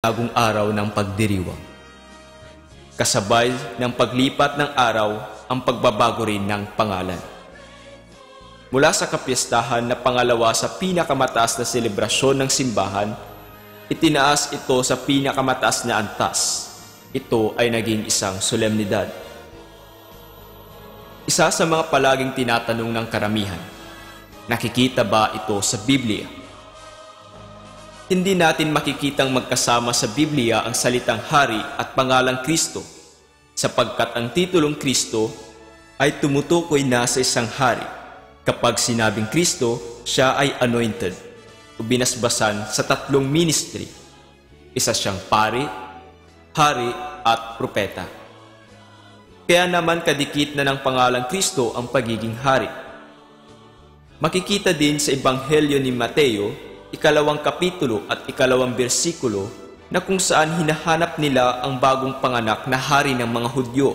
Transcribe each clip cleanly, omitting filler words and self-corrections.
bagong araw ng pagdiriwang. Kasabay ng paglipat ng araw ang pagbabago rin ng pangalan. Mula sa kapistahan na pangalawa sa pinakamataas na selebrasyon ng simbahan, itinaas ito sa pinakamataas na antas. Ito ay naging isang solemnidad. Isa sa mga palaging tinatanong ng karamihan, nakikita ba ito sa Biblia? Hindi natin makikitang magkasama sa Biblia ang salitang hari at pangalang Kristo, sapagkat ang titulong Kristo ay tumutukoy na sa isang hari. Kapag sinabing Kristo, siya ay anointed o binasbasan sa tatlong ministry. Isa siyang pari, hari at propeta. Kaya naman kadikit na ng pangalang Kristo ang pagiging hari. Makikita din sa Ebanghelyo ni Mateo, 2 kapitulo at 2 bersikulo na kung saan hinahanap nila ang bagong panganak na hari ng mga Hudyo.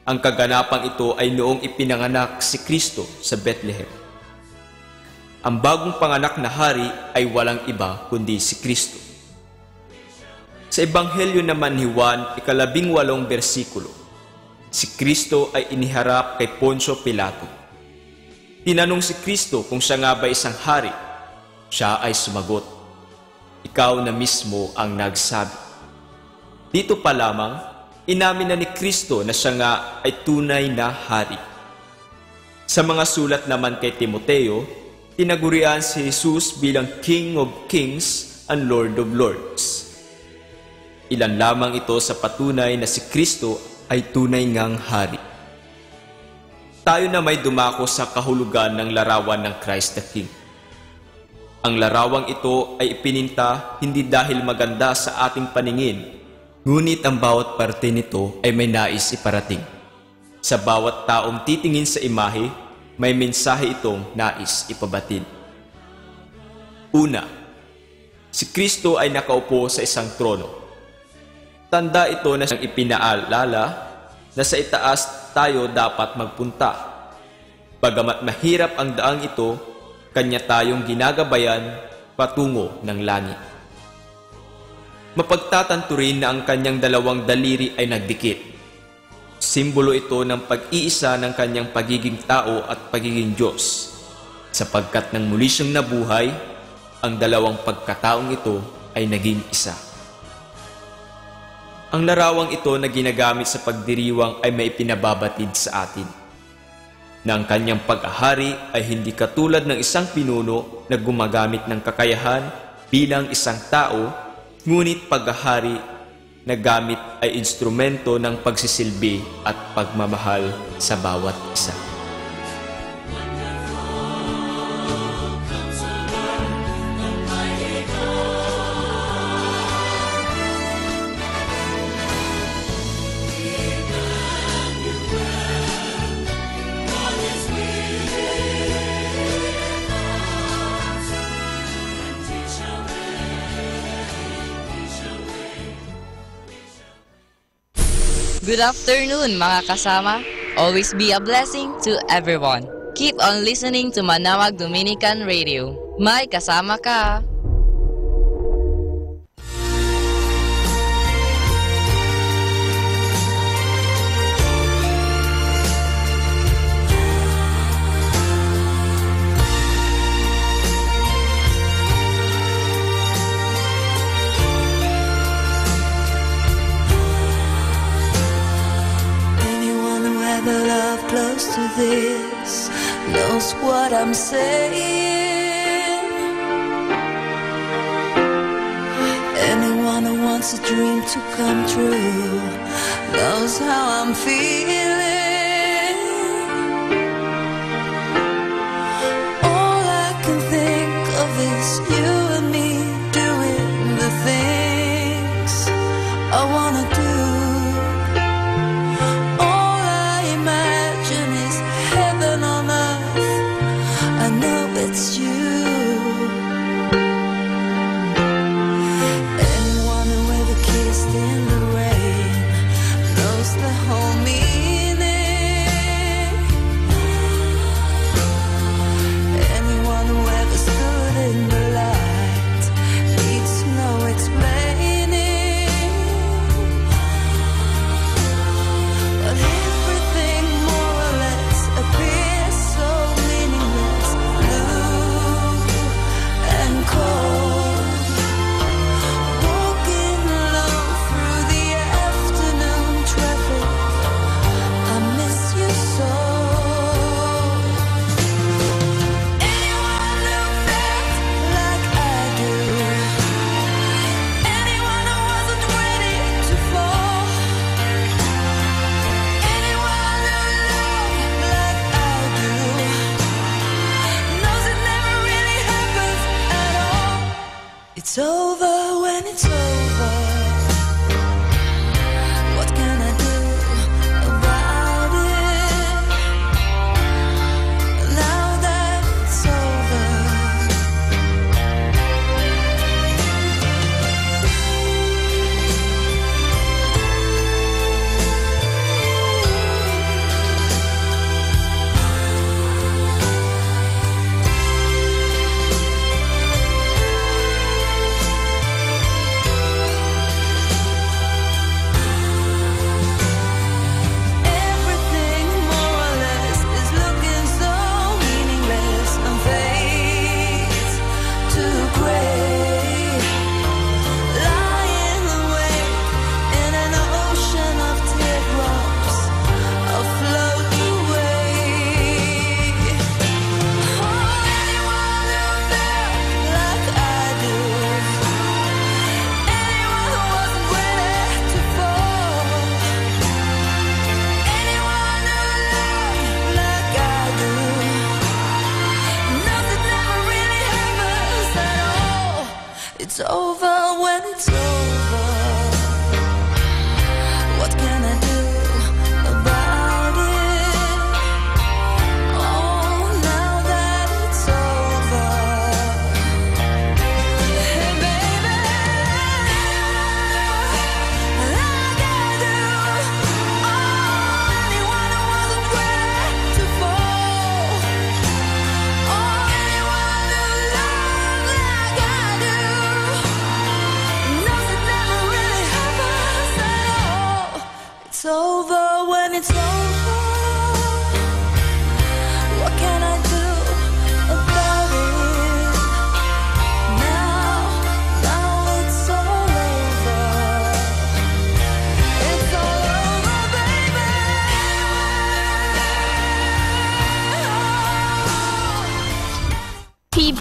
Ang kaganapang ito ay noong ipinanganak si Kristo sa Bethlehem. Ang bagong panganak na hari ay walang iba kundi si Kristo. Sa Ebanghelyo naman ni Juan, 18 bersikulo, si Kristo ay iniharap kay Poncio Pilato. Tinanong si Kristo kung siya nga ba isang hari. Siya ay sumagot, "Ikaw na mismo ang nagsabi." Dito pa lamang, inamin na ni Kristo na siya nga ay tunay na hari. Sa mga sulat naman kay Timoteo, tinagurian si Jesus bilang King of Kings and Lord of Lords. Ilan lamang ito sa patunay na si Kristo ay tunay ngang hari. Tayo na may dumako sa kahulugan ng larawan ng Christ the King. Ang larawang ito ay ipininta hindi dahil maganda sa ating paningin, ngunit ang bawat parte nito ay may nais iparating. Sa bawat taong titingin sa imahe, may mensahe itong nais ipabatid. Una, si Kristo ay nakaupo sa isang trono. Tanda ito na siyang ipinaalala na sa itaas tayo dapat magpunta. Bagamat mahirap ang daang ito, kanya tayong ginagabayan patungo ng langit. Mapagtatanto rin na ang kanyang dalawang daliri ay nagdikit. Simbolo ito ng pag-iisa ng kanyang pagiging tao at pagiging Diyos. Sapagkat nang muli siyang nabuhay, ang dalawang pagkataong ito ay naging isa. Ang larawang ito na ginagamit sa pagdiriwang ay may pinababatid sa atin na ang kanyang pag-ahari ay hindi katulad ng isang pinuno na gumagamit ng kakayahan bilang isang tao, ngunit pag-ahari na gamit ay instrumento ng pagsisilbi at pagmamahal sa bawat isa. Good afternoon mga kasama. Always be a blessing to everyone. Keep on listening to Manawag Dominican Radio. May kasama ka. Close to this knows what I'm saying. Anyone who wants a dream to come true knows how I'm feeling. All I can think of is you and me doing the things I wanna do. It's you. Anyone who ever kissed in the rain knows the whole meaning. Anyone who ever stood in the light needs no explaining.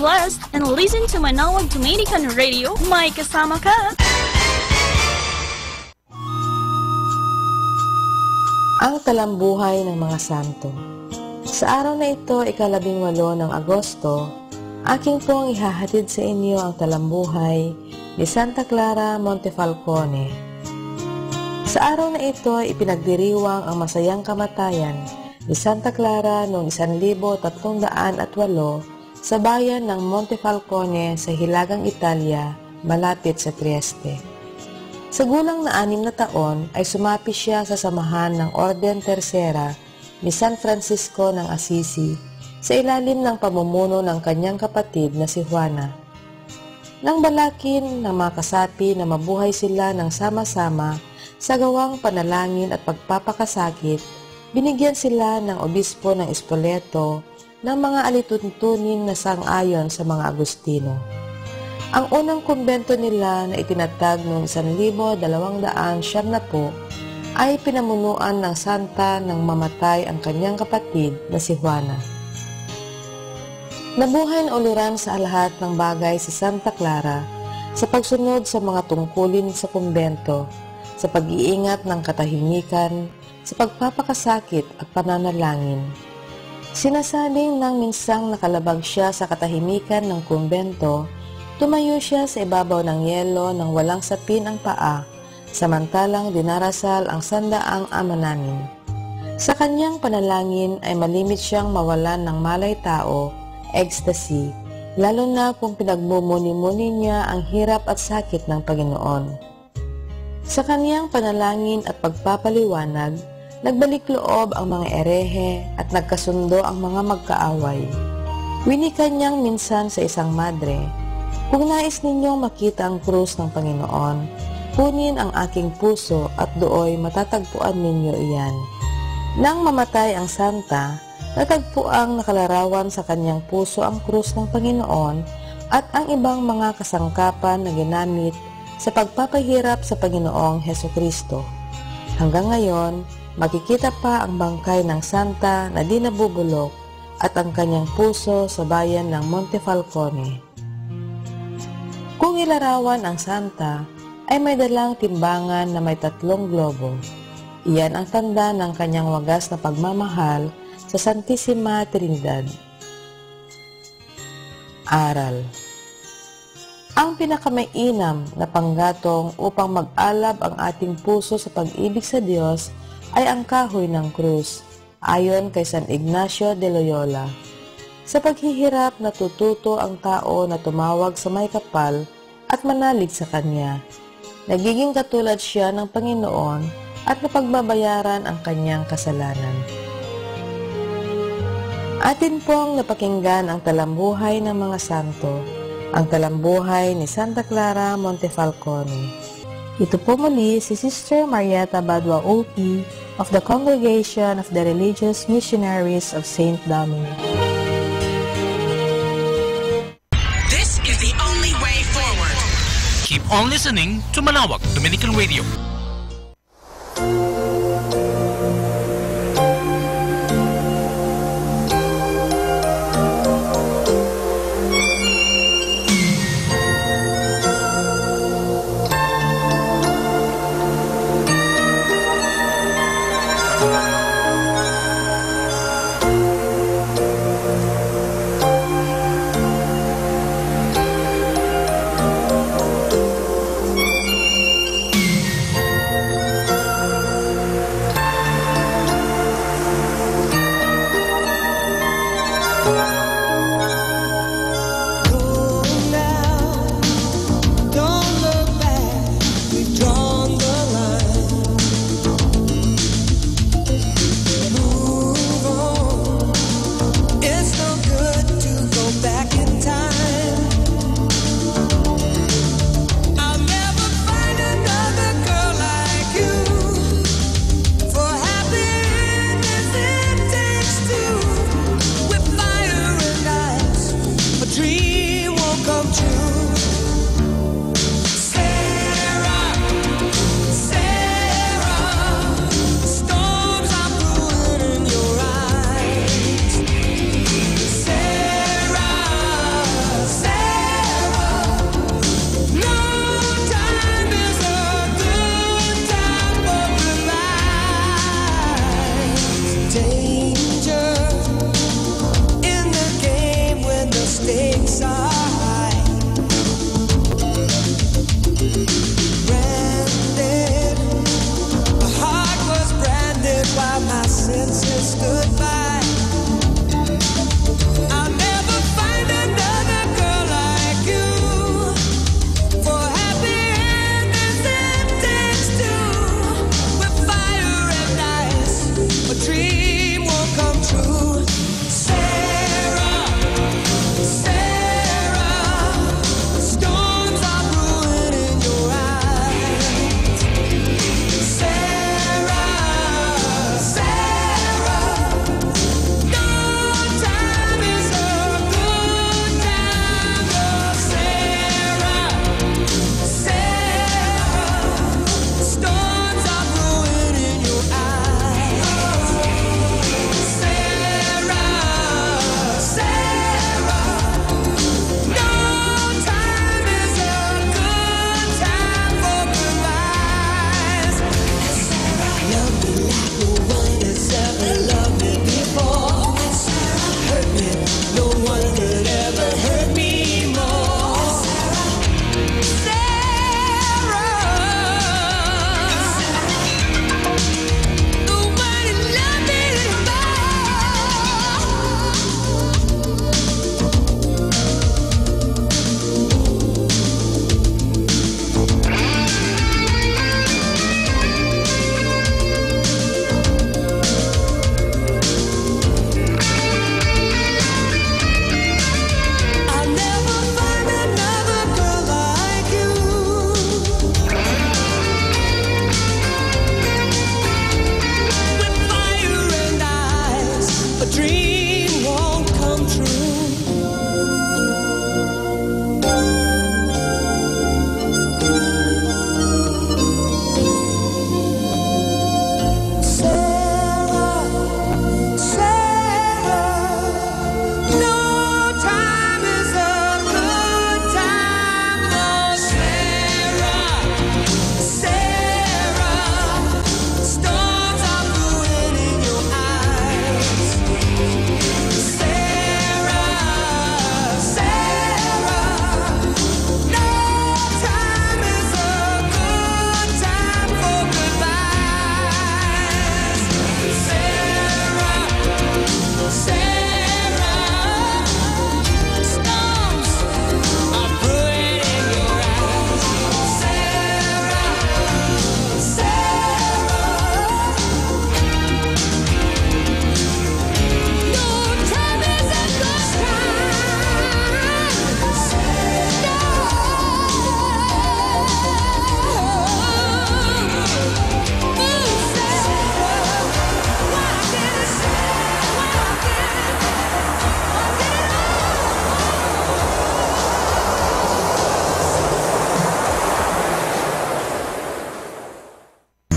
blessed and listen to Manawag Dominican Radio. May kasama ka! Ang talambuhay ng mga santo. Sa araw na ito, 18 ng Agosto, aking pong ihahatid sa inyo ang talambuhay ni Santa Clara Montefalcone. Sa araw na ito, ipinagdiriwang ang masayang kamatayan ni Santa Clara noong 1308 sa bayan ng Montefalcone sa Hilagang Italia, malapit sa Trieste. Sa gulang na 6 na taon ay sumapi siya sa samahan ng Orden Tercera ni San Francisco ng Assisi sa ilalim ng pamumuno ng kanyang kapatid na si Juana. Nang balakin ng mga kasapi na mabuhay sila ng sama-sama sa gawang panalangin at pagpapakasakit, binigyan sila ng obispo ng Spoleto ng mga alituntunin na sang-ayon sa mga Agustino. Ang unang kumbento nila na itinatag noong 1290 ay pinamunuan ng santa nang mamatay ang kanyang kapatid na si Juana. Nabuhay na uliran sa lahat ng bagay si Santa Clara sa pagsunod sa mga tungkulin sa kumbento, sa pag-iingat ng katahimikan, sa pagpapakasakit at pananalangin. Sinasabing nang minsang nakalabag siya sa katahimikan ng kumbento, tumayo siya sa ibabaw ng yelo nang walang sapin ang paa, samantalang dinarasal ang sandaang ama namin. Sa kanyang panalangin ay malimit siyang mawalan ng malay tao, ecstasy, lalo na kung pinagmumuni-muni niya ang hirap at sakit ng Panginoon. Sa kanyang panalangin at pagpapaliwanag, nagbalik loob ang mga erehe at nagkasundo ang mga magkaaway. Winika niyang minsan sa isang madre, "Kung nais ninyong makita ang krus ng Panginoon, kunin ang aking puso at dooy matatagpuan ninyo iyan." Nang mamatay ang santa, natagpuang nakalarawan sa kanyang puso ang krus ng Panginoon at ang ibang mga kasangkapan na ginamit sa pagpapahirap sa Panginoong Hesukristo. Hanggang ngayon, makikita pa ang bangkay ng santa na di nabubulok at ang kanyang puso sa bayan ng Montefalcone. Kung ilarawan ang santa, ay may dalang timbangan na may 3 globo. Iyan ang tanda ng kanyang wagas na pagmamahal sa Santissima Trinidad. Aral. Ang pinakamainam na panggatong upang mag-alab ang ating puso sa pag-ibig sa Diyos ay ang kahoy ng krus, ayon kay San Ignacio de Loyola. Sa paghihirap, natututo ang tao na tumawag sa may kapal at manalig sa Kanya. Nagiging katulad siya ng Panginoon at napagbabayaran ang kanyang kasalanan. Atin pong napakinggan ang talambuhay ng mga santo, ang talambuhay ni Santa Clara Montefalcone. Ito po muli si Sister Marieta Badua OP of the Congregation of the Religious Missionaries of St. Dominic. This is the only way forward. Keep on listening to Manawag Dominican Radio.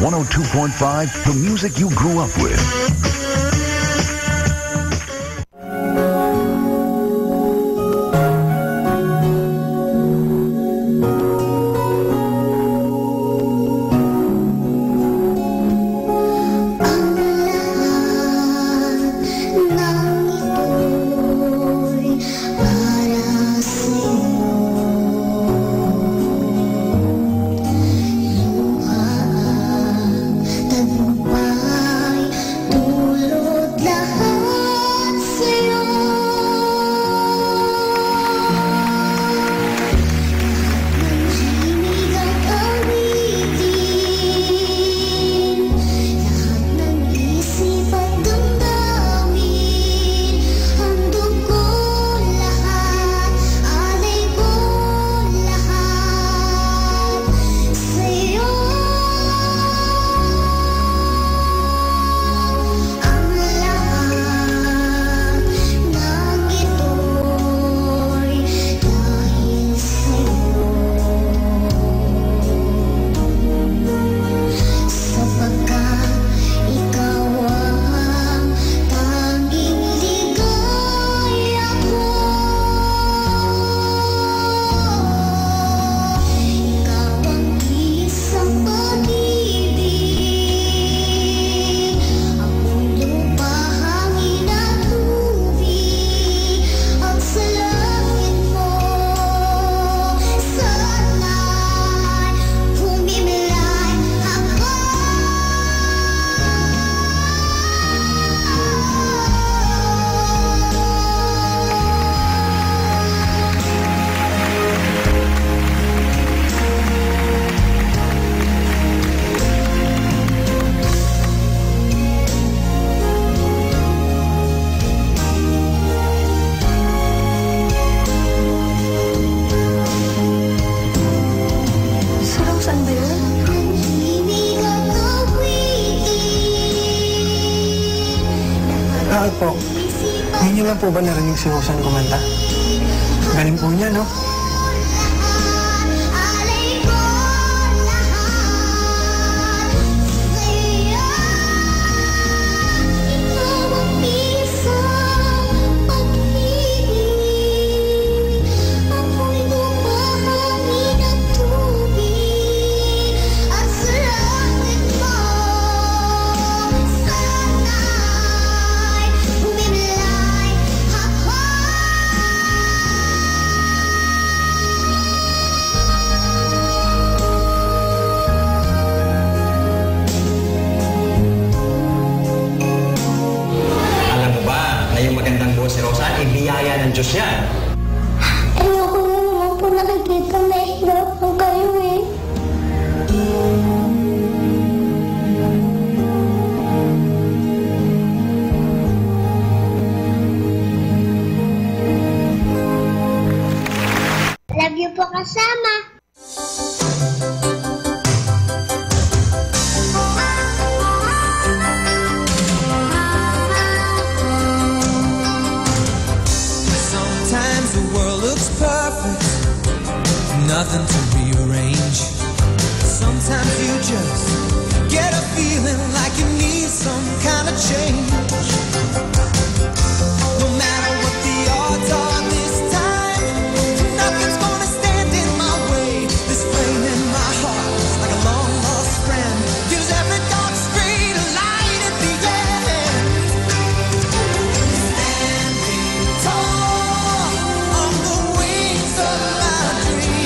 102.5, the music you grew up with. Po, ngayon niyo lang po ba narinig si Rosan kumanta? Galing po niya, no? Biyaya ng Diyos yan. Ayoko na naman po nakikita na hirapan kayo eh. Love you po kasama. Nothing to rearrange. Sometimes you just get a feeling like you need some kind of change. No matter what the odds are this time, nothing's gonna stand in my way. This flame in my heart is like a long lost friend. Gives every dark street a light at the end. Standing tall on the wings of my dreams.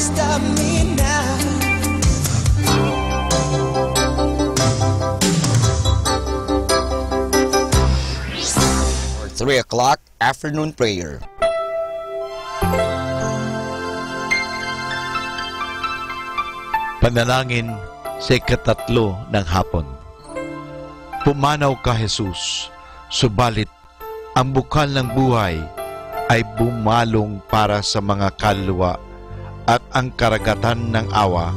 Stop me now. 3 o'clock afternoon prayer. Panalangin sa ikatatlo ng hapon. Pumanaw ka, Jesus, subalit ang bukal ng buhay ay bumalong para sa mga kaluluwa at ang karagatan ng awa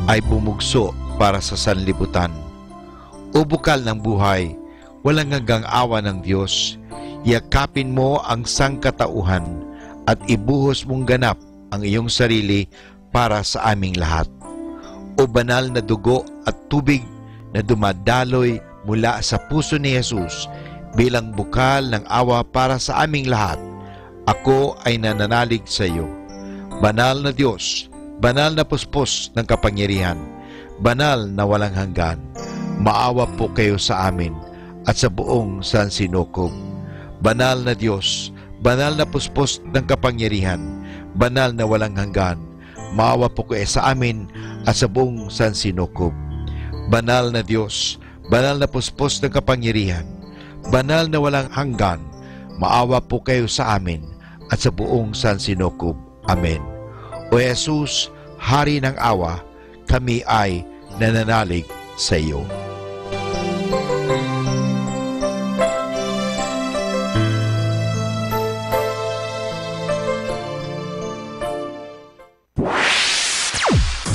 ay bumugso para sa sanlibutan. O bukal ng buhay, walang hanggang awa ng Diyos, yakapin mo ang sangkatauhan at ibuhos mong ganap ang iyong sarili para sa aming lahat. O banal na dugo at tubig na dumadaloy mula sa puso ni Jesus bilang bukal ng awa para sa aming lahat, ako ay nananalig sa iyo. Banal na Diyos, banal na puspos ng kapangyarihan, banal na walang hanggan, maawa po kayo sa amin at sa buong sansinukob. Banal na Diyos, banal na puspos ng kapangyarihan, banal na walang hanggan, maawa po kayo sa amin at sa buong sansinukob. Banal na Diyos, banal na puspos ng kapangyarihan, banal na walang hanggan, maawa po kayo sa amin at sa buong sansinukob. Amen. O Jesus, Hari ng awa, kami ay nananalig sa iyo.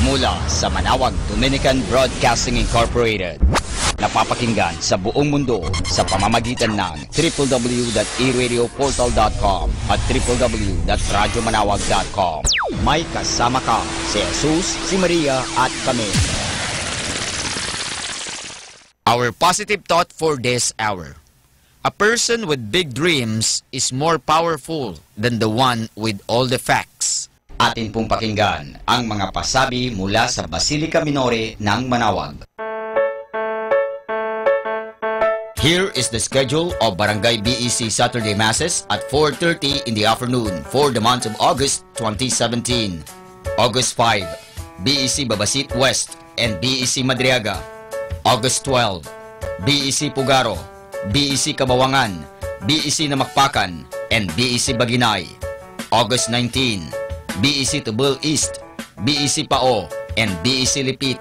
Mula sa Manawag Dominican Broadcasting Incorporated, napapakinggan sa buong mundo sa pamamagitan ng www.eradioportal.com at www.radyomanawag.com. May kasama ka si Jesus, si Maria at kami. Our positive thought for this hour. A person with big dreams is more powerful than the one with all the facts. Atin pong pakinggan ang mga pasabi mula sa Basilica Minore ng Manawag. Here is the schedule of Barangay BEC Saturday Masses at 4:30 in the afternoon for the month of August 2017. August 5, BEC Babasit West and BEC Madriaga. August 12, BEC Pugaro, BEC Kabawangan, BEC Namakpakan, and BEC Baginay. August 19, BEC Tubul East, BEC Pao, and BEC Lipit.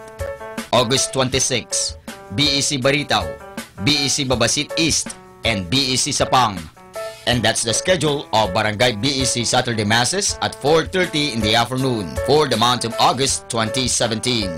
August 26, BEC Baritaw, BEC Babasit East, and BEC Sapang. And that's the schedule of Barangay BEC Saturday Masses at 4:30 in the afternoon for the month of August 2017.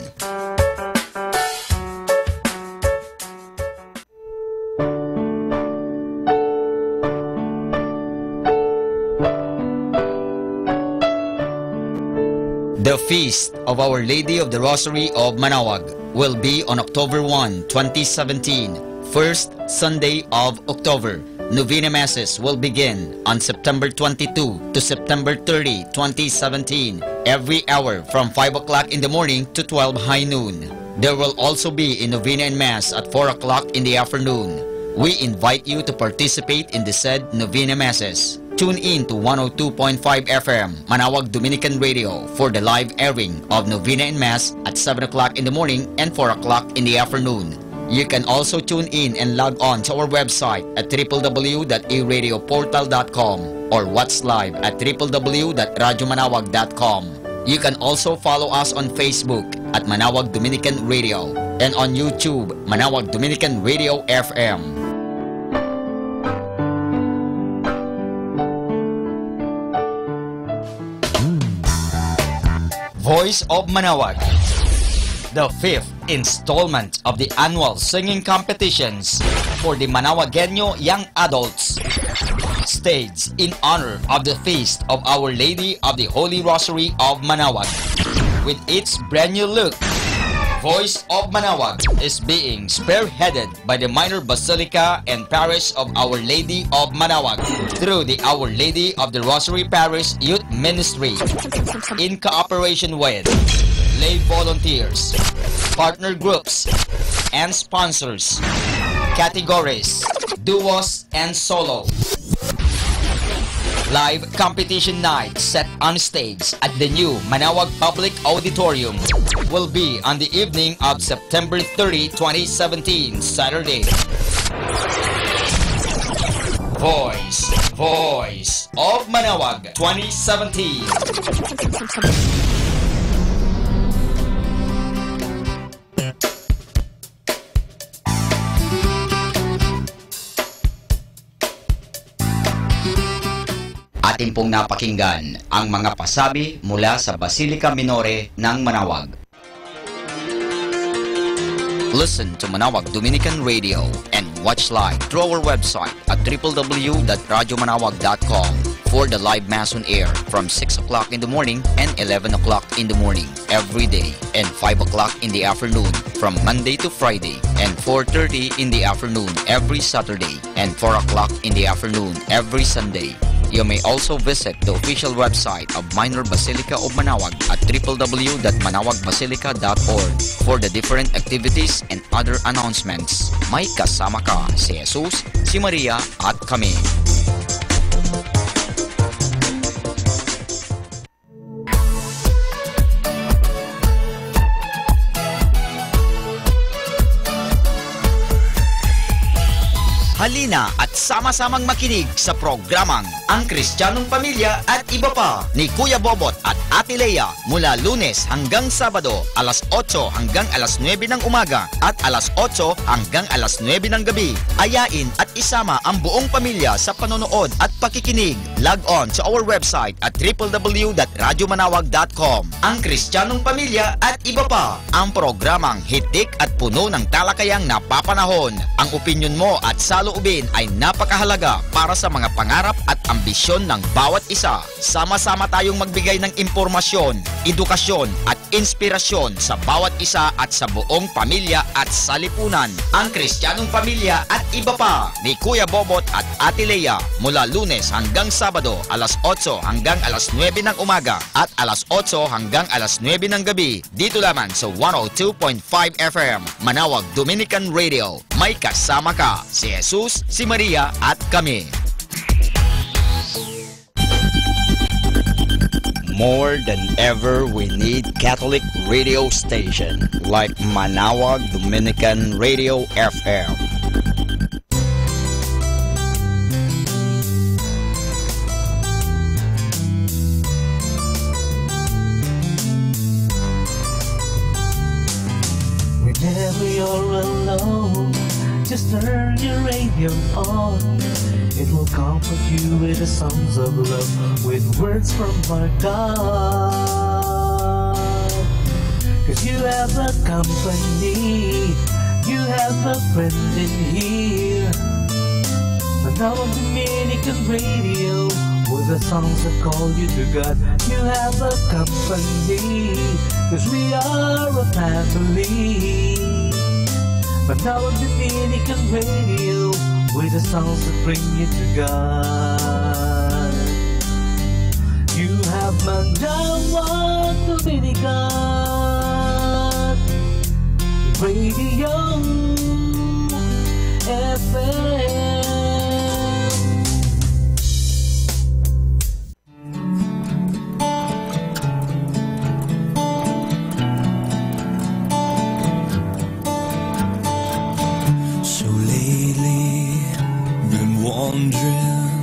The Feast of Our Lady of the Rosary of Manawag will be on October 1, 2017, first Sunday of October. Novena Masses will begin on September 22 to September 30, 2017, every hour from 5 o'clock in the morning to 12 high noon. There will also be a Novena and Mass at 4 o'clock in the afternoon. We invite you to participate in the said Novena Masses. Tune in to 102.5 FM, Manawag Dominican Radio, for the live airing of Novena and Mass at 7 o'clock in the morning and 4 o'clock in the afternoon. You can also tune in and log on to our website at www.eradioportal.com or watch live at www.radyomanawag.com. You can also follow us on Facebook at Manawag Dominican Radio and on YouTube, Manawag Dominican Radio FM. Voice of Manawag, the 5th installment of the annual singing competitions for the Manawagueño young adults, staged in honor of the Feast of Our Lady of the Holy Rosary of Manawag. With its brand new look, Voice of Manawag is being spearheaded by the Minor Basilica and Parish of Our Lady of Manawag through the Our Lady of the Rosary Parish Youth Ministry in cooperation with lay volunteers, partner groups, and sponsors, categories, duos, and solo. Live competition night set on stage at the new Manawag Public Auditorium will be on the evening of September 30, 2017, Saturday. Voice of Manawag 2017. atin pong napakinggan ang mga pasabi mula sa Basilica Minore ng Manawag. Listen to Manawag Dominican Radio and watch live through our website at www.radyomanawag.com for the live Mass on air from 6 o'clock in the morning and 11 o'clock in the morning every day and 5 o'clock in the afternoon from Monday to Friday and 4:30 in the afternoon every Saturday and 4 o'clock in the afternoon every Sunday. You may also visit the official website of Minor Basilica of Manawag at www.manawagbasilica.org for the different activities and other announcements. May kasama ka si Jesus, si Maria at kami. Halina at sama-samang makinig sa programang Ang Kristiyanong Pamilya at Iba Pa ni Kuya Bobot at Ate Lea mula Lunes hanggang Sabado alas 8 hanggang alas 9 ng umaga at alas 8 hanggang alas 9 ng gabi. Ayain at isama ang buong pamilya sa panonood at pakikinig. Log on to our website at www.radyomanawag.com. Ang Kristiyanong Pamilya at Iba Pa, ang programang hitik at puno ng talakayang napapanahon. Ang opinyon mo at saloobin ay napakahalaga para sa mga pangarap at ambisyon ng bawat isa. Sama-sama tayong magbigay ng impormasyon, edukasyon at inspirasyon sa bawat isa at sa buong pamilya at salipunan. Ang Kristiyanong Pamilya at Iba Pa ni Kuya Bobot at Ate Lea mula Lunes hanggang Sabado alas 8 hanggang alas 9 ng umaga at alas 8 hanggang alas 9 ng gabi dito lamang sa 102.5 FM Manawag Dominican Radio. May kasama ka si Jesus, si Maria at kami. More than ever, we need Catholic radio station like Manawag Dominican Radio FM. Whenever you're alone, just turn your radio on. It will comfort you with the songs of love, with words from our God. 'Cause you have a company, you have a friend in here. Manawag Dominican Radio, with the songs that call you to God. You have a company, 'cause we are a family. Manawag Dominican Radio, with the songs that bring you to God. You have Manawag Dominican Radio FM. Wondering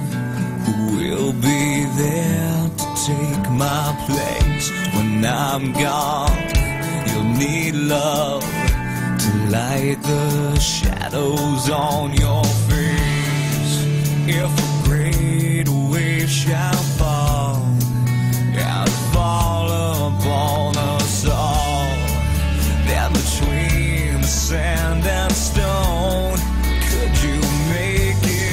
who will be there to take my place when I'm gone. You'll need love to light the shadows on your face. If a great wave shall fall and fall upon us all, then between the sand and stone, could you make it?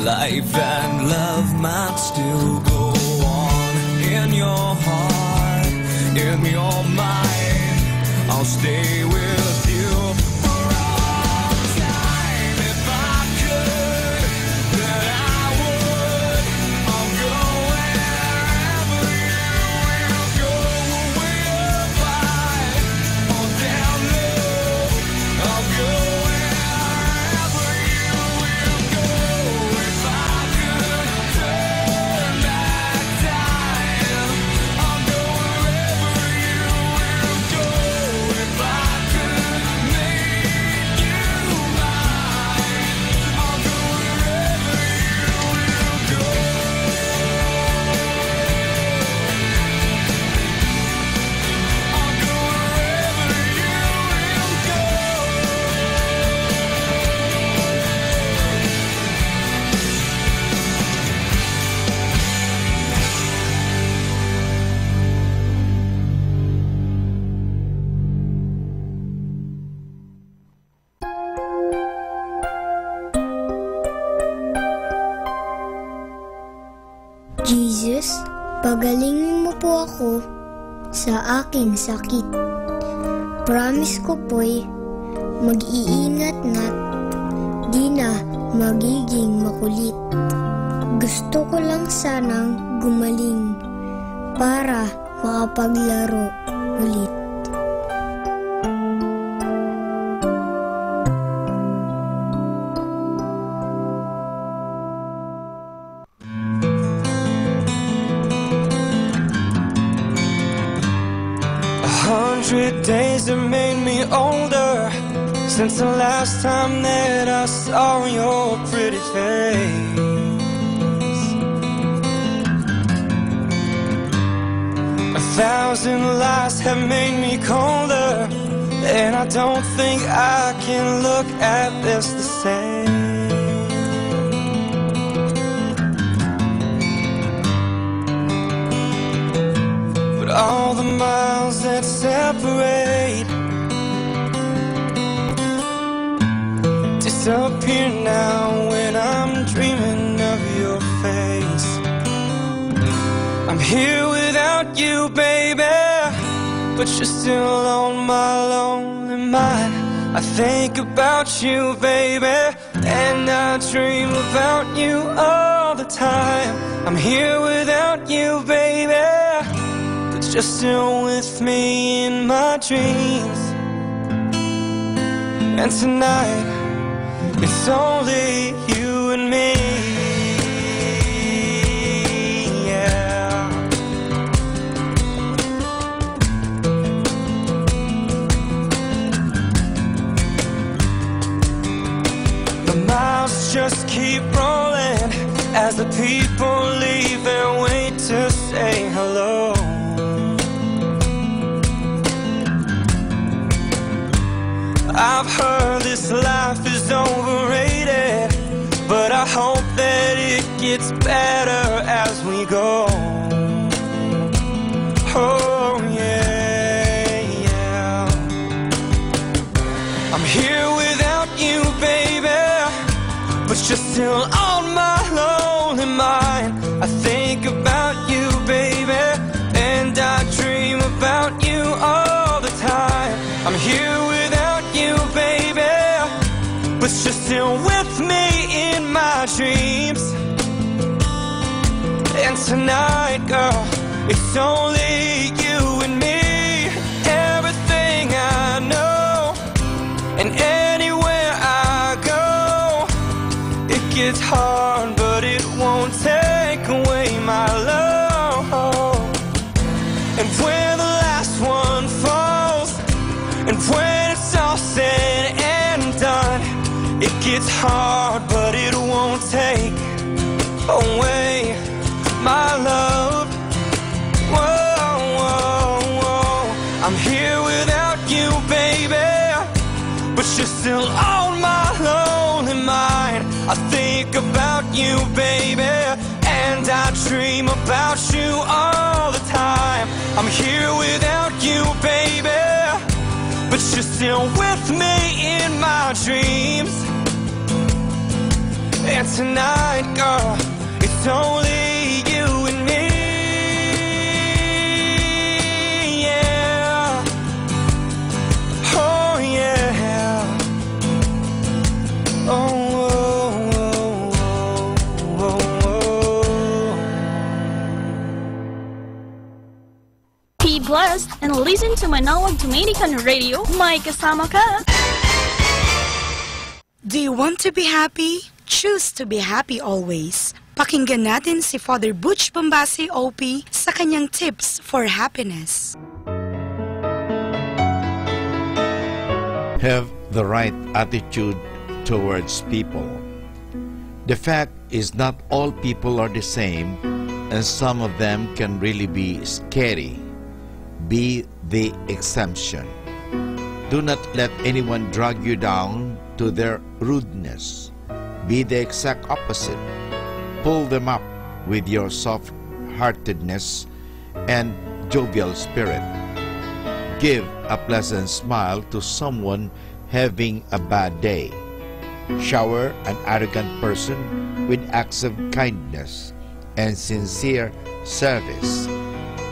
life and love might still go on. In your heart, in your mind, I'll stay with you for all time. If I could, then I would. I'll go wherever you will go. Way up high or down low, I'll go wherever you will go. If I could turn back time, I'll go wherever you will go. If I could make you mine, I'll go wherever you will go. I'll go wherever you will go. Jesus, pagalingin mo po ako sa aking sakit. Promise ko po'y mag-iingat na't di na magiging makulit. Gusto ko lang sanang gumaling para makapaglaro ulit. Days have made me older since the last time that I saw your pretty face. 1,000 lies have made me colder, and I don't think I can look at this the same. But all the miles that separate disappear now when I'm dreaming of your face. I'm here without you, baby, but you're still on my lonely mind. I think about you, baby, and I dream about you all the time. I'm here without you, baby, but you're still with me in my dreams. And tonight, it's only you and me. Yeah. The miles just keep rolling as the people leave and wait to say hello. I've heard this life is overrated, but I hope that it gets better as we go. Oh yeah, yeah. I'm here without you, baby, but you're still on my lonely mind. I think about you, baby, and I dream about you all the time. I'm here without you, baby, but you're still with me in my dreams. And tonight, girl, it's only you and me. Everything I know, and anywhere I go, it gets hard, but it won't take away my love. And when the last one falls, and when it's all said and done, it gets hard, but it won't take away my love. Whoa, whoa, whoa. I'm here without you, baby, but you're still on my lonely mind. I think about you, baby, and I dream about you all the time. I'm here without you, baby, but you're still with me in my dreams. dance tonight, girl. It's only you and me. Yeah. Oh yeah. Oh, oh, oh, oh, oh. Be blessed and listen to Manawag Dominican Radio. May kasama ka. Do you want to be happy? Choose to be happy always. Pakinggan natin si Father Butch Bombasi OP sa kanyang tips for happiness. Have the right attitude towards people. The fact is not all people are the same, and some of them can really be scary. Be the exemption. Do not let anyone drag you down to their rudeness. Be the exact opposite. Pull them up with your soft-heartedness and jovial spirit. Give a pleasant smile to someone having a bad day. Shower an arrogant person with acts of kindness and sincere service.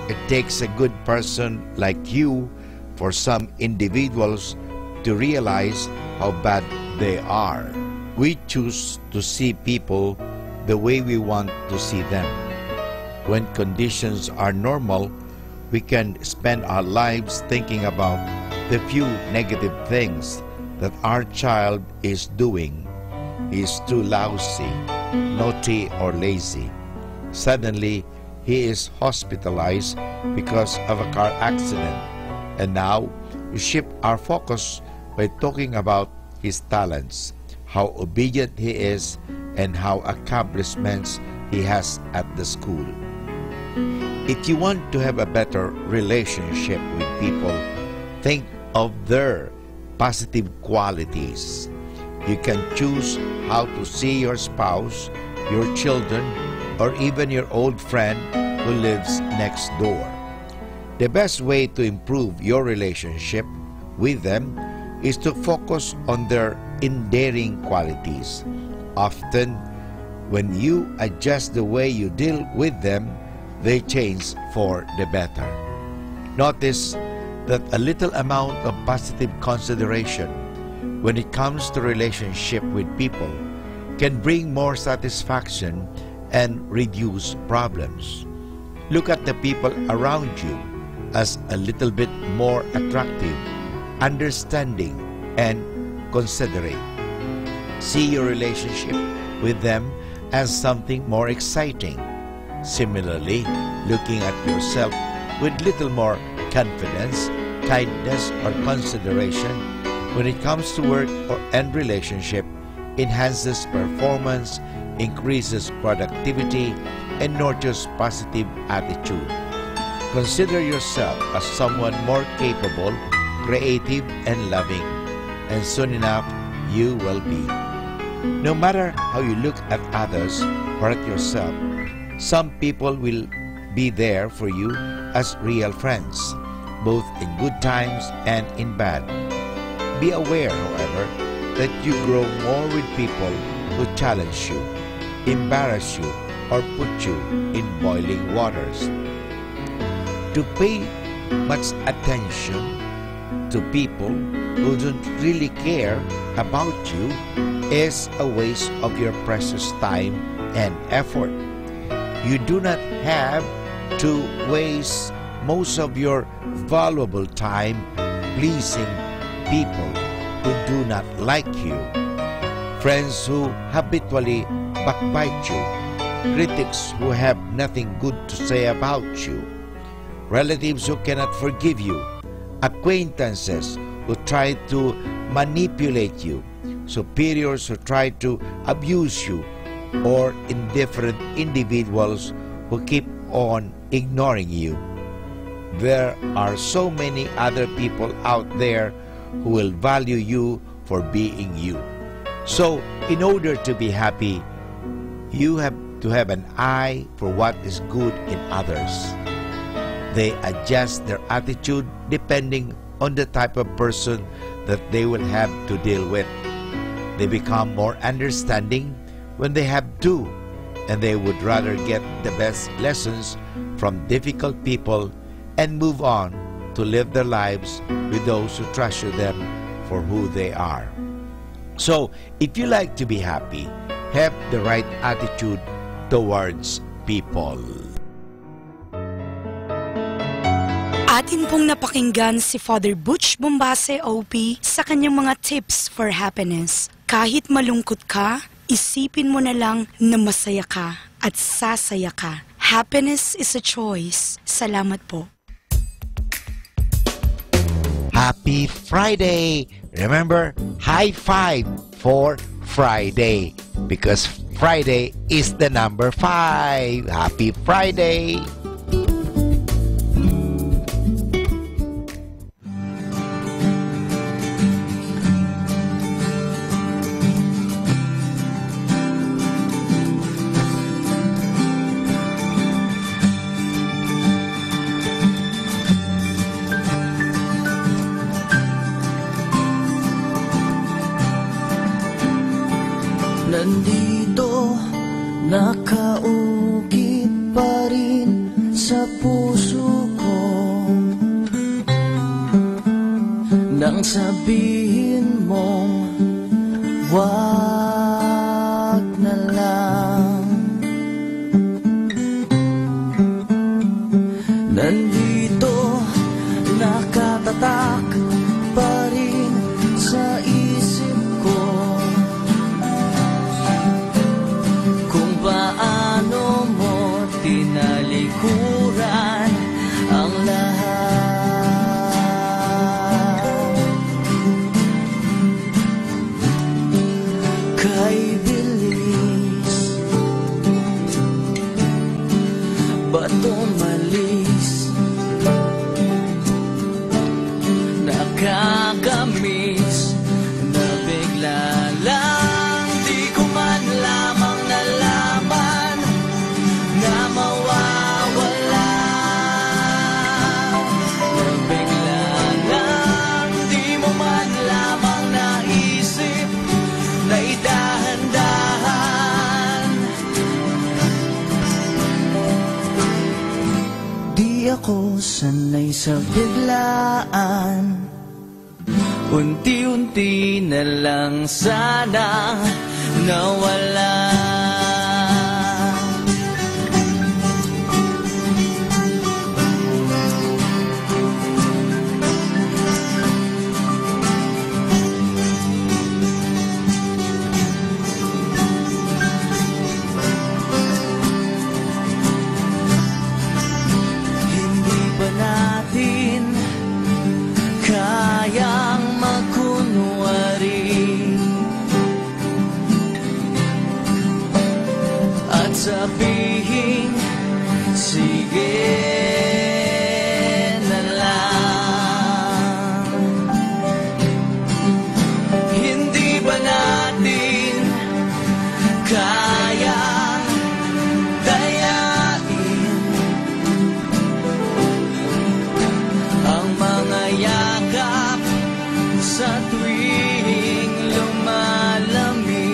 It takes a good person like you for some individuals to realize how bad they are. We choose to see people the way we want to see them. When conditions are normal, we can spend our lives thinking about the few negative things that our child is doing. He is too lousy, naughty, or lazy. Suddenly, he is hospitalized because of a car accident. And now, we shift our focus by talking about his talents, how obedient he is, and how accomplishments he has at the school. If you want to have a better relationship with people, think of their positive qualities. You can choose how to see your spouse, your children, or even your old friend who lives next door. The best way to improve your relationship with them is to focus on their endearing qualities. Often, when you adjust the way you deal with them, they change for the better. Notice that a little amount of positive consideration when it comes to relationship with people can bring more satisfaction and reduce problems. Look at the people around you as a little bit more attractive, understanding, and considerate. See your relationship with them as something more exciting. Similarly, looking at yourself with little more confidence, kindness, or consideration when it comes to work and relationship enhances performance, increases productivity, and nurtures positive attitude. Consider yourself as someone more capable, creative, and loving, and soon enough, you will be. No matter how you look at others or at yourself, some people will be there for you as real friends, both in good times and in bad. Be aware, however, that you grow more with people who challenge you, embarrass you, or put you in boiling waters. To pay much attention to people who don't really care about you is a waste of your precious time and effort. You do not have to waste most of your valuable time pleasing people who do not like you, friends who habitually backbite you, critics who have nothing good to say about you, relatives who cannot forgive you, acquaintances who try to manipulate you, superiors who try to abuse you, or indifferent individuals who keep on ignoring you. There are so many other people out there who will value you for being you. So, in order to be happy, you have to have an eye for what is good in others. They adjust their attitude depending on the type of person that they will have to deal with. They become more understanding, when they have to, and they would rather get the best lessons from difficult people and move on to live their lives with those who treasure them for who they are. So, if you like to be happy, have the right attitude towards people. Atin pong napakinggan si Father Butch Bombase OP sa kanyang mga tips for happiness. Kahit malungkot ka, isipin mo na lang na masaya ka at sasaya ka. Happiness is a choice. Salamat po. Happy Friday! Remember, high five for Friday because Friday is the number 5. Happy Friday! Nandito, nakaukit pa rin sa puso ko nang sabihin mong wag na lang. Nandito, nakatatak pa rin sa isip ko paano mo tinalikuran ang lahat. Kay bilis, ba't umalis? Nakakamiss na bigla lang, di ko man lamang nalaman na mawawala. Na bigla lang, di mo man lamang naisip na idahan-dahan. Di ako sanay sa biglaan, unti-unti na lang sana nawala. Hindi ba natin kayang magkunwari at sabihin, sige na lang? Hindi ba natin kayang dayain ang mga yakap sa tuwing lumalamig?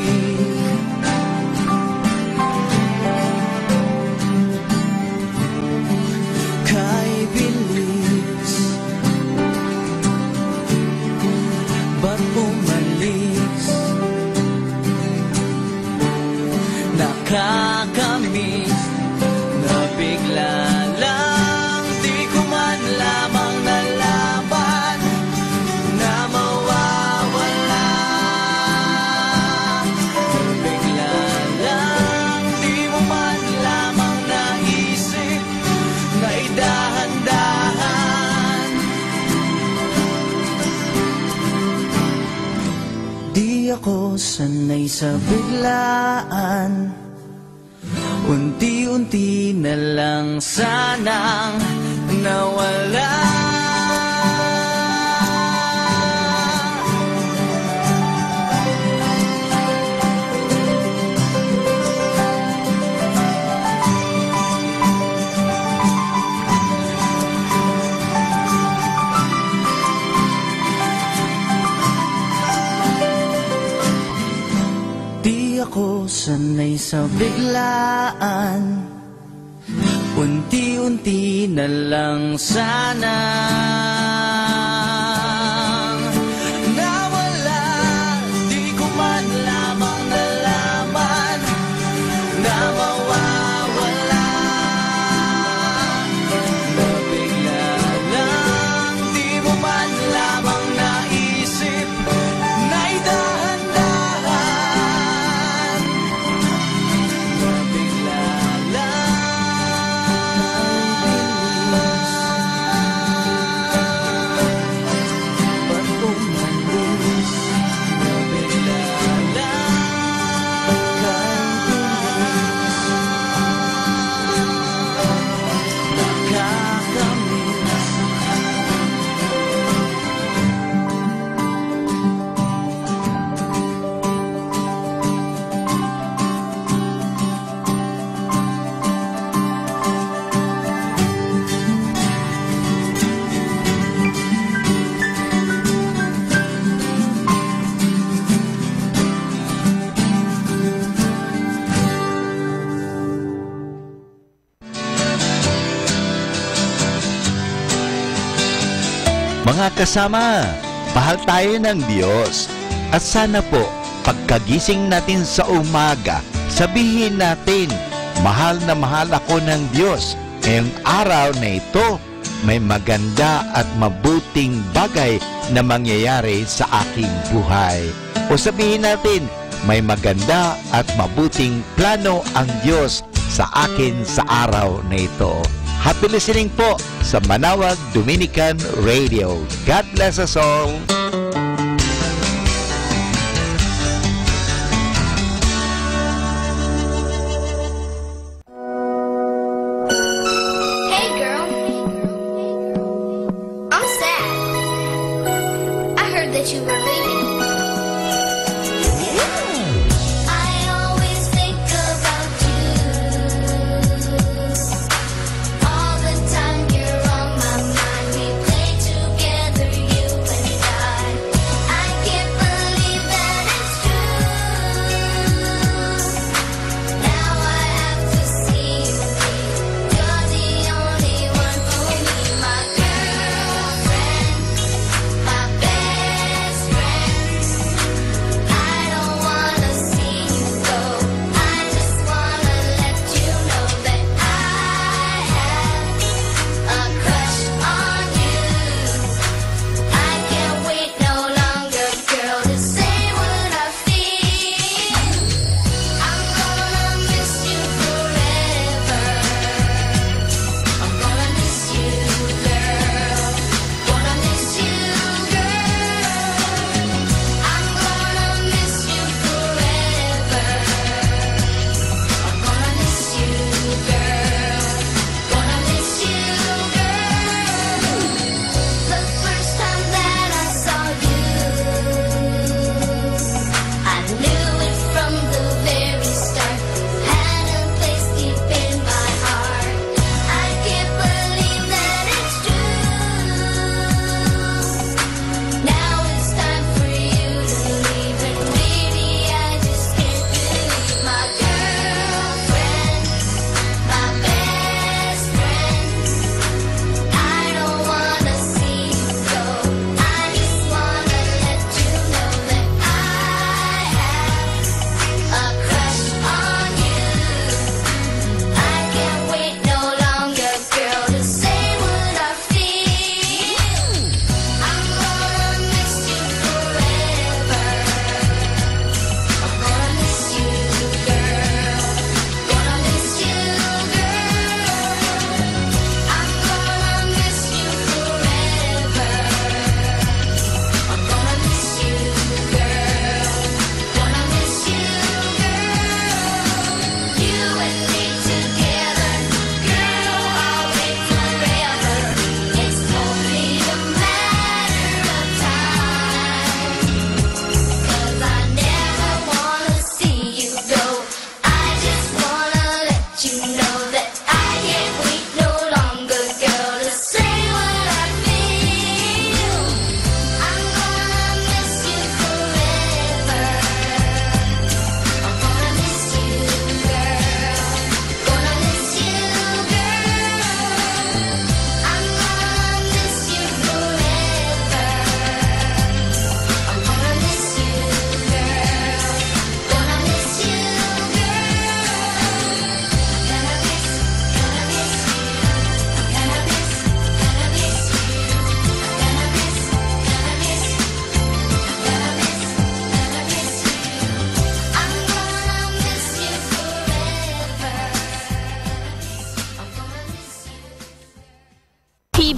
Kay bilis, ba't umalis? Nakakamiss na bigla lang, di ko man lamang nalaman na mawawala. Na bigla lang, di mo man lamang naisip na idahan-dahan. Di ako sanay sa biglaan, unti-unti na lang sanang nawala. Di ako sanay sa biglaan, unti-unti na lang sana nawala. Di ko man lamang nalaman na mawawala. Nabigla lang, di mo man lamang naisip na idahan-dahan. Nabigla Mga kasama, mahal tayo ng Diyos. At sana po, pagkagising natin sa umaga, sabihin natin, mahal na mahal ako ng Diyos. Ngayong araw na ito, may maganda at mabuting bagay na mangyayari sa aking buhay. O sabihin natin, may maganda at mabuting plano ang Diyos sa akin sa araw na ito. Happy listening po sa Manawag Dominican Radio. God bless us all. Hey girl, I'm sad. I heard that you were leaving. I always think about you. All the time you're on my mind. We play together, you and I.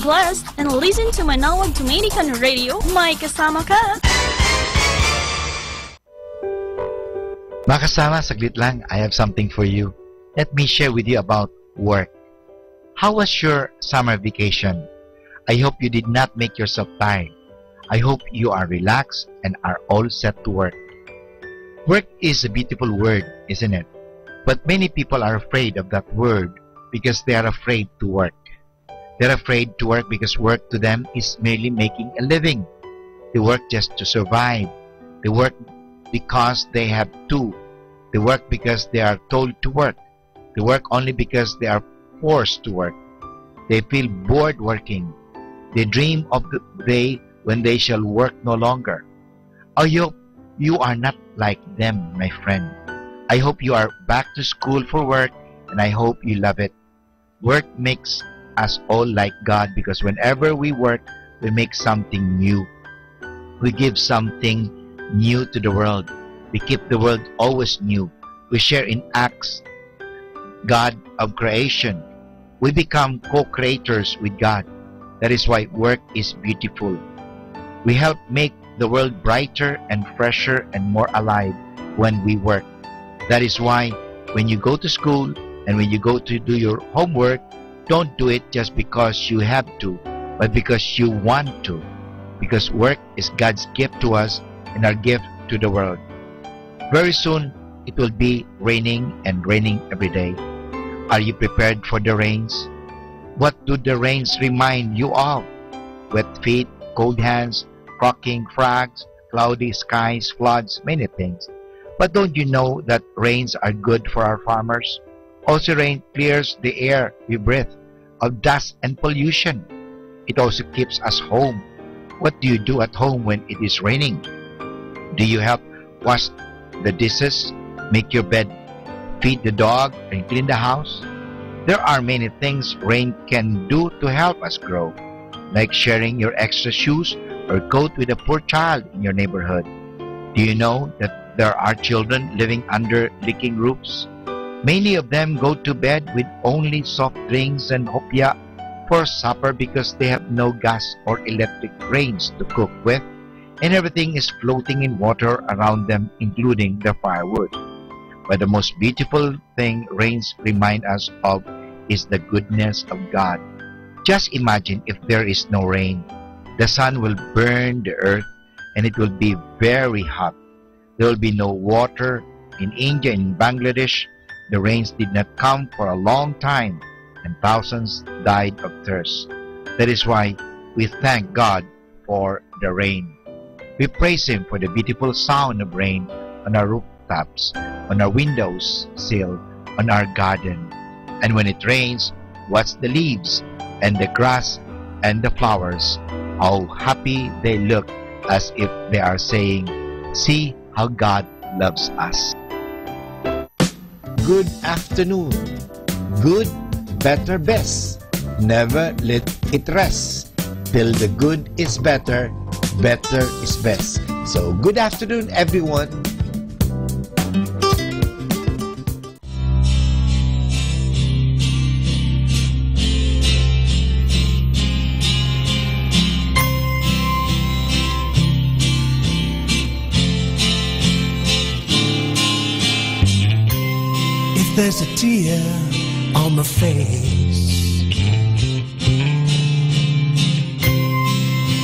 blessed and listen to Manawag Dominican Radio. May kasama ka! Mga kasama, saglit lang, I have something for you. Let me share with you about work. How was your summer vacation? I hope you did not make yourself tired. I hope you are relaxed and are all set to work. Work is a beautiful word, isn't it? But many people are afraid of that word because they are afraid to work. They're afraid to work because work to them is merely making a living. They work just to survive. They work because they have to. They work because they are told to work. They work only because they are forced to work. They feel bored working. They dream of the day when they shall work no longer. I hope you are not like them, my friend. I hope you are back to school for work, and I hope you love it. Work makes us all like God because whenever we work, we make something new. We give something new to the world. We keep the world always new. We share in acts, God of creation. We become co-creators with God. That is why work is beautiful. We help make the world brighter and fresher and more alive when we work. That is why when you go to school and when you go to do your homework, don't do it just because you have to, but because you want to. Because work is God's gift to us and our gift to the world. Very soon, it will be raining and raining every day. Are you prepared for the rains? What do the rains remind you of? Wet feet, cold hands, cracking frogs, cloudy skies, floods, many things. But don't you know that rains are good for our farmers? Also, rain clears the air we breathe of dust and pollution. It also keeps us home. What do you do at home when it is raining? Do you help wash the dishes, make your bed, feed the dog, and clean the house? There are many things rain can do to help us grow, like sharing your extra shoes or coat with a poor child in your neighborhood. Do you know that there are children living under leaking roofs? Many of them go to bed with only soft drinks and hopya for supper because they have no gas or electric range to cook with, and everything is floating in water around them, including the firewood. But the most beautiful thing rains remind us of is the goodness of God. Just imagine if there is no rain. The sun will burn the earth and it will be very hot. There will be no water. In India and Bangladesh, the rains did not come for a long time and thousands died of thirst. That is why we thank God for the rain. We praise Him for the beautiful sound of rain on our rooftops, on our windows sill, on our garden. And when it rains, watch the leaves and the grass and the flowers. How happy they look, as if they are saying, "See how God loves us." Good afternoon. Good, better, best. Never let it rest. Till the good is better, better is best. So, good afternoon, everyone. There's a tear on my face.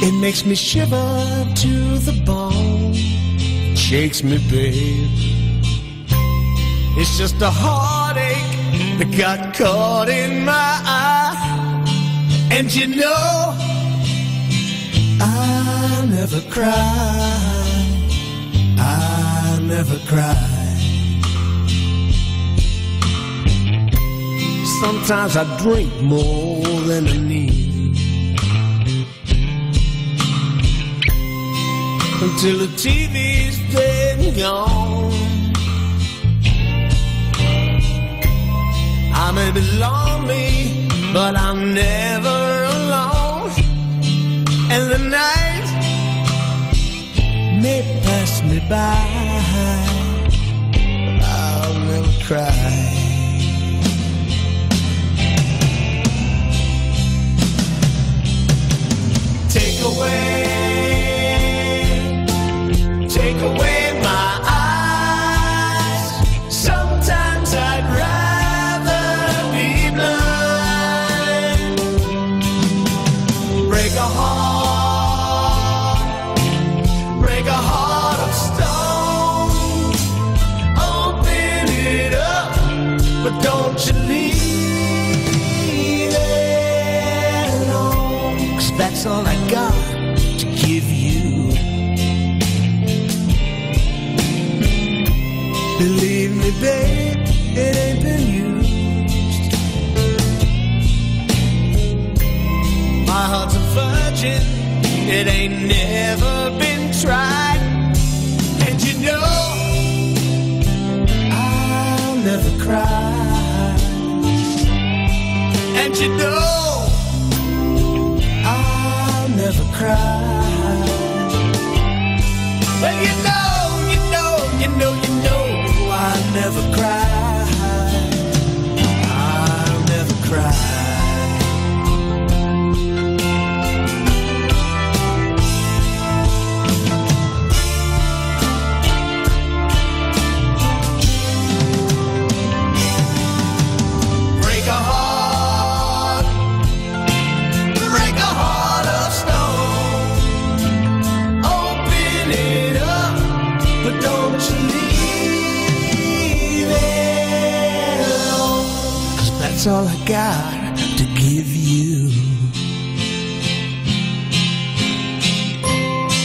It makes me shiver to the bone, shakes me, babe. It's just a heartache that got caught in my eye. And you know, I never cry. I never cry. Sometimes I drink more than I need, until the TV's dead and gone. I may be lonely, but I'm never alone. And the night may pass me by, but I'll never cry. that's all I got to give you. Believe me, babe, it ain't been used. My heart's a virgin, it ain't never been tried. And you know I'll never cry. And you know I'll never cry. Well, you know I'll never cry. I'll never cry. Break a heart of stone. Open it up, but don't you leave it alone. 'Cause that's all I got to give you.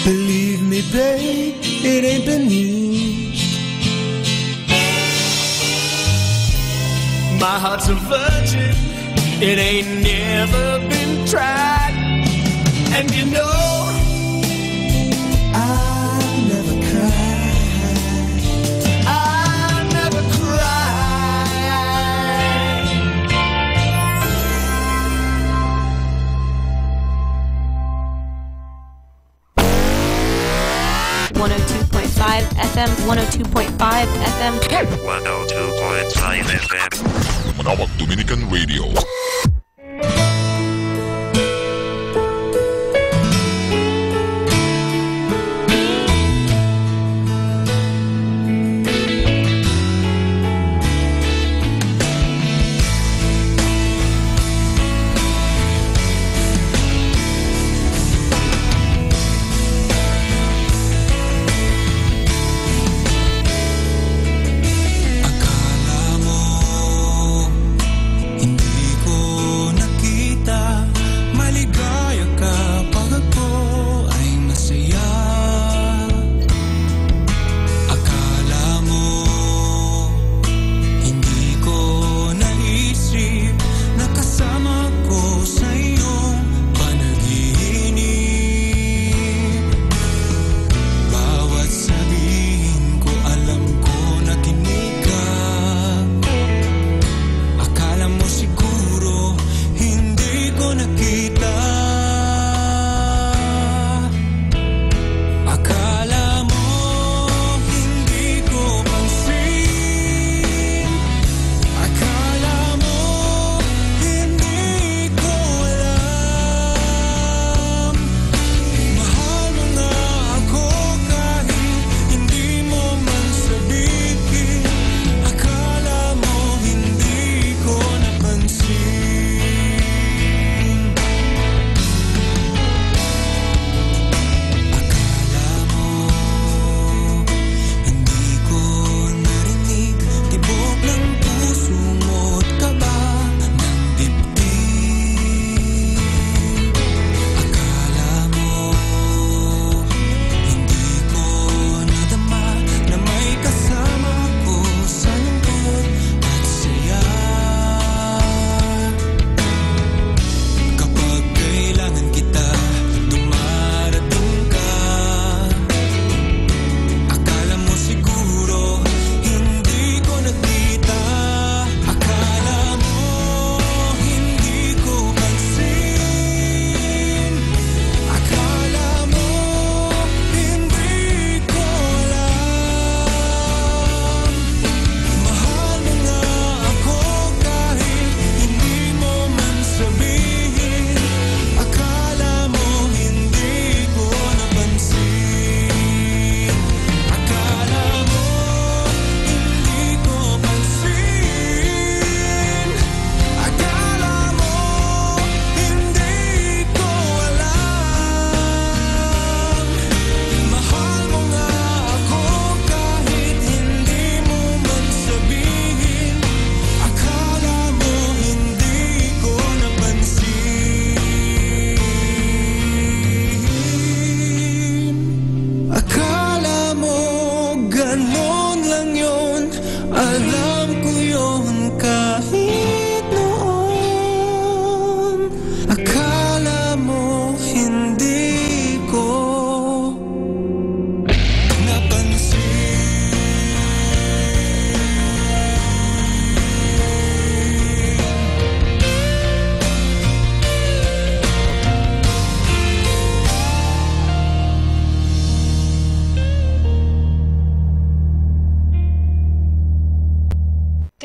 Believe me, babe, it ain't been used. My heart's a virgin, it ain't never been tried. And you know I'll never cry. I'll never cry. 102.5 FM, 102.5 FM. 102.5 FM. Manawag Dominican Radio. Hindi ko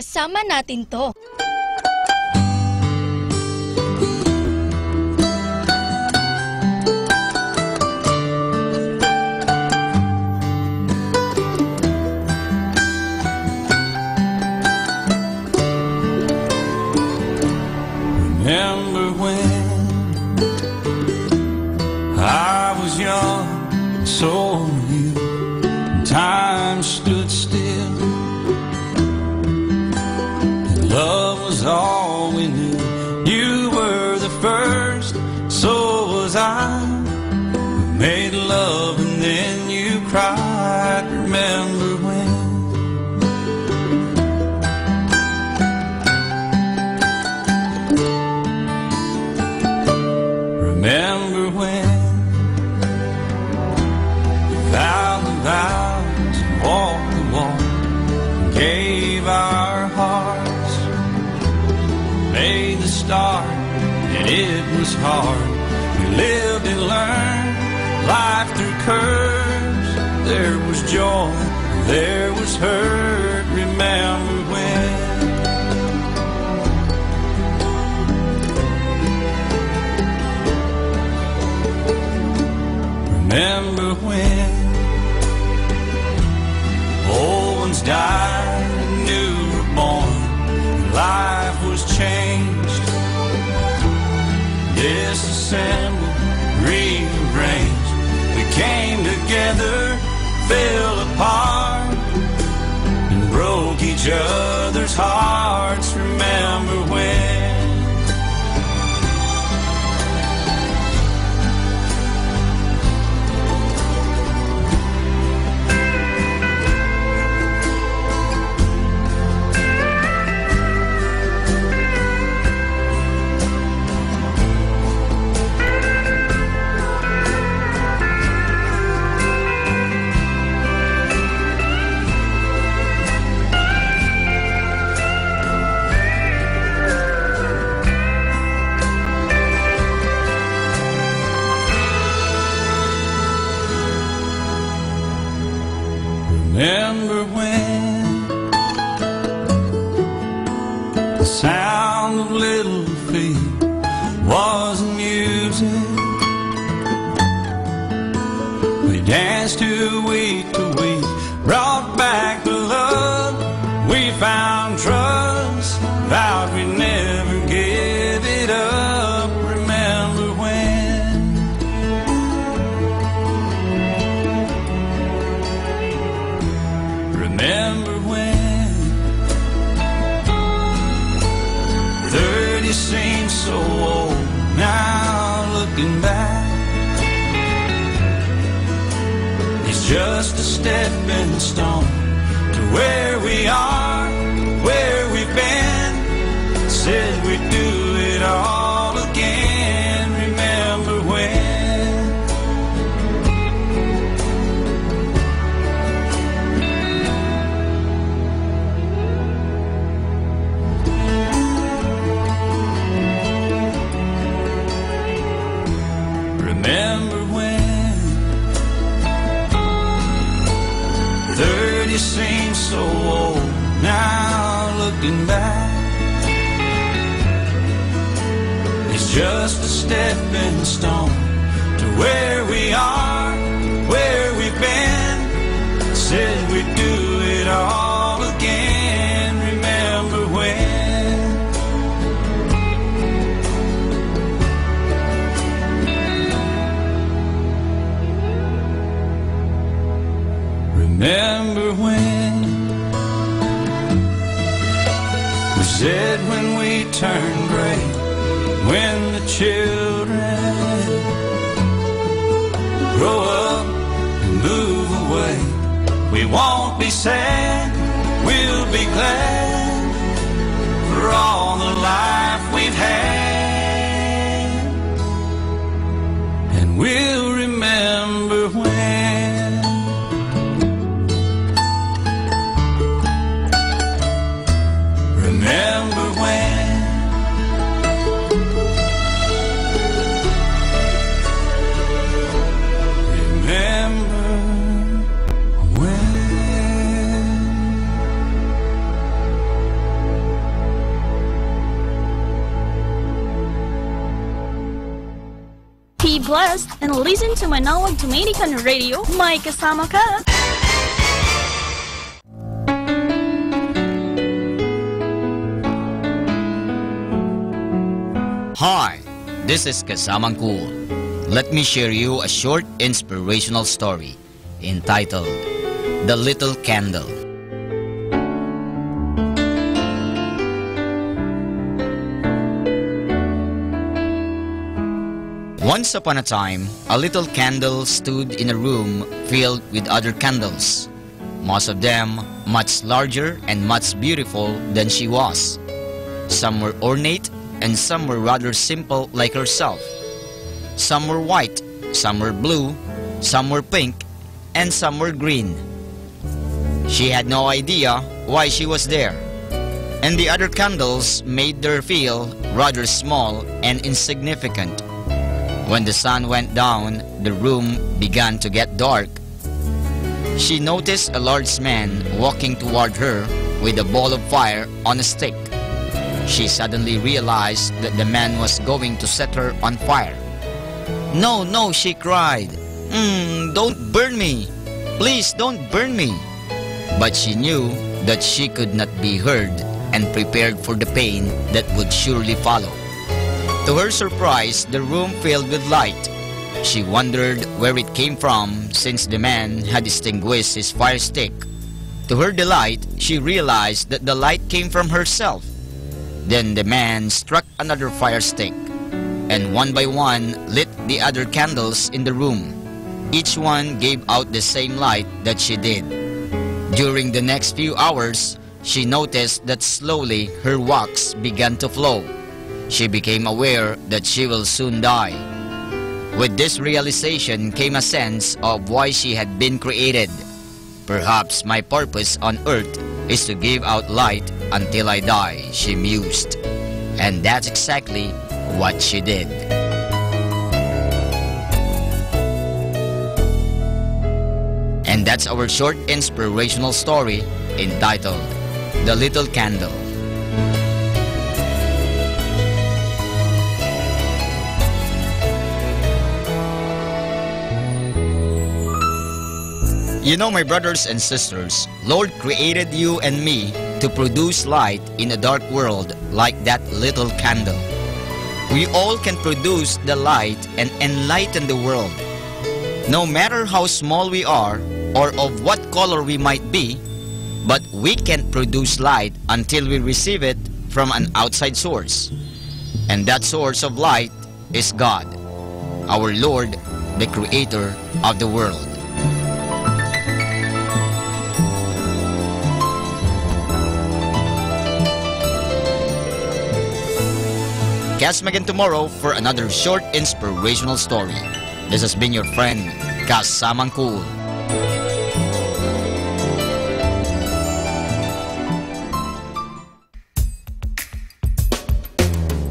Isama natin to. Remember when I was young, and so were you, and time stood still, and love was all we knew. You were the first, so was I. We made love and then you cried. Remember when? Remember when we vowed the vows and walked the walk, and gave our hearts, made the start, and it was hard. We lived and learned life through curves. There was joy, there was hurt. Remember when? Remember when old ones died and new were born, and life was changed, disassembled, rearranged. We came together, fell apart, and broke each other's hearts. Remember when? Remember when the sound of little feet was music? We danced to week, brought back the love. We found trust, vowed we'd never give it up. Remember when? Remember when 30 seems so old now, looking back. It's just a stepping stone to where we are, where we've been. Said we'd do it all again. Remember when? Remember when 30 seems so old now, looking back. It's just a stepping stone to where we are, where we've been. Said we'd do it all again. Remember when? Remember when we said when we turn gray, when the children grow up and move away, we won't be sad, we'll be glad for all the life we've had, and we'll remember when. Remember when? Remember when? Be blessed and listen to Manawag Dominican Radio. May kasama ka! Hi, this is Kasamang Cool. Let me share you a short inspirational story entitled The Little Candle. Once upon a time, a little candle stood in a room filled with other candles, most of them much larger and much beautiful than she was. Some were ornate and some were rather simple like herself. Some were white, some were blue, some were pink, and some were green. She had no idea why she was there, and the other candles made her feel rather small and insignificant. When the sun went down, the room began to get dark. She noticed a large man walking toward her with a ball of fire on a stick. She suddenly realized that the man was going to set her on fire. "No, no," she cried. Don't burn me. Please don't burn me." But she knew that she could not be hurt and prepared for the pain that would surely follow. To her surprise, the room filled with light. She wondered where it came from since the man had extinguished his fire stick. To her delight, she realized that the light came from herself. Then the man struck another fire stick, and one by one lit the other candles in the room. Each one gave out the same light that she did. During the next few hours, she noticed that slowly her wax began to flow. She became aware that she will soon die. With this realization came a sense of why she had been created. "Perhaps my purpose on earth is to give out light until I die," she mused. And that's exactly what she did. And that's our short inspirational story entitled The Little Candle. You know, my brothers and sisters, Lord created you and me to produce light in a dark world like that little candle. We all can produce the light and enlighten the world. No matter how small we are or of what color we might be, but we can produce light until we receive it from an outside source. And that source of light is God, our Lord, the Creator of the world. Catch me again tomorrow for another short inspirational story. This has been your friend, Kasamang Cool.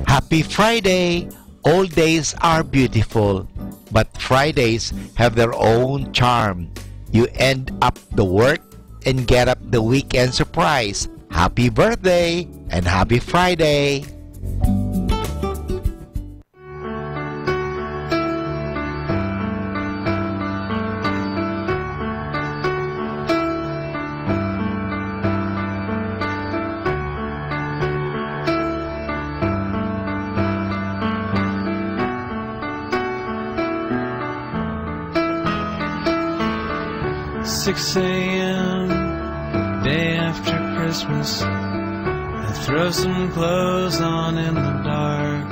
Happy Friday! All days are beautiful, but Fridays have their own charm. You end up the work and get up the weekend surprise. Happy birthday and happy Friday! A.m., day after Christmas. I throw some clothes on in the dark.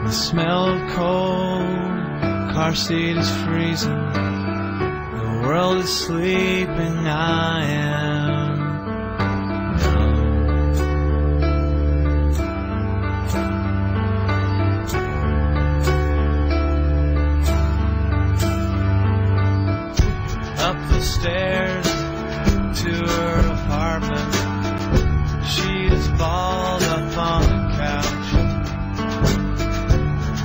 The smell of coal, car seat is freezing. The world is sleeping, I am numb. Up the stairs to her apartment, she is balled up on the couch.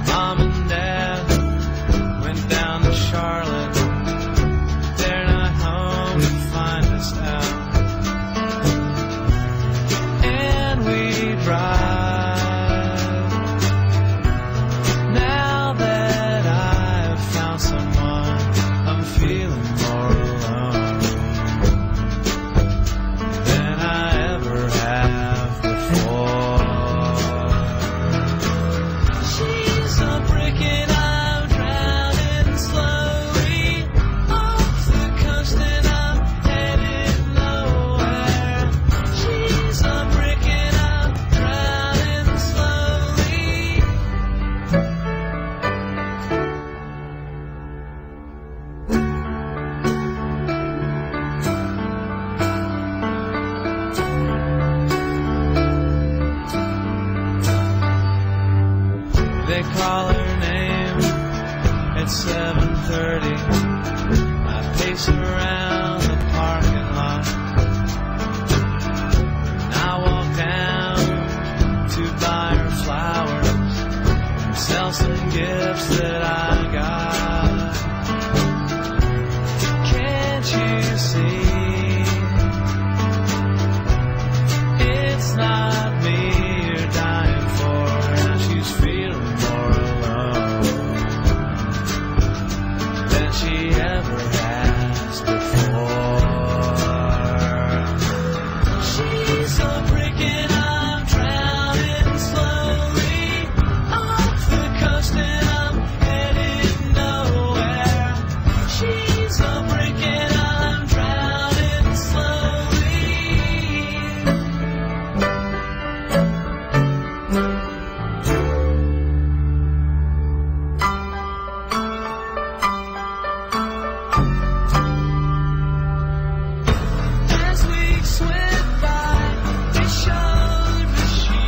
Mom and Dad went down to Charlotte. They're not home to find us out. They call her name at 7:30. I pace around the parking lot. And I walk down to buy her flowers and sell some gifts that I got. Can't you see? It's not me you're dying for. Now she's feeling more alone than she ever has before. She's a brick and I'm drowning slowly off the coast and I'm heading nowhere. She's a brick and I'm drowning slowly. As weeks went by, they showed that she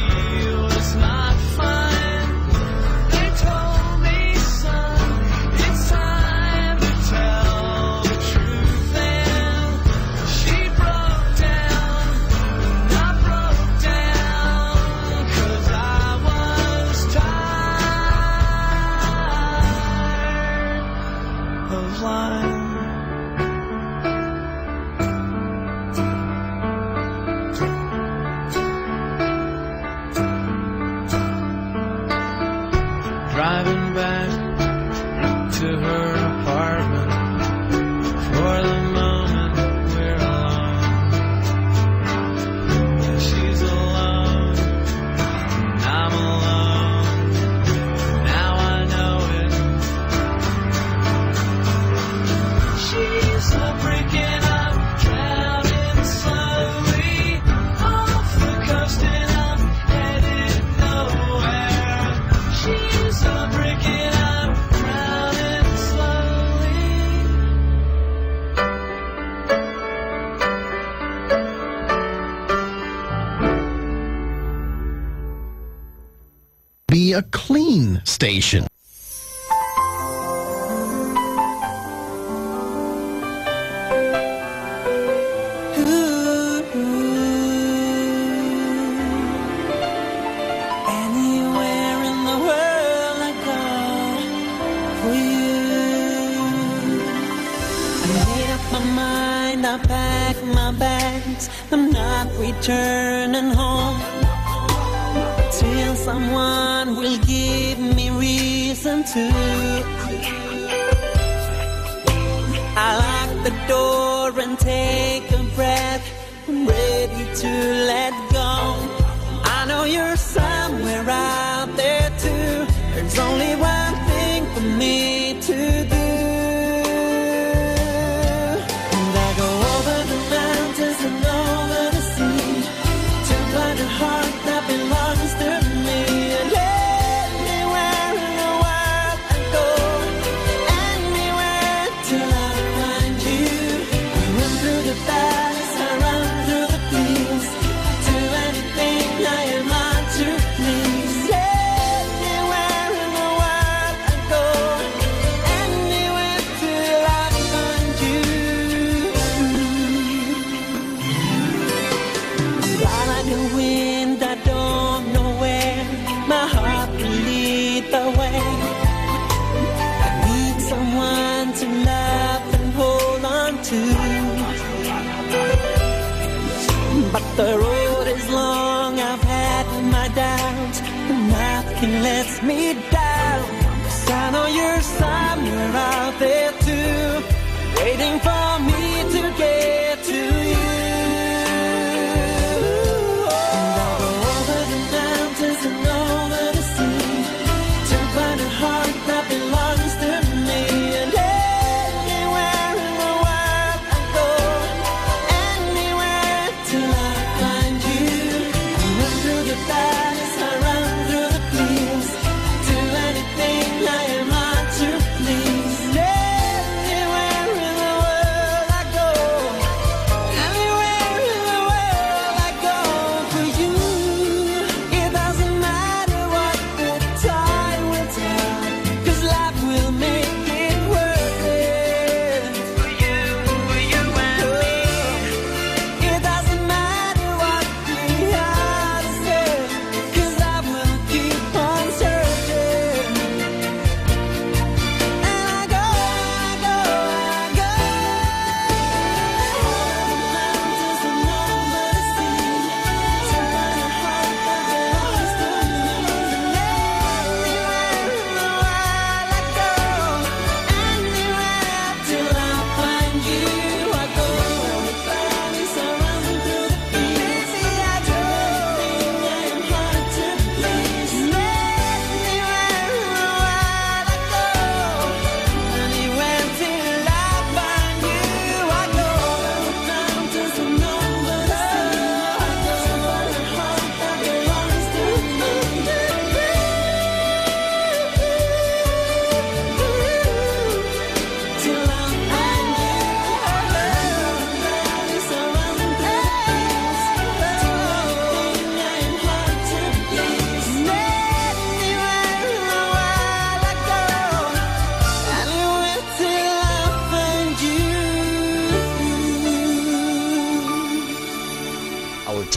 was not fine. They told me, son, it's time to tell the truth. And she broke down, and I broke down, 'cause I was tired of lying. Driving back to her apartment. For the moment we're alone. And she's alone, and I'm alone. Now I know it. She's a brick and I'm drowning slowly off the coast and I'm headed nowhere. She's a brick and I'm drowning slowly. Be a clean station. Anywhere in the world I go for you. I made up my mind, I packed my bags. I'm not returning home till someone will give me reason to. I lock the door and take a breath. I'm ready to let go. I know you're somewhere out there too. There's only one thing for me to do. And I go over the mountains and over the sea to find a heart that belongs to me. And anywhere in the world I go, anywhere till I find you. I run through the valleys, I run through the fields, to anything I am on to please. Anywhere in the world I go, anywhere till I find you. Fly like the wind, I don't know where my heart will lead the way. I need someone to love and hold on to. But the road is long, I've had my doubts, and nothing lets me down. 'Cause I know you're somewhere out there too, waiting for me to get to you. And I'll go over the mountains and over the sea to find a heart that belongs to me. And anywhere in the world I go, anywhere till I find you. I run through the valleys, I run through the fields, to anything I am on to please. Anywhere in the world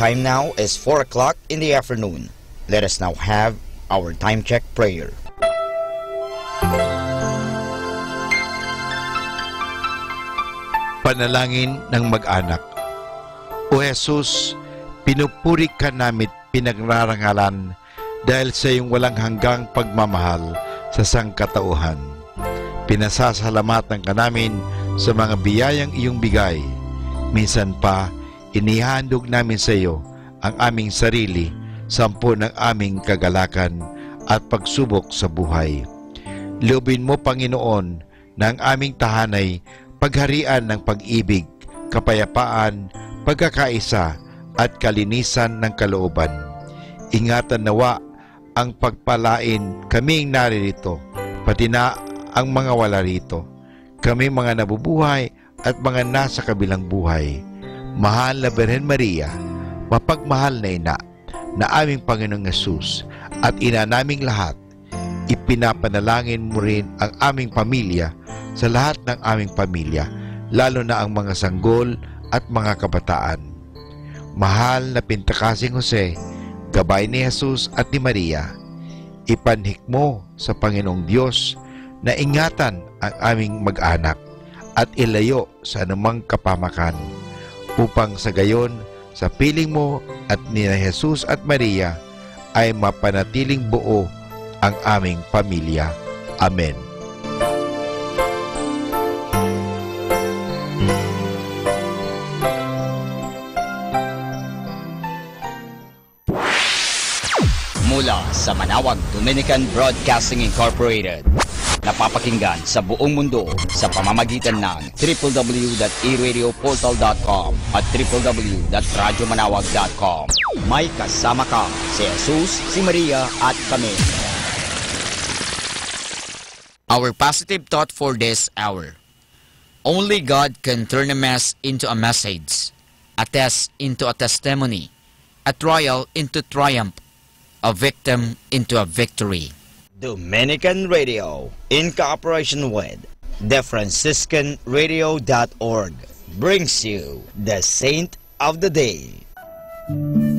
time now is 4 o'clock in the afternoon. Let us now have our time check prayer. Panalangin ng mag-anak. O Jesus, pinupuri ka namin pinagrarangalan dahil sa iyong walang hanggang pagmamahal sa sangkatauhan. Pinasasalamatan ka namin sa mga biyayang iyong bigay. Minsan pa, inihandog namin sa iyo ang aming sarili, sampu ng aming kagalakan at pagsubok sa buhay. Loobin mo, Panginoon, na ang aming tahanay pagharian ng pag-ibig, kapayapaan, pagkakaisa at kalinisan ng kalooban. Ingatan nawa ang pagpalain kaming naririto, pati na ang mga wala rito. Kami mga nabubuhay at mga nasa kabilang buhay. Mahal na Birhen Maria, mapagmahal na ina, na aming Panginoong Yesus at ina naming lahat, ipinapanalangin mo rin ang aming pamilya sa lahat ng aming pamilya, lalo na ang mga sanggol at mga kabataan. Mahal na Pintakasing Jose, gabay ni Jesus at ni Maria, ipanhik mo sa Panginoong Diyos na ingatan ang aming mag-anak at ilayo sa anumang kapamakan, upang sa gayon, sa piling mo at ni Jesus at Maria, ay mapanatiling buo ang aming pamilya. Amen. Mula sa Manawag Dominican Broadcasting Incorporated, napapakinggan sa buong mundo sa pamamagitan ng www.eradioportal.com at www.radyomanawag.com. May kasama ka si Jesus, si Maria at kami. Our positive thought for this hour. Only God can turn a mess into a message, a test into a testimony, a trial into triumph, a victim into a victory. Dominican Radio, in cooperation with TheFranciscanRadio.org, brings you the Saint of the Day.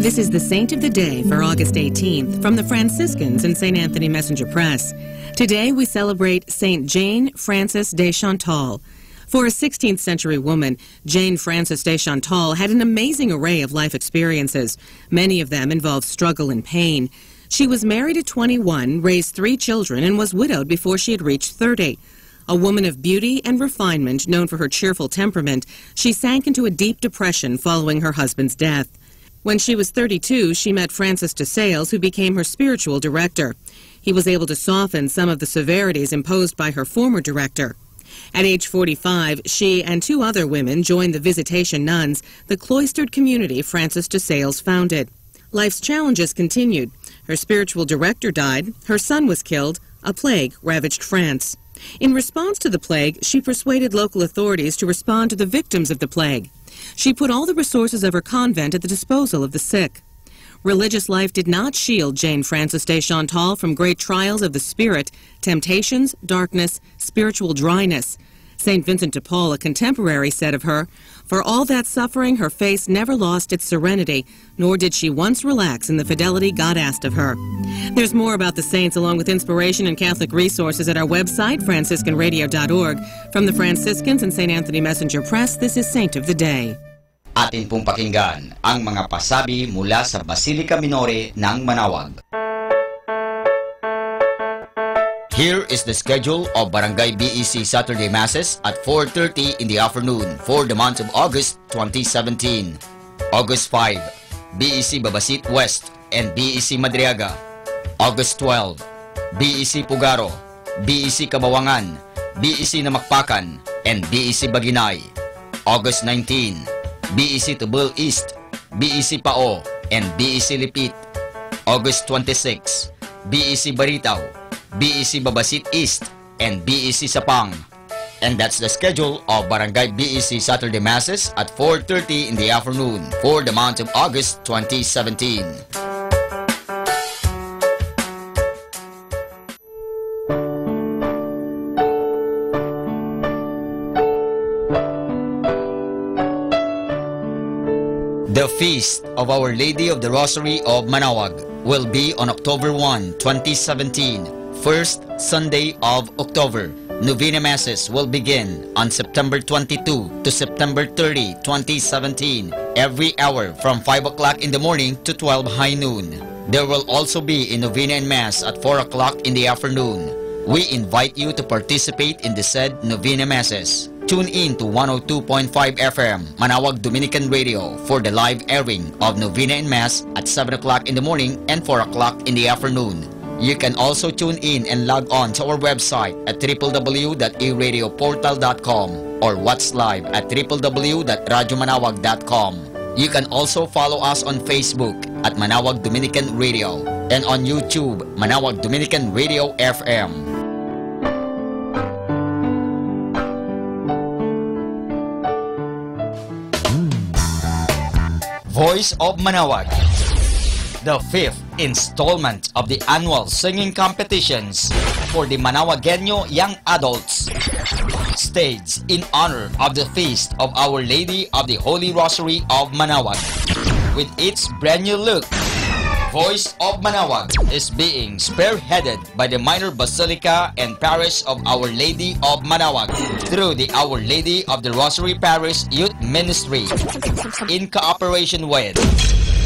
This is the Saint of the Day for August 18th from the Franciscans and St. Anthony Messenger Press. Today we celebrate Saint Jane Frances de Chantal. For a 16th century woman, Jane Frances de Chantal had an amazing array of life experiences. Many of them involved struggle and pain. She was married at 21, raised 3 children, and was widowed before she had reached 30. A woman of beauty and refinement, known for her cheerful temperament, she sank into a deep depression following her husband's death. When she was 32, she met Francis de Sales, who became her spiritual director. He was able to soften some of the severities imposed by her former director. At age 45, she and 2 other women joined the Visitation Nuns, the cloistered community Francis de Sales founded. Life's challenges continued. Her spiritual director died, her son was killed, a plague ravaged France. In response to the plague, she persuaded local authorities to respond to the victims of the plague. She put all the resources of her convent at the disposal of the sick. Religious life did not shield Jane Frances de Chantal from great trials of the spirit, temptations, darkness, spiritual dryness. St. Vincent de Paul, a contemporary, said of her, "For all that suffering, her face never lost its serenity, nor did she once relax in the fidelity God asked of her." There's more about the saints along with inspiration and Catholic resources at our website, franciscanradio.org. From the Franciscans and St. Anthony Messenger Press, this is Saint of the Day. Atin pong pakinggan ang mga pasabi mula sa Basilica Minore ng Manawag. Here is the schedule of Barangay BEC Saturday Masses at 4:30 in the afternoon for the month of August 2017. August 5, BEC Babasit West and BEC Madriaga. August 12, BEC Pugaro, BEC Kabawangan, BEC Namakpakan, and BEC Baginay. August 19, BEC Tubul East, BEC Pao, and BEC Lipit. August 26, BEC Baritaw, BEC Babasit East, and BEC Sapang. And that's the schedule of Barangay BEC Saturday Masses at 4:30 in the afternoon for the month of August 2017. The Feast of Our Lady of the Rosary of Manaoag will be on October 1, 2017, first Sunday of October. Novena Masses will begin on September 22 to September 30, 2017, every hour from 5 o'clock in the morning to 12 high noon. There will also be a Novena and Mass at 4 o'clock in the afternoon. We invite you to participate in the said Novena Masses. Tune in to 102.5 FM, Manaoag Dominican Radio for the live airing of Novena and Mass at 7 o'clock in the morning and 4 o'clock in the afternoon. You can also tune in and log on to our website at www.eradioportal.com or watch live at www.radyomanawag.com. You can also follow us on Facebook at Manaoag Dominican Radio and on YouTube, Manaoag Dominican Radio FM. Voice of Manaoag, the fifth installment of the annual singing competitions for the Manawagueño young adults, staged in honor of the Feast of Our Lady of the Holy Rosary of Manaoag. With its brand new look, Voice of Manaoag is being spearheaded by the Minor Basilica and Parish of Our Lady of Manaoag through the Our Lady of the Rosary Parish Youth Ministry in cooperation with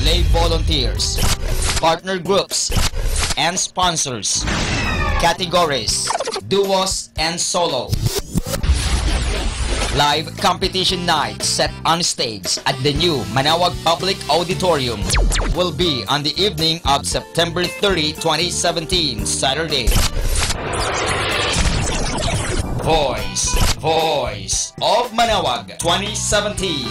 lay volunteers, partner groups, and sponsors, categories, duos, and solo. Live competition night set on stage at the new Manaoag Public Auditorium will be on the evening of September 30, 2017, Saturday. Voice of Manaoag 2017.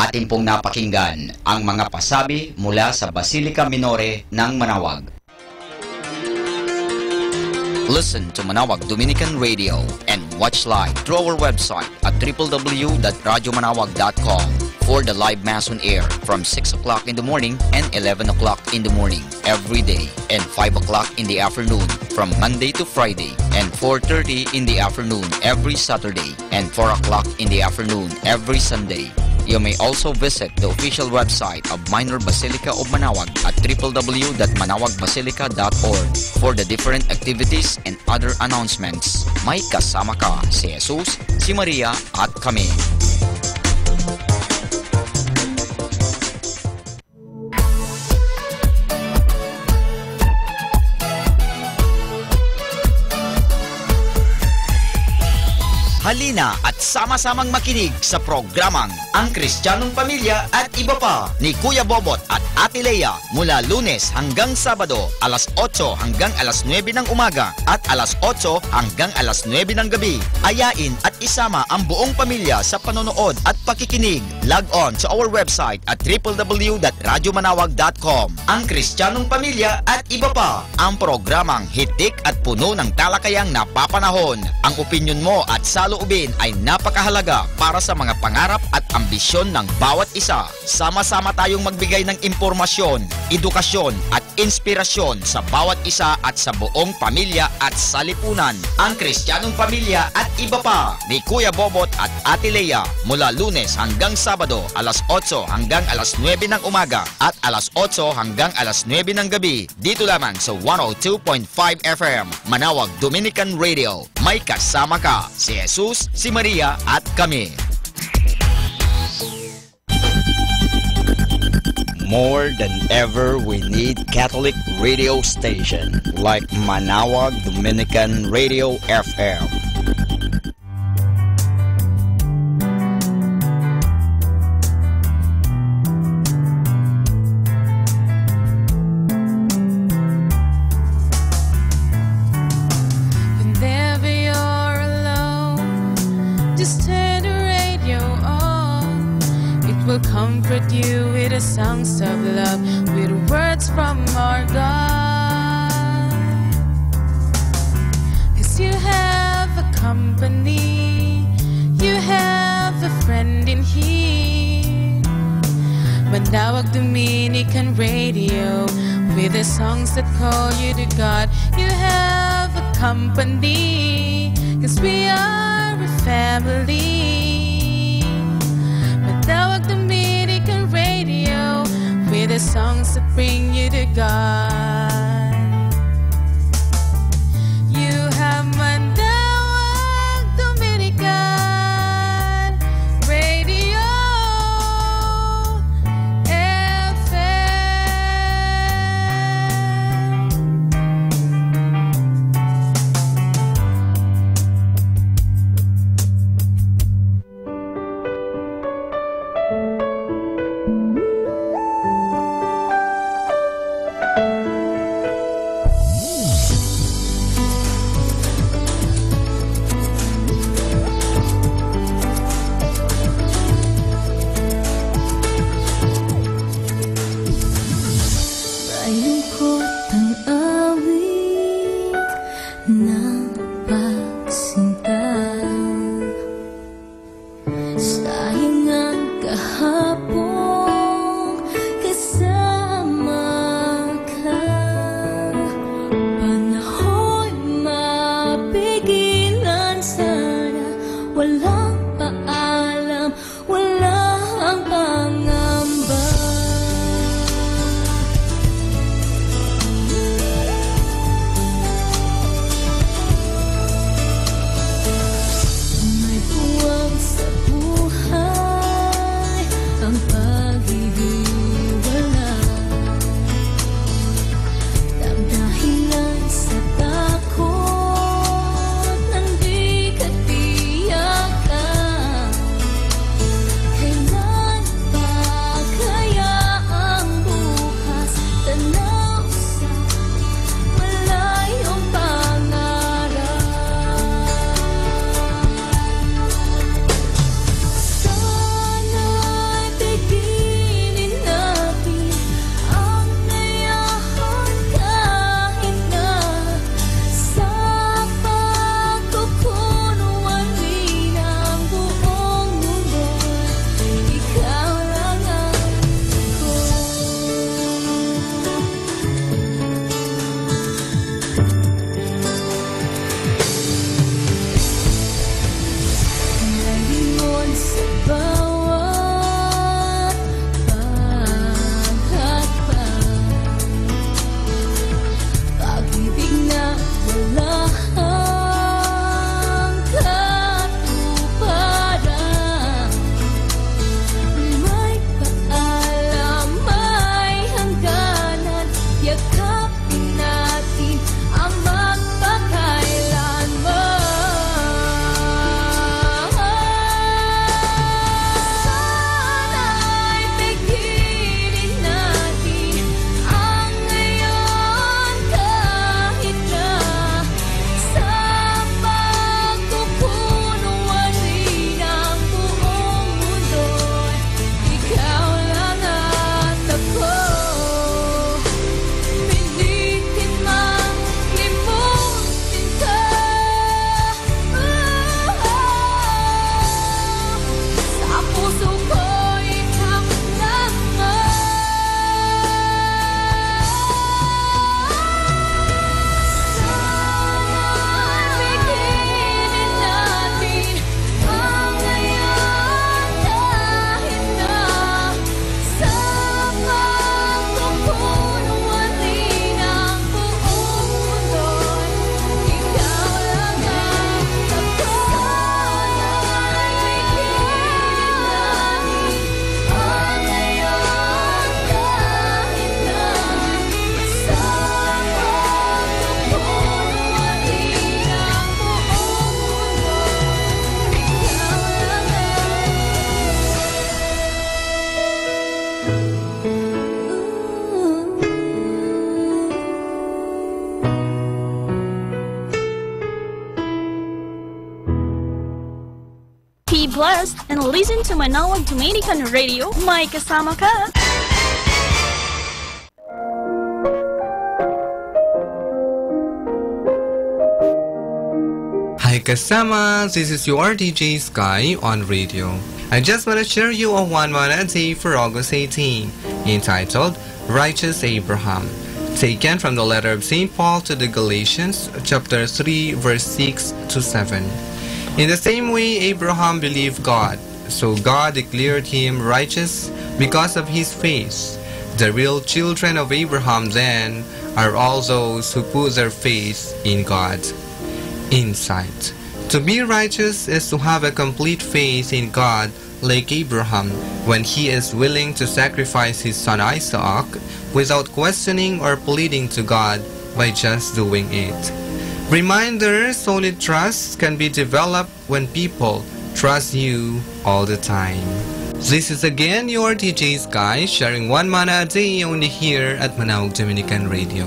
Atin pong napakinggan ang mga pasabi mula sa Basilica Minore ng Manaoag. Listen to Manaoag Dominican Radio and watch live through our website at www.radyomanawag.com for the live Mass on air from 6 o'clock in the morning and 11 o'clock in the morning every day and 5 o'clock in the afternoon from Monday to Friday and 4:30 in the afternoon every Saturday and 4 o'clock in the afternoon every Sunday. You may also visit the official website of Minor Basilica of Manaoag at www.manawagbasilica.org for the different activities and other announcements. May kasama ka si Jesus, si Maria at kami. Halina at sama-samang makinig sa programang Ang Kristiyanong Pamilya at Iba Pa ni Kuya Bobot at Ate Lea mula Lunes hanggang Sabado alas 8 hanggang alas 9 ng umaga at alas 8 hanggang alas 9 ng gabi. Ayain at isama ang buong pamilya sa panonood at pakikinig. Log on to our website at www.radyomanawag.com. Ang Kristiyanong Pamilya at Iba Pa, ang programang hitik at puno ng talakayang napapanahon. Ang opinyon mo at saloobin ay napakahalaga para sa mga pangarap at ambisyon ng bawat isa. Sama-sama tayong magbigay ng impormasyon, edukasyon at inspirasyon sa bawat isa at sa buong pamilya at salipunan. Ang Kristiyanong Pamilya at Iba Pa ni Kuya Bobot at Ate Lea mula Lunes hanggang Sabado alas 8 hanggang alas 9 ng umaga at alas 8 hanggang alas 9 ng gabi dito lamang sa 102.5 FM Manaoag Dominican Radio. May kasama ka si Jesus, si Maria at kami. More than ever, we need Catholic radio station like Manaoag Dominican Radio FM. Whenever you're alone, just turn the radio on. It will comfort you with the songs of love, with words from our God. 'Cause you have a company, you have a friend in here. Manawag Dominican Radio, with the songs that call you to God. You have a company, 'cause we are a family. Manawag Dominican Radio, with the songs that bring you to God. You have Manawag Dominican Radio Be blessed and listen to Manawag Dominican Radio. May kasama ka! Hi kasama! This is your DJ Sky on radio. I just want to share you a one manna day for August 18, entitled Righteous Abraham, taken from the letter of St. Paul to the Galatians, chapter 3, verse 6 to 7. In the same way, Abraham believed God, so God declared him righteous because of his faith. The real children of Abraham, then, are all those who put their faith in God. Insight. To be righteous is to have a complete faith in God, like Abraham, when he is willing to sacrifice his son Isaac without questioning or pleading to God by just doing it. Reminder, solid trust can be developed when people trust you all the time. This is again your DJ Sky, sharing one manna a day only here at Manawag Dominican Radio.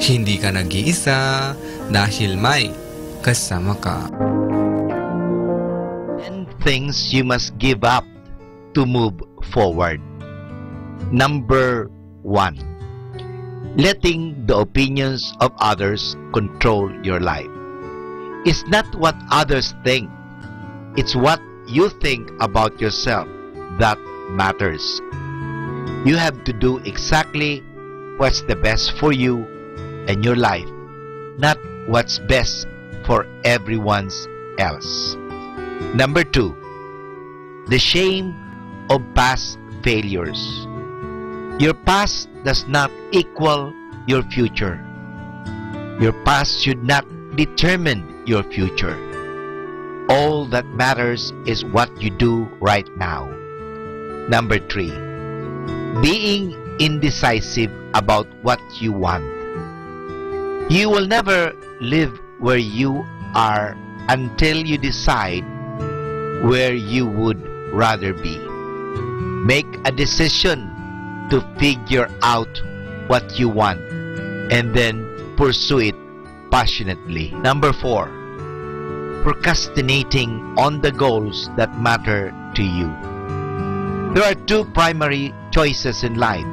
Hindi ka nag-iisa dahil may kasama ka. Things you must give up to move forward. Number 1. Letting the opinions of others control your life. It's not what others think. It's what you think about yourself that matters. You have to do exactly what's the best for you and your life, not what's best for everyone else. Number 2. The shame of past failures. Your past does not equal your future. Your past should not determine your future. All that matters is what you do right now. Number 3. Being indecisive about what you want. You will never live where you are until you decide where you would rather be. Make a decision to figure out what you want and then pursue it passionately. Number 4. Procrastinating on the goals that matter to you. There are two primary choices in life: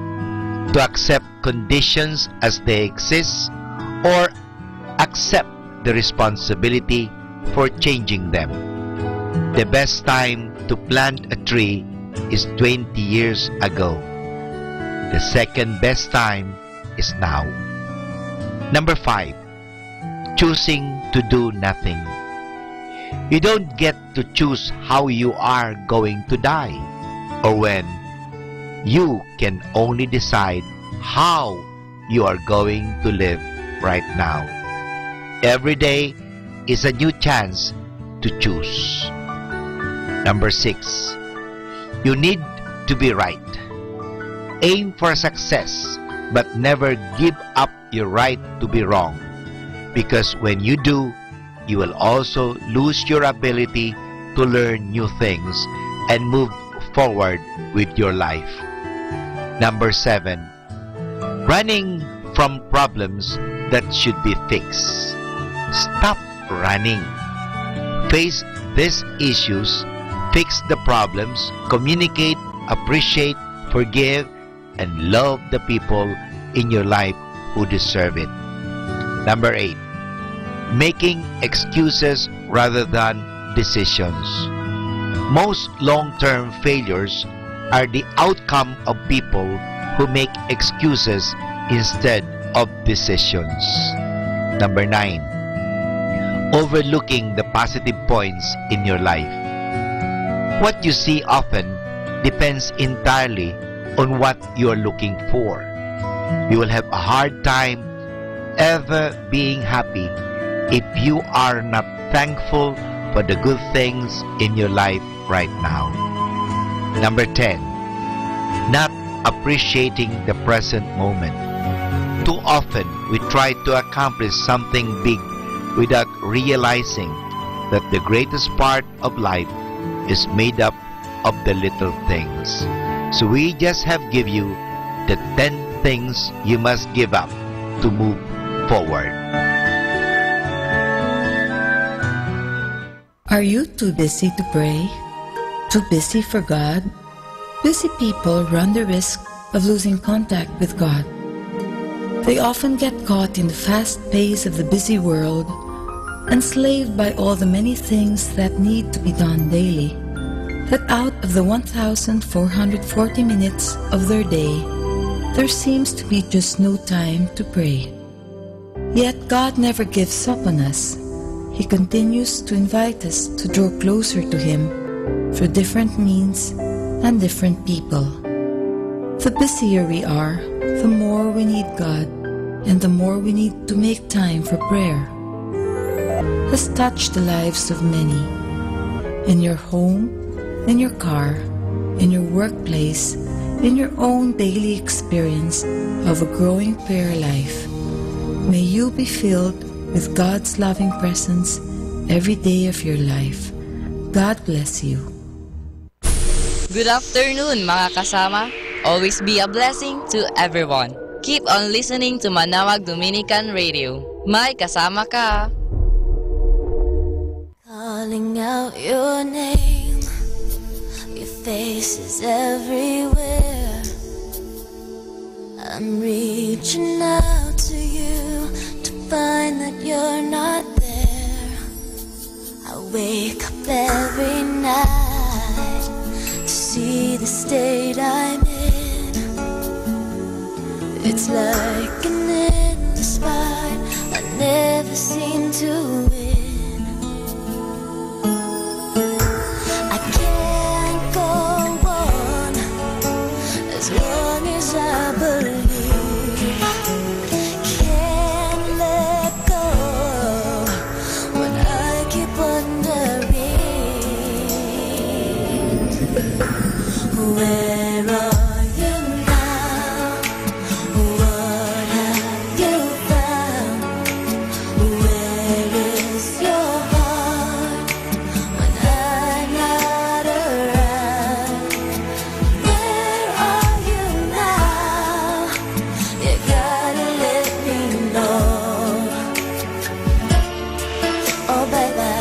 to accept conditions as they exist or accept the responsibility for changing them. The best time to plant a tree is 20 years ago. The second best time is now. Number 5. Choosing to do nothing. You don't get to choose how you are going to die or when. You can only decide how you are going to live right now. Every day is a new chance to choose. Number 6. You need to be right. Aim for success, but never give up your right to be wrong. Because when you do, you will also lose your ability to learn new things and move forward with your life. Number 7. Running from problems that should be fixed. Stop running. Face these issues, fix the problems, communicate, appreciate, forgive, and love the people in your life who deserve it. Number 8. Making excuses rather than decisions. Most long-term failures are the outcome of people who make excuses instead of decisions. Number 9. Overlooking the positive points in your life. What you see often depends entirely on what you are looking for. You will have a hard time ever being happy if you are not thankful for the good things in your life right now. Number 10. Not appreciating the present moment. Too often we try to accomplish something big without realizing that the greatest part of life is made up of the little things. So we just have give you the 10 things you must give up to move forward. Are you too busy to pray? Too busy for God? Busy people run the risk of losing contact with God. They often get caught in the fast pace of the busy world, enslaved by all the many things that need to be done daily. that out of the 1,440 minutes of their day, there seems to be just no time to pray. Yet God never gives up on us. He continues to invite us to draw closer to Him through different means and different people. The busier we are, the more we need God, and the more we need to make time for prayer. Has touched the lives of many. In your home, in your car, in your workplace, in your own daily experience of a growing prayer life. May you be filled with God's loving presence every day of your life. God bless you. Good afternoon mga kasama. Always be a blessing to everyone. Keep on listening to Manaoag Dominican Radio. May kasama ka. Calling out your name, your face is everywhere. I'm reaching out to you to find that you're not there. I wake up every night to see the state I'm in. It's like an endless fight I never seem to win. I can't go on as long as I believe. Can't let go when I keep wondering, where are you now? What have you found? Where is your heart when I'm not around? Where are you now? You gotta let me know. Oh baby,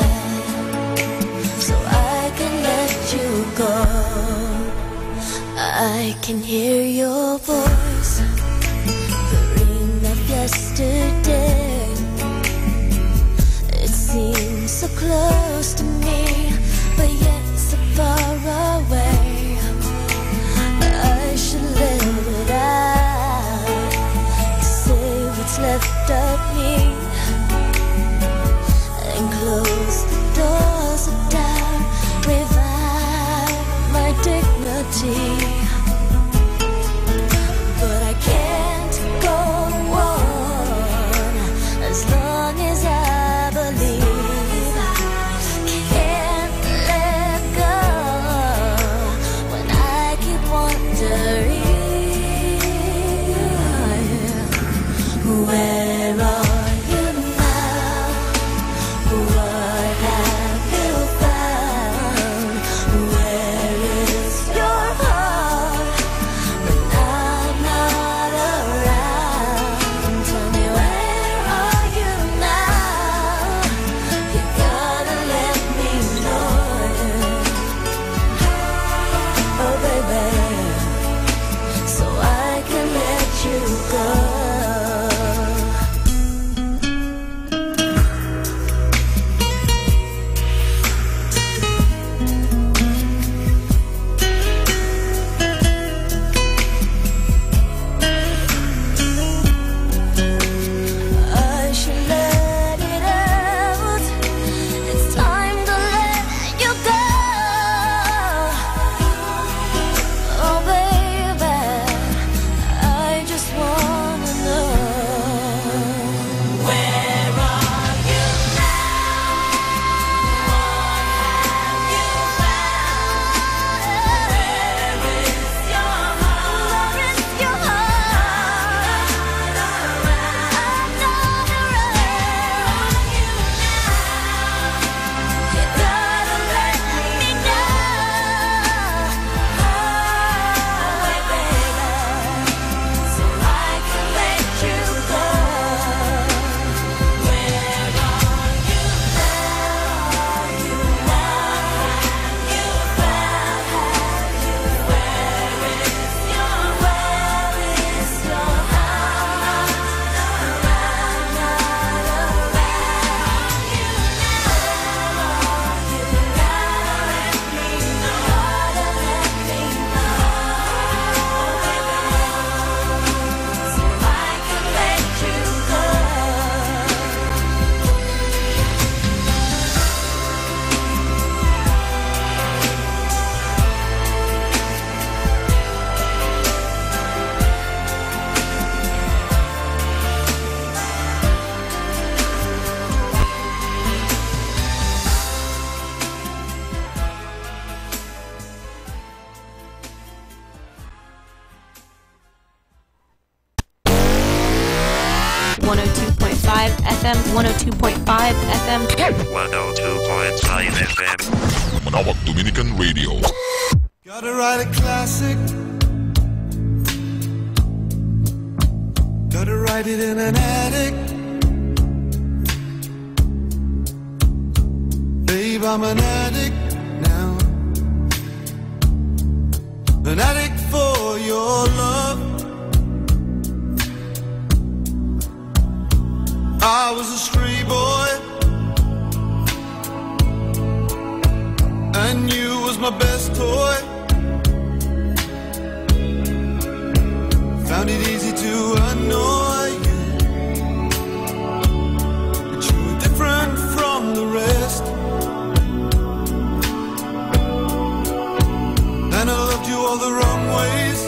so I can let you go. I can hear your voice, the ring of yesterday. It seems so close to me, but yet so far away. I should let it out, say what's left of me, and close the doors of doubt, revive my dignity. But I can't go on FM 102.5 FM 102.5 FM. Manawag Dominican Radio. Gotta write a classic. Gotta write it in an attic. Babe, I'm an addict now. An addict for your love. I was a stray boy, and you was my best toy. Found it easy to annoy you, but you were different from the rest. And I loved you all the wrong ways.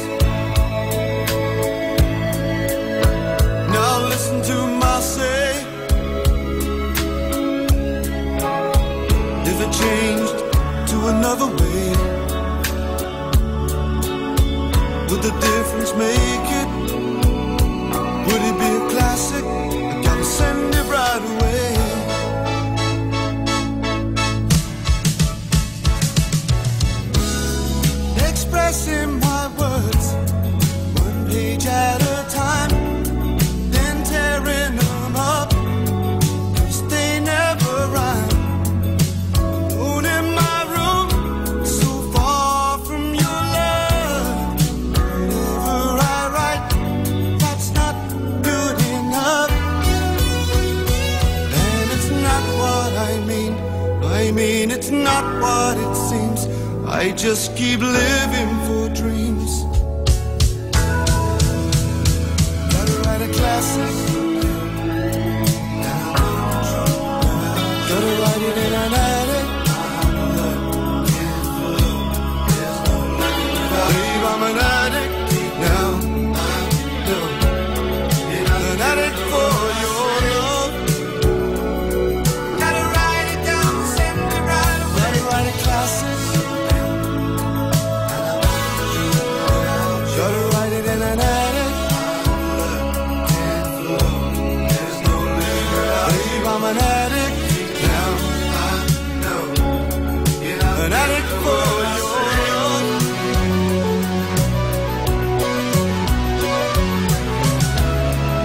Now listen to my say. If it changed to another way, would the difference make it? Would it be a classic? I gotta send it right away. Expressing my words, one page at a time, then tearing them up, 'cause they never rhyme. Alone in my room, so far from your love. Whenever I write, that's not good enough. And it's not what I mean. I mean, it's not what it seems. I just keep living for dreams. Gotta write a classic. Gotta write it in an attic. Babe, I'm an addict now. An addict for your love. Gotta write it down, send it right away. Gotta write a classic. Gotta write it in an attic. Babe, I'm an addict now. An addict for your love.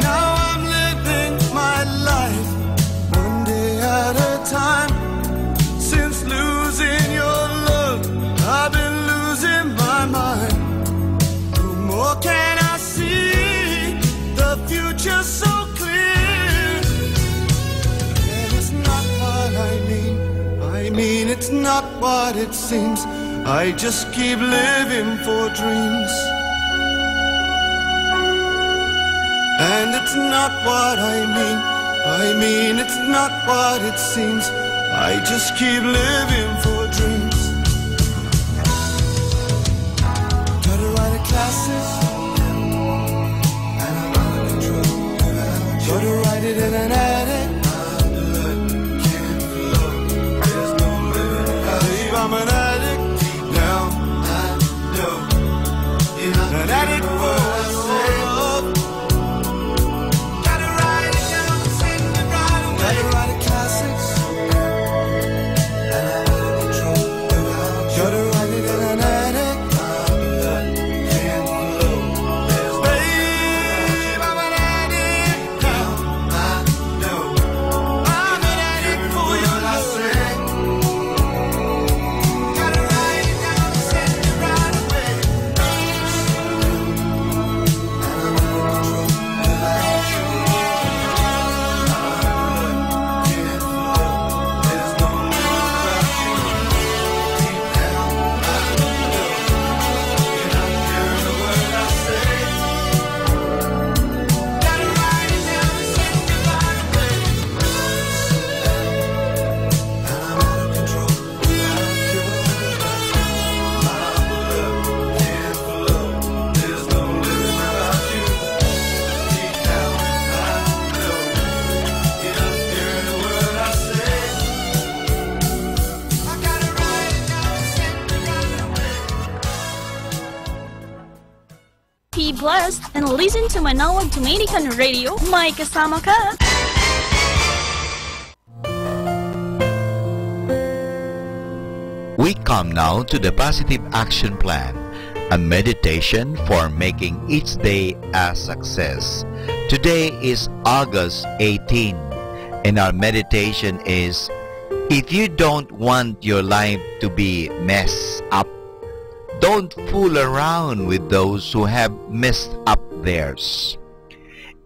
Now I'm living my life one day at a time. Since losing your love, I've been losing my mind. What can I see? The future's so clear. And it's not what I mean. I mean, it's not what it seems. I just keep living for dreams. And it's not what I mean. I mean, it's not what it seems. I just keep living for dreams. Gotta write a classic. Gotta write it in an attic. Babe, I'm an addict now. An addict for love. Gotta write it down, send it right away. Gotta write a classic. Gotta write it in an attic. Be blessed and listen to Manawag Dominican Radio. May kasama ka! We come now to the Positive Action Plan, a meditation for making each day a success. Today is August 18, and our meditation is, if you don't want your life to be messed up, don't fool around with those who have messed up theirs.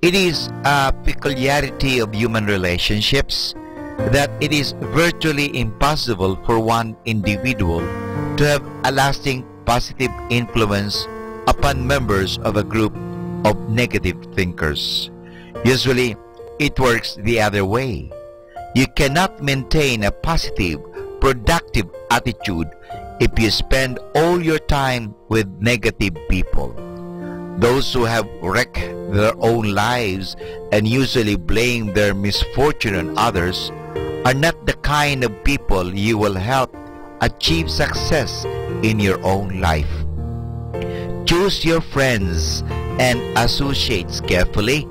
It is a peculiarity of human relationships that it is virtually impossible for one individual to have a lasting positive influence upon members of a group of negative thinkers. Usually, it works the other way. You cannot maintain a positive, productive attitude if you spend all your time with negative people. Those who have wrecked their own lives and usually blame their misfortune on others are not the kind of people you will help achieve success in your own life. Choose your friends and associates carefully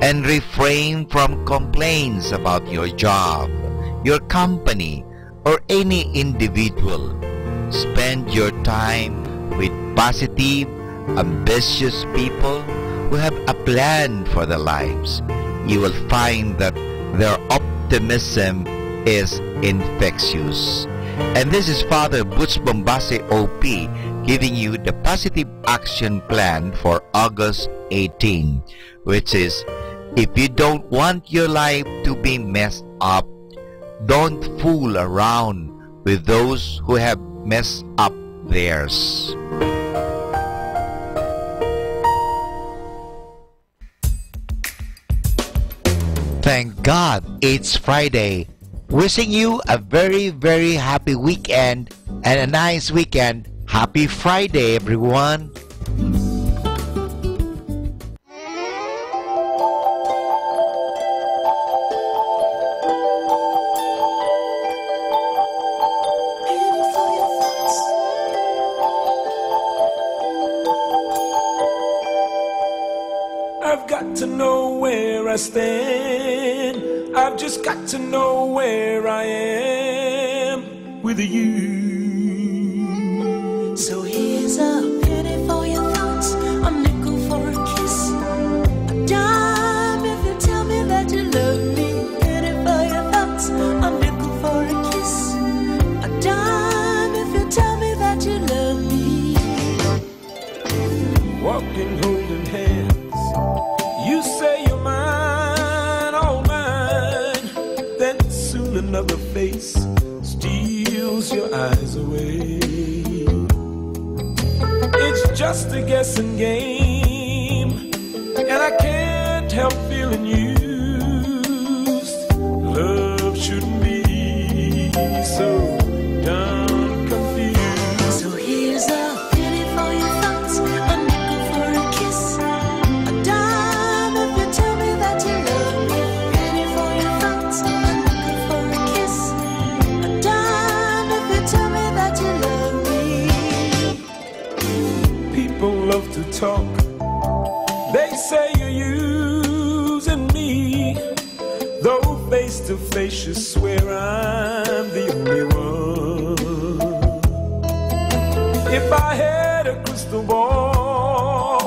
and refrain from complaints about your job, your company, or any individual. Spend your time with positive, ambitious people who have a plan for their lives. You will find that their optimism is infectious. And this is Father Butch Bombase OP giving you the Positive Action Plan for August 18, which is, if you don't want your life to be messed up, don't fool around with those who have messed up theirs. Thank God it's Friday. Wishing you a very, very happy weekend and a nice weekend. Happy Friday, everyone. I've got to know where I stand. I've just got to know where I am with you. So here's a penny for your thoughts, a nickel for a kiss, a dime if you tell me that you love me. Penny for your thoughts, a nickel for a kiss, a dime if you tell me that you love me. Walking, holding hands, you say you're mine, all mine. Then soon another face steals your eyes away. It's just a guessing game, and I can't help feeling used. Love shouldn't be so dumb confused. So here's a penny for your thoughts, a nickel for a kiss, a dime if you tell me that you love me. Penny for your thoughts, a nickel for a kiss, a dime if you tell me that you love me. People love to talk. They say you're using me, though face to face you swear I'm the only one. If I had a crystal ball,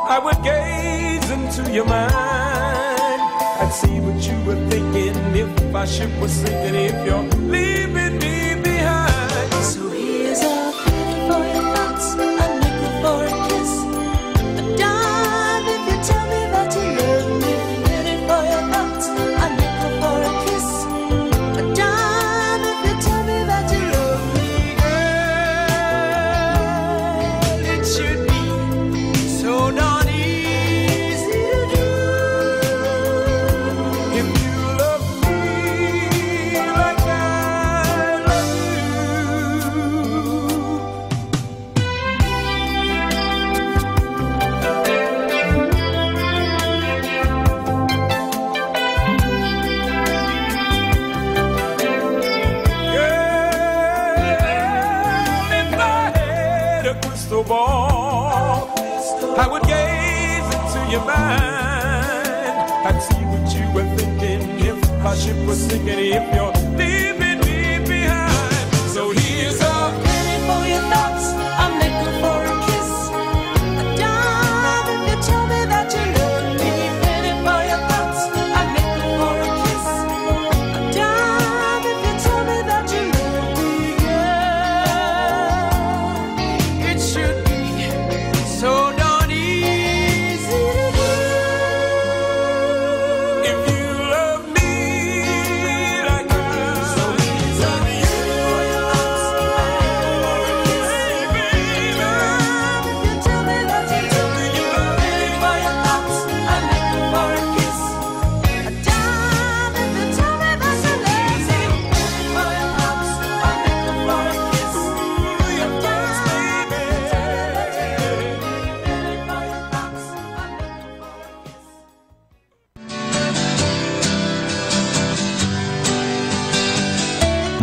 I would gaze into your mind. I'd see what you were thinking if our ship was sinking, if you're leaving me behind. So here's a penny for your thoughts, a nickel for a kiss, a dime if you tell me that you love me. Penny for your thoughts, a nickel for a kiss, a dime if you tell me that you love me. Girl, it should be so darn easy to do if you love me like I love crystal ball, I would gaze into your mind. I'd see what you were thinking if our ship was sinking, if you're leaving me behind. So here's a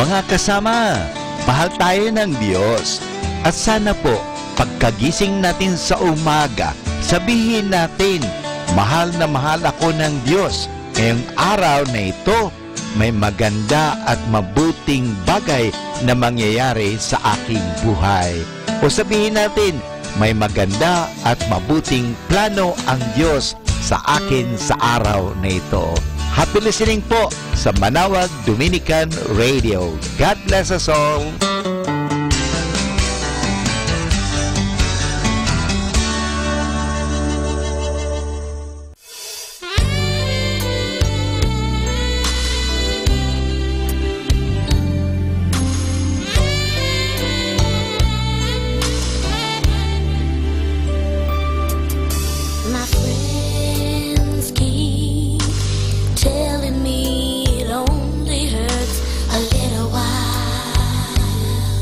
Mga kasama, mahal tayo ng Diyos. At sana po, pagkagising natin sa umaga, sabihin natin, mahal na mahal ako ng Diyos. Ngayong araw na ito, may maganda at mabuting bagay na mangyayari sa aking buhay. O sabihin natin, may maganda at mabuting plano ang Diyos sa akin sa araw na ito. Happy listening po sa Manawag Dominican Radio. God bless us all. Telling me it only hurts a little while.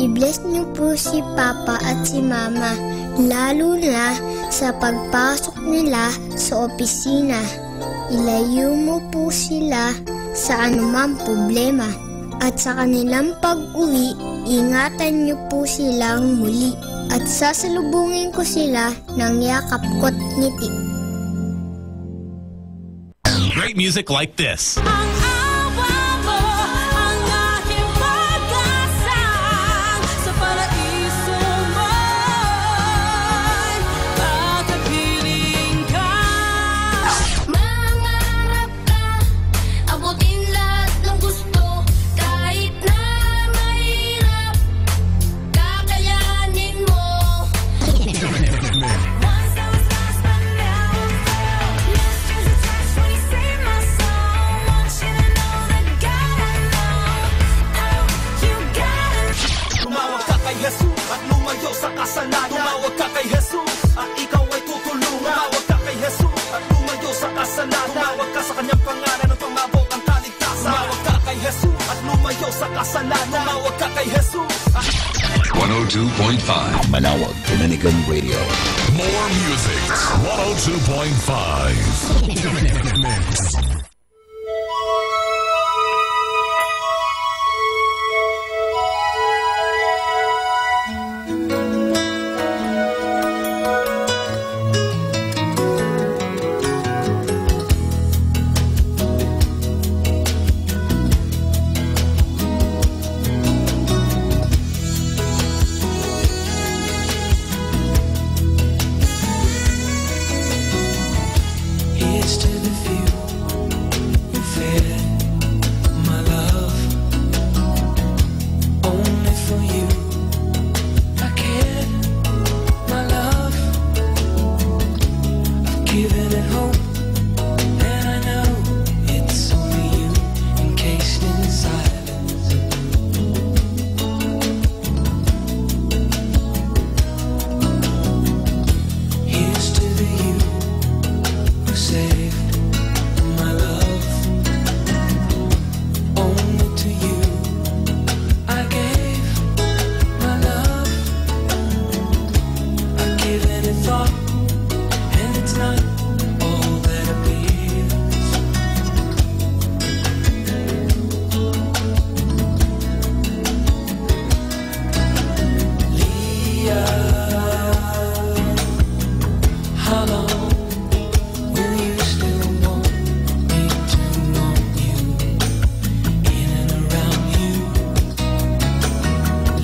I-bless niyo po si Papa at si Mama, lalo na sa pagpasok nila sa opisina. Ilayo mo po sila sa anumang problema. At sa kanilang pag-uwi, ingatan niyo po silang muli. At sasalubungin ko sila ng yakap ko't ngiti. Great music like this. Tumawag ka kay Jesus at ikaw ay tutulungan. Tumawag ka kay Jesus at lumayo sa kasalanan. Tumawag ka sa kanyang pangalan at tumabok ang kaligtasan. Tumawag ka kay Jesus at lumayo sa kasalanan. Tumawag ka kay Jesus. 102.5 Manawag Dominican Radio. More music. 102.5 Here's to the few who fear my love. Only for you I care, my love. I've given it hope, and I know it's only you encased in silence. Here's to the you who saved my love. Only to you I gave my love. I've given it thought, and it's not all that appears. Leah, how long will you still want me to want you, in and around you?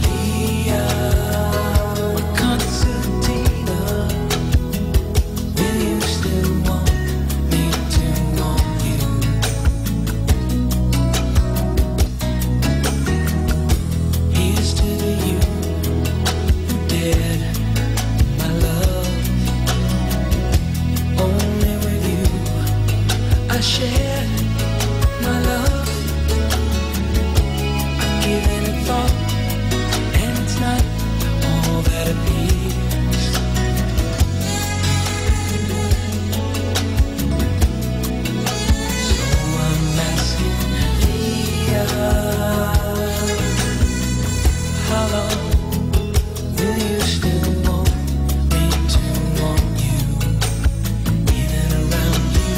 Leah, Concertina, will you still want me to want you? Here's to you who dared my love. Only with you I shared my love. I've given it thought, and it's not all that appears. So I'm asking Leah, how long will you still want me to want you, in and around you?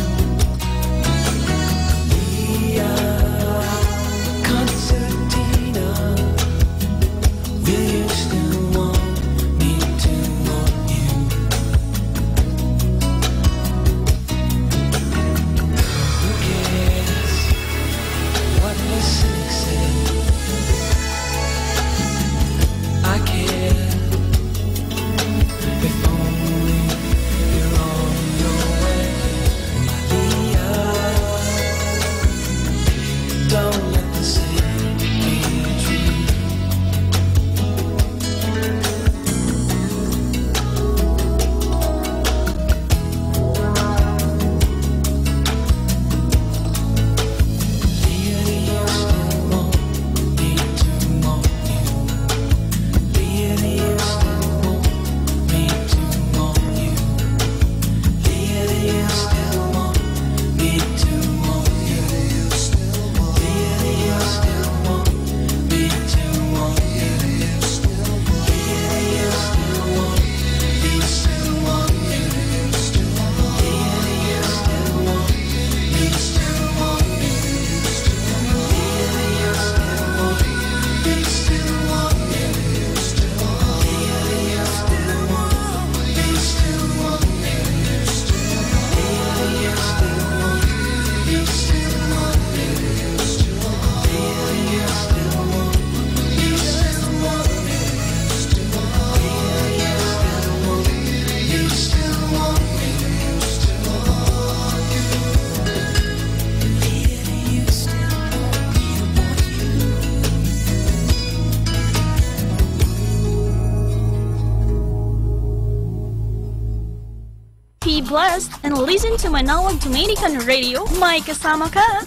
blessed and listen to Manawag Dominican Radio. May kasama ka!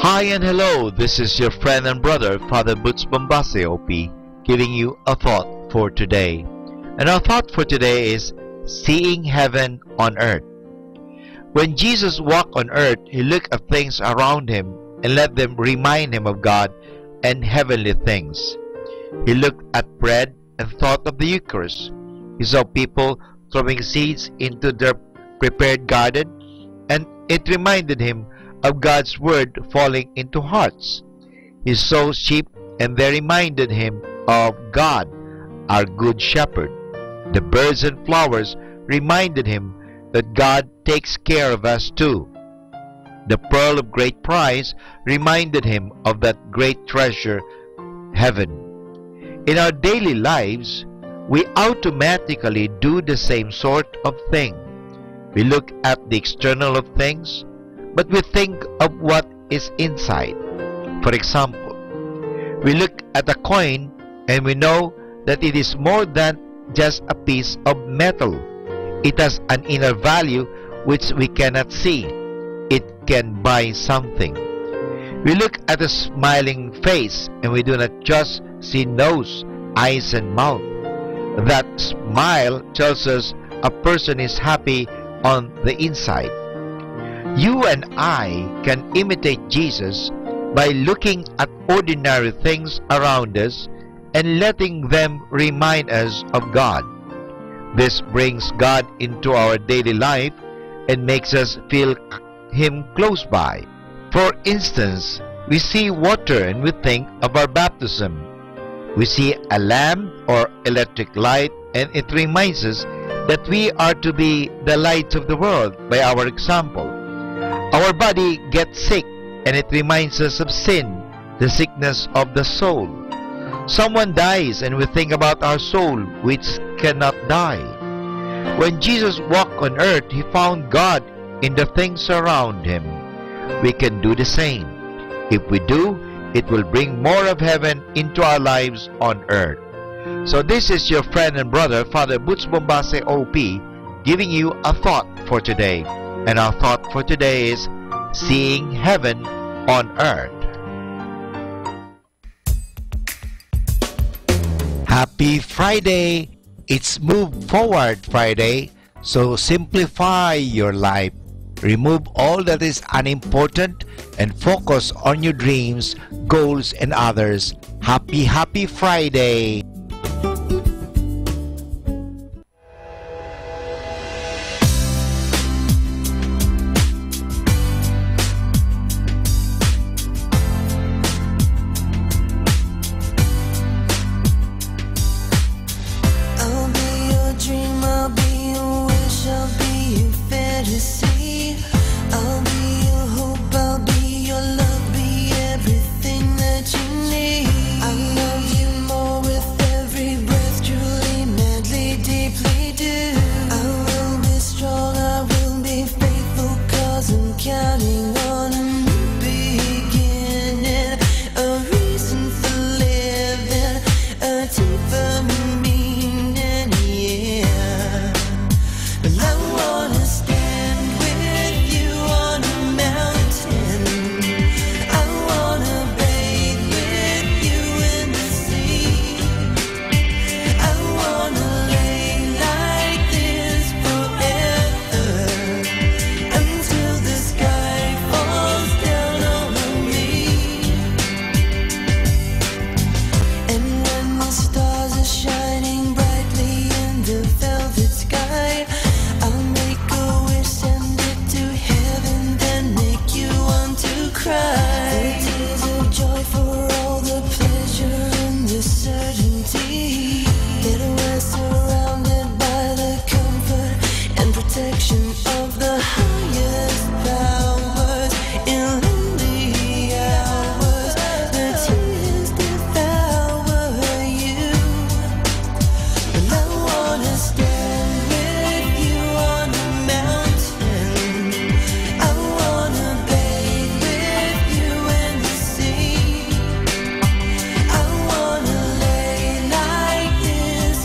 Hi and hello, this is your friend and brother, Father Butch Bombase, OP, giving you a thought for today. And our thought for today is seeing heaven on earth. When Jesus walked on earth, he looked at things around him and let them remind him of God and heavenly things. He looked at bread and thought of the Eucharist. He saw people throwing seeds into their prepared garden, and it reminded him of God's word falling into hearts. He saw sheep, and they reminded him of God, our good shepherd. The birds and flowers reminded him that God takes care of us too. The pearl of great price reminded him of that great treasure, heaven. In our daily lives, we automatically do the same sort of thing. We look at the external of things, but we think of what is inside. For example, we look at a coin and we know that it is more than just a piece of metal. It has an inner value which we cannot see. It can buy something. We look at a smiling face and we do not just see nose, eyes and mouth. That smile tells us a person is happy on the inside. You and I can imitate Jesus by looking at ordinary things around us and letting them remind us of God. This brings God into our daily life and makes us feel Him close by. For instance, we see water and we think of our baptism. We see a lamp or electric light and it reminds us that we are to be the light of the world by our example. Our body gets sick and it reminds us of sin, the sickness of the soul. Someone dies and we think about our soul which cannot die. When Jesus walked on earth, He found God in the things around Him. We can do the same. If we do, it will bring more of heaven into our lives on earth. So this is your friend and brother, Father Butch Bombase, OP, giving you a thought for today. And our thought for today is seeing heaven on earth. Happy Friday! It's Move Forward Friday, so simplify your life. Remove all that is unimportant and focus on your dreams, goals, and others. Happy Friday! I'll be your dream, I'll be your wish, I'll be your fantasy. I'll be your hope, I'll be your love, be everything that you need. I love you more with every breath, truly, madly, deeply do. I will be strong, I will be faithful, 'cause I'm counting on a new beginning, a reason for living, a deeper meaning, yeah. But I wanna stand with you on a mountain. I wanna bathe with you in the sea. I wanna lay like this forever, until the sky falls down over me. And when the stars are shining brightly in the velvet sky, I'll make a wish, send it to heaven, then make you want to cry. For tears of joy, for all the pleasure and the certainty that we're surrounded by the comfort and protection of the highest powers. In lonely hours, the tears devour you. But I wanna stand with you on a mountain. I wanna bathe with you in the sea. I wanna lay like this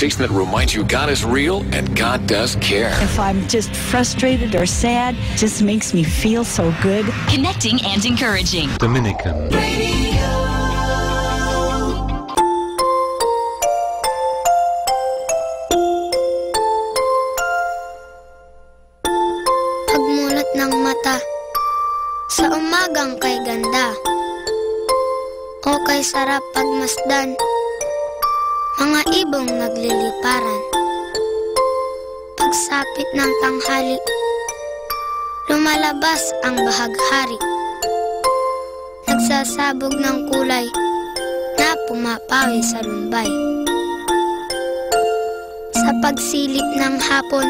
station that reminds you God is real and God does care. If I'm just frustrated or sad, just makes me feel so good. Connecting and encouraging. Dominican Pagmulat ng mata sa umagang kay ganda o kay sarap pagmasdan, mga ibong nagliliparan. Pagsapit ng tanghali, lumalabas ang bahaghari, nagsasabog ng kulay na pumapawi sa lumbay. Sa pagsilip ng hapon,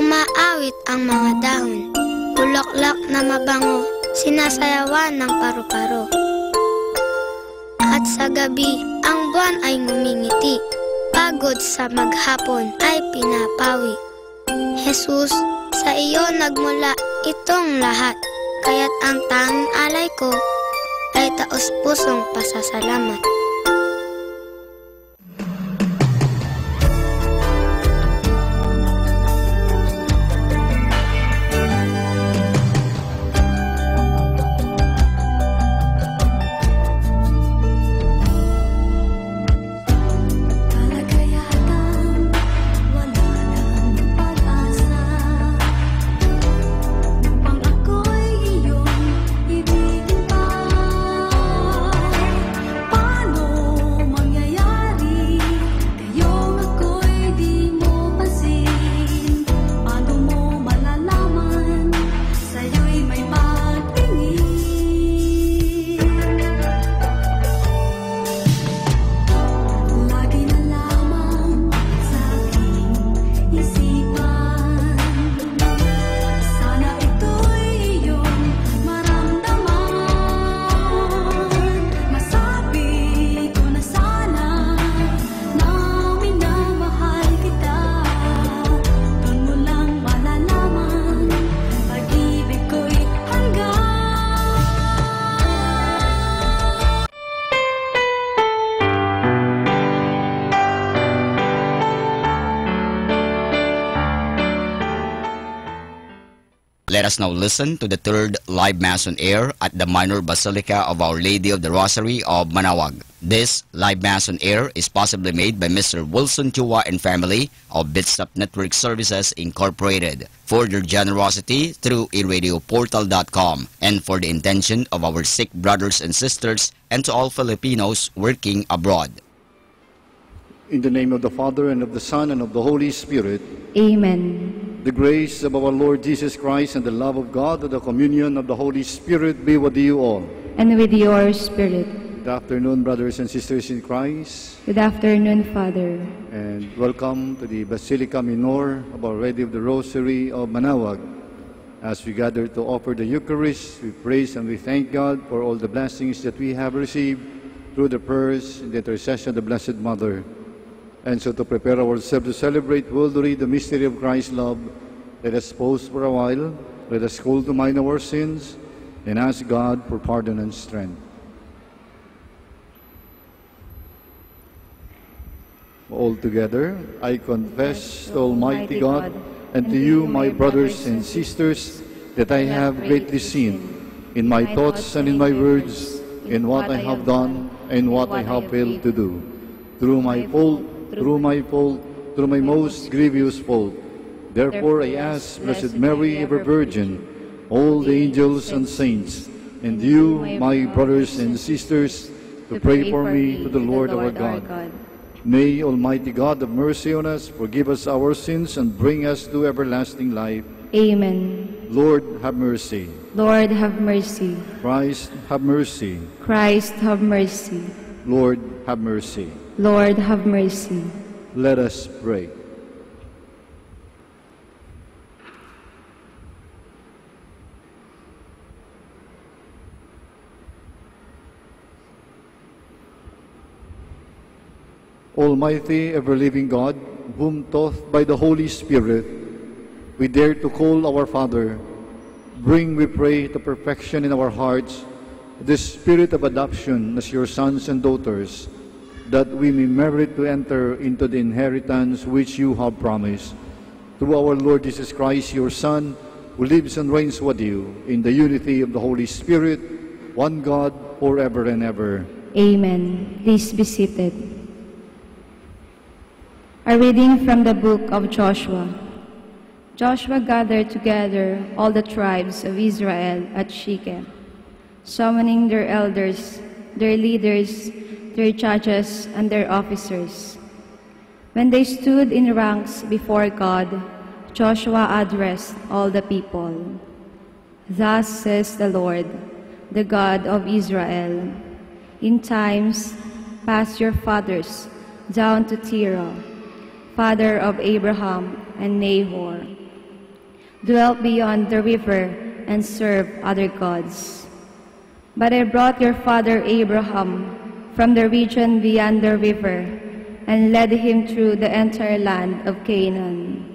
umaawit ang mga dahon, bulaklak na mabango, sinasayawan ng paru-paro. At sa gabi, ang buwan ay ngumingiti, pagod sa maghapon ay pinapawi. Jesus, sa iyo nagmula itong lahat, kaya't ang tanging alay ko ay taos-pusong pasasalamat. Let us now listen to the third live Mass on air at the Minor Basilica of Our Lady of the Rosary of Manaoag. This live Mass on air is possibly made by Mr. Wilson Chua and family of Bitsap Network Services Incorporated for their generosity through eradioportal.com and for the intention of our sick brothers and sisters and to all Filipinos working abroad. In the name of the Father, and of the Son, and of the Holy Spirit. Amen. The grace of our Lord Jesus Christ and the love of God and the communion of the Holy Spirit be with you all. And with your spirit. Good afternoon, brothers and sisters in Christ. Good afternoon, Father. And welcome to the Basilica Minor of Our Lady of the Rosary of Manaoag. As we gather to offer the Eucharist, we praise and we thank God for all the blessings that we have received through the prayers and the intercession of the Blessed Mother. And so to prepare ourselves to celebrate worldly the mystery of Christ's love, let us pause for a while, let us call to mind our sins, and ask God for pardon and strength. All together, I confess to Almighty God and to you, my brothers and sisters, that I have greatly sinned in my thoughts and in my words, in what I have done and what I have failed to do. Through my fault, through my most grievous fault. Therefore I ask Blessed Mary, ever Virgin, all the angels and saints, and you, my brothers and sisters, to pray for me to the Lord our God. May Almighty God have mercy on us, forgive us our sins, and bring us to everlasting life. Amen. Lord, have mercy. Lord, have mercy. Christ, have mercy. Christ, have mercy. Lord, have mercy. Lord, have mercy. Let us pray. Almighty, ever-living God, whom taught by the Holy Spirit, we dare to call our Father, bring, we pray, to perfection in our hearts the spirit of adoption as your sons and daughters, that we may merit to enter into the inheritance which you have promised. Through our Lord Jesus Christ, your Son, who lives and reigns with you in the unity of the Holy Spirit, one God, forever and ever. Amen. Please be seated. A reading from the book of Joshua. Joshua gathered together all the tribes of Israel at Shechem, summoning their elders, their leaders, their judges, and their officers. When they stood in ranks before God, Joshua addressed all the people. Thus says the Lord, the God of Israel, in times past your fathers, down to Terah, father of Abraham and Nahor, dwelt beyond the river and served other gods. But I brought your father Abraham from the region beyond the river and led him through the entire land of Canaan.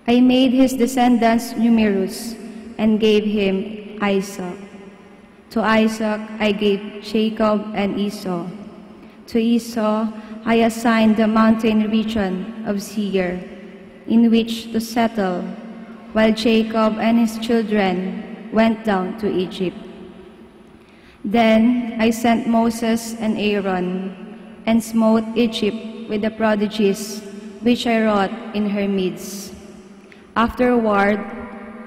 I made his descendants numerous and gave him Isaac. To Isaac I gave Jacob and Esau. To Esau I assigned the mountain region of Seir, in which to settle, while Jacob and his children went down to Egypt. Then I sent Moses and Aaron, and smote Egypt with the prodigies which I wrought in her midst. Afterward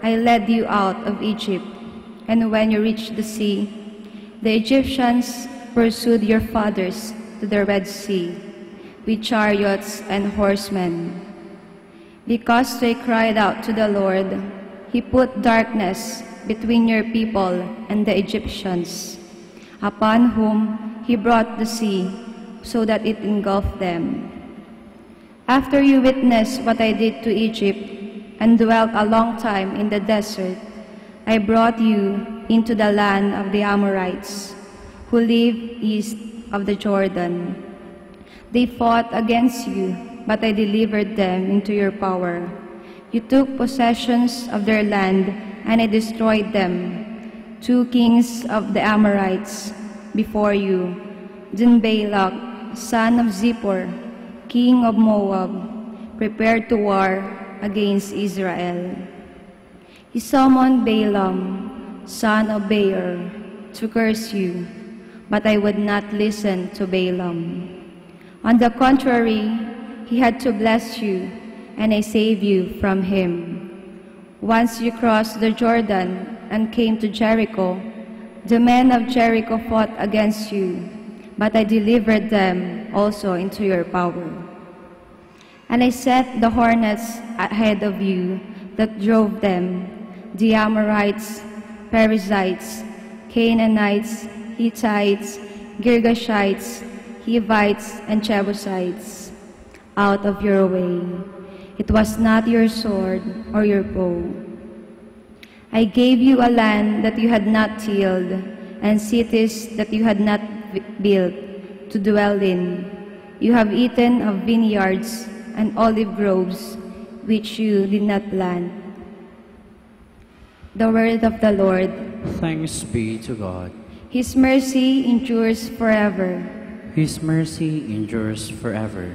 I led you out of Egypt, and when you reached the sea, the Egyptians pursued your fathers to the Red Sea, with chariots and horsemen. Because they cried out to the Lord, he put darkness between your people and the Egyptians, upon whom he brought the sea, so that it engulfed them. After you witnessed what I did to Egypt, and dwelt a long time in the desert, I brought you into the land of the Amorites, who live east of the Jordan. They fought against you, but I delivered them into your power. You took possessions of their land, and I destroyed them. 2 kings of the Amorites before you, then Balak, son of Zippor, king of Moab, prepared to war against Israel. He summoned Balaam, son of Beor, to curse you, but I would not listen to Balaam. On the contrary, he had to bless you, and I saved you from him. Once you crossed the Jordan and came to Jericho, the men of Jericho fought against you, but I delivered them also into your power. And I set the hornets ahead of you that drove them, the Amorites, Perizzites, Canaanites, Hittites, Girgashites, Hivites, and Jebusites, out of your way. It was not your sword or your bow. I gave you a land that you had not tilled, and cities that you had not built to dwell in. You have eaten of vineyards and olive groves, which you did not plant. The word of the Lord. Thanks be to God. His mercy endures forever. His mercy endures forever.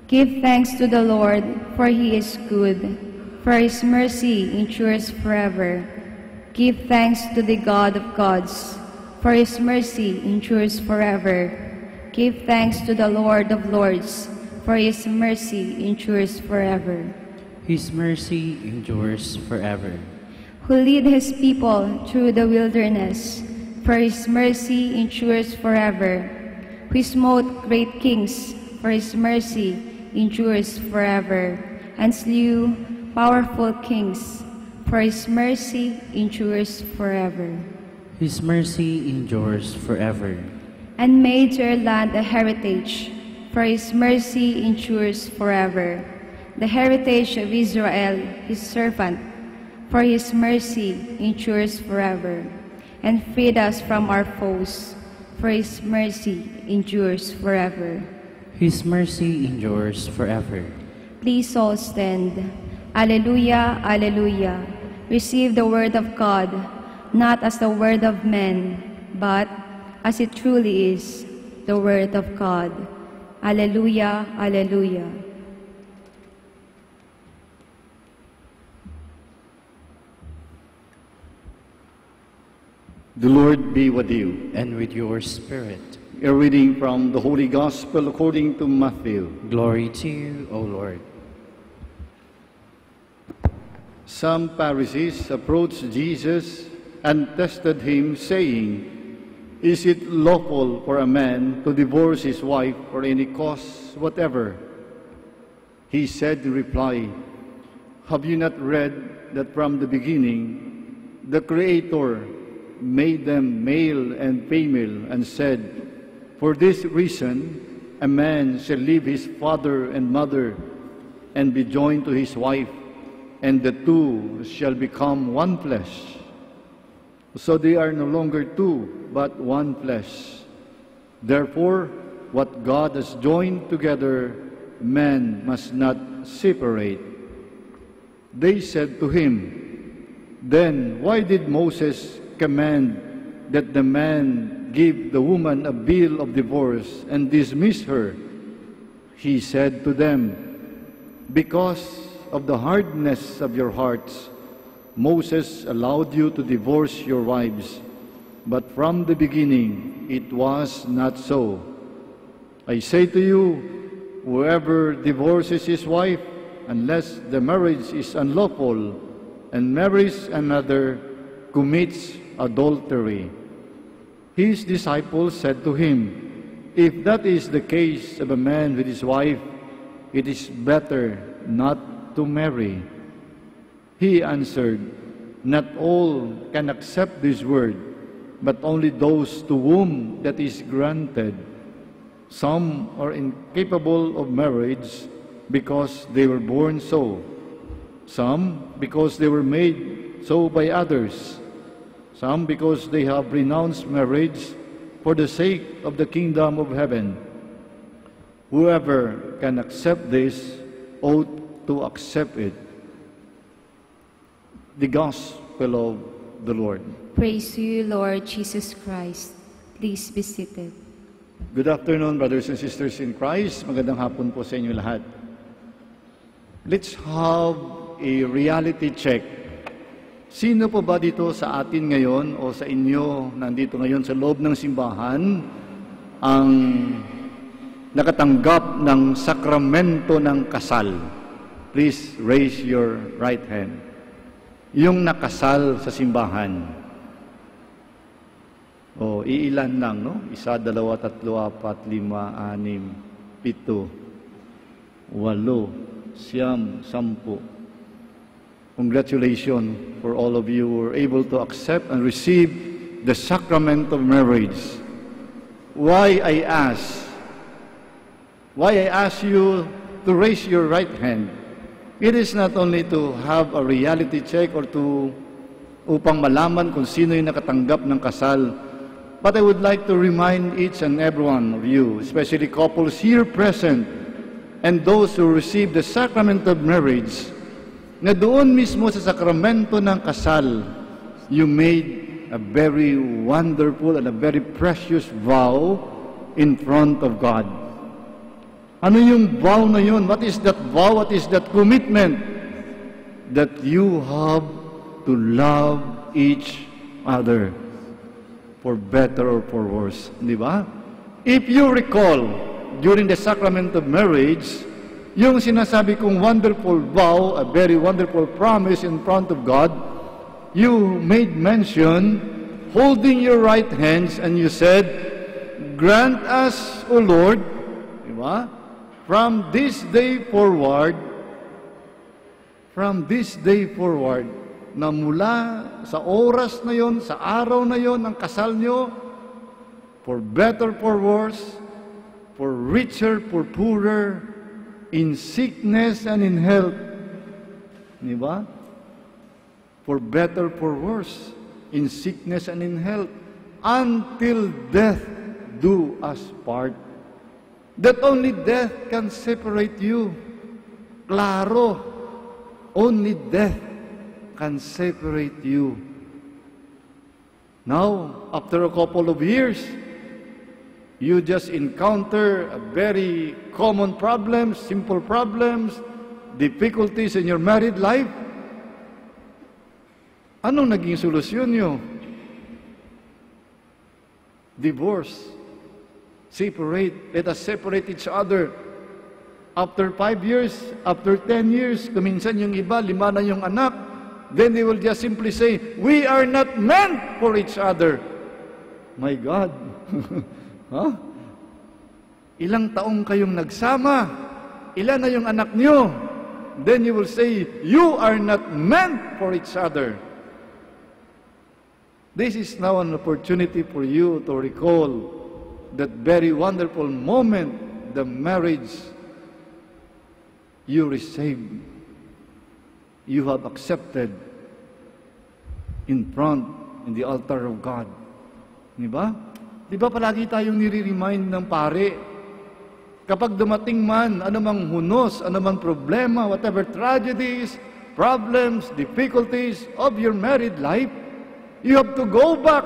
Give thanks to the Lord, for he is good, for his mercy endures forever. Give thanks to the God of gods, for his mercy endures forever. Give thanks to the Lord of lords, for his mercy endures forever. His mercy endures forever. Who lead his people through the wilderness, for his mercy endures forever. Who smote great kings, for his mercy endures forever, and slew powerful kings, for his mercy endures forever. His mercy endures forever. And made your land a heritage, for his mercy endures forever. The heritage of Israel, his servant, for his mercy endures forever. And freed us from our foes, for his mercy endures forever. His mercy endures forever. Please all stand. Alleluia, alleluia. Receive the word of God, not as the word of men, but as it truly is, the word of God. Alleluia, alleluia. The Lord be with you. And with your spirit. A reading from the Holy Gospel according to Matthew. Glory to you, O Lord. Some Pharisees approached Jesus and tested him, saying, "Is it lawful for a man to divorce his wife for any cause whatever?" He said in reply, "Have you not read that from the beginning the Creator made them male and female, and said, 'For this reason a man shall leave his father and mother and be joined to his wife, and the two shall become one flesh'? So they are no longer two, but one flesh. Therefore, what God has joined together, man must not separate." They said to him, "Then why did Moses command that the man give the woman a bill of divorce and dismiss her?" He said to them, "Because of the hardness of your hearts, Moses allowed you to divorce your wives, but from the beginning it was not so. I say to you, whoever divorces his wife, unless the marriage is unlawful, and marries another, commits adultery." His disciples said to him, "If that is the case of a man with his wife, it is better not to marry." He answered, "Not all can accept this word, but only those to whom that is granted. Some are incapable of marriage because they were born so, some because they were made so by others, some because they have renounced marriage for the sake of the kingdom of heaven. Whoever can accept this ought to accept it." The Gospel of the Lord. Praise to you, Lord Jesus Christ. Please be seated. Good afternoon, brothers and sisters in Christ. Magandang hapon po sa inyo lahat. Let's have a reality check. Sino po ba dito sa atin ngayon o sa inyo nandito ngayon sa loob ng simbahan ang nakatanggap ng sakramento ng kasal? Please raise your right hand. Yung nakasal sa simbahan. O, iilan lang, no? 1, 2, 3, 4, 5, 6, 7, 8, 9, 10. Congratulations for all of you who are able to accept and receive the sacrament of marriage. Why I ask you to raise your right hand. It is not only to have a reality check or upang malaman kung sino yung nakatanggap ng kasal, but I would like to remind each and every one of you, especially couples here present and those who receive the sacrament of marriage, na doon mismo sa sakramento ng kasal, you made a very wonderful and a very precious vow in front of God. Ano yung vow na yun? What is that vow? What is that commitment? That you have to love each other for better or for worse. Di ba? If you recall, during the sacrament of marriage, yung sinasabi kong wonderful vow, a very wonderful promise in front of God, you made mention, holding your right hands, and you said, "Grant us, O Lord," diba? From this day forward, na mula sa oras na yon, sa araw na yon, ng kasal nyo, for better, for worse, for richer, for poorer, in sickness and in health. Di ba? For better, for worse, in sickness and in health, until death do us part. That only death can separate you. Claro, only death can separate you. Now, after a couple of years, You just encounter a very common problems, simple problems, difficulties in your married life. Anong naging solusyon nyo? Divorce. Separate. Let us separate each other. After 5 years, after 10 years, kuminsan yung iba, 5 na yung anak, then they will just simply say, we are not meant for each other. My God. Huh? Ilang taong kayong nagsama? Ilan na yung anak nyo? Then you will say, you are not meant for each other. This is now an opportunity for you to recall that very wonderful moment, the marriage you received, you have accepted in front, in the altar of God. Di ba? Di ba palagi tayong nire-remind ng pare, kapag dumating man, anumang hunos, anumang problema, whatever tragedies, problems, difficulties of your married life, you have to go back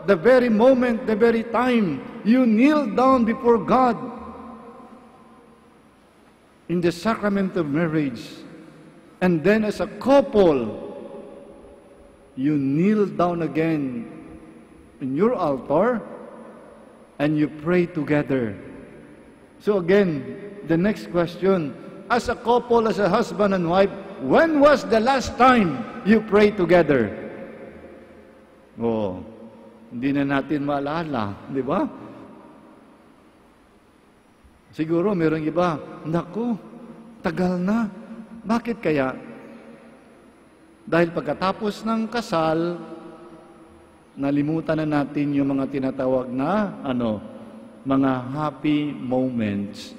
the very moment, the very time you kneel down before God in the sacrament of marriage. And then as a couple, you kneel down again in your altar and you pray together. So again, the next question, as a couple, as a husband and wife, when was the last time you prayed together? Oh, hindi na natin maalala, di ba? Siguro mayroong iba, naku, tagal na. Bakit kaya? Dahil pagkatapos ng kasal, nalimutan na natin yung mga tinatawag na, mga happy moments.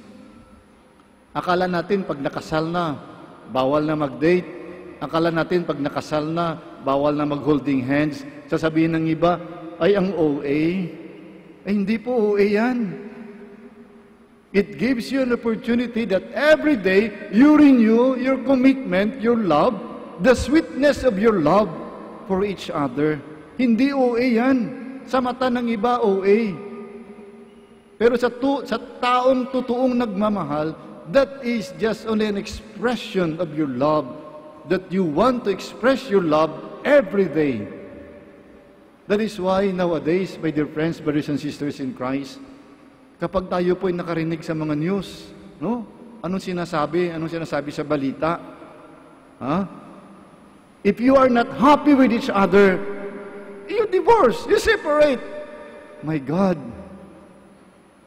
Akala natin pag nakasal na, bawal na mag-date. Akala natin pag nakasal na, bawal na mag-holding hands. Sasabihin ng iba, ay ang OA. Ay hindi po OA yan. It gives you an opportunity that every day you renew your commitment, your love, the sweetness of your love for each other. Hindi OA yan. Sa mata ng iba, OA. Pero sa taong totoong nagmamahal, that is just only an expression of your love, that you want to express your love every day. That is why nowadays, my dear friends, brothers and sisters in Christ, kapag tayo po'y nakarinig sa mga news, no? Anong sinasabi? Anong sinasabi sa balita? If you are not happy with each other, you divorce, you separate. My God,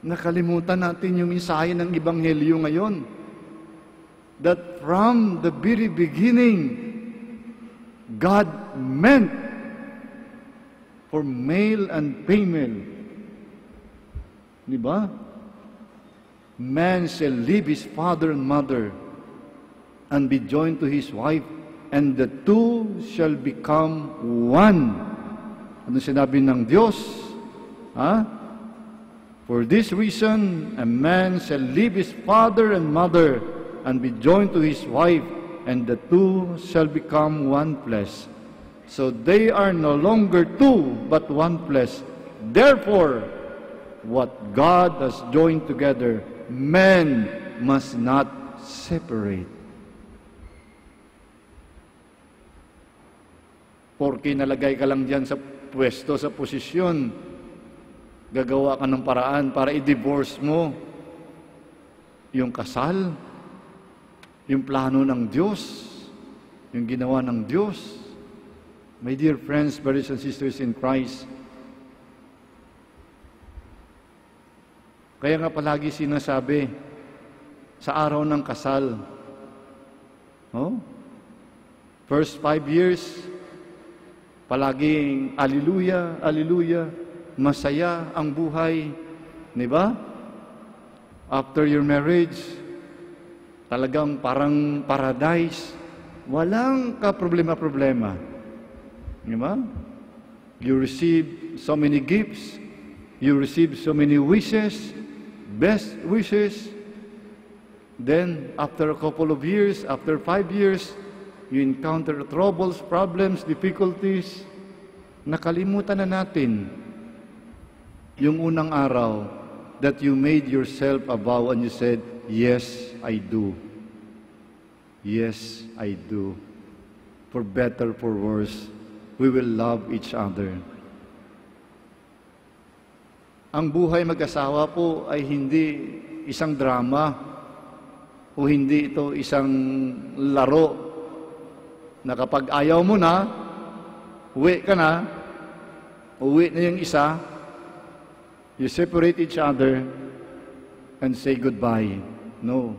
nakalimutan natin yung mensahe ng Ebanghelyo ngayon. That from the very beginning, God meant for male and female. Di ba? Man shall leave his father and mother and be joined to his wife, and the two shall become one. Ano sinabi ng Diyos? For this reason, a man shall leave his father and mother and be joined to his wife, and the two shall become one flesh. So they are no longer two, but one flesh. Therefore, what God has joined together, men must not separate. Porque nalagay ka lang diyan sa pwesto, sa posisyon, gagawa ka ng paraan para i-divorce mo yung kasal, yung plano ng Diyos, yung ginawa ng Diyos. My dear friends, brothers and sisters in Christ, kaya nga palagi sinasabi, sa araw ng kasal, first 5 years, palaging alleluia, alleluia, masaya ang buhay, di ba? After your marriage, talagang parang paradise, walang ka-problema-problema. Di ba? You receive so many gifts, you receive so many wishes, best wishes. Then, after a couple of years, after 5 years, you encounter troubles, problems, difficulties. Nakalimutan na natin yung unang araw that you made yourself a vow and you said, yes, I do. Yes, I do. For better, for worse, we will love each other. Ang buhay mag-asawa po ay hindi isang drama o hindi ito isang laro na kapag ayaw mo na, uwi ka na, uwi na yung isa, you separate each other and say goodbye. No.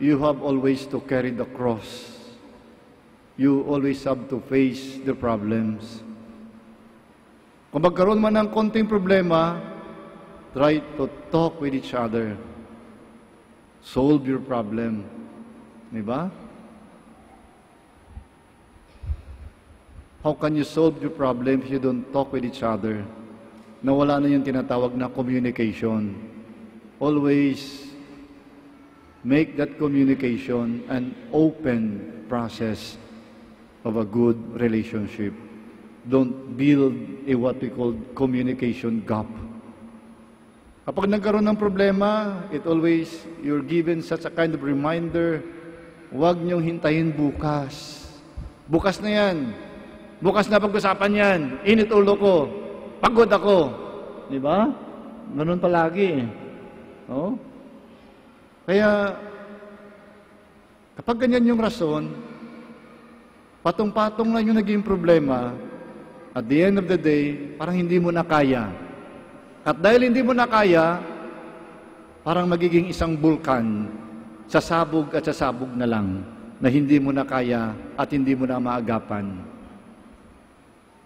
You have always to carry the cross. You always have to face the problems. Kung magkaroon man ng konting problema, try to talk with each other. Solve your problem. Diba? How can you solve your problem if you don't talk with each other? Nawala na yung tinatawag na communication. Always make that communication an open process of a good relationship. Don't build a what we call communication gap. Kapag nagkaroon ng problema, you're given such a kind of reminder, huwag niyong hintayin bukas. Bukas na yan. Bukas na pag-usapan yan. Init ulo ko. Pagod ako. Di ba? Ganun palagi. Oh? Kaya, kapag ganyan yung rason, patong-patong lang yung naging problema, at the end of the day, parang hindi mo na kaya. At dahil hindi mo na kaya, parang magiging isang bulkan, sasabog at sasabog na lang, na hindi mo na kaya at hindi mo na maagapan.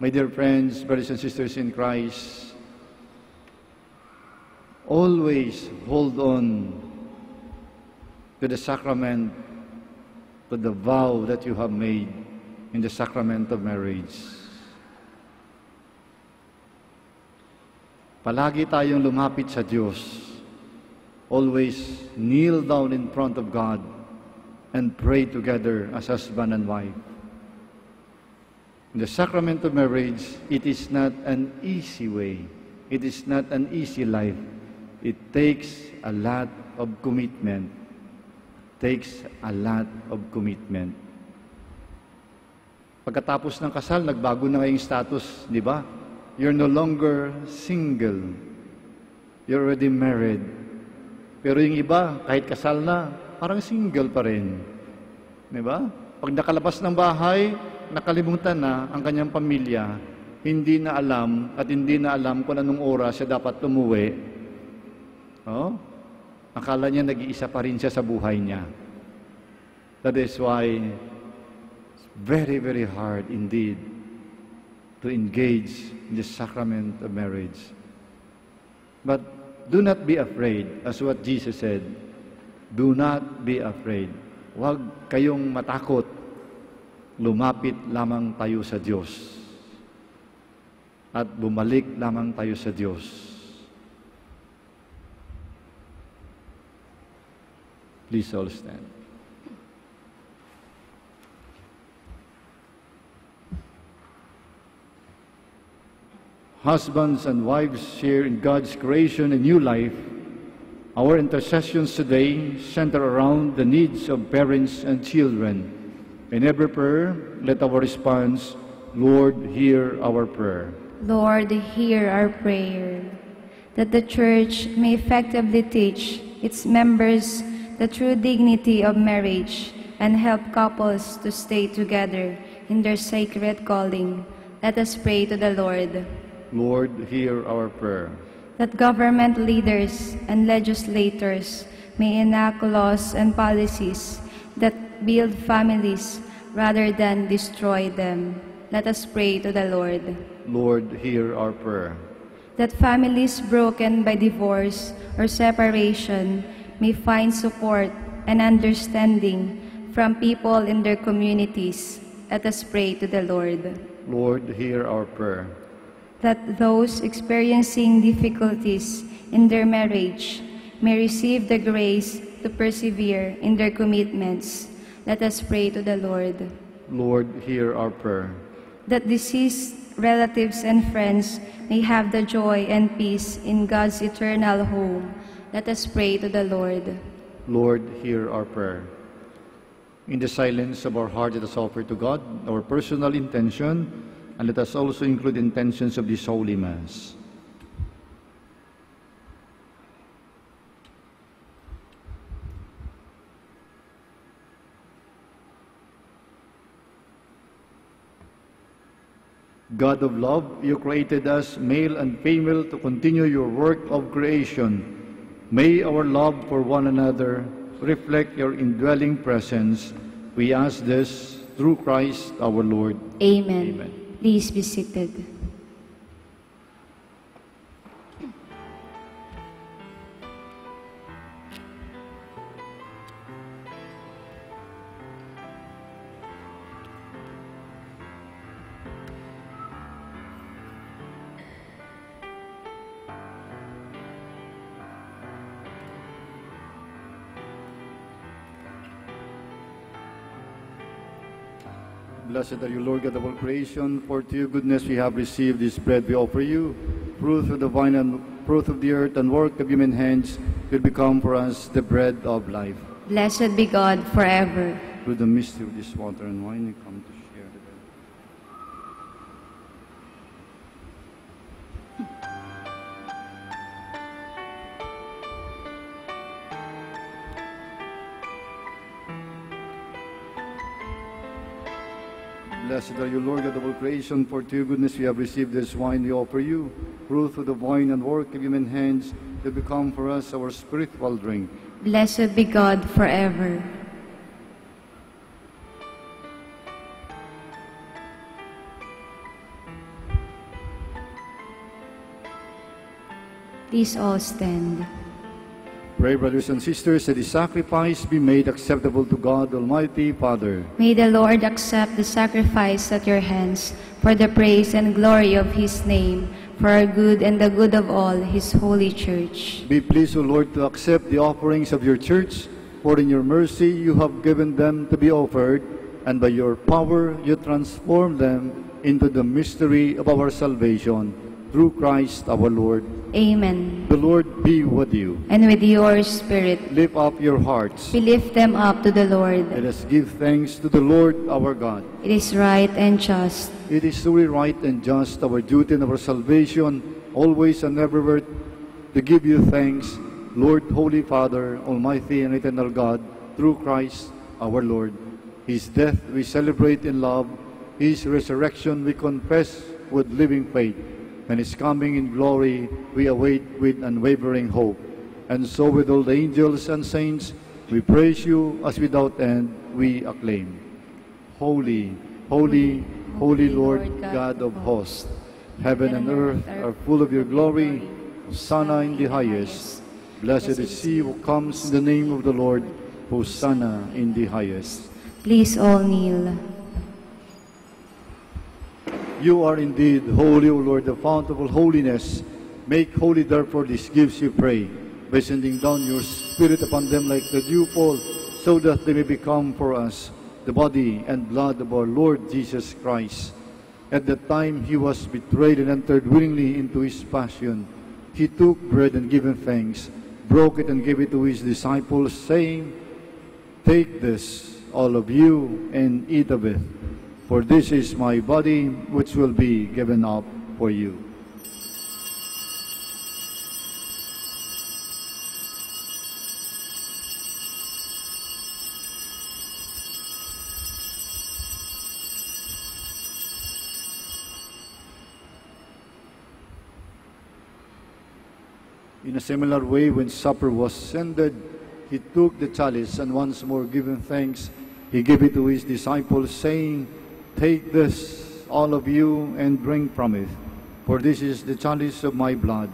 My dear friends, brothers and sisters in Christ, always hold on to the sacrament, to the vow that you have made in the sacrament of marriage. Palagi tayong lumapit sa Diyos. Always kneel down in front of God and pray together as husband and wife. In the sacrament of marriage, it is not an easy way. It is not an easy life. It takes a lot of commitment. Takes a lot of commitment. Pagkatapos ng kasal, nagbago na ngayong status, di ba? You're no longer single. You're already married. Pero yung iba, kahit kasal na, parang single pa rin. Di ba? Pag nakalabas ng bahay, nakalimutan na ang kanyang pamilya, hindi na alam at hindi na alam kung anong oras siya dapat umuwi. Oh? Akala niya nag-iisa pa rin siya sa buhay niya. That is why it's very, very hard indeed to engage in the sacrament of marriage. But do not be afraid, as what Jesus said. Do not be afraid. Huwag kayong matakot. Lumapit lamang tayo sa Diyos. At bumalik lamang tayo sa Diyos. Please all stand. Husbands and wives share in God's creation a new life. Our intercessions today center around the needs of parents and children. In every prayer, let our response, Lord, hear our prayer. Lord, hear our prayer. That the Church may effectively teach its members the true dignity of marriage and help couples to stay together in their sacred calling. Let us pray to the Lord. Lord, hear our prayer. That government leaders and legislators may enact laws and policies that build families rather than destroy them. Let us pray to the Lord. Lord, hear our prayer. That families broken by divorce or separation may find support and understanding from people in their communities. Let us pray to the Lord. Lord, hear our prayer. That those experiencing difficulties in their marriage may receive the grace to persevere in their commitments. Let us pray to the Lord. Lord, hear our prayer. That deceased relatives, and friends may have the joy and peace in God's eternal home. Let us pray to the Lord. Lord, hear our prayer. In the silence of our heart, let us offer to God our personal intention, and let us also include intentions of this Holy Mass. God of love, you created us, male and female, to continue your work of creation. May our love for one another reflect your indwelling presence. We ask this through Christ our Lord. Amen. Amen. Please be seated. Blessed are you, Lord God of all creation, for to your goodness we have received this bread we offer you. Fruit of the vine and fruit of the earth and work of human hands will become for us the bread of life. Blessed be God forever. Through the mystery of this water and wine, we come to share the bread. Blessed are you, Lord God of all creation, for to your goodness we have received this wine we offer you. Fruit of the vine and work of human hands will become for us our spiritual drink. Blessed be God forever. Please all stand. Pray, brothers and sisters, that the sacrifice be made acceptable to God, Almighty Father. May the Lord accept the sacrifice at your hands for the praise and glory of his name, for our good and the good of all his holy church. Be pleased, O Lord, to accept the offerings of your church, for in your mercy you have given them to be offered, and by your power you transform them into the mystery of our salvation, through Christ our Lord. Amen. The Lord be with you. And with your spirit. Lift up your hearts. We lift them up to the Lord. Let us give thanks to the Lord our God. It is right and just. It is truly right and just, our duty and our salvation, always and everywhere, to give you thanks, Lord, Holy Father, Almighty and eternal God, through Christ our Lord. His death we celebrate in love, his resurrection we confess with living faith, and his coming in glory we await with unwavering hope. And so with all the angels and saints, we praise you as without end we acclaim. Holy, holy, holy Lord God of hosts, heaven and earth are full of your glory. Hosanna in the highest. Blessed is he who comes in the name of the Lord. Hosanna in the highest. Please all kneel. You are indeed holy, O Lord, the fount of all holiness. Make holy, therefore, these gifts, we pray, by sending down your Spirit upon them like the dewfall, so that they may become for us the body and blood of our Lord Jesus Christ. At the time he was betrayed and entered willingly into his passion, he took bread and giving thanks, broke it and gave it to his disciples, saying, "Take this, all of you, and eat of it. For this is my body, which will be given up for you." In a similar way, when supper was ended, he took the chalice, and once more giving thanks, he gave it to his disciples, saying, "Take this, all of you, and drink from it. For this is the chalice of my blood,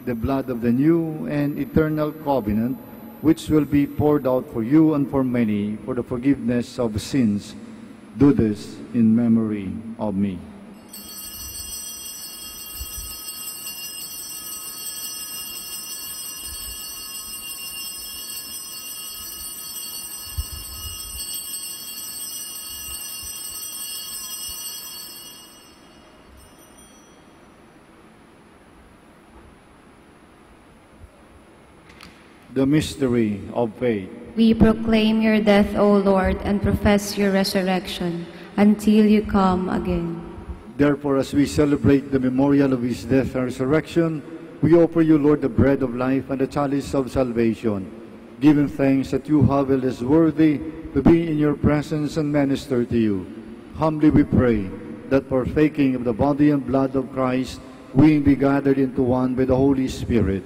the blood of the new and eternal covenant, which will be poured out for you and for many for the forgiveness of sins. Do this in memory of me." The mystery of faith. We proclaim your death, O Lord, and profess your resurrection until you come again. Therefore, as we celebrate the memorial of his death and resurrection, we offer you, Lord, the bread of life and the chalice of salvation, giving thanks that you have held us worthy to be in your presence and minister to you. Humbly we pray that partaking of the body and blood of Christ, we be gathered into one by the Holy Spirit.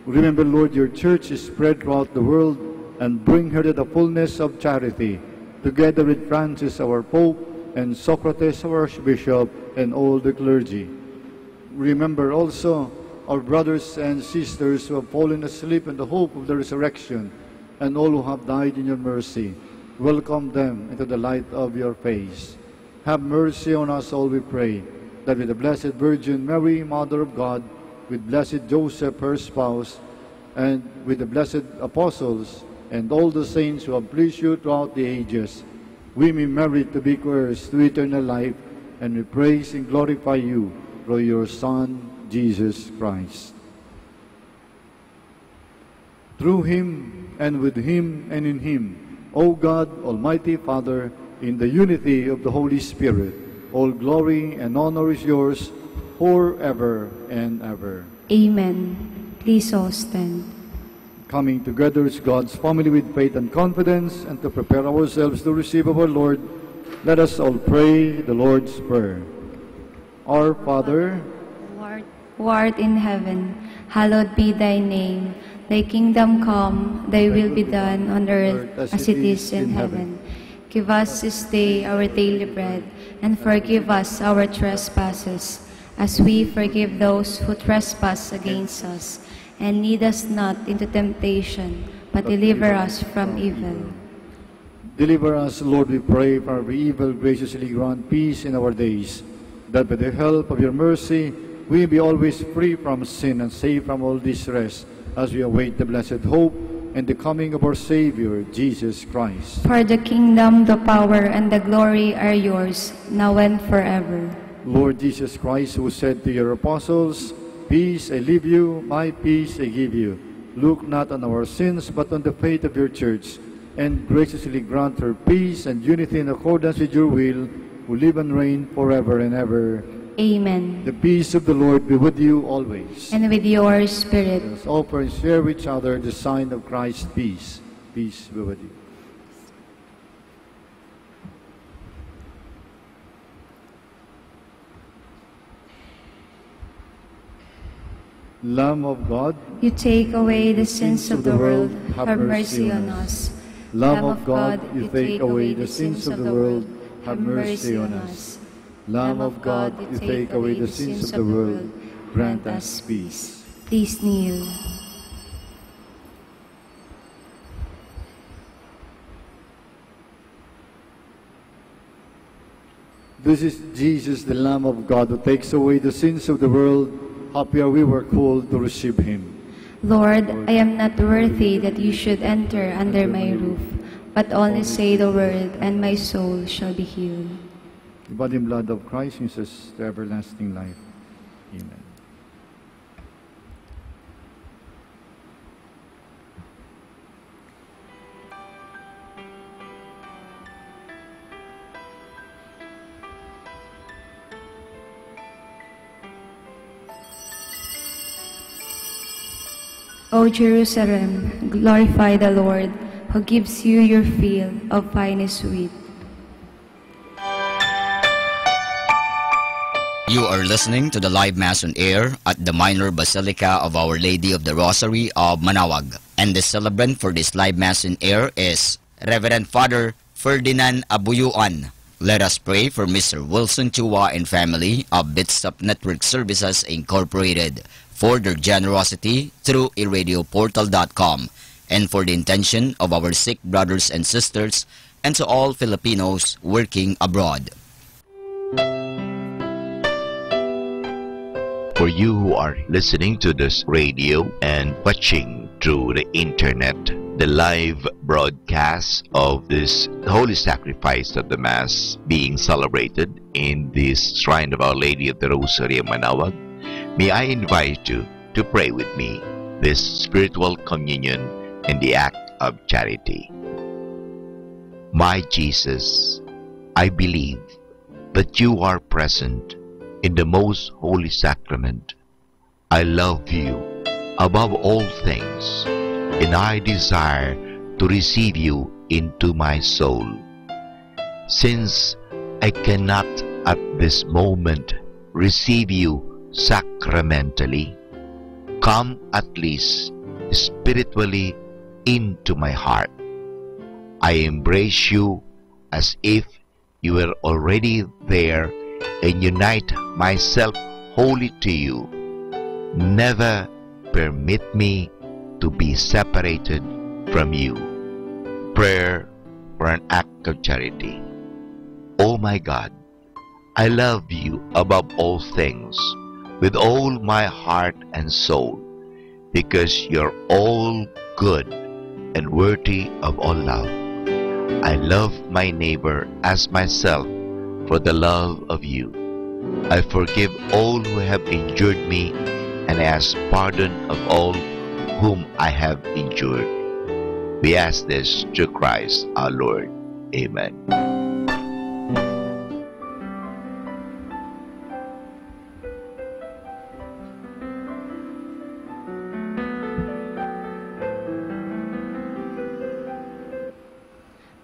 Remember, Lord, your church is spread throughout the world, and bring her to the fullness of charity, together with Francis, our Pope, and Socrates, our Archbishop, and all the clergy. Remember also our brothers and sisters who have fallen asleep in the hope of the resurrection, and all who have died in your mercy. Welcome them into the light of your face. Have mercy on us all, we pray, that with the Blessed Virgin Mary, Mother of God, with blessed Joseph, her spouse, and with the blessed apostles, and all the saints who have pleased you throughout the ages, we may merit to be heirs to eternal life, and we praise and glorify you through your Son, Jesus Christ. Through him, and with him, and in him, O God, Almighty Father, in the unity of the Holy Spirit, all glory and honor is yours forever and ever. Amen. Please all stand. Coming together as God's family with faith and confidence, and to prepare ourselves to receive our Lord, let us all pray the Lord's Prayer. Our Father, who art in heaven, hallowed be thy name. Thy kingdom come, thy will be done on earth as it is in heaven. Give us this day our daily bread, and forgive us our trespasses, as we forgive those who trespass against us. And lead us not into temptation, but deliver us from evil. Deliver us, Lord, we pray, from every evil. Graciously grant peace in our days, that by the help of your mercy we be always free from sin and safe from all distress, as we await the blessed hope and the coming of our Savior, Jesus Christ. For the kingdom, the power, and the glory are yours, now and forever. Lord Jesus Christ, who said to your apostles, "Peace I leave you, my peace I give you," look not on our sins, but on the faith of your church, and graciously grant her peace and unity in accordance with your will, who live and reign forever and ever. Amen. The peace of the Lord be with you always. And with your spirit. Let us offer and share with each other the sign of Christ's peace. Peace be with you. Lamb of God, you take away the sins of the world, have mercy on us. Lamb of God, you take away the sins of the world, have mercy on us. Lamb of God, you take away the sins of the world, grant us peace. Please kneel. This is Jesus, the Lamb of God, who takes away the sins of the world. Happy are we were called to receive him. Lord, I am not worthy that you should enter under my roof, but only say the word, and my soul shall be healed. The body and blood of Christ is us to everlasting life. Amen. O Jerusalem, glorify the Lord, who gives you your fill of finest wheat. You are listening to the live Mass on air at the Minor Basilica of Our Lady of the Rosary of Manaoag. And the celebrant for this live Mass on air is Reverend Father Ferdinand Abuyuan. Let us pray for Mr. Wilson Chua and family of Bitstop Network Services Incorporated for their generosity through iradioportal.com, and for the intention of our sick brothers and sisters, and to all Filipinos working abroad. For you who are listening to this radio and watching through the internet, the live broadcast of this Holy Sacrifice of the Mass being celebrated in this Shrine of Our Lady of the Rosary of Manaoag, may I invite you to pray with me this spiritual communion in the act of charity. My Jesus, I believe that you are present in the most holy sacrament. I love you above all things, and I desire to receive you into my soul. Since I cannot at this moment receive you sacramentally, come at least spiritually into my heart. I embrace you as if you were already there and unite myself wholly to you. Never permit me to be separated from you. Prayer for an act of charity. Oh my God, I love you above all things with all my heart and soul, because you're all good and worthy of all love. I love my neighbor as myself for the love of you. I forgive all who have injured me, and ask pardon of all whom I have injured. We ask this through Christ our Lord. Amen.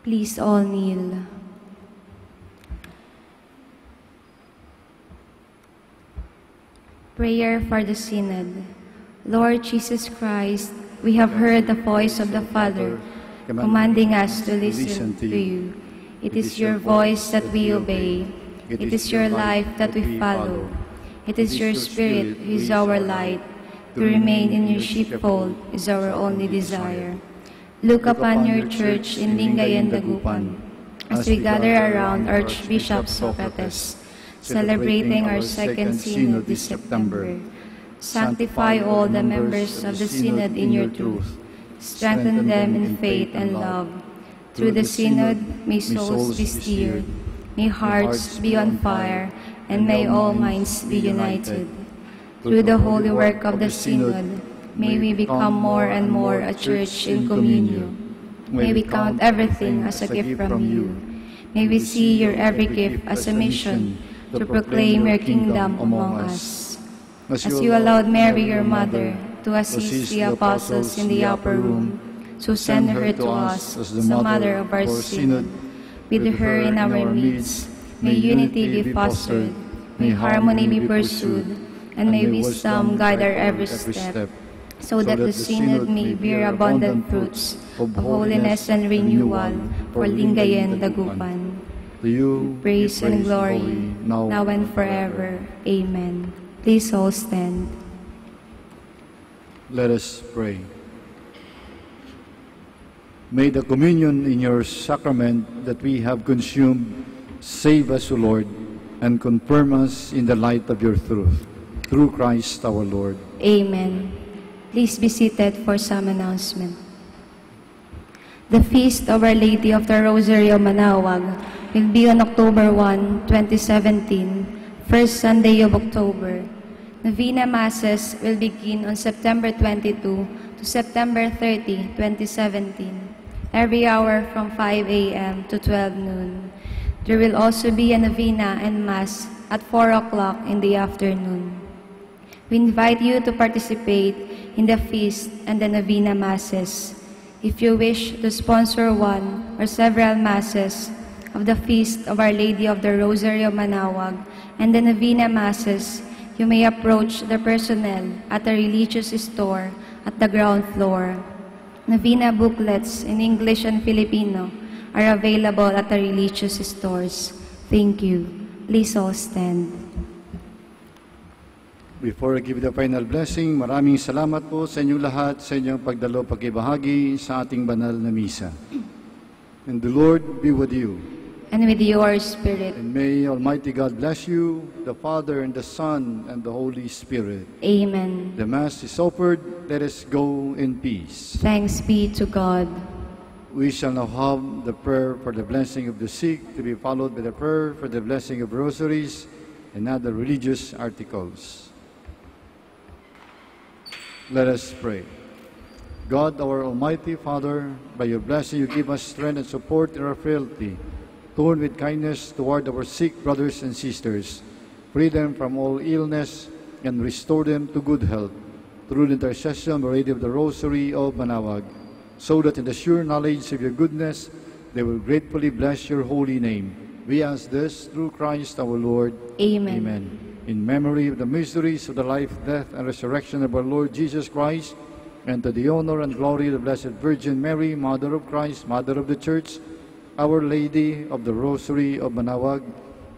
Please all kneel. Prayer for the Synod. Lord Jesus Christ, we have heard the voice of the Father commanding us to listen to you. It is your voice that we obey. It is your life that we follow. It is your Spirit who is our light. To remain in your sheepfold is our only desire. Look upon your church in Lingayen, Dagupan, as we gather around Archbishop Socrates, celebrating our second Synod this September. Sanctify all the members of the Synod in your truth. Strengthen them in faith and love. Through the Synod, may souls be stirred, may hearts be on fire, and may all minds be united. Through the holy work of the Synod, may we become more and more a church in communion. May we count everything as a gift from you. May we see your every gift as a mission to proclaim your kingdom among us. As you allowed Mary, your mother, to assist the apostles in the upper room, so send her to us as the mother of our Synod. With her in our midst, may unity be fostered, may harmony be pursued, and may wisdom guide our every step, so that the Synod may bear abundant fruits of holiness and renewal for Lingayen, Dagupan. To you, Praise and glory, now and forever. Amen. Please all stand. Let us pray. May the communion in your sacrament that we have consumed save us, O Lord, and confirm us in the light of your truth. Through Christ our Lord. Amen. Please be seated for some announcement. The Feast of Our Lady of the Rosary of Manaoag will be on October 1, 2017, first Sunday of October. Novena Masses will begin on September 22 to September 30, 2017, every hour from 5 a.m. to 12 noon. There will also be a Novena and Mass at 4 o'clock in the afternoon. We invite you to participate in the feast and the Novena Masses. If you wish to sponsor one or several Masses of the Feast of Our Lady of the Rosary of Manaoag and the Novena Masses, you may approach the personnel at the religious store at the ground floor. Novena booklets in English and Filipino are available at the religious stores. Thank you. Please all stand. Before I give the final blessing, maraming salamat po sa inyong lahat sa inyong pagdalo pagkibahagi sa ating banal na misa. And the Lord be with you. And with your spirit. And may Almighty God bless you, the Father and the Son and the Holy Spirit. Amen. The Mass is offered. Let us go in peace. Thanks be to God. We shall now have the prayer for the blessing of the sick, to be followed by the prayer for the blessing of rosaries and other religious articles. Let us pray. God, our Almighty Father, by your blessing you give us strength and support in our frailty. Turn with kindness toward our sick brothers and sisters. Free them from all illness and restore them to good health. Through the intercession of the Lady of the Rosary of Manaoag, so that in the sure knowledge of your goodness, they will gratefully bless your holy name. We ask this through Christ our Lord. Amen. Amen. In memory of the mysteries of the life, death, and resurrection of our Lord Jesus Christ, and to the honor and glory of the Blessed Virgin Mary, Mother of Christ, Mother of the Church, Our Lady of the Rosary of Manaoag,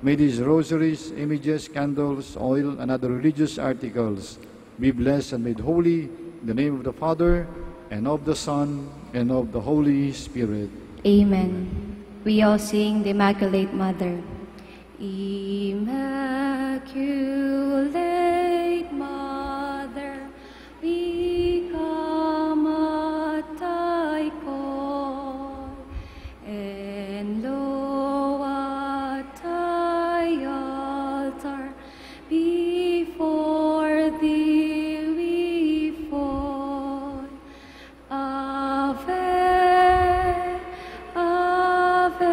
may these rosaries, images, candles, oil, and other religious articles be blessed and made holy in the name of the Father, and of the Son, and of the Holy Spirit. Amen. We all sing the Immaculate Mother. Immaculate Mother, we come at thy call, and lo, at thy altar, before thee we fall. Ave, Ave,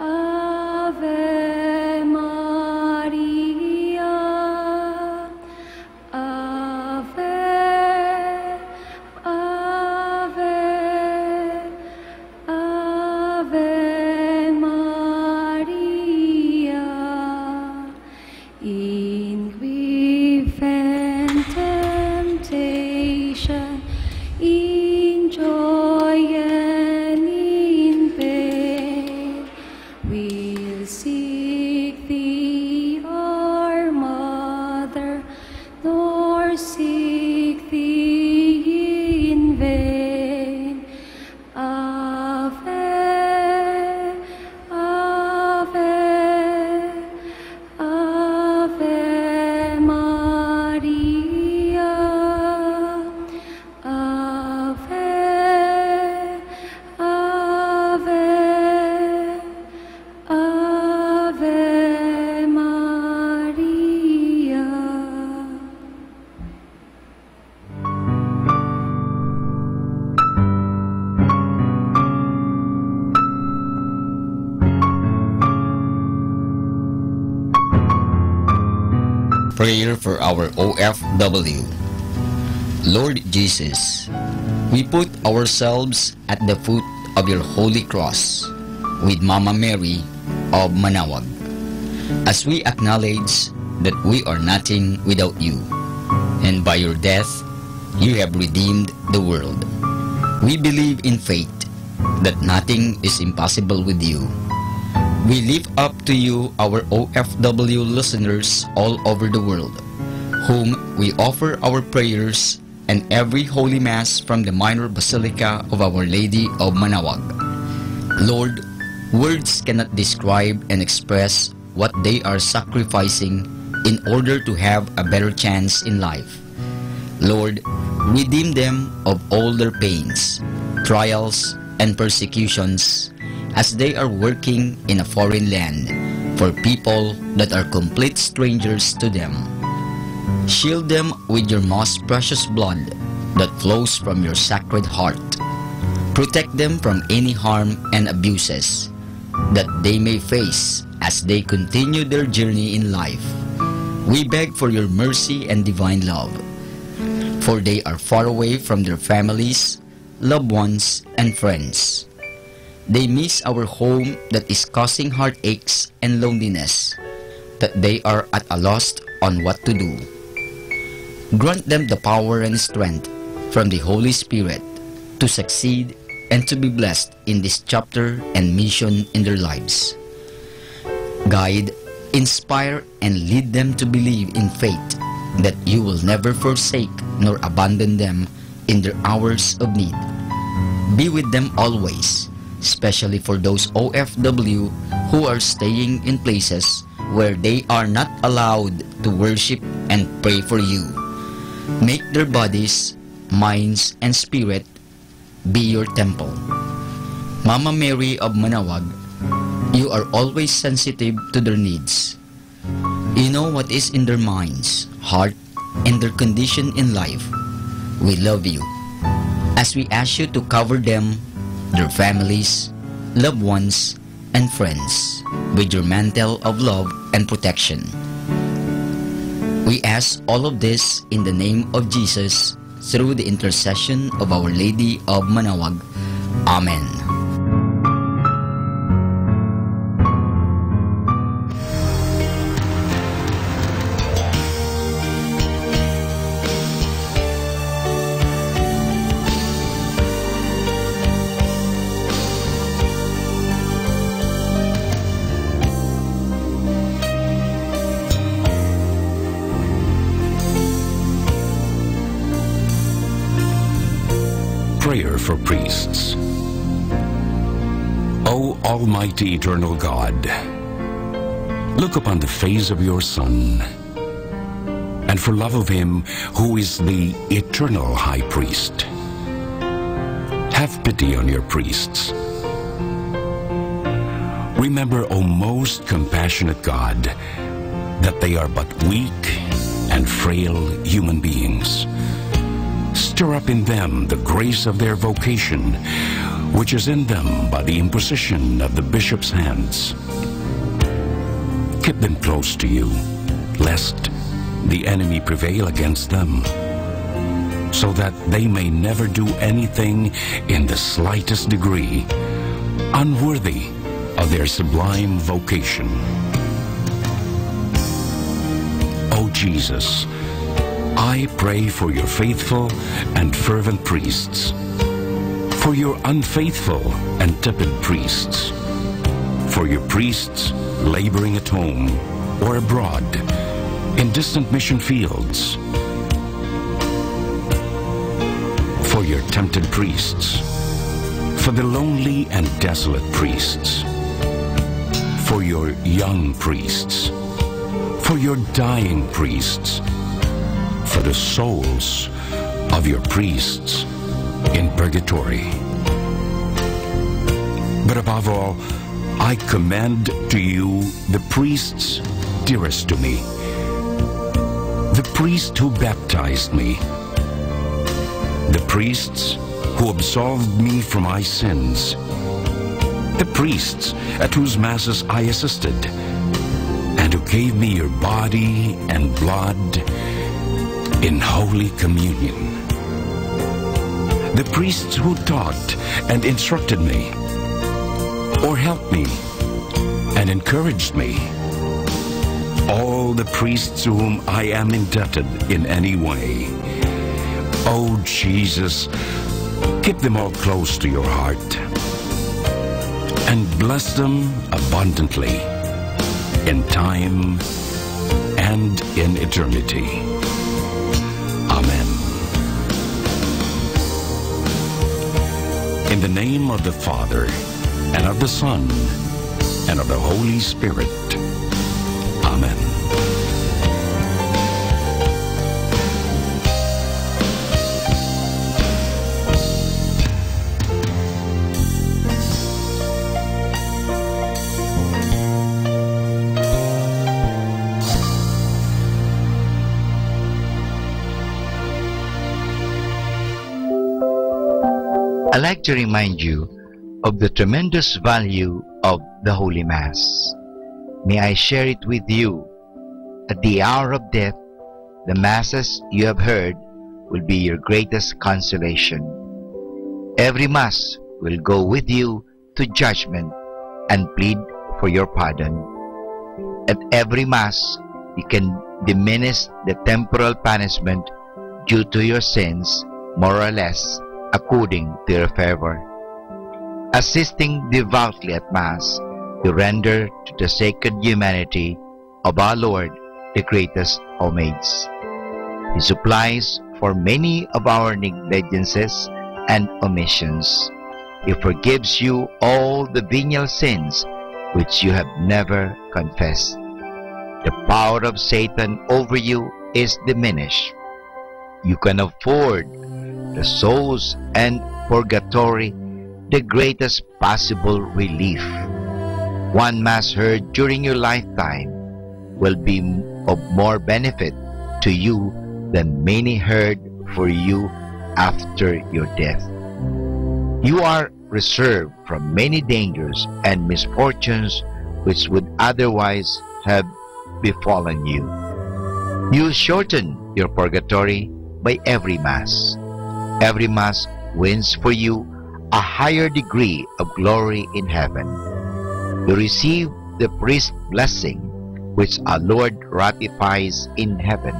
Ave Maria. Ave, Ave, Ave Maria. In grief and temptation, in joy and in pain, we'll seek thee, our Mother, nor seek thee in vain. Ave, Ave, Ave Maria. Ave, Ave, Ave Maria. Prayer for our OFW. Lord Jesus, we put ourselves at the foot of your holy cross with Mama Mary of Manaoag, as we acknowledge that we are nothing without you, and by your death you have redeemed the world. We believe in faith that nothing is impossible with you. We lift up to you our OFW listeners all over the world, whom we offer our prayers and every Holy Mass from the Minor Basilica of Our Lady of Manaoag. Lord, words cannot describe and express what they are sacrificing in order to have a better chance in life. Lord, redeem them of all their pains, trials, and persecutions as they are working in a foreign land for people that are complete strangers to them. Shield them with your most precious blood that flows from your sacred heart. Protect them from any harm and abuses that they may face as they continue their journey in life. We beg for your mercy and divine love, for they are far away from their families, loved ones, and friends. They miss our home that is causing heartaches and loneliness, that they are at a loss on what to do. Grant them the power and strength from the Holy Spirit to succeed and to be blessed in this chapter and mission in their lives. Guide, inspire, and lead them to believe in faith that you will never forsake nor abandon them in their hours of need. Be with them always, especially for those OFW who are staying in places where they are not allowed to worship and pray for you. Make their bodies, minds, and spirit be your temple. Mama Mary of Manaoag, you are always sensitive to their needs. You know what is in their minds, heart, and their condition in life. we love you. As we ask you to cover them, their families, loved ones, and friends with your mantle of love and protection. We ask all of this in the name of Jesus through the intercession of Our Lady of Manaoag. Amen. Prayer for priests. O Almighty Eternal God, look upon the face of your Son, and for love of him who is the eternal High Priest, have pity on your priests. Remember, O most compassionate God, that they are but weak and frail human beings. Stir up in them the grace of their vocation, which is in them by the imposition of the bishop's hands. Keep them close to you, lest the enemy prevail against them, so that they may never do anything in the slightest degree unworthy of their sublime vocation. O Jesus, I pray for your faithful and fervent priests, for your unfaithful and tepid priests, for your priests laboring at home or abroad in distant mission fields, for your tempted priests, for the lonely and desolate priests, for your young priests, for your dying priests, for the souls of your priests in purgatory. But above all, I commend to you the priests dearest to me, the priest who baptized me, the priests who absolved me from my sins, the priests at whose masses I assisted, and who gave me your body and blood in Holy Communion, the priests who taught and instructed me, or helped me and encouraged me, all the priests to whom I am indebted in any way. Oh Jesus, keep them all close to your heart and bless them abundantly in time and in eternity. Amen. In the name of the Father, and of the Son, and of the Holy Spirit. Amen. I'd like to remind you of the tremendous value of the Holy Mass. May I share it with you. At the hour of death, the Masses you have heard will be your greatest consolation. Every Mass will go with you to judgment and plead for your pardon. At every Mass, you can diminish the temporal punishment due to your sins, more or less, according to your favor. Assisting devoutly at Mass, you render to the sacred humanity of our Lord the greatest homage. He supplies for many of our negligences and omissions. He forgives you all the venial sins which you have never confessed. The power of Satan over you is diminished. You can afford the souls and purgatory the greatest possible relief. One Mass heard during your lifetime will be of more benefit to you than many heard for you after your death. You are reserved from many dangers and misfortunes which would otherwise have befallen you. You shorten your purgatory by every Mass. Every Mass wins for you a higher degree of glory in heaven. You receive the priest's blessing, which our Lord ratifies in heaven.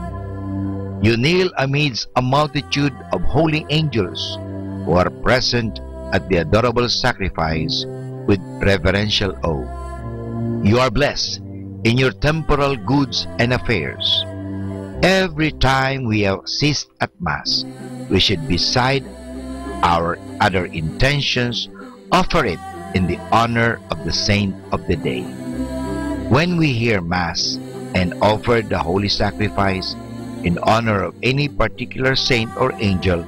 You kneel amidst a multitude of holy angels who are present at the adorable sacrifice with reverential awe. You are blessed in your temporal goods and affairs. Every time we have ceased at Mass, we should, beside our other intentions, offer it in the honor of the saint of the day. When we hear Mass and offer the holy sacrifice in honor of any particular saint or angel,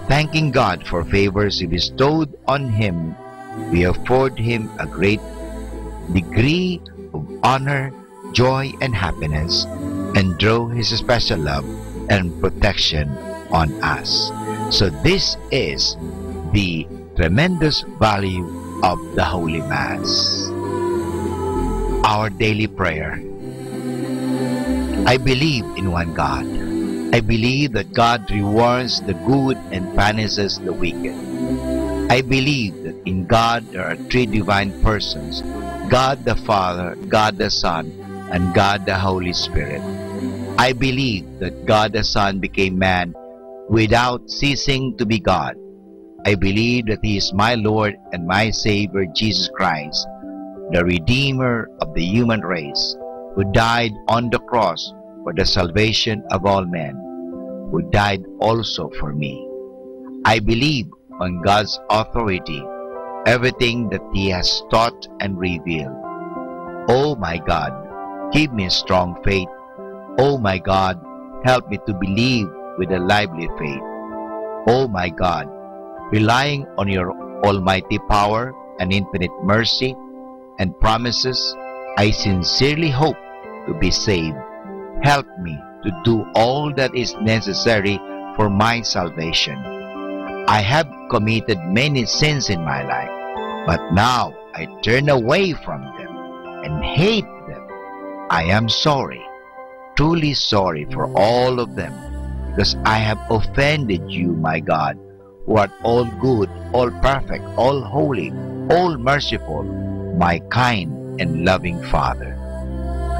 thanking God for favors He bestowed on him, we afford him a great degree of honor, joy, and happiness, and draw His special love and protection on us. So this is the tremendous value of the Holy Mass. Our daily prayer. I believe in one God. I believe that God rewards the good and punishes the wicked. I believe that in God there are three divine persons, God the Father, God the Son, and God the Holy Spirit. I believe that God the Son became man without ceasing to be God. I believe that He is my Lord and my Savior, Jesus Christ, the Redeemer of the human race, who died on the cross for the salvation of all men, who died also for me. I believe on God's authority, everything that He has taught and revealed. Oh my God, give me a strong faith. Oh my God, help me to believe with a lively faith. Oh my God, relying on your almighty power and infinite mercy and promises, I sincerely hope to be saved. Help me to do all that is necessary for my salvation. I have committed many sins in my life, but now I turn away from them and hate them. I am sorry, truly sorry for all of them, because I have offended you, my God, who art all good, all perfect, all holy, all merciful, my kind and loving Father.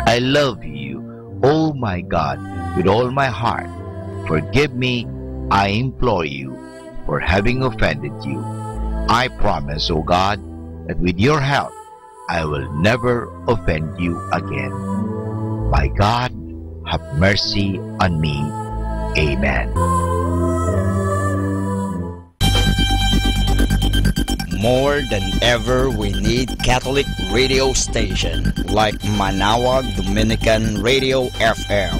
I love you, oh my God, with all my heart. Forgive me, I implore you, for having offended you. I promise, O God, that with your help, I will never offend you again. My God, have mercy on me. Amen. More than ever, we need Catholic radio station like Manaoag Dominican Radio FM.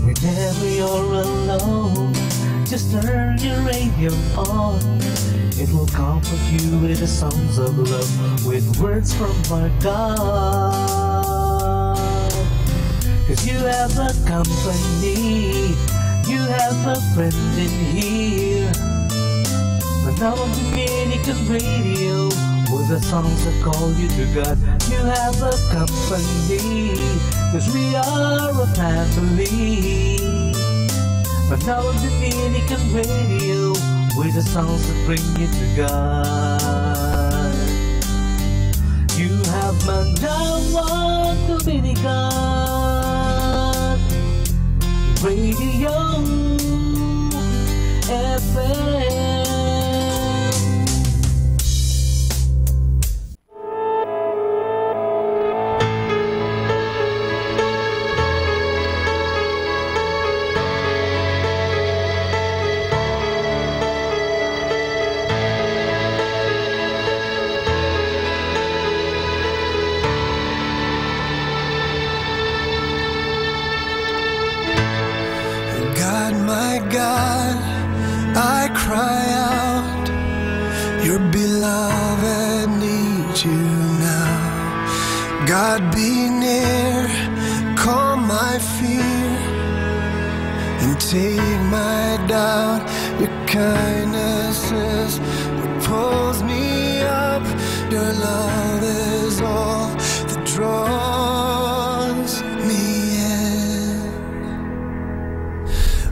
Whenever you're alone, just turn your radio on. It will comfort you with the songs of love, with words from our God. 'Cause you have a company, you have a friend in here. Manaoag Dominican Radio, with the songs that call you to God. You have a company, 'cause we are a family. Manaoag Dominican Radio, with the songs that bring you to God. You have Manaoag Dominican Radio FM. God, my God, I cry out. Your Your beloved needs you now. God, be near, calm my fear, and take my doubt. Your kindness is what pulls me up. Your love is all that draws me in.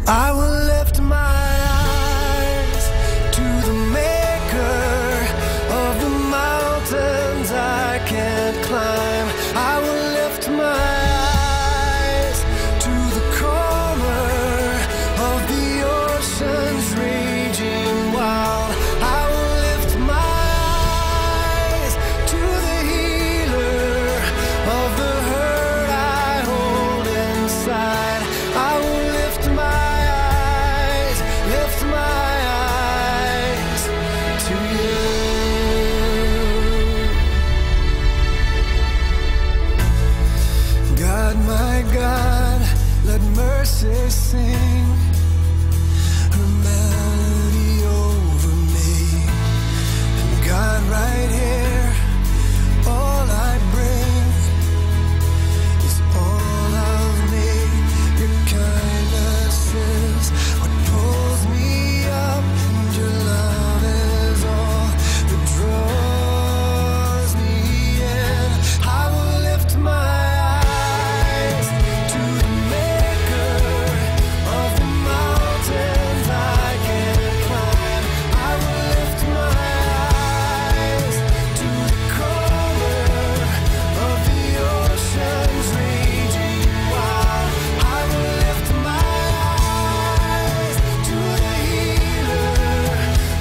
I will lift my eyes to the Maker of the mountains I can't climb. I will lift my eyes to the calmer of the ocean's raging wild. I will lift my eyes to the healer of the hurt I hold inside. I will lift my eyes to you. God, my God, let mercy sing her melody over me. And God, right here, all I bring is all of me. Your kindness is what pulls me up, and your love is all that draws me in. I will lift my eyes to the Maker of the mountains I can't climb. I will lift my eyes to the calmer of the ocean's raging wild. I will lift my eyes to the healer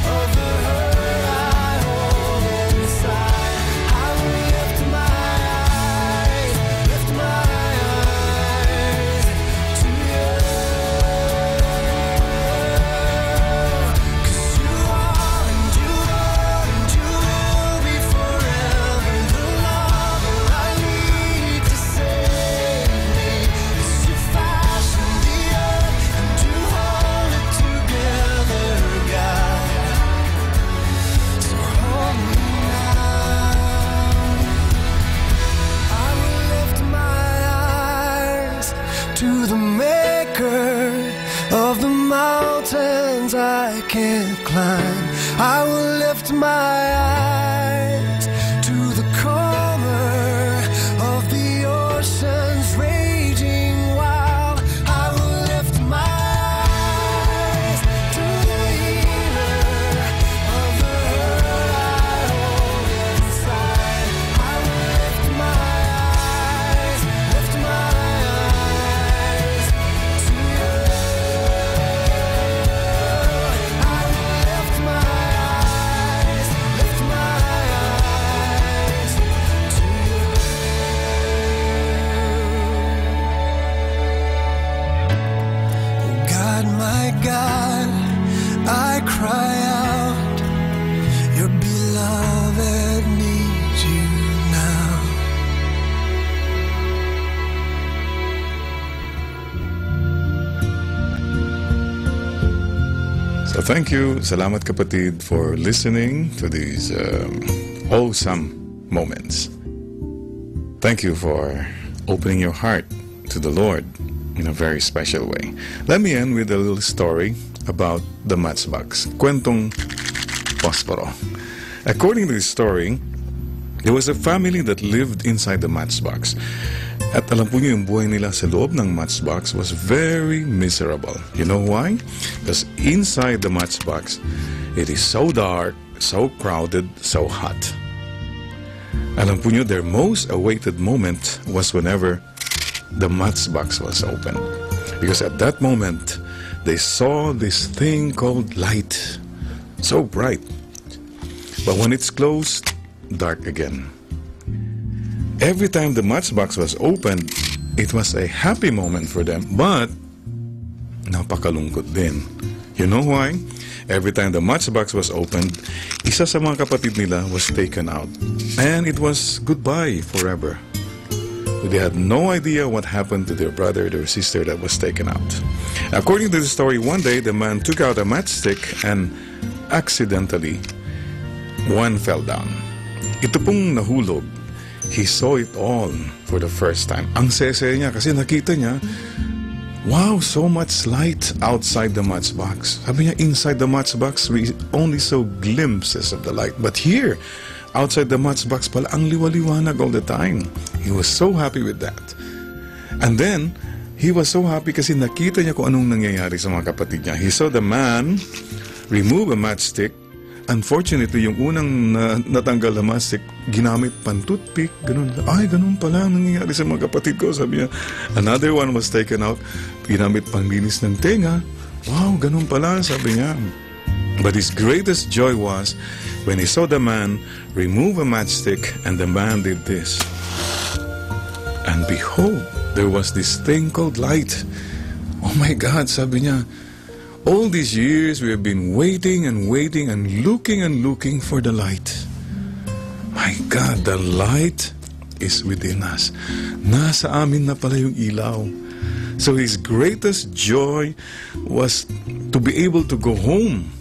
of the hurt I hold inside. I will lift my eyes to you. 'Cause you are and you are and you will be forever the lover I need to save me. 'Cause you fashioned the earth and you hold it together, God. So hold me now. I will lift my eyes to the Maker of the mountains I can't climb. I will lift my eyes to the calmer of the ocean's raging wild. I will lift my eyes to the healer of the hurt I hold inside. I will lift my eyes to you. I will lift my eyes to you. Oh God, my God, I cry out. Your beloved needs you now. So thank you, salamat kapatid, for listening to these awesome moments. Thank you for opening your heart to the Lord in a very special way. Let me end with a little story about the matchbox. Kwentong Posporo. According to this story, there was a family that lived inside the matchbox. At alam po niyo, yung buhay nila sa loob ng matchbox was very miserable. You know why? Because inside the matchbox, it is so dark, so crowded, so hot. Alam po niyo, their most awaited moment was whenever the matchbox was open. Because at that moment, they saw this thing called light, so bright. But when it's closed, dark again. Every time the matchbox was opened, it was a happy moment for them, but napakalungkot din. You know why? Every time the matchbox was opened, isa sa mga kapatid nila was taken out. And it was goodbye forever. They had no idea what happened to their brother or sister that was taken out. According to the story, one day the man took out a matchstick and accidentally one fell down. Ito pong nahulog, he saw it all for the first time. Ang sese niya kasi nakita niya, wow, so much light outside the matchbox. Sabi niya, inside the matchbox, we only saw glimpses of the light. But here, outside the matchbox pala, ang liwaliwanag all the time. He was so happy with that. And then, he was so happy kasi nakita niya kung anong nangyayari sa mga kapatid niya. He saw the man remove a matchstick. Unfortunately, yung unang natanggal na matchstick, ginamit pang toothpick, ganun. Ay, ganun pala ang nangyayari sa mga kapatid ko, sabi niya. Another one was taken out, ginamit pang linis ng tenga. Wow, ganun pala, sabi niya. But his greatest joy was when he saw the man remove a matchstick and the man did this. And behold, there was this thing called light. Oh my God, sabi niya. All these years we have been waiting and waiting and looking for the light. My God, the light is within us. Nasa amin na pala yung ilaw. So his greatest joy was to be able to go home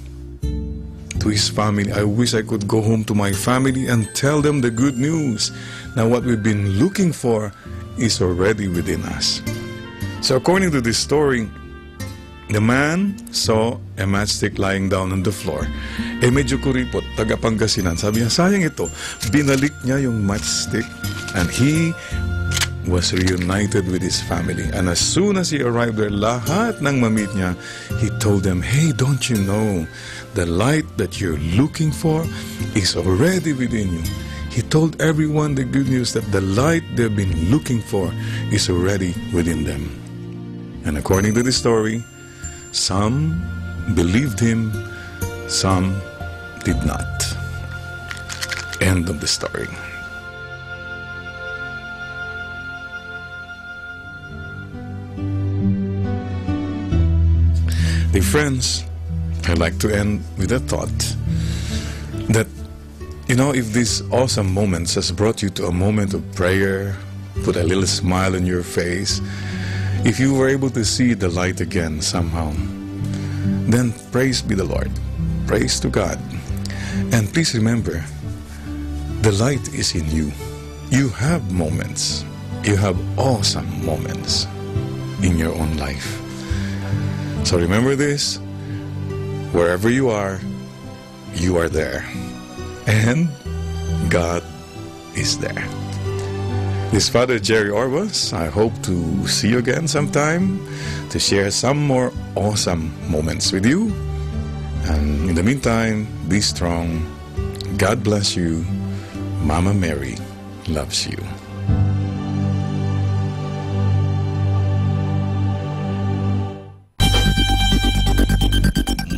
to his family. I wish I could go home to my family and tell them the good news. Now what we've been looking for is already within us. So according to this story, the man saw a matchstick lying down on the floor. Medyo kuripot, taga Pangasinan. Sabi niya, sayang ito. Binalik niya yung matchstick and he was reunited with his family. And as soon as he arrived there, lahat ng mamit niya, he told them, hey, don't you know, the light that you're looking for is already within you. He told everyone the good news that the light they've been looking for is already within them. And according to the story, some believed him, some did not. End of the story. Dear friends, I'd like to end with a thought that, you know, if these awesome moments has brought you to a moment of prayer, put a little smile on your face, if you were able to see the light again somehow, then praise be the Lord. Praise to God. And please remember, the light is in you. You have moments. You have awesome moments in your own life. So remember this, wherever you are there. And God is there. This is Father Jerry Orbas. I hope to see you again sometime to share some more awesome moments with you. And in the meantime, be strong. God bless you. Mama Mary loves you.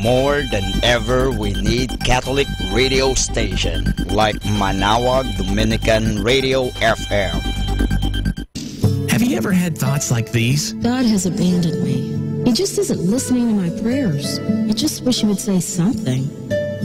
More than ever, we need Catholic radio station like Manaoag Dominican Radio FM. Have you ever had thoughts like these? God has abandoned me. He just isn't listening to my prayers. I just wish he would say something.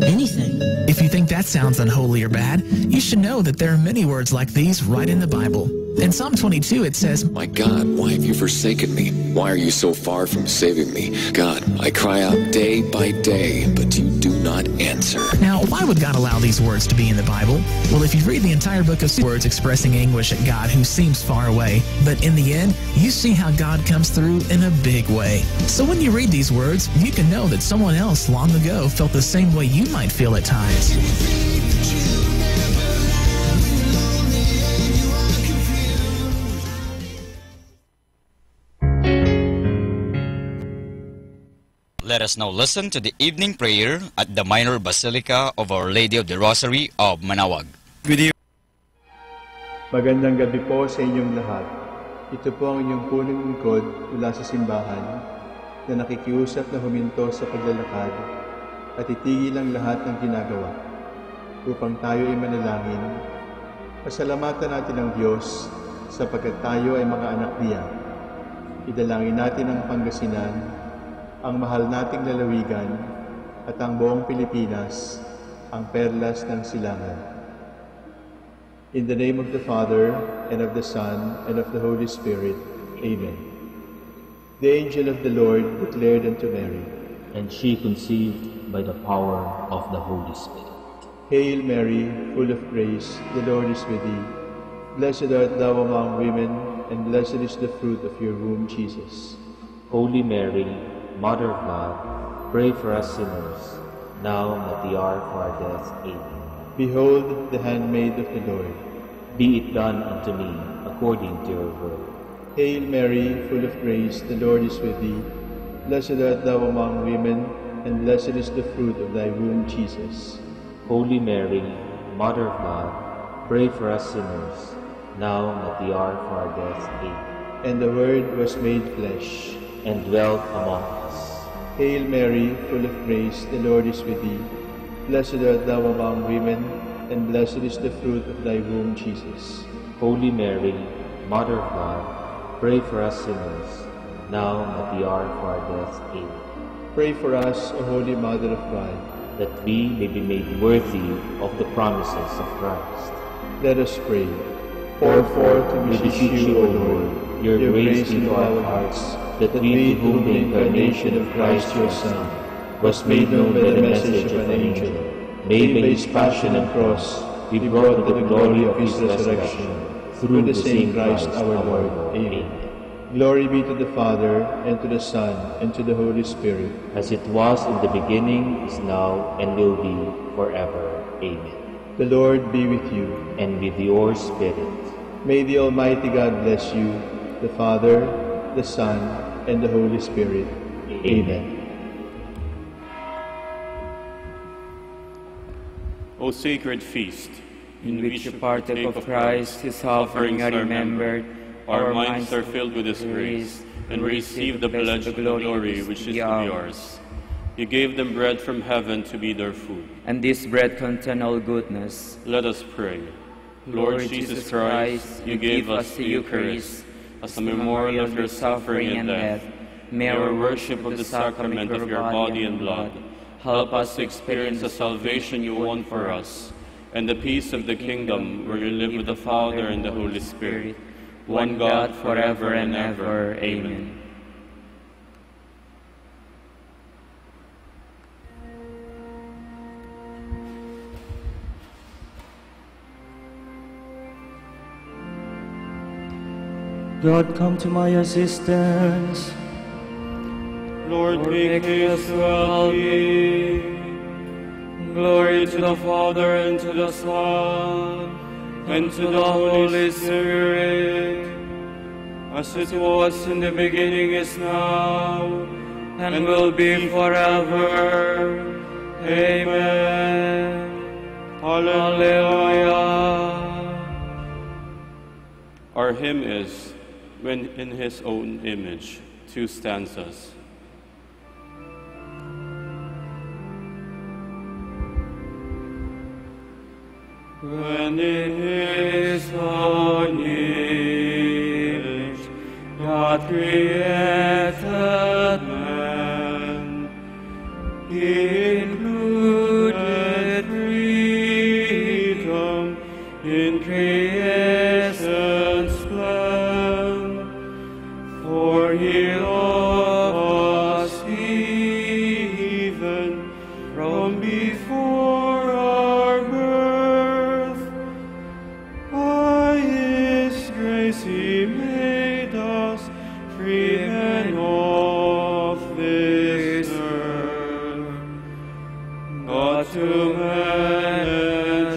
Anything. If you think that sounds unholy or bad, you should know that there are many words like these right in the Bible. In Psalm 22 it says, My God, why have you forsaken me? Why are you so far from saving me? God, I cry out day by day, but you do not answer. Now, why would God allow these words to be in the Bible? Well, if you read the entire book of words expressing anguish at God who seems far away, but in the end, you see how God comes through in a big way. So when you read these words, you can know that someone else long ago felt the same way you might feel at times. Let us now listen to the evening prayer at the Minor Basilica of Our Lady of the Rosary of Manaoag. Magandang gabi po sa inyong lahat. Ito po ang inyong punong lingkod mula sa simbahan na nakikiusap na huminto sa paglalakad at itigil ang lahat ng ginagawa upang tayo ay manalangin. Pasalamatan natin ang Diyos sapagkat tayo ay mga anak niya. Idalangin natin ang Pangasinan, ang mahal nating lalawigan at ang buong Pilipinas, ang perlas ng silangan. In the name of the Father, and of the Son, and of the Holy Spirit. Amen. The angel of the Lord declared unto Mary, and she conceived by the power of the Holy Spirit. Hail Mary, full of grace, the Lord is with thee. Blessed art thou among women, and blessed is the fruit of your womb, Jesus. Holy Mary, Mother of God, pray for us sinners, now and at the hour of our death. Amen. Behold the handmaid of the Lord. Be it done unto me according to your word. Hail Mary, full of grace, the Lord is with thee. Blessed art thou among women, and blessed is the fruit of thy womb, Jesus. Holy Mary, Mother of God, pray for us sinners, now and at the hour of our death. Amen. And the Word was made flesh, and dwelt among us. Hail Mary, full of grace, the Lord is with thee. Blessed art thou among women, and blessed is the fruit of thy womb, Jesus. Holy Mary, Mother of God, pray for us sinners, now and at the hour of our death. Amen. Pray for us, O Holy Mother of God, that we may be made worthy of the promises of Christ. Let us pray. Pour forth, we beseech you, O Lord, your grace into our hearts, that we, to whom the incarnation of Christ your Son was made known by the message of an angel, may by his passion and cross be brought to the glory of his resurrection, through the same Christ our Lord. Amen. Glory be to the Father, and to the Son, and to the Holy Spirit. As it was in the beginning, is now, and will be forever. Amen. The Lord be with you. And with your spirit. May the Almighty God bless you, the Father, the Son, and the Holy Spirit. Amen. O sacred feast, in which you partake of Christ, his offering are remembered, our minds are filled with his grace, and we receive the pledge of the glory which is to be ours. You gave them bread from heaven to be their food. And this bread contains all goodness. Let us pray. Lord Jesus Christ, you gave us the Eucharist as a memorial of your suffering and death. May our worship of the sacrament of your body and blood help us to experience the salvation you won for us, and the peace of the kingdom where you live with the Father and the Holy Spirit, one God, forever and ever. Amen. God, come to my assistance. Lord, make haste to help me. Glory to the Father, and to the Son, and to the Holy Spirit, as it was in the beginning, is now, and will be forever. Amen. Hallelujah. Our hymn is "When in His Own Image," 2 stanzas. When in His own image God created man, He included freedom in creation's plan, for He loved us even from before our birth. By His grace He made us free men of this earth. God to man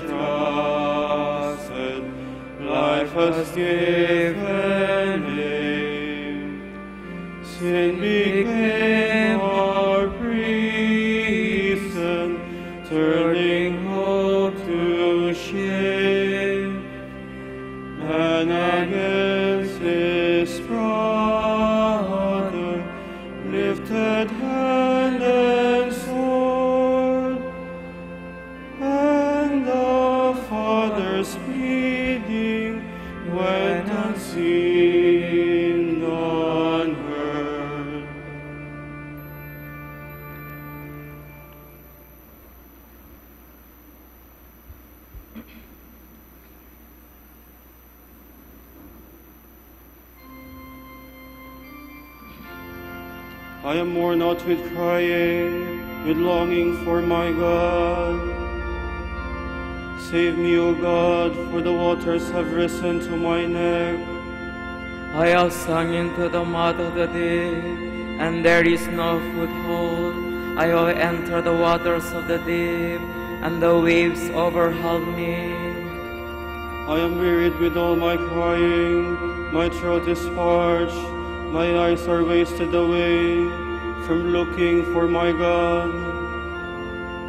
entrusted, life has given Him. Sin became our prison, turning hope to shame. And against his brother lifted hand and sword, and the Father's pleading went unseen, unheard. I am worn out with crying, with longing for my God. Save me, O God, for the waters have risen to my neck. I have sunk into the mouth of the deep, and there is no foothold. I have entered the waters of the deep, and the waves overwhelm me. I am wearied with all my crying, my throat is parched, my eyes are wasted away from looking for my God.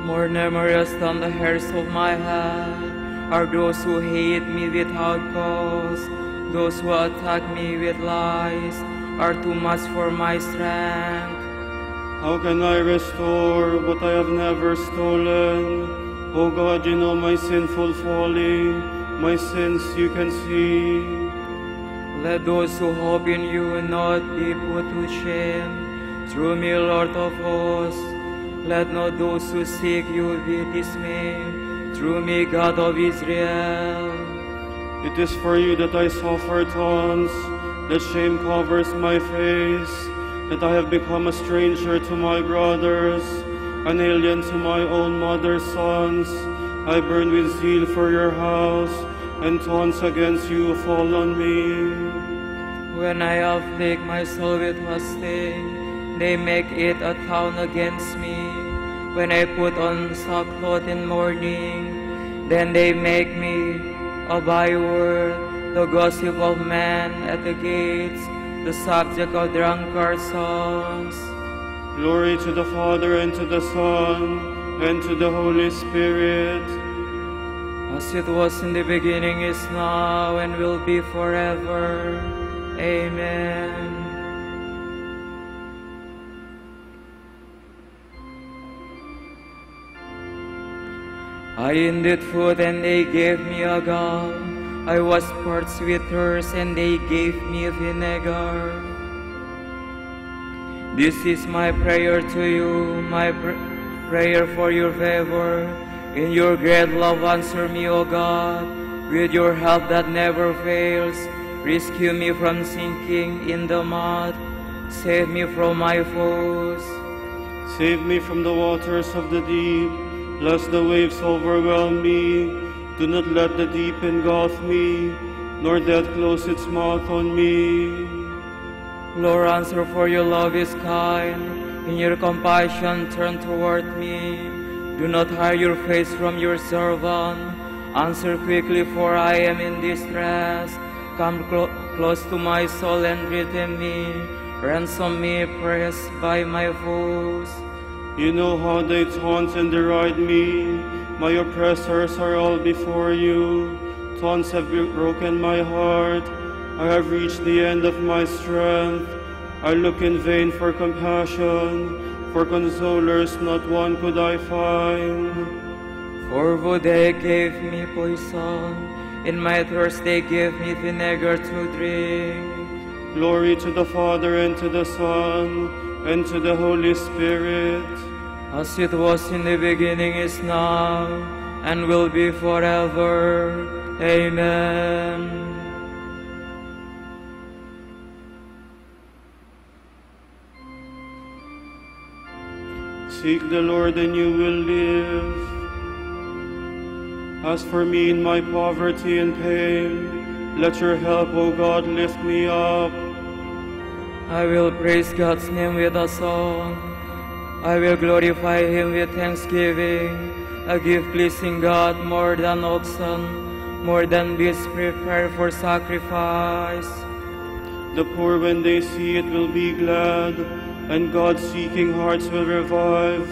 More numerous than the hairs of my head are those who hate me without cause. Those who attack me with lies are too much for my strength. How can I restore what I have never stolen? O God, you know my sinful folly, my sins you can see. Let those who hope in you not be put to shame. Through me, Lord of hosts, let not those who seek you be dismayed. Through me, God of Israel. It is for you that I suffer taunts, that shame covers my face, that I have become a stranger to my brothers, an alien to my own mother's sons. I burn with zeal for your house, and taunts against you fall on me. When I afflict my soul with fasting, they make it a town against me. When I put on sackcloth in mourning, then they make me a byword, the gossip of men at the gates, the subject of drunkard songs. Glory to the Father, and to the Son, and to the Holy Spirit. As it was in the beginning, is now, and will be forever. Amen. I indeed food, and they gave me a gall. I was parched with thirst, and they gave me vinegar. This is my prayer to you, my prayer for your favor. In your great love, answer me, O God, with your help that never fails. Rescue me from sinking in the mud. Save me from my foes. Save me from the waters of the deep, lest the waves overwhelm me. Do not let the deep engulf me, nor death close its mouth on me. Lord, answer, for your love is kind. In your compassion, turn toward me. Do not hide your face from your servant. Answer quickly, for I am in distress. Come close to my soul and redeem me. Ransom me, pressed by my foes. You know how they taunt and deride me. My oppressors are all before you. Taunts have broken my heart. I have reached the end of my strength. I look in vain for compassion. For consolers not one could I find. For would they gave me poison, in my thirst they gave me vinegar to drink. Glory to the Father, and to the Son, and to the Holy Spirit. As it was in the beginning, is now, and will be forever. Amen. Seek the Lord, and you will live. As for me in my poverty and pain, let your help, O God, lift me up. I will praise God's name with a song. I will glorify him with thanksgiving. I give pleasing God more than oxen, more than beasts prepared for sacrifice. The poor, when they see it, will be glad, and God-seeking hearts will revive.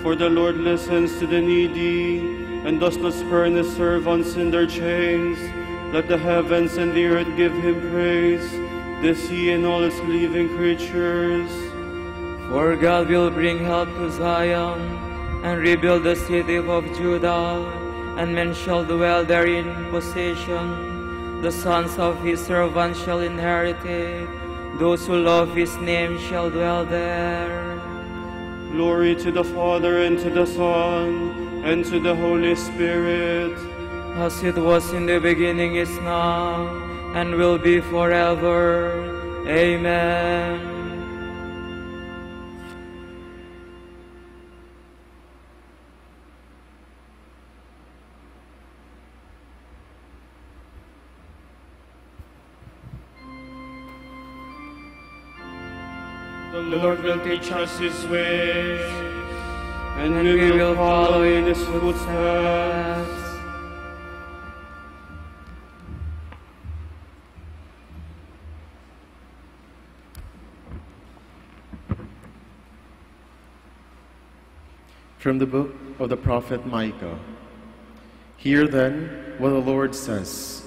For the Lord listens to the needy, and does not spurn his servants in their chains. Let the heavens and the earth give him praise, the sea and all its living creatures. For God will bring help to Zion, and rebuild the city of Judah, and men shall dwell therein in possession. The sons of his servants shall inherit it. Those who love his name shall dwell there. Glory to the Father, and to the Son, and to the Holy Spirit. As it was in the beginning, is now, and will be forever. Amen. The Lord will teach us His ways, and we will follow in His footsteps. From the book of the prophet Micah. Hear then what the Lord says.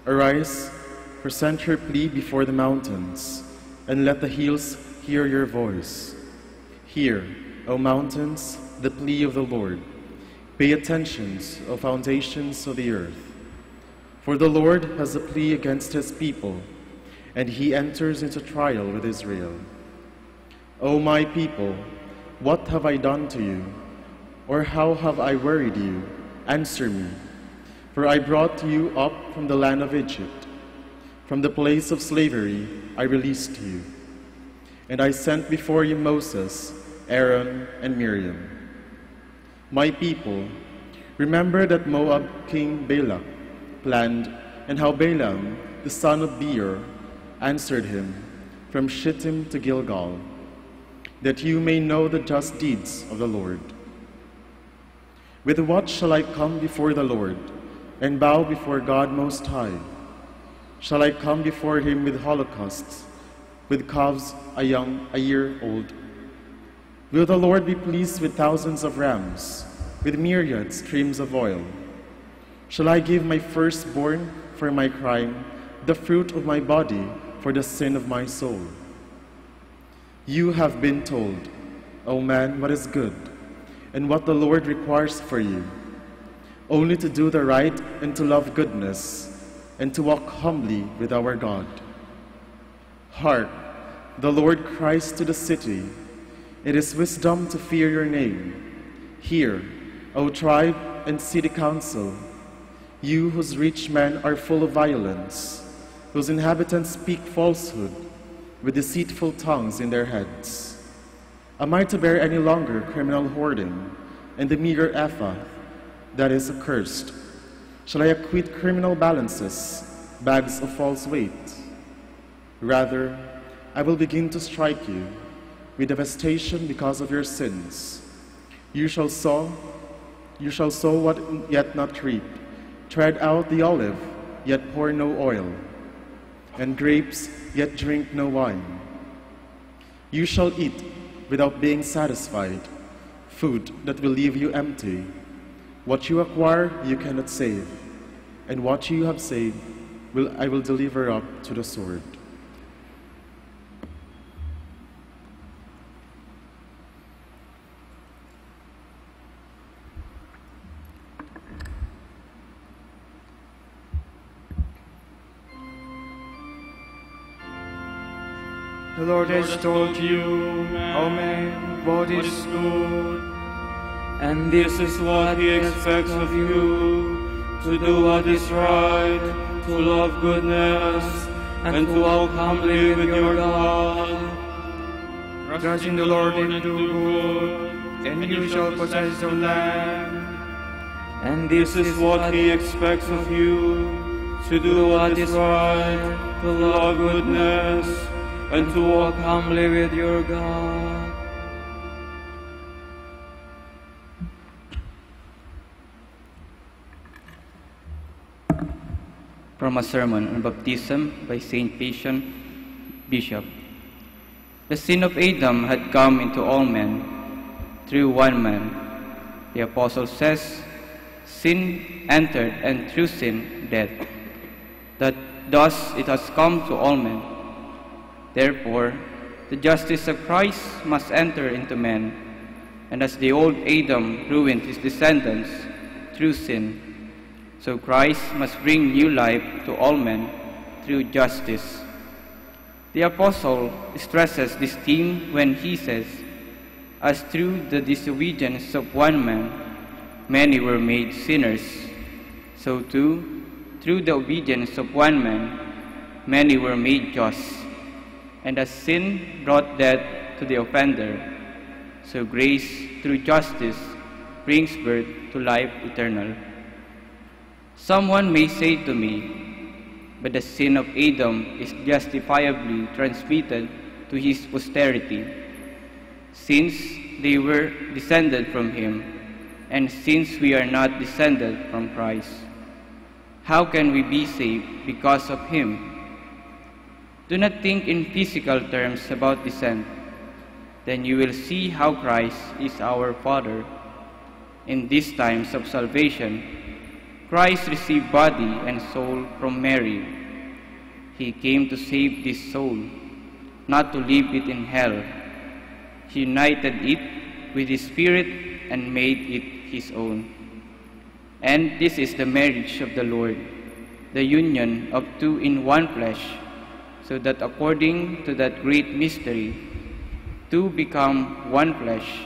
Arise, present your plea before the mountains, and let the hills hear your voice. Hear, O mountains, the plea of the Lord. Pay attention, O foundations of the earth. For the Lord has a plea against His people, and He enters into trial with Israel. O my people, what have I done to you? Or how have I worried you? Answer me. For I brought you up from the land of Egypt. From the place of slavery I released you. And I sent before you Moses, Aaron, and Miriam. My people, remember that Moab king Balak planned, and how Balaam, the son of Beor, answered him from Shittim to Gilgal, that you may know the just deeds of the Lord. With what shall I come before the Lord, and bow before God Most High? Shall I come before Him with holocausts, with calves a year old? Will the Lord be pleased with thousands of rams, with myriad streams of oil? Shall I give my firstborn for my crime, the fruit of my body for the sin of my soul? You have been told, O man, what is good, and what the Lord requires for you, only to do the right and to love goodness, and to walk humbly with our God. Hark, the Lord cries to the city, it is wisdom to fear your name. Hear, O tribe and city council, you whose rich men are full of violence, whose inhabitants speak falsehood, with deceitful tongues in their heads. Am I to bear any longer criminal hoarding, and the meager ephah that is accursed? Shall I acquit criminal balances, bags of false weight? Rather, I will begin to strike you with devastation because of your sins. You shall sow what yet not reap, tread out the olive, yet pour no oil, and grapes, yet drink no wine. You shall eat without being satisfied, food that will leave you empty. What you acquire you cannot save, and what you have saved I will deliver up to the sword. The Lord has told you, O man, what is good, and this is what He expects of you, to do what is right, to love goodness, and to walk humbly with your God. Trust in the Lord and do good, and you shall possess the land. And this is what He expects of you, to do what is right, to love goodness, and to walk humbly with your God. From a sermon on baptism by Saint Pacian, Bishop. The sin of Adam had come into all men through one man. The apostle says, sin entered, and through sin, death. That thus it has come to all men. Therefore, the justice of Christ must enter into men, and as the old Adam ruined his descendants through sin, so Christ must bring new life to all men through justice. The apostle stresses this theme when he says, as through the disobedience of one man, many were made sinners, so too, through the obedience of one man, many were made just. And as sin brought death to the offender, so grace through justice brings birth to life eternal. Someone may say to me, but the sin of Adam is justifiably transmitted to his posterity, since they were descended from him, and since we are not descended from Christ, how can we be saved because of him? Do not think in physical terms about descent. Then you will see how Christ is our Father. In these times of salvation, Christ received body and soul from Mary. He came to save this soul, not to leave it in hell. He united it with his Spirit and made it his own. And this is the marriage of the Lord, the union of two in one flesh, so that according to that great mystery, two become one flesh,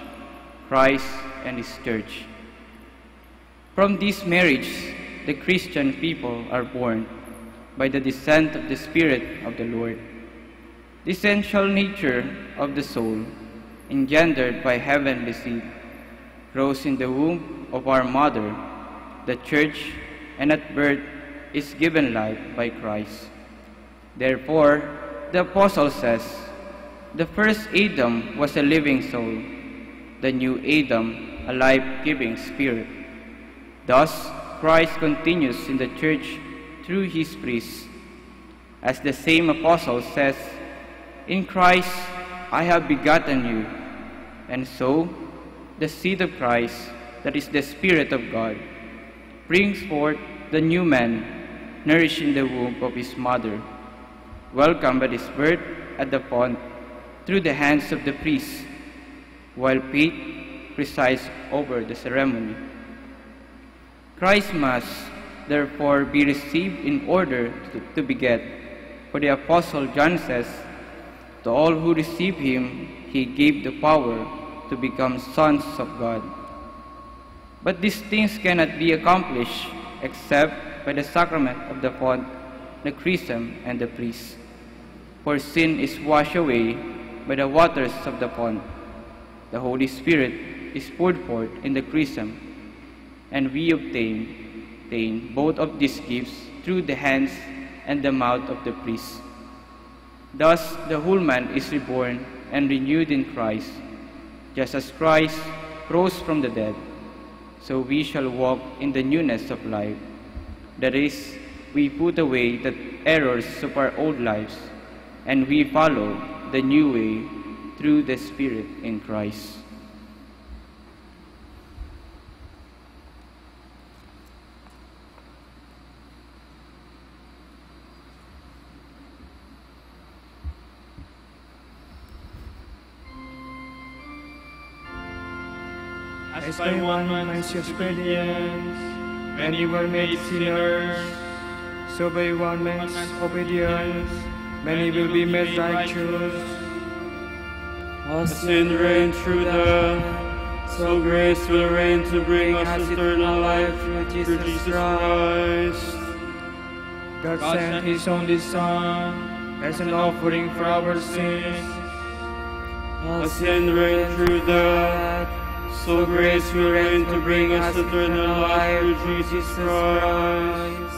Christ and his church. From this marriage, the Christian people are born by the descent of the Spirit of the Lord. The essential nature of the soul, engendered by heavenly seed, grows in the womb of our mother, the Church, and at birth is given life by Christ. Therefore, the Apostle says, the first Adam was a living soul, the new Adam a life-giving spirit. Thus, Christ continues in the Church through his priests. As the same Apostle says, in Christ I have begotten you. And so, the seed of Christ, that is the Spirit of God, brings forth the new man, nourished in the womb of his mother, welcomed at his birth at the font through the hands of the priest, while faith presides over the ceremony. Christ must therefore be received in order to beget. For the Apostle John says, to all who receive him, he gave the power to become sons of God. But these things cannot be accomplished except by the sacrament of the font, the chrism, and the priest. For sin is washed away by the waters of the font. The Holy Spirit is poured forth in the chrism, and we obtain both of these gifts through the hands and the mouth of the priest. Thus the whole man is reborn and renewed in Christ. Just as Christ rose from the dead, so we shall walk in the newness of life. That is, we put away the errors of our old lives, and we follow the new way through the Spirit in Christ. As by one man's disobedience, many were made sinners, so by one man's obedience, many will be made righteous. As sin reigned through death, so grace will reign to bring us eternal life through Jesus Christ. God sent his only Son as an offering for our sins. As sin reigned through death, so grace will reign to bring us eternal life through Jesus Christ.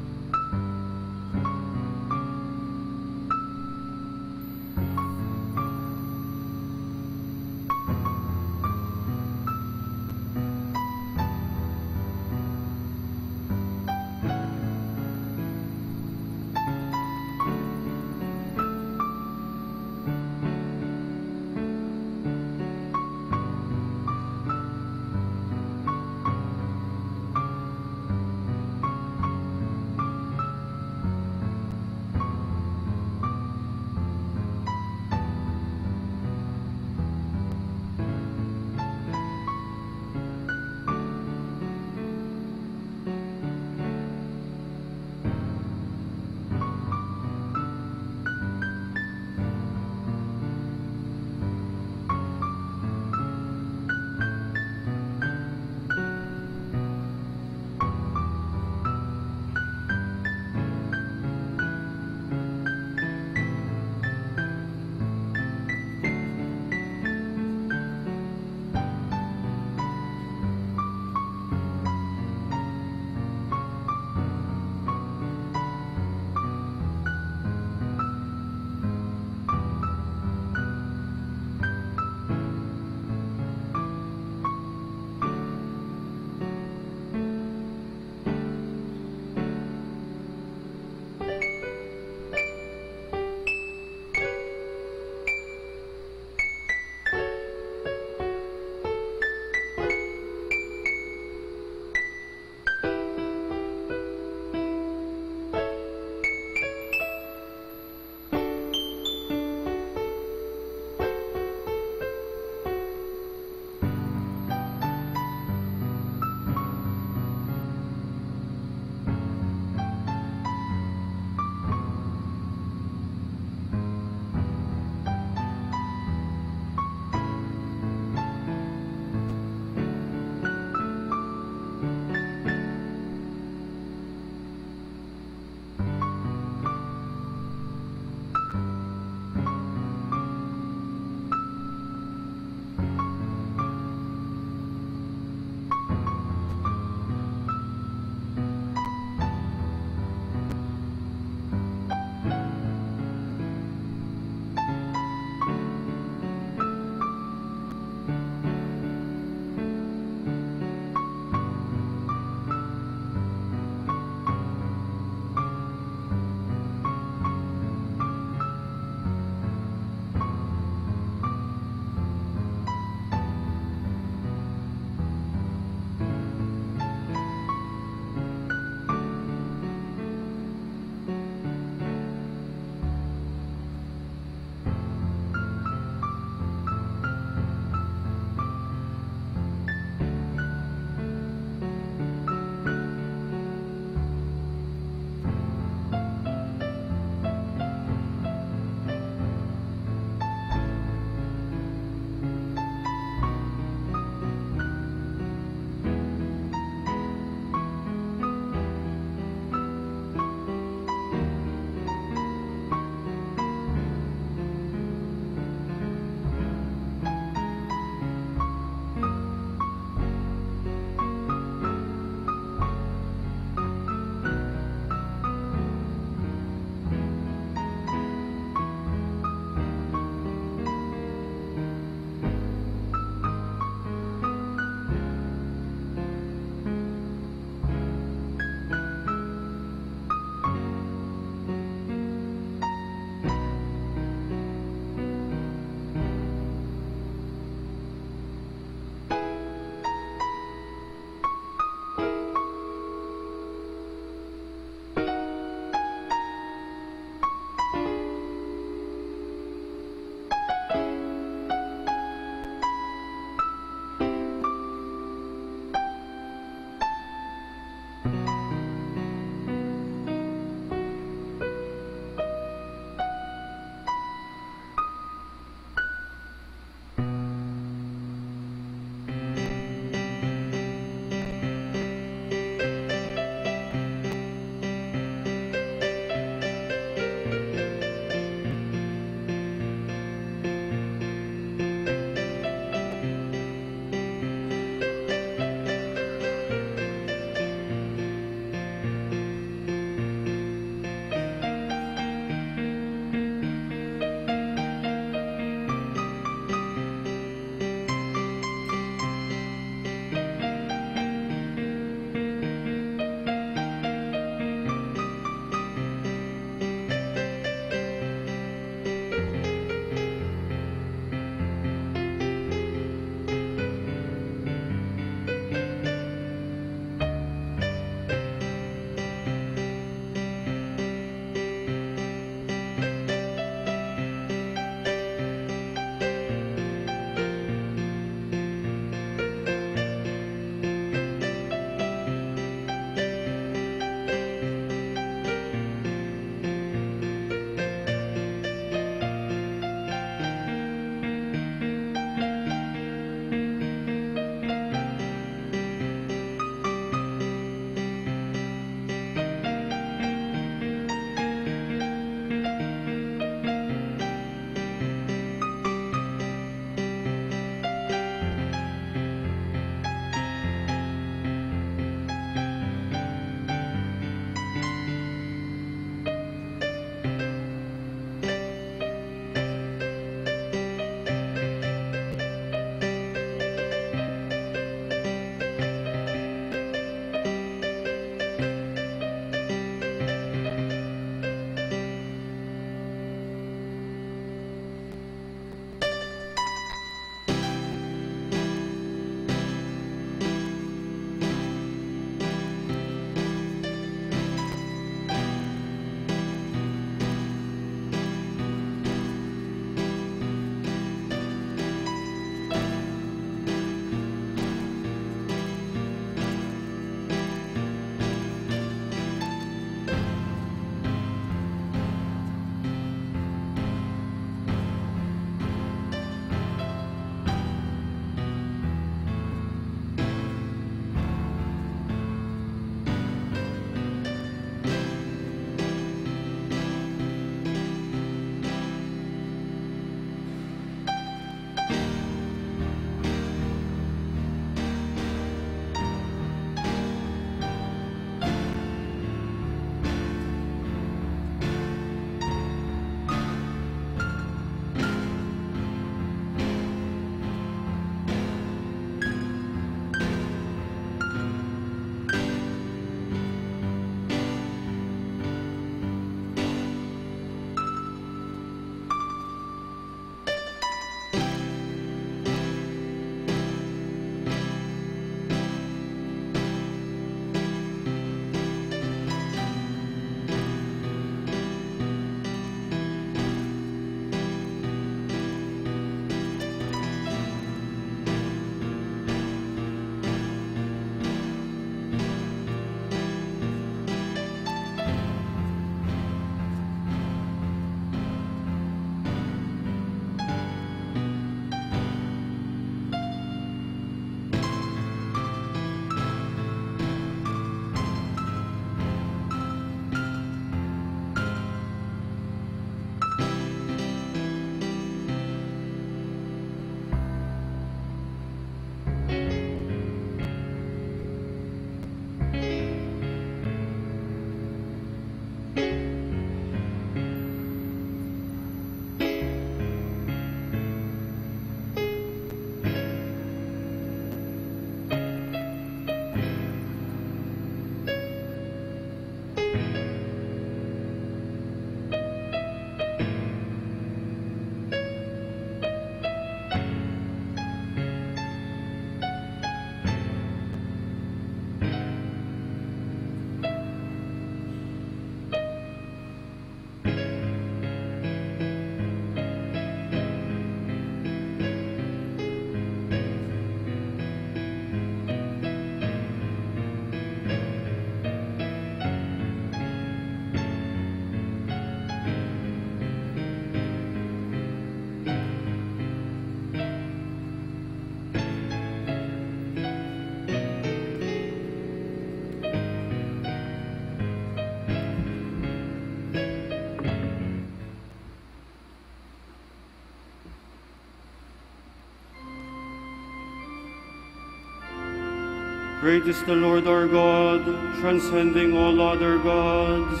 Great is the Lord our God, transcending all other gods.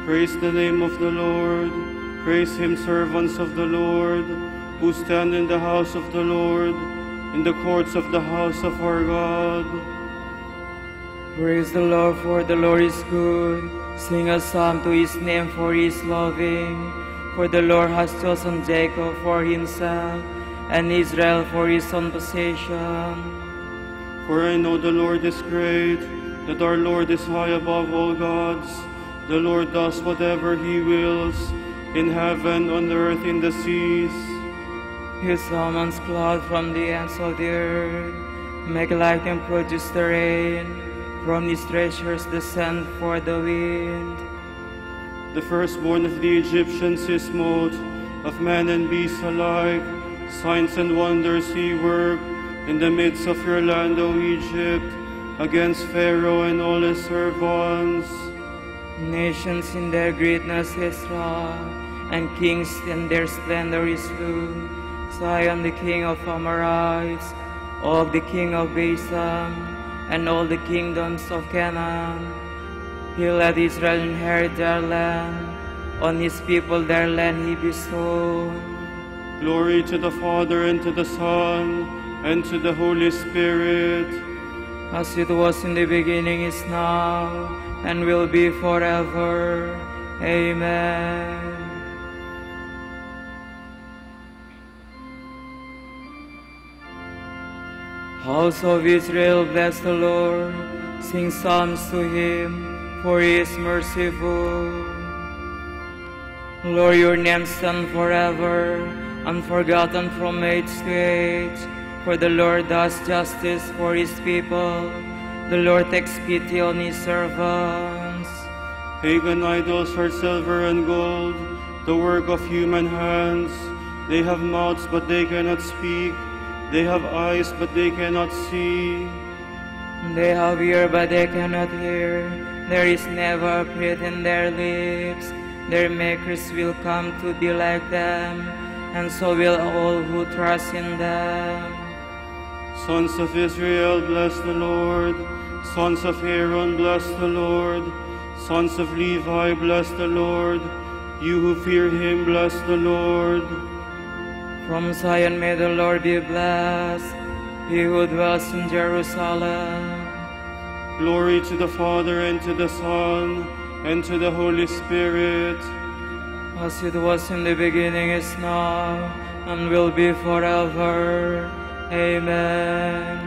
Praise the name of the Lord. Praise him, servants of the Lord, who stand in the house of the Lord, in the courts of the house of our God. Praise the Lord, for the Lord is good. Sing a psalm to his name, for he is loving. For the Lord has chosen Jacob for himself, and Israel for his own possession. For I know the Lord is great, that our Lord is high above all gods. The Lord does whatever he wills, in heaven, on earth, in the seas. He summons cloud from the ends of the earth, make lightning produce the rain. From his treasures descend for the wind. The firstborn of the Egyptians he smote, of man and beast alike. Signs and wonders he worked in the midst of your land, O Egypt, against Pharaoh and all his servants. Nations in their greatness he struck, and kings in their splendor he slew. Sihon the king of Amorites, Og the king of Bashan, and all the kingdoms of Canaan. He let Israel inherit their land. On his people their land he bestowed. Glory to the Father, and to the Son, and to the Holy Spirit. As it was in the beginning, is now, and will be forever. Amen. House of Israel, bless the Lord. Sing psalms to him, for he is merciful. Lord, your name stand forever, unforgotten from age to age. For the Lord does justice for his people. The Lord takes pity on his servants. Pagan idols are silver and gold, the work of human hands. They have mouths, but they cannot speak. They have eyes, but they cannot see. They have ear, but they cannot hear. There is never a breath in their lips. Their makers will come to be like them, and so will all who trust in them. Sons of Israel, bless the Lord. Sons of Aaron, bless the Lord. Sons of Levi, bless the Lord. You who fear him, bless the Lord. From Zion may the Lord be blessed, he who dwells in Jerusalem. Glory to the Father, and to the Son, and to the Holy Spirit. As it was in the beginning, is now, and will be forever. Amen.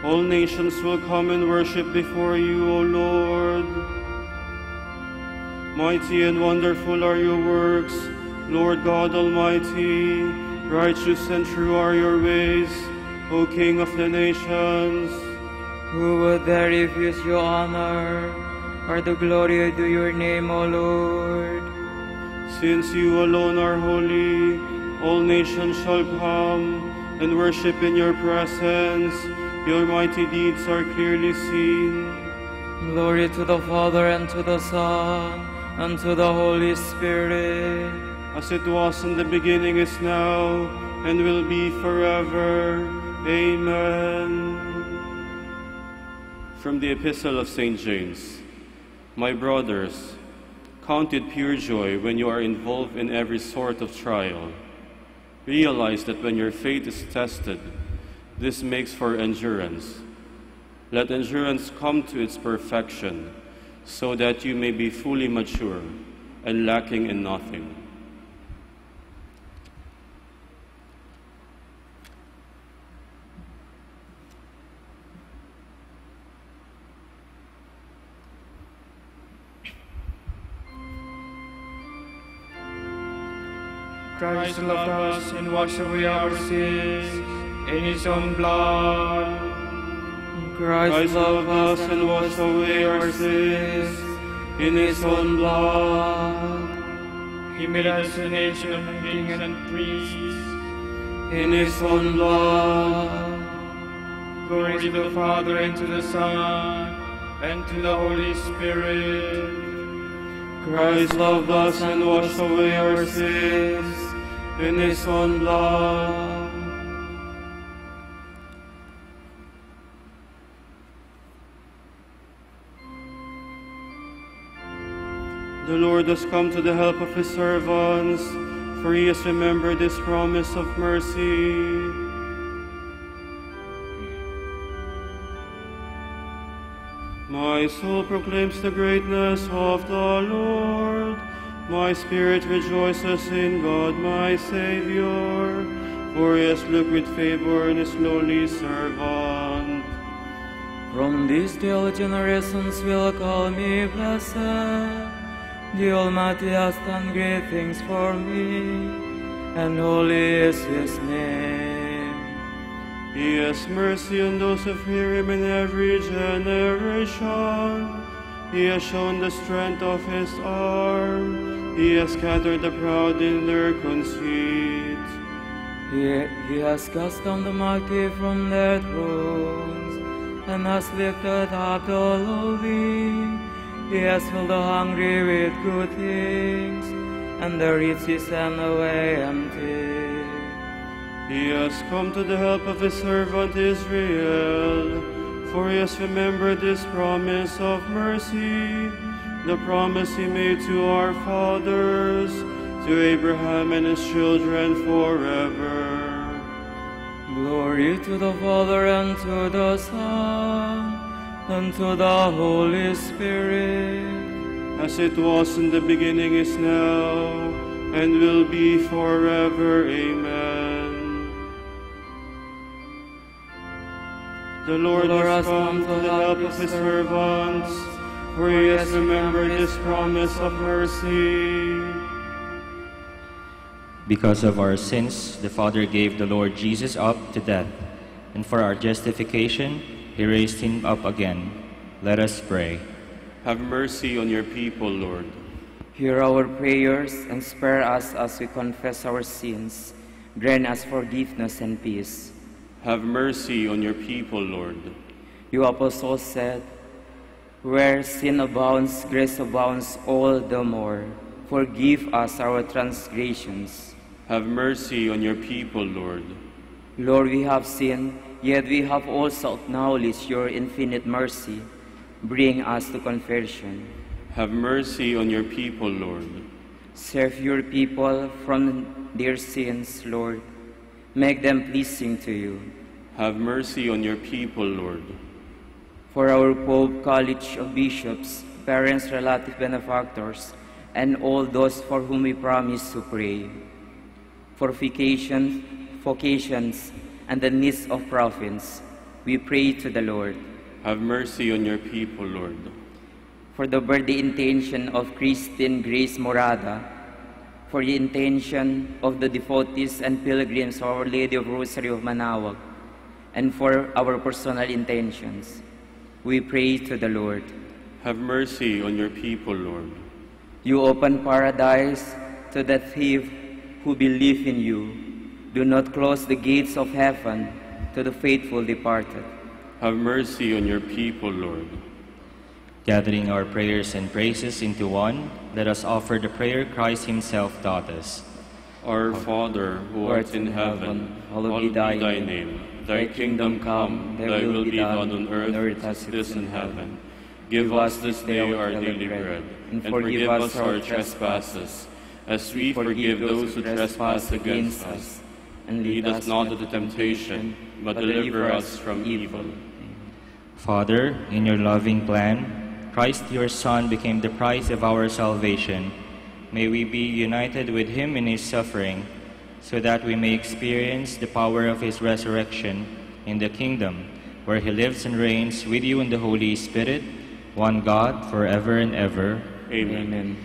All nations will come and worship before you, O Lord. Mighty and wonderful are your works, Lord God Almighty. Righteous and true are your ways, O King of the nations. Who would dare refuse your honor, or the glory due your name, O Lord? Since you alone are holy, all nations shall come and worship in your presence. Your mighty deeds are clearly seen. Glory to the Father, and to the Son, and to the Holy Spirit. As it was in the beginning, is now, and will be forever. Amen. From the Epistle of St. James. My brothers, count it pure joy when you are involved in every sort of trial. Realize that when your faith is tested, this makes for endurance. Let endurance come to its perfection, so that you may be fully mature and lacking in nothing. Christ loved us and washed away our sins in his own blood. Christ loved us and washed away our sins in his own blood. He made us a nation of kings and priests in his own blood. Glory to the Father, and to the Son, and to the Holy Spirit. Christ loved us and washed away our sins in his own blood. The Lord has come to the help of his servants, for he has remembered his promise of mercy. My soul proclaims the greatness of the Lord. My spirit rejoices in God my Savior, for he has looked with favor on his lowly servant. From this day all generations will call me blessed. The Almighty has done great things for me, and holy is his name. He has mercy on those who fear him in every generation. He has shown the strength of his arm. He has scattered the proud in their conceit. He has cast down the mighty from their thrones, and has lifted up the lowly. He has filled the hungry with good things, and the rich is sent away empty. He has come to the help of his servant Israel, for he has remembered his promise of mercy, the promise he made to our fathers, to Abraham and his children forever. Glory to the Father, and to the Son, and to the Holy Spirit, as it was in the beginning, is now, and will be forever. Amen. The Lord has come to the help of his servants, for he has remembered his promise of mercy. Because of our sins, the Father gave the Lord Jesus up to death, and for our justification, he raised him up again. Let us pray. Have mercy on your people, Lord. Hear our prayers and spare us as we confess our sins. Grant us forgiveness and peace. Have mercy on your people, Lord. You apostles said, where sin abounds, grace abounds all the more. Forgive us our transgressions. Have mercy on your people, Lord. Lord, we have sinned, yet we have also acknowledged your infinite mercy. Bring us to confession. Have mercy on your people, Lord. Save your people from their sins, Lord. Make them pleasing to you. Have mercy on your people, Lord. For our Pope, College of Bishops, parents, relative benefactors, and all those for whom we promise to pray. For vocations, and the needs of province, we pray to the Lord. Have mercy on your people, Lord. For the birthday intention of Christine Grace Morada, for the intention of the devotees and pilgrims of Our Lady of Rosary of Manaoag, and for our personal intentions, we pray to the Lord. Have mercy on your people, Lord. You open paradise to the thief who believe in you. Do not close the gates of heaven to the faithful departed. Have mercy on your people, Lord. Gathering our prayers and praises into one, let us offer the prayer Christ himself taught us. Our Father, who art in heaven, hallowed be thy name. Thy kingdom come, thy will be done on earth as it is in heaven. Give us this day our daily bread, and forgive us our trespasses, as we forgive those who trespass against us. And lead us not into temptation, but deliver us from evil. Father, in your loving plan, Christ your Son became the price of our salvation. May we be united with him in his suffering, so that we may experience the power of his resurrection in the kingdom, where he lives and reigns with you in the Holy Spirit, one God, forever and ever. Amen.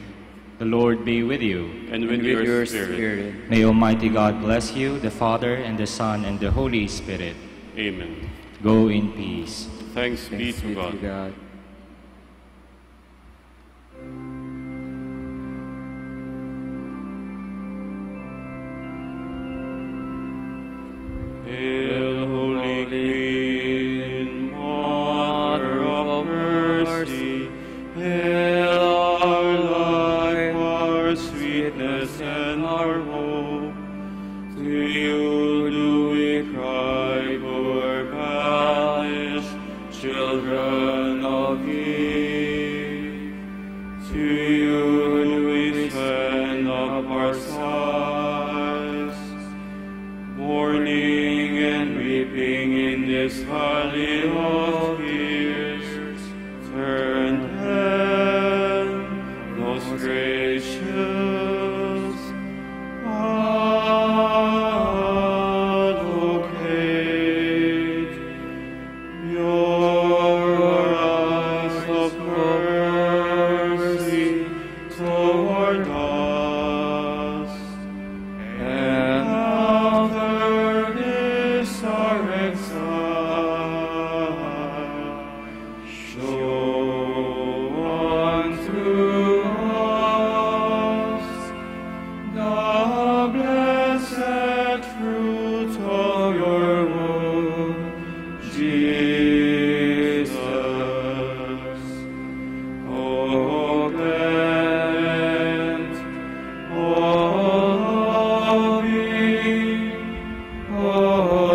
The Lord be with you. And with your spirit. May Almighty God bless you, the Father, and the Son, and the Holy Spirit. Amen. Go in peace. Thanks be to God. Hail, Holy Queen, Mother of Mercy, hail our life, our sweetness, and our hope. To you do we cry, poor banished children of Eve. To you do we send up our sighs, mourning and weeping in this valley of tears. Turn then, most gracious, advocate, your eyes of mercy toward us, and after this our exile, show unto us the blessed fruit of your womb, Jesus. O clement, O loving, O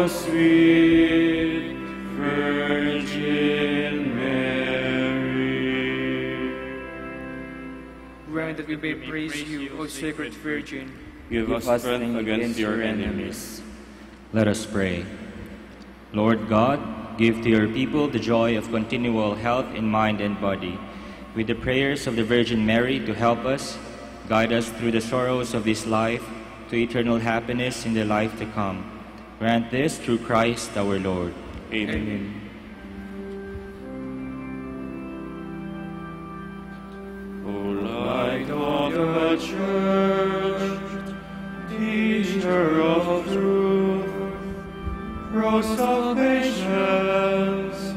sweet Virgin Mary. Grant that we may praise you, O Sacred Virgin. Give us strength against your enemies. Let us pray. Lord God, give to your people the joy of continual health in mind and body. With the prayers of the Virgin Mary to help us, guide us through the sorrows of this life to eternal happiness in the life to come. Grant this through Christ our Lord. Amen. O light of the Church, teacher of truth, rose of patience,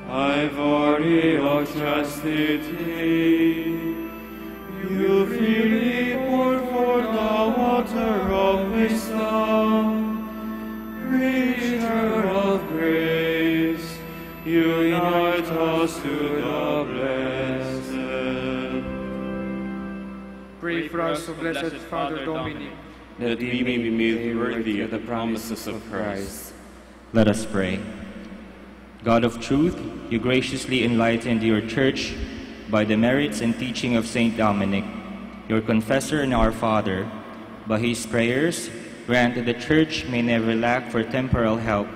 ivory of chastity, you freely poured forth the water of wisdom, preacher of grace, unite us to the blessed. Pray for us, O Blessed Father Dominic, that we may be made worthy of the promises of Christ. Let us pray. God of truth, you graciously enlightened your church by the merits and teaching of Saint Dominic, your confessor and our father. By his prayers, grant that the church may never lack for temporal help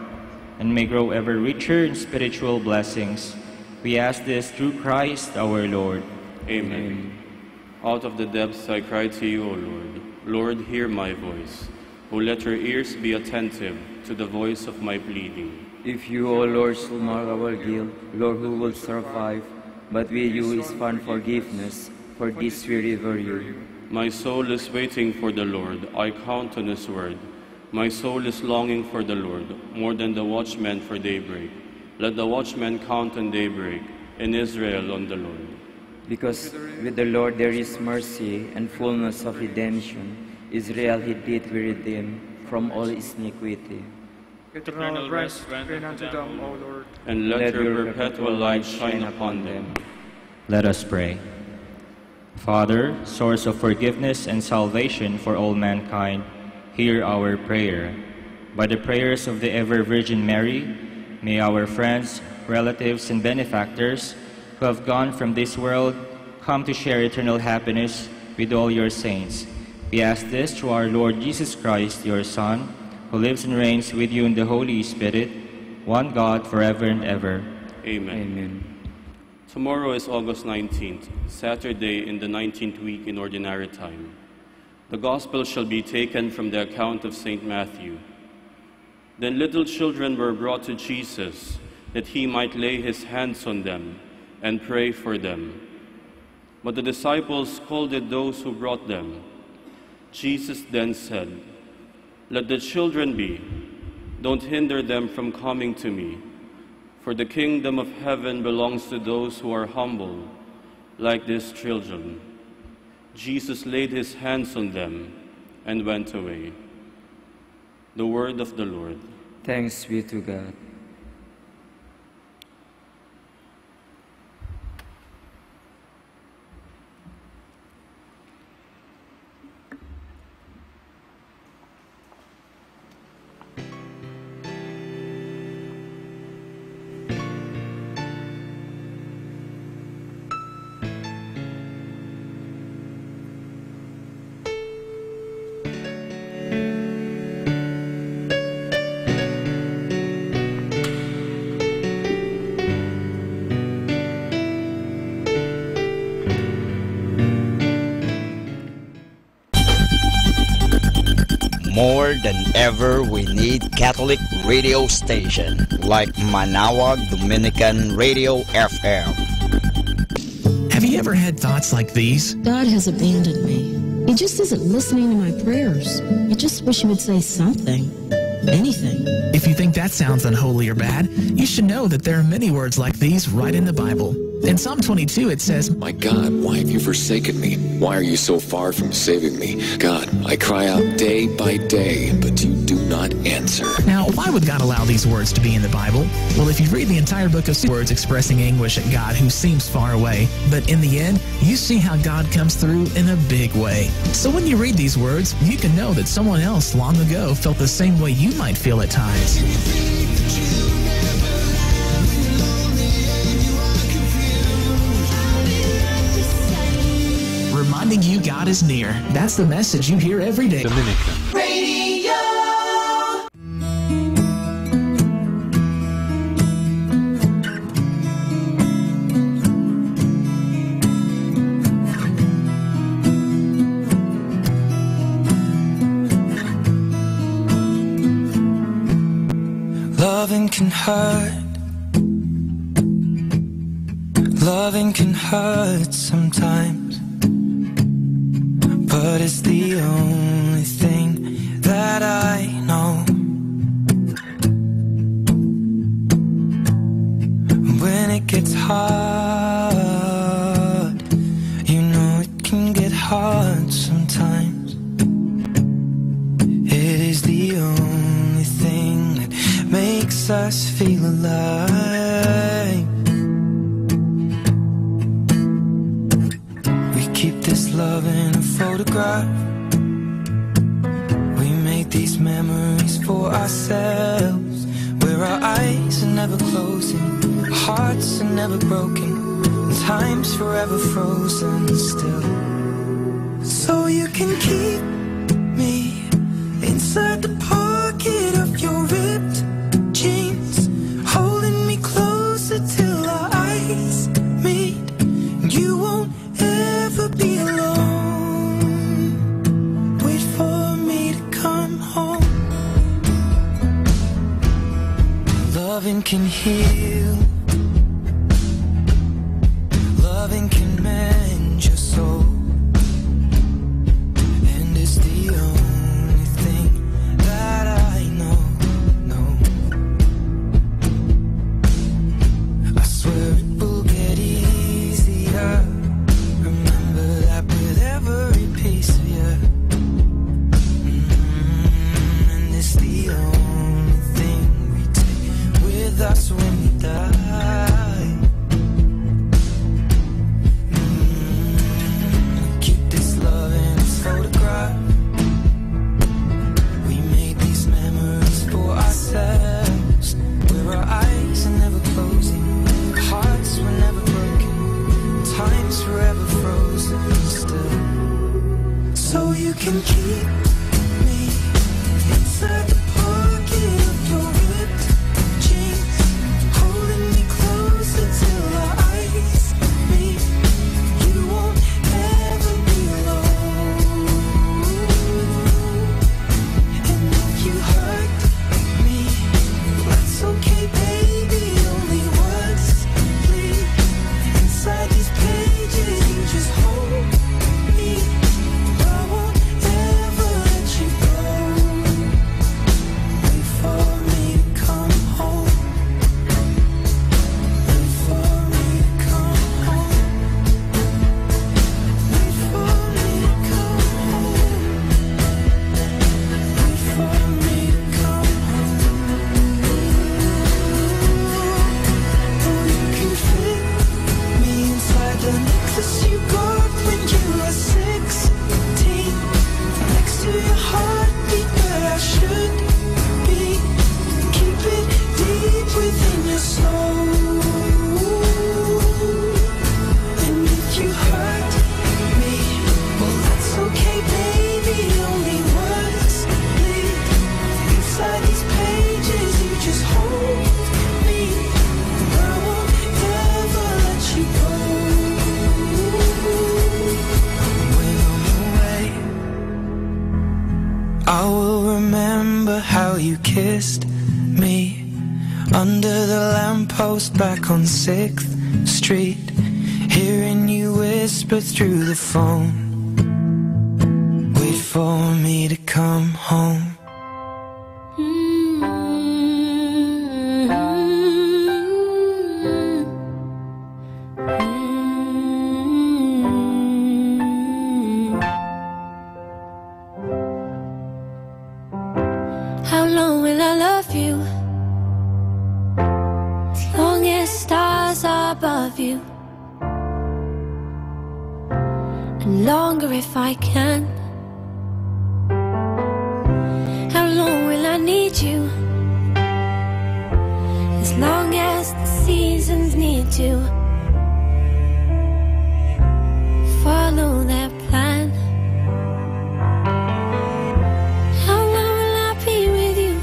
and may grow ever richer in spiritual blessings. We ask this through Christ our Lord. Amen. Out of the depths I cry to you, O Lord. Lord, hear my voice. O let your ears be attentive to the voice of my pleading. If you, O Lord, should mark our guilt, Lord, who will survive? But with you is found forgiveness, for this we revere you. My soul is waiting for the Lord. I count on his word. My soul is longing for the Lord, more than the watchman for daybreak. Let the watchman count on daybreak, and Israel on the Lord. Because with the Lord there is mercy and fullness of redemption. Israel he did redeem from all his iniquity. eternal rest grant unto them, O Lord. And let your perpetual light shine upon them. Let us pray. Father, source of forgiveness and salvation for all mankind, hear our prayer. By the prayers of the ever-Virgin Mary, may our friends, relatives, and benefactors who have gone from this world come to share eternal happiness with all your saints. We ask this through our Lord Jesus Christ, your Son, who lives and reigns with you in the Holy Spirit, one God, forever and ever. Amen. Amen. Tomorrow is August 19th, Saturday in the 19th week in Ordinary Time. The Gospel shall be taken from the account of St. Matthew. Then little children were brought to Jesus, that he might lay his hands on them and pray for them. But the disciples scolded those who brought them. Jesus then said, "Let the children be. Don't hinder them from coming to me. For the kingdom of heaven belongs to those who are humble, like these children." Jesus laid his hands on them and went away. The word of the Lord. Thanks be to God. More than ever, we need Catholic radio station like Manawag Dominican Radio FM. Have you ever had thoughts like these? God has abandoned me. He just isn't listening to my prayers. I just wish he would say something. Anything. If you think that sounds unholy or bad, you should know that there are many words like these right in the Bible. In Psalm 22, it says, My God, why have you forsaken me? Why are you so far from saving me? God, I cry out day by day, but you do not answer. Now, why would God allow these words to be in the Bible? Well, if you read the entire book of words expressing anguish at God who seems far away, but in the end, you see how God comes through in a big way. So when you read these words, you can know that someone else long ago felt the same way you might feel at times. Reminding you God is near. That's the message you hear every day. Dominican Radio. Loving can hurt. Loving can hurt sometimes, but it's the only thing that I know. When it gets hard, you know it can get hard sometimes. It is the only thing that makes us feel alive. We keep this love in a photograph. We make these memories for ourselves, where our eyes are never closing, our hearts are never broken, and time's forever frozen still. So you can keep me inside the pocket of your ripped jeans, holding me closer till our eyes meet. You won't ever be alone. Wait for me to come home. Loving can heal. Loving can mend your soul. And it's the only thing that I know. I swear it will get easier. Remember that with every piece of you. And it's the only thing we take with us when we die. Keep this love in its photograph. We made these memories for ourselves, where our eyes are never closing, our hearts were never broken, time's forever frozen still. So you can keep me inside the pocket of your ripped jeans, holding me closer till our eyes meet. You won't ever be alone. And if you hurt me, that's okay, baby. Only once, please. Inside these pages, you just hold me. I won't ever let you go. I will remember how you kissed me under the lamppost back on 6th Street, hearing you whisper through the phone, wait for me to come home. How long will I love you? As long as stars are above you, and longer if I can. How long will I need you? As long as the seasons need to follow their plan. How long will I be with you?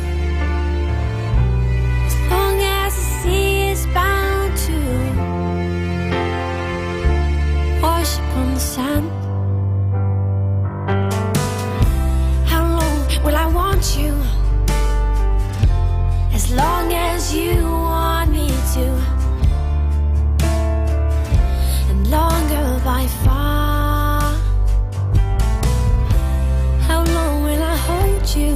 As long as the sea is bound to wash upon the sand. How long will I want you? As long as you want me to, and longer by far. How long will I hold you?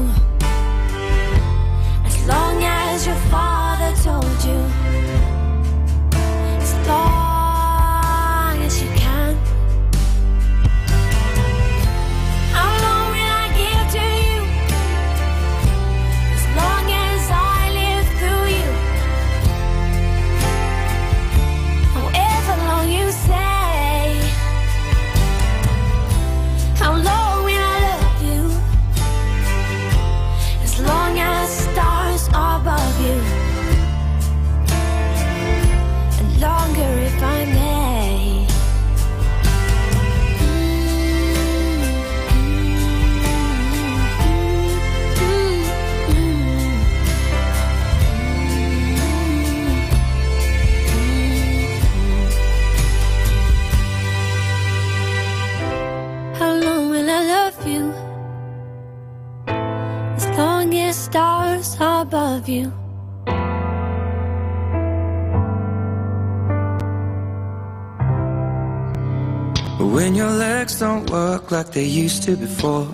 As long as your father told you, as long as you can. How long will I give to you? As long as I live through you. However long you say. How long will I love you? As long as stars are above you, and longer if I may. How long will I love you? As long as stars are above you. When your legs don't work like they used to before,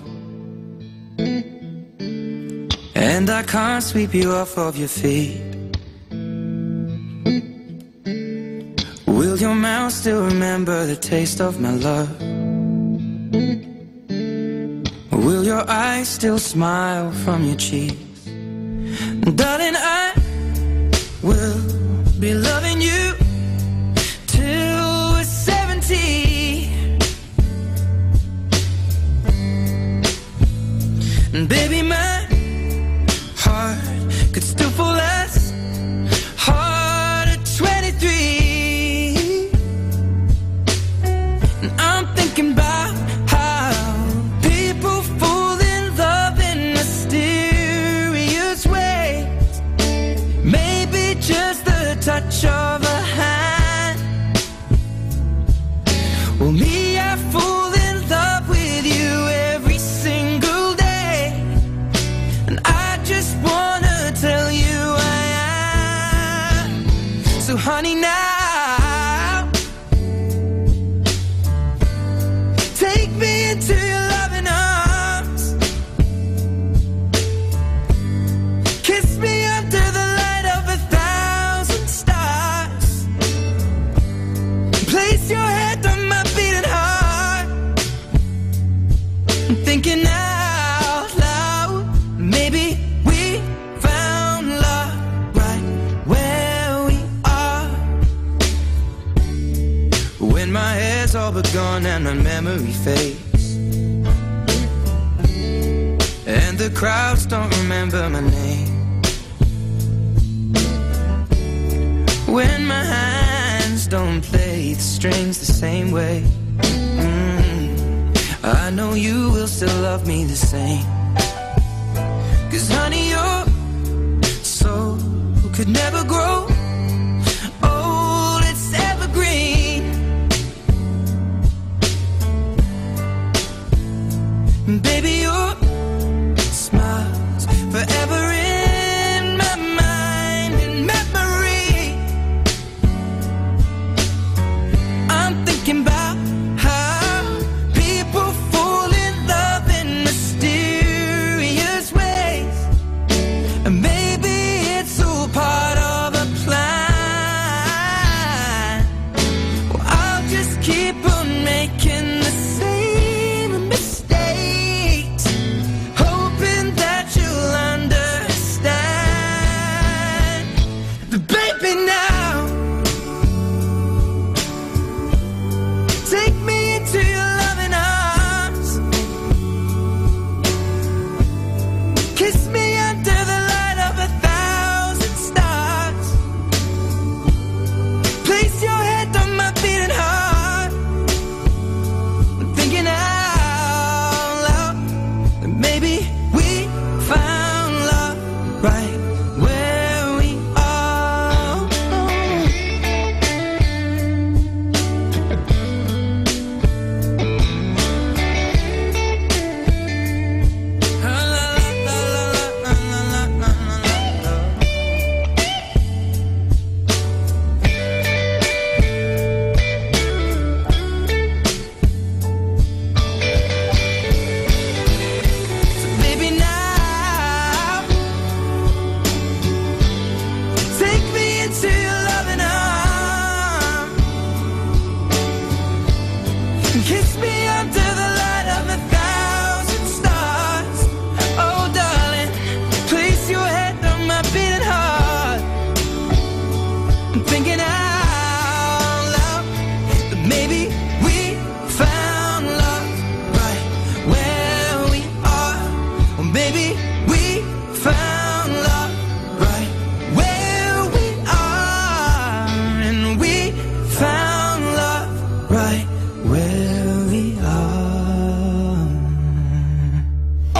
and I can't sweep you off of your feet, will your mouth still remember the taste of my love? Will your eyes still smile from your cheeks? Darling, I will be loving you till we're 70. And baby, my heart could still fall as hard at 23. And I'm thinking about how people fall in love in mysterious ways. Maybe just the touch of a hand. Well, me, I fall in love with you every single day, and I just wanna tell you I am. So honey, now take me into your loving arms. Kiss me under the light of 1,000 stars. Place your head on my beating heart. I'm thinking out loud, maybe we found love right where we are. When my hair's all but gone and my memory fades, and the crowds don't remember my name, when my hands don't play the strings the same way, I know you will still love me the same. 'Cause honey, your soul could never grow old, it's evergreen. Baby, your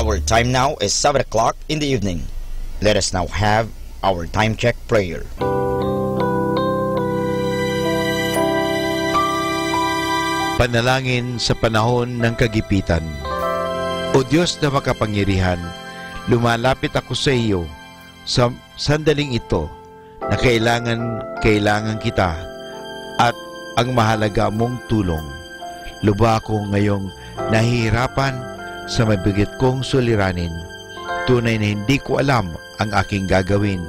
Our time now is 7 o'clock in the evening. Let us now have our time check prayer. Panalangin sa panahon ng kagipitan. O Diyos na makapangyarihan, lumalapit ako sa iyo sa sandaling ito na kailangan kita at ang mahalaga mong tulong. Luba ako ngayong nahihirapan sa mabigat kong suliranin. Tunay na hindi ko alam ang aking gagawin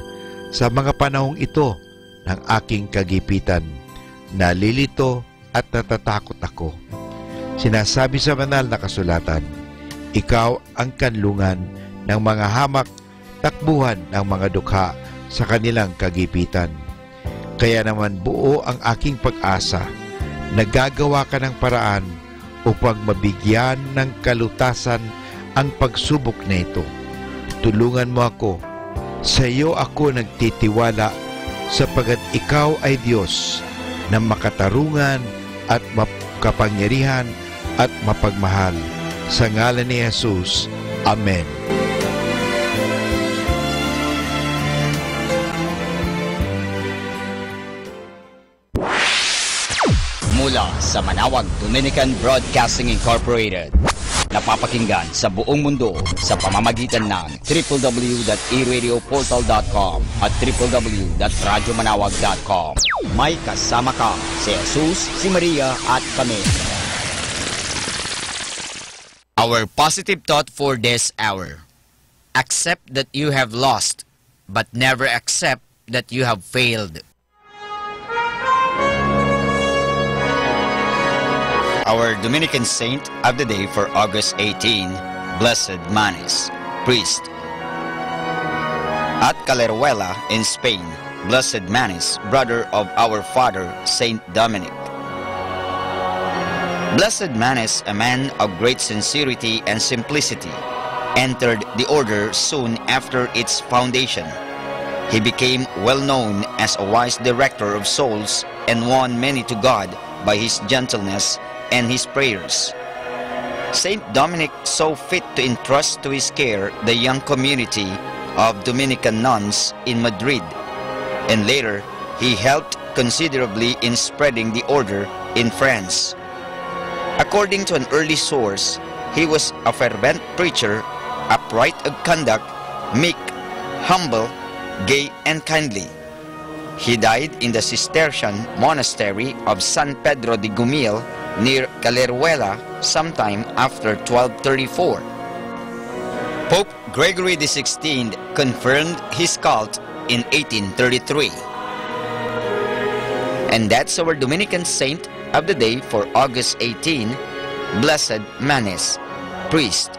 sa mga panahong ito ng aking kagipitan. Nalilito at natatakot ako. Sinasabi sa banal na kasulatan, ikaw ang kanlungan ng mga hamak, takbuhan ng mga dukha sa kanilang kagipitan. Kaya naman buo ang aking pag-asa. Nagagawa ka ng paraan upang mabigyan ng kalutasan ang pagsubok na ito. Tulungan mo ako. Sa iyo ako nagtitiwala sapagat ikaw ay Diyos na makatarungan at makapangyarihan at mapagmahal. Sa ngalan ni Jesus. Amen. Mula sa Manawag Dominican Broadcasting Incorporated, napapakinggan sa buong mundo sa pamamagitan ng www.eradioportal.com at www.radyomanawag.com. May kasama ka si Jesus, si Maria at kami. Our positive thought for this hour. Accept that you have lost, but never accept that you have failed. Our Dominican saint of the day for August 18, Blessed Manes, priest. At Caleruela in Spain, Blessed Manes, brother of our father, Saint Dominic. Blessed Manes, a man of great sincerity and simplicity, entered the order soon after its foundation. He became well known as a wise director of souls and won many to God by his gentleness and his prayers. Saint Dominic saw fit to entrust to his care the young community of Dominican nuns in Madrid, and later he helped considerably in spreading the order in France. According to an early source, he was a fervent preacher, upright of conduct, meek, humble, gay, and kindly. He died in the Cistercian monastery of San Pedro de Gumil near Caleruela sometime after 1234. Pope Gregory XVI confirmed his cult in 1833. And that's our Dominican saint of the day for August 18, Blessed Manes, priest.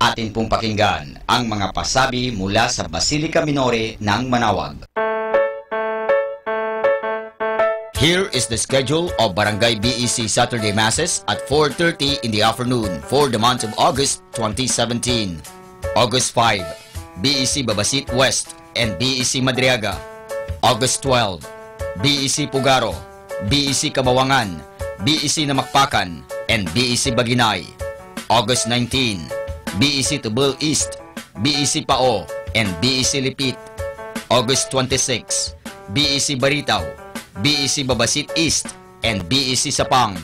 Atin pong pakinggan ang mga pasabi mula sa Basilica Minore ng Manawag. Here is the schedule of Barangay BEC Saturday Masses at 4:30 in the afternoon for the month of August 2017. August 5, BEC Babasit West and BEC Madriaga. August 12, BEC Pugaro, BEC Kabawangan, BEC Namakpakan, and BEC Baginay. August 19, BEC Tubul East, BEC Pao, and BEC Lipit. August 26, BEC Baritaw, BEC Babasit East, and BEC Sapang.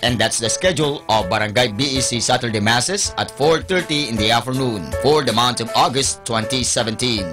And that's the schedule of Barangay BEC Saturday Masses at 4:30 in the afternoon for the month of August 2017.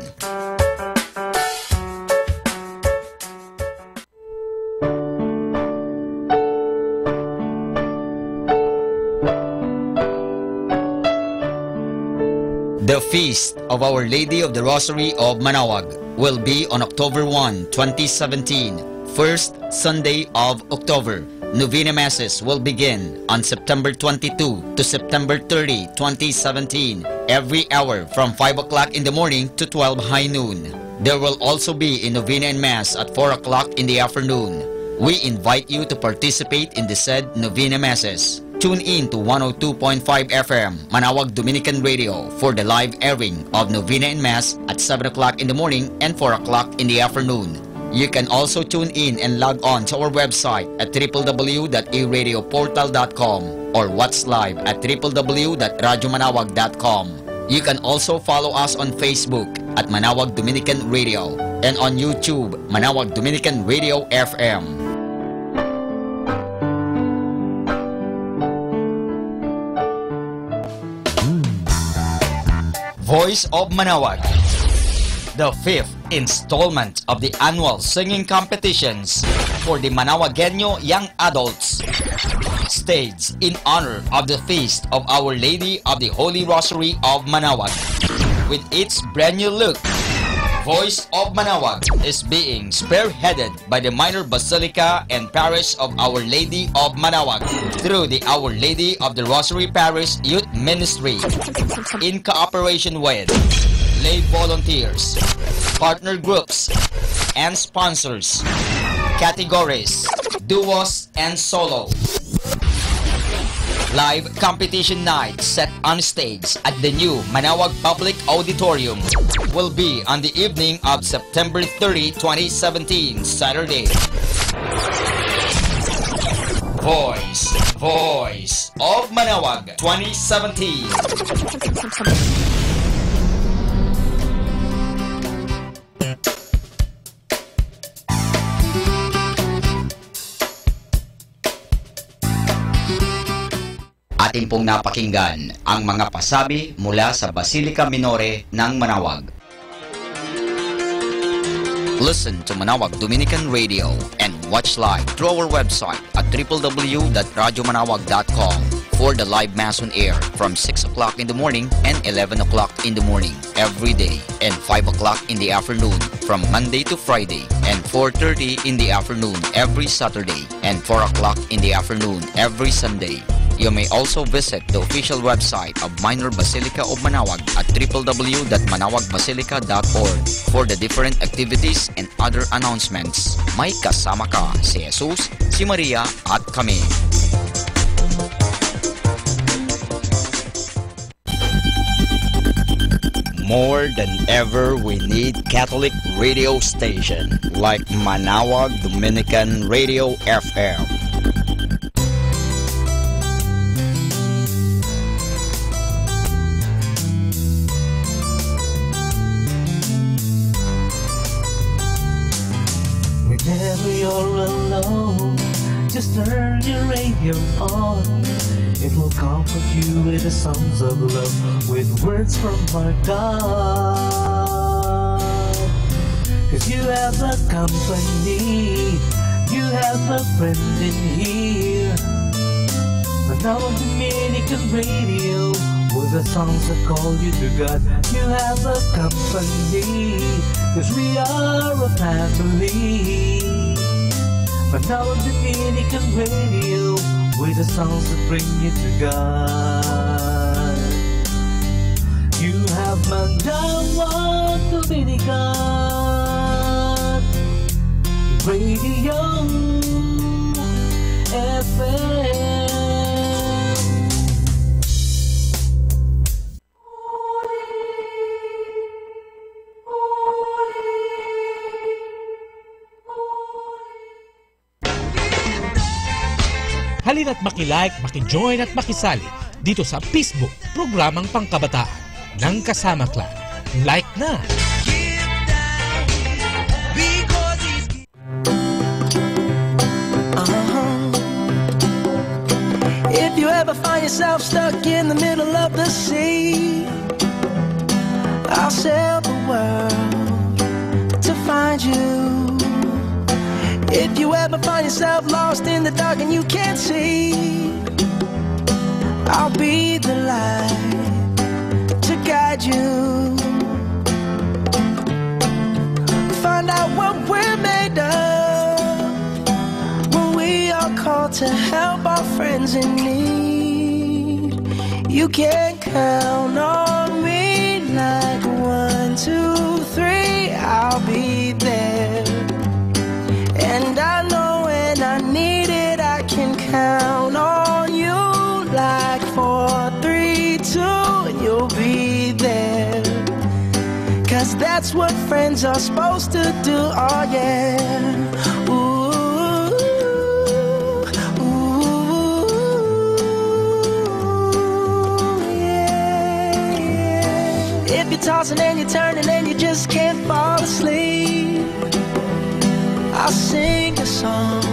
The Feast of Our Lady of the Rosary of Manawag will be on October 1, 2017, first Sunday of October. Novena Masses will begin on September 22 to September 30, 2017, every hour from 5 o'clock in the morning to 12 high noon. There will also be a Novena and Mass at 4 o'clock in the afternoon. We invite you to participate in the said Novena Masses. Tune in to 102.5 FM, Manawag Dominican Radio, for the live airing of Novena and Mass at 7 o'clock in the morning and 4 o'clock in the afternoon. You can also tune in and log on to our website at www.eradioportal.com or watch live at www.radyomanawag.com. You can also follow us on Facebook at Manawag Dominican Radio and on YouTube, Manawag Dominican Radio FM. Voice of Manawag, the 5th installment of the annual singing competitions for the Manawagueño young adults, staged in honor of the feast of Our Lady of the Holy Rosary of Manawag. With its brand new look, Voice of Manawag is being spearheaded by the Minor Basilica and Parish of Our Lady of Manawag through the Our Lady of the Rosary Parish Youth Ministry in cooperation with lay volunteers, partner groups, and sponsors, categories, duos, and solo. Live competition night set on stage at the new Manawag Public Auditorium will be on the evening of September 30, 2017, Saturday. Voice of Manawag 2017. Atin pong napakinggan ang mga pasabi mula sa Basilica Minore ng Manawag. Listen to Manawag Dominican Radio and watch live through our website at www.radyomanawag.com for the live Mass on air from 6 o'clock in the morning and 11 o'clock in the morning every day and 5 o'clock in the afternoon from Monday to Friday and 4:30 in the afternoon every Saturday and 4 o'clock in the afternoon every Sunday. You may also visit the official website of Minor Basilica of Manawag at www.manawagbasilica.org for the different activities and other announcements. May kasama ka si Jesus, si Maria at kami. More than ever, we need Catholic radio station like Manawag Dominican Radio FM. Whenever you're alone, just turn your radio on. It will comfort you with the songs of love, with words from our God. 'Cause you have a company, you have a friend in here. Manawag Dominican Radio, with the songs that call you to God. You have a company, 'cause we are a family. Manawag Dominican Radio, with the songs that bring you to God. You have Manawag Dominican Radio FM. Halina't maki-like, maki-join at makisali dito sa Facebook, programang pangkabataan ng Kasama Clan. Like na! If you ever find yourself stuck in the middle of the sea, I'll sail the world to find you. If you ever find yourself lost in the dark and you can't see, I'll be the light to guide you. Find out what we're made of when we are called to help our friends in need. You can count on me like 1, 2, 3, I'll be there. And I know when I need it, I can count on you like 4, 3, 2, and you'll be there. 'Cause 'cause that's what friends are supposed to do. Oh yeah. Ooh, ooh, yeah. If you're tossing and you're turning and you just can't fall asleep, I'll sing a song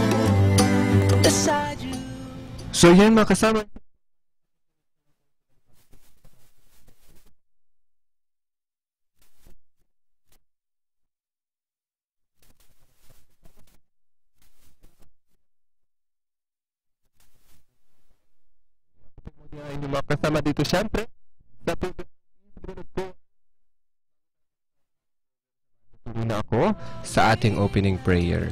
beside you. So yan mga kasama. Yung mga kasama dito syempre na ako sa ating opening prayer.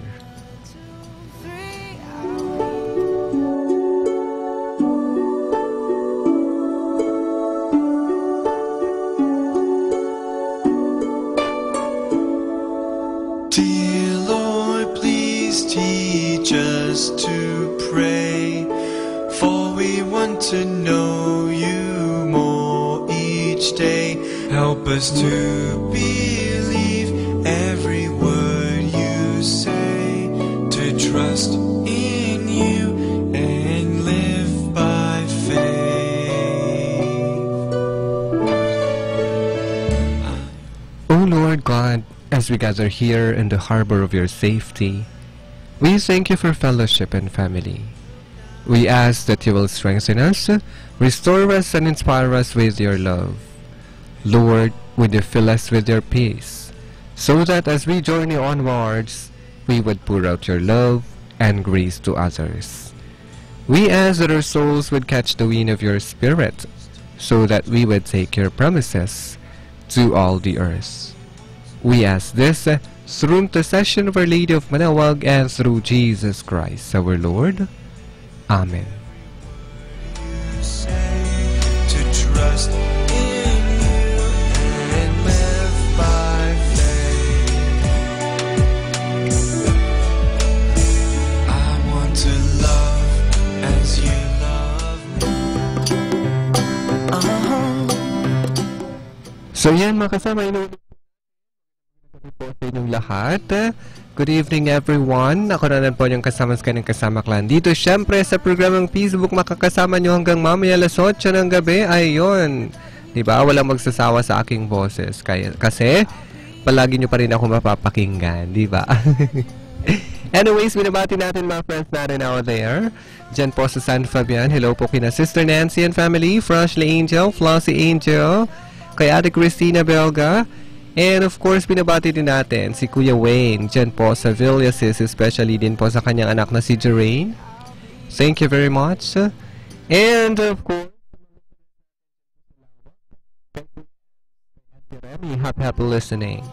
Dear Lord, please teach us to pray, for we want to know you more each day. Help us to believe every word you say, to trust in you and live by faith. O Lord God, as we gather here in the harbor of your safety, we thank you for fellowship and family. We ask that you will strengthen us, restore us, and inspire us with your love. Lord, would you fill us with your peace, so that as we journey onwards, we would pour out your love and grace to others. We ask that our souls would catch the wind of your Spirit, so that we would take your promises to all the earth. We ask this through intercession of Our Lady of Manawag and through Jesus Christ, our Lord. Amen. To trust in you and live by faith. I want to love as you love me. So yan mga kasama, po sa inyong lahat. Good evening everyone. Ako na po yung kasama sa kanyang kasama clan. Dito syempre sa programang Facebook makakasama nyo hanggang mamaya alas 8 ng gabi. Ayun. Diba? Walang magsasawa sa aking boses. Kasi palagi nyo pa rin ako mapapakinggan. Diba? Anyways, binabati natin mga friends natin out there. Diyan po sa San Fabian. Hello po kina Sister Nancy and family. Freshly Angel, Flossy Angel. Kay Ate Christina Belga. And of course, binabati din natin si Kuya Wayne dyan po sa Villasis, especially din po sa kanyang anak na si Jeraine. Thank you very much. And of course, happy listening.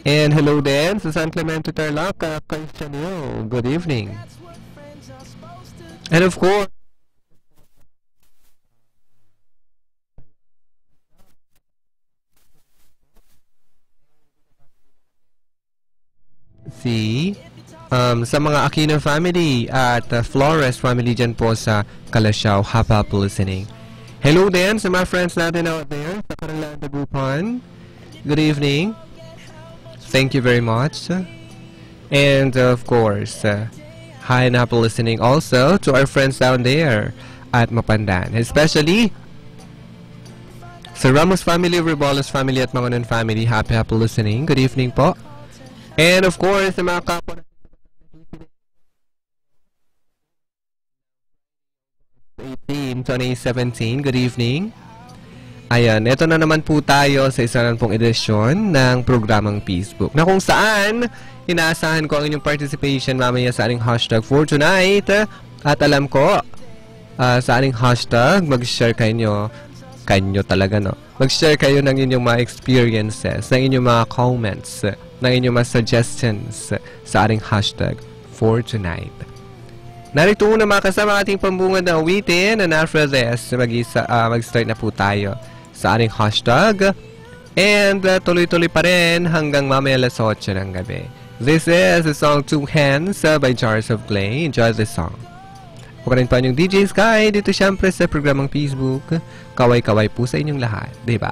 And hello din sa San Clemente Tarlac, kay Chanel. Good evening. And of course, sa mga Aquino family at Flores family dyan po sa Calasiao, happy listening. Hello din sa mga friends natin out there sa Karalan, Tagupan. Good evening. Thank you very much. And of course, hi and happy listening also to our friends down there at Mapandan, especially sa Ramos family, Rebolos family at Mangonon family. Happy listening. Good evening po. And of course, sa mga kapwa 2017, good evening. Ayan, ito na naman po tayo sa isa na pong edisyon ng programang Facebook, na kung saan inaasahan ko ang inyong participation mamaya sa ating hashtag for tonight. At alam ko, sa ating hashtag, mag-share kanyo talaga, no? Mag-share kayo ng inyong mga experiences, ng inyong mga comments, ng inyong mga suggestions sa ating hashtag for tonight. Narito na mga kasama ating pambungad na awitin, and after this, mag-start na po tayo sa ating hashtag. And tuloy-tuloy pa rin hanggang mamaya alas 8 ng gabi. This is the song Two Hands by Jars of Clay. Enjoy the song. Huwag rin pa yung DJ Sky dito syempre sa programang Facebook. Kaway-kaway po sa inyong lahat, diba?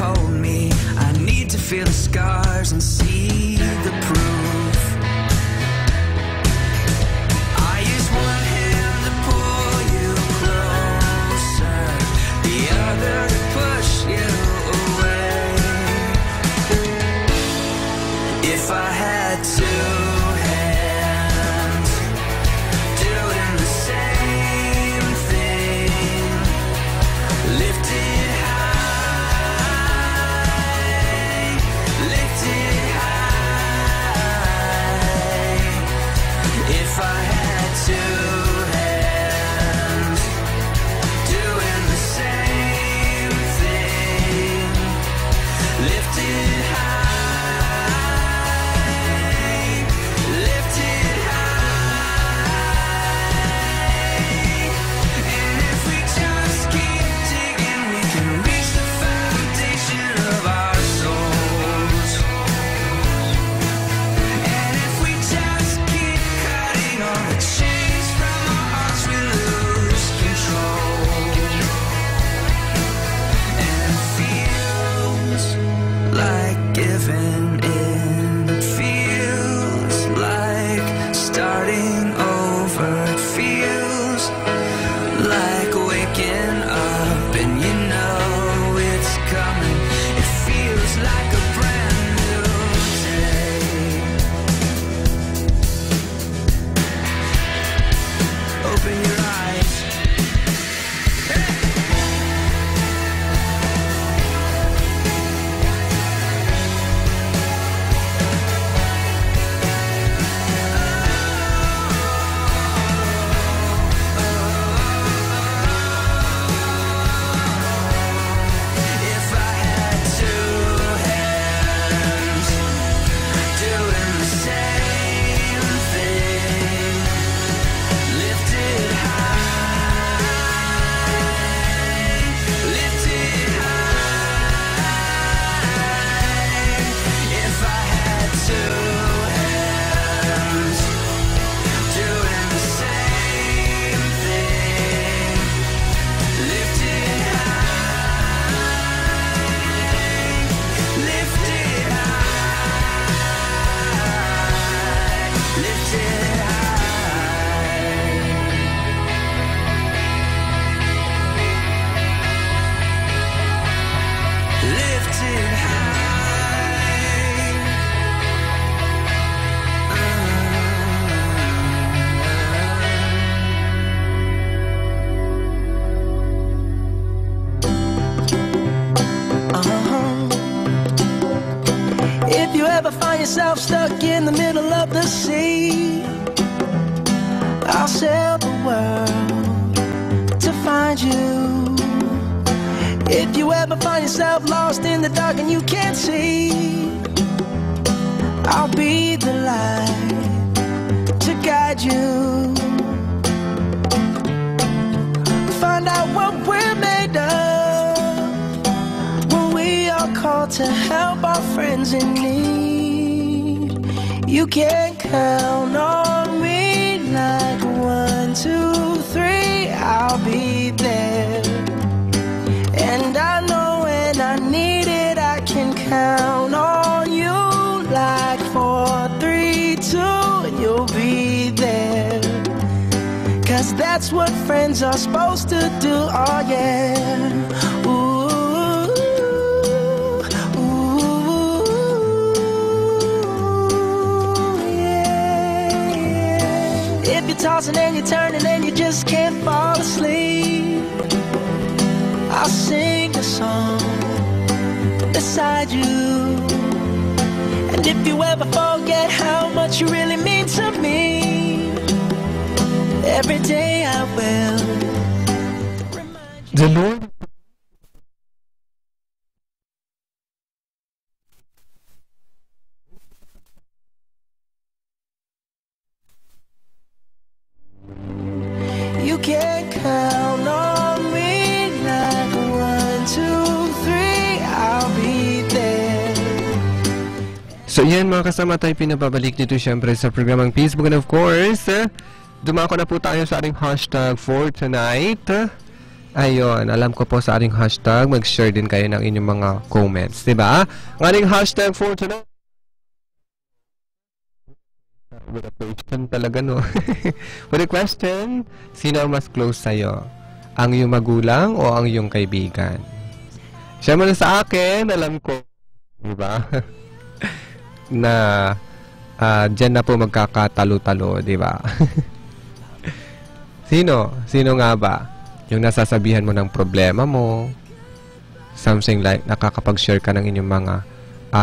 hold me. I need to feel the scars and see the proof. I use one hand to pull you closer, the other to push you away. If I had two hands doing the same thing, lifted high, lifted high. If I had two hands doing the same thing, lifted high, lifted high. And if we just keep digging, we can reach the foundation of our souls. And if we just keep cutting all the chains from our hearts, we lose control. And it feels like giving in. It feels like starting over. It feels like waking up and you know it's coming. It feels like a brand new day. Open your eyes. If I had two hands doing the same thing, lifted high, lifted high. If I had two hands doing the same thing, lifted high, lifted high, lifted high, lifted If you ever find yourself stuck in the middle of the sea, I'll sail the world to find you. If you ever find yourself lost in the dark and you can't see, I'll be the light to guide you. Find out what we're made of when we are called to help our friends in need. You can count on me like 1, 2, 3, I'll be there. And I know when I need it, I can count on you like 4, 3, 2, and you'll be there. 'Cause that's what friends are supposed to do, oh yeah. Ooh, yeah, yeah. If you're tossing and you're turning and you just can't fall asleep, I'll sing a song beside you. And if you ever forget how much you really mean to me, every day I will. The Lord You can count on me like 1, 2, 3, I'll be there. So yan mga kasama, tayo pinababalik dito syempre sa programang Facebook. And of course, dumako na po tayo sa ating hashtag for tonight. Ayun, alam ko po sa ating hashtag, mag-share din kayo ng inyong mga comments, diba? Ang ating hashtag for tonight. With a question talaga, no? With a question, sino ang mas close sa'yo? Ang iyong magulang o ang iyong kaibigan? Siyempre sa akin, alam ko, diba? Na dyan na po magkakatalo-talo, diba? Sino nga ba? Yung nasasabihan mo ng problema mo, something like nakakapag-share ka ng inyong mga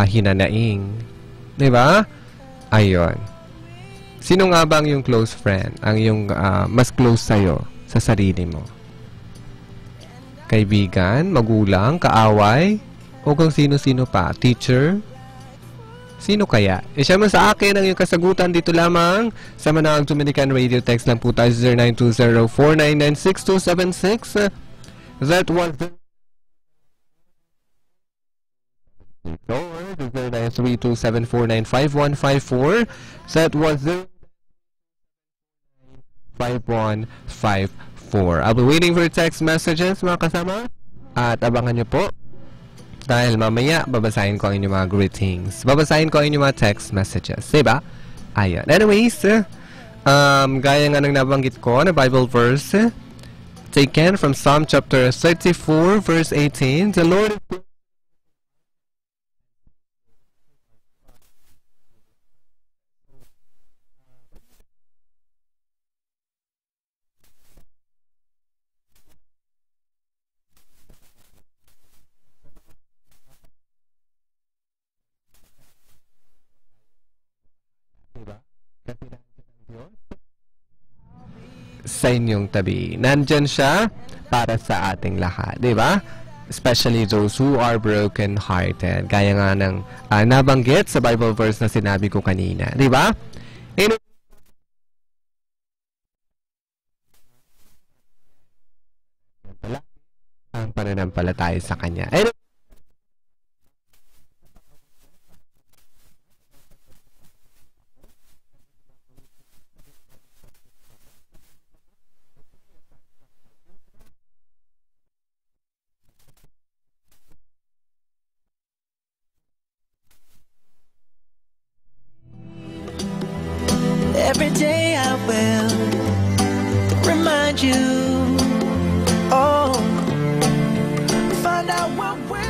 hinanaing. Diba? Ayun. Sino nga ba ang yung close friend? Ang yung mas close sa'yo sa sarili mo? Kaibigan, magulang, kaaway, o kung sino-sino pa? Teacher? Sino kaya? Siyempre sa akin ang iyong kasagutan dito lamang sa Manawag Dominican Radio. Text lang po tayo 0920-499-6276. That was the 0932-749-5154. That was the 5154. I'll be waiting for text messages mga kasama. At abangan nyo po. Dahil mamaya, babasahin ko ang inyong mga greetings. Babasahin ko ang inyong mga text messages. Diba? Ayan. Anyways, gaya nga nang nabanggit ko na Bible verse, taken from Psalm chapter 34, verse 18, the Lord is sa inyong tabi. Nandyan siya para sa ating lahat. Diba? Especially those who are broken-hearted. Gaya nga ng nabanggit sa Bible verse na sinabi ko kanina. Diba? Ang pananampalataya sa Kanya. Every day I will remind you, oh, find out what we're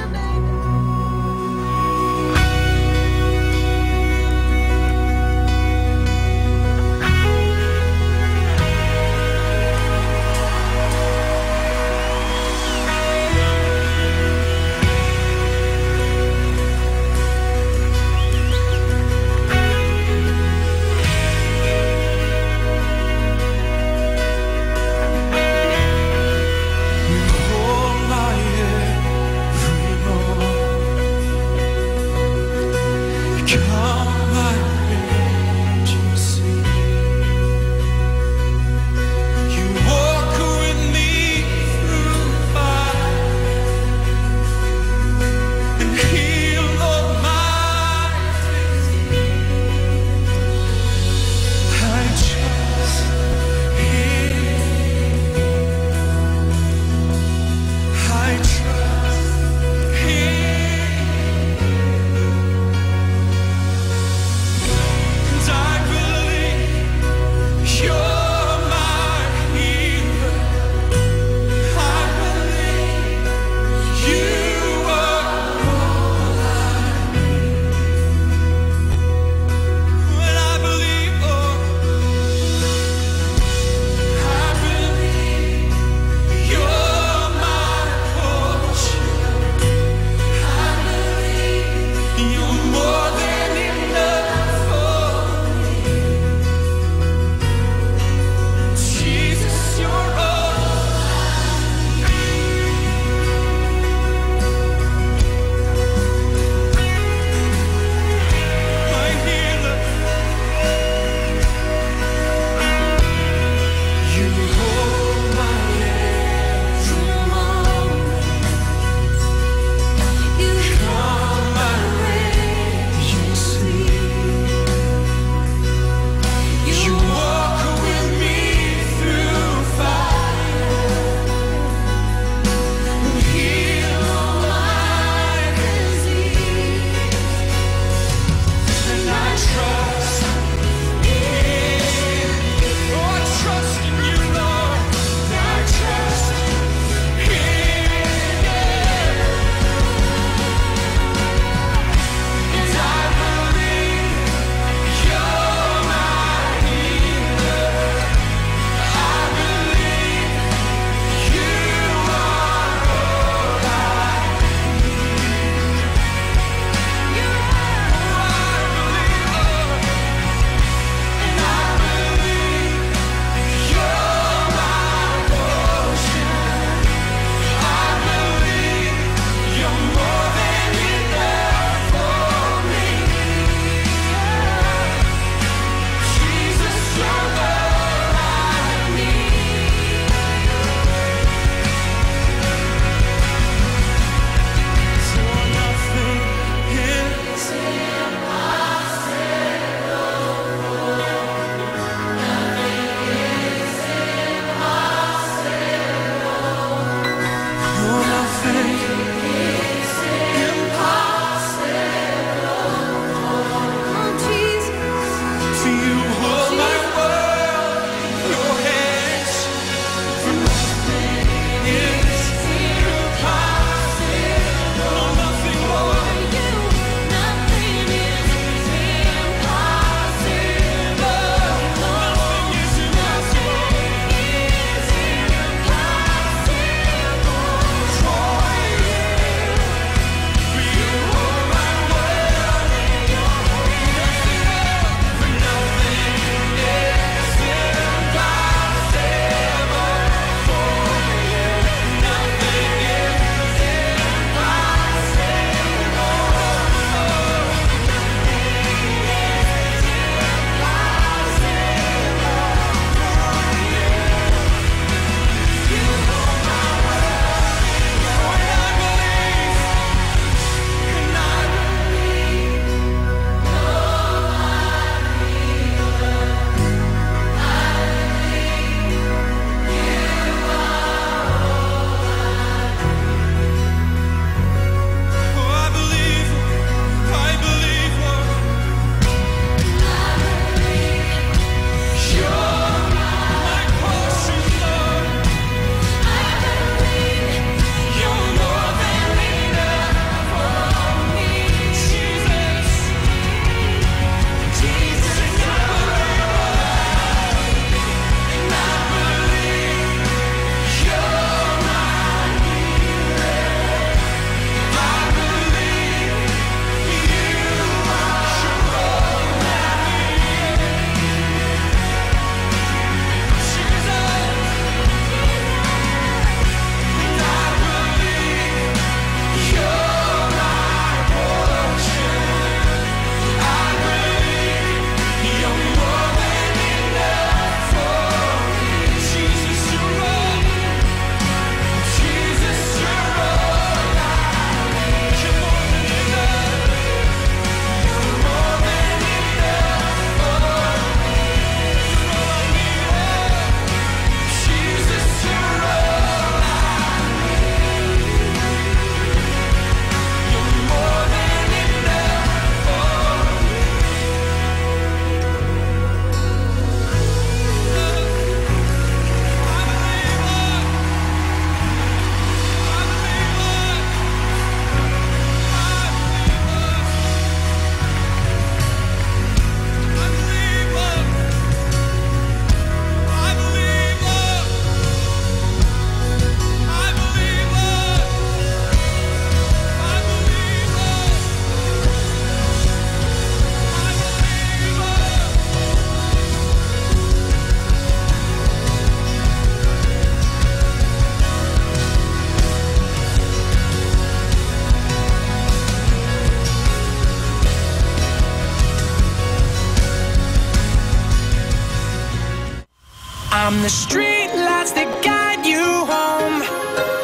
I'm the street lights that guide you home.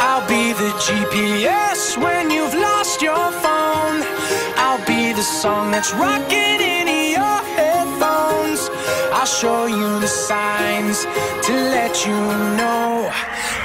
I'll be the GPS when you've lost your phone. I'll be the song that's rocking in your headphones. I'll show you the signs to let you know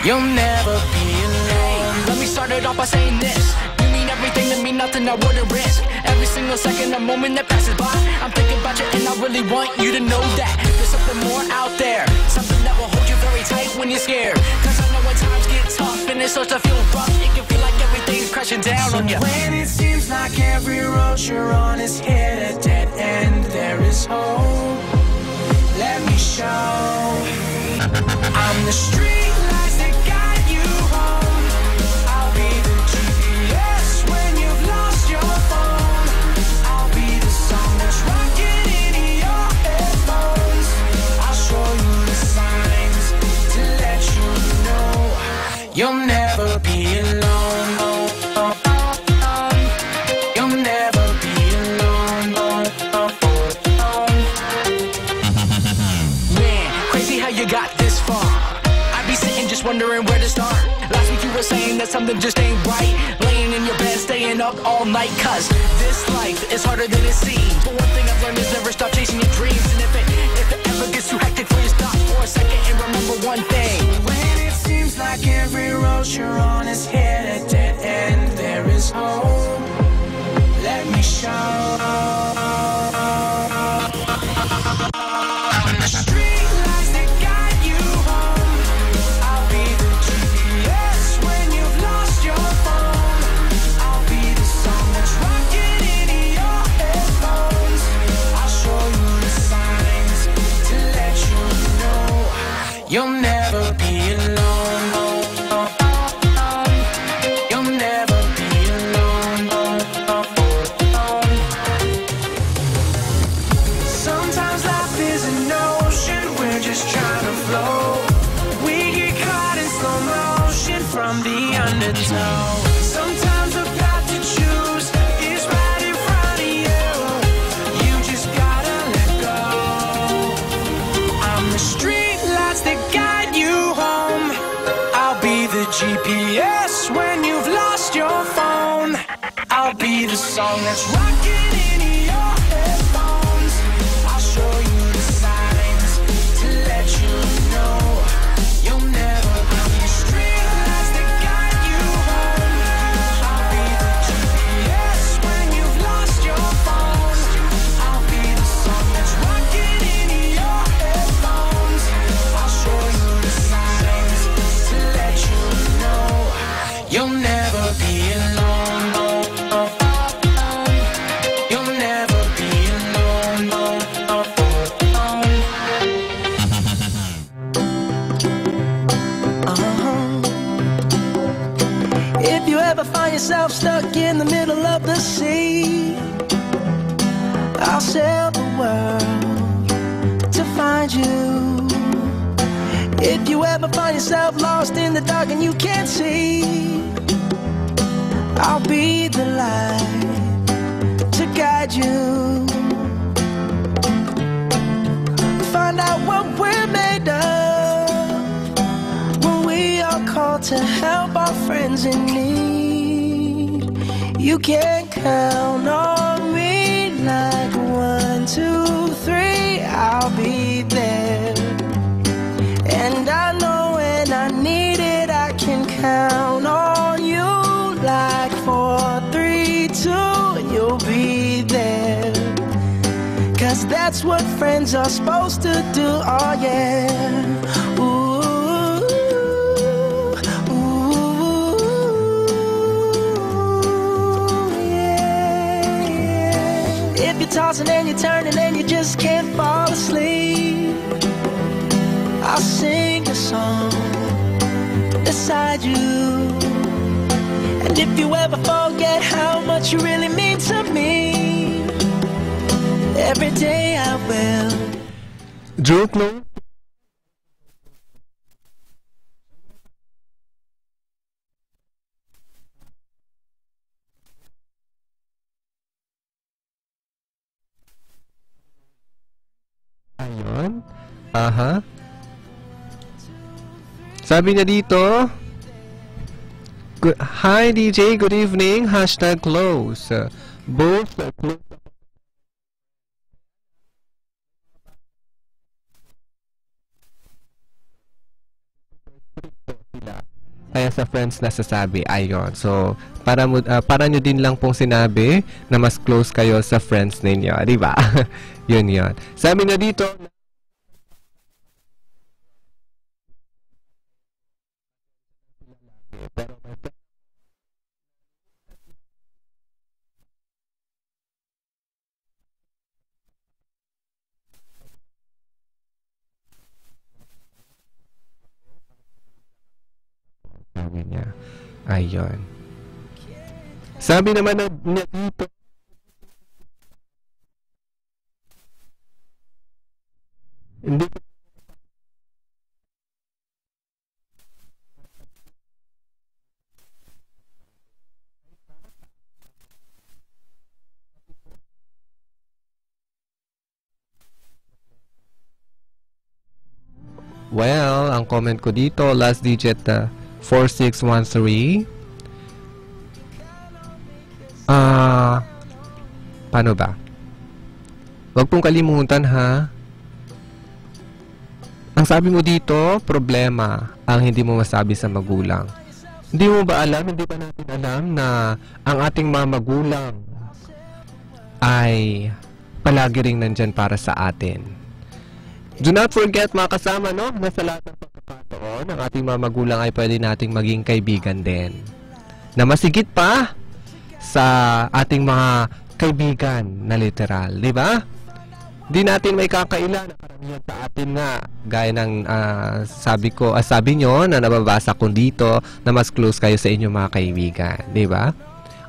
you'll never be alone. Let me start it off by saying this. You mean everything to me, nothing I wouldn't risk. Every single second, a moment that passes by, I'm thinking about you and I really want you to know that there's something more out there, something that will hold you very tight when you're scared. Cause I know when times get tough and it starts to feel rough, it can feel like everything's crashing down on you. When it seems like every road you're on is hit a dead end, there is hope. Let me show. I'm the street lights that guide you home. I'll be the GPS when you've lost your phone. I'll be the song that's rocking in your headphones. I'll show you the signs to let you know you'll never be alone. You'll never be alone. Man, crazy how you got this far. I'd be sitting just wondering where to start. Last week you were saying that something just ain't right, laying in your bed, staying up all night. Cause this life is harder than it seems, but one thing I've learned is never stop chasing your dreams. And if it ever gets too hectic for you, stop for a second and remember one thing. When it seems like every road you're on is hit a dead end, there is hope. Let me show. I'm the street lights that guide you home. I'll be the GPS when you've lost your phone. I'll be the song that's rocking in your headphones. I'll show you the signs to let you know you'll never be alone. You'll never be alone. Sometimes life is an ocean, we're just trying to float. We get caught in slow motion from the undertow. Sometimes the path to choose is right in front of you. You just gotta let go. I'm the street lights that guide you home. I'll be the GPS when you've lost your phone. I'll be the song that's rocking in your headphones. I'll show you the signs to let you know you'll never be the street lights that guide you home. I'll be the GPS when you've lost your phone. I'll be the song that's rocking in your headphones. I'll show you the signs to let you know you'll never be alone. You'll never be alone. If you ever find yourself stuck in the middle of the sea, I'll sail the world to find you. If you ever find yourself lost in the dark and you can't see, I'll be the light to guide you. Find out what we're made of when we are called to help our friends in need. You can count on me like 1, 2, 3, I'll be there. And I know when I need it, I can count on you like 4, 3, 2, and you'll be there. Cause that's what friends are supposed to do, oh yeah. Ooh, yeah, yeah. If you're tossing and you're turning and you just can't fall asleep, I'll sing a song beside you. And if you ever forget how much you really mean to me, every day I will. Joke lang. Ayun. Aha. Sabi niya dito, Hi DJ, good evening. Hashtag close. Both close. Kaya sa friends na sasabi, ayon. So, para nyo din lang pong sinabi na mas close kayo sa friends ninyo. Di ba? Yun. Sabi na dito, niya. Ayun. Sabi naman niya dito, hindi Well, ang comment ko dito, last digit 4613. Paano ba? Huwag pong kalimutan ha. Ang sabi mo dito, problema ang hindi mo masabi sa magulang. Hindi mo ba alam, hindi ba natin alam na ang ating mga magulang ay palagi ring nandyan para sa atin. Do not forget mga kasama, no? Na sa lahat ng pagkakataon, ang ating mga magulang ay pwede nating maging kaibigan din. Na masigit pa sa ating mga kaibigan na literal, di ba? Di natin may kakaila na karamihan sa atin nga, gaya ng sabi nyo na nababasa ko dito na mas close kayo sa inyong mga kaibigan, di ba?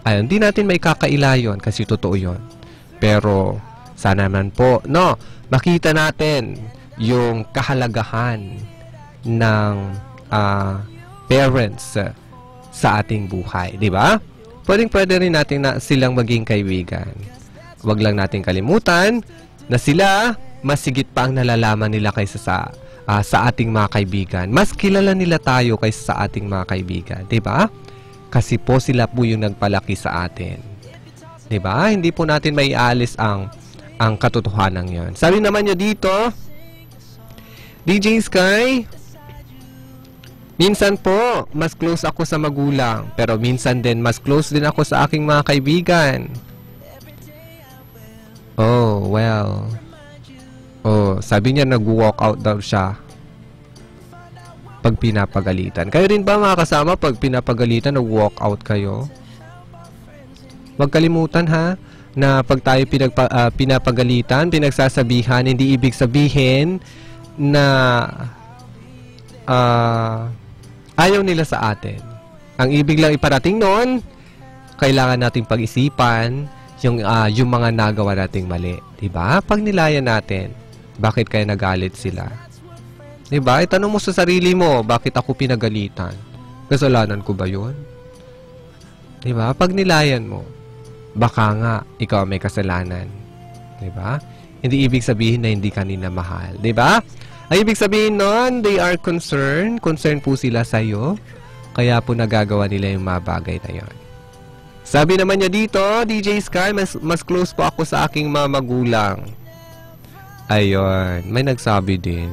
Ayun, di natin may kakaila yun kasi totoo yun. Pero sana naman po, no, makita natin yung kahalagahan ng parents sa ating buhay, di ba? Pwede rin natin na silang maging kaibigan. Huwag lang natin kalimutan na sila mas higit pa ang nalalaman nila kaysa sa ating mga kaibigan. Mas kilala nila tayo kaysa sa ating mga kaibigan, di ba? Kasi po sila po yung nagpalaki sa atin. Di ba? Hindi po natin maialis ang katotohanan yon. Sabi naman niya dito, DJ Sky, minsan po, mas close ako sa magulang. Pero minsan din, mas close din ako sa aking mga kaibigan. Oh, well. Oh, sabi niya nag-walk out daw siya pag pinapagalitan. Kayo rin ba mga kasama, pag pinapagalitan, nag-walk out kayo? Huwag kalimutan ha, na pag tayo pinapagalitan, pinagsasabihan, hindi ibig sabihin na ayaw nila sa atin. Ang ibig lang iparating noon, kailangan nating pag-isipan yung mga nagawa nating mali. Diba? Pag nilayan natin, bakit kaya nagalit sila? Diba? Itanong mo sa sarili mo, bakit ako pinagalitan? Kasalanan ko ba yun? Diba? Pag nilayan mo, baka nga ikaw may kasalanan. Diba? Hindi ibig sabihin na hindi ka nila mahal. Diba? Ang ibig sabihin nun, they are concerned. Concerned po sila sa'yo. Kaya po nagagawa nila yung mga bagay na yun. Sabi naman niya dito, DJ Sky, mas close po ako sa aking mga magulang. Ayun, may nagsabi din.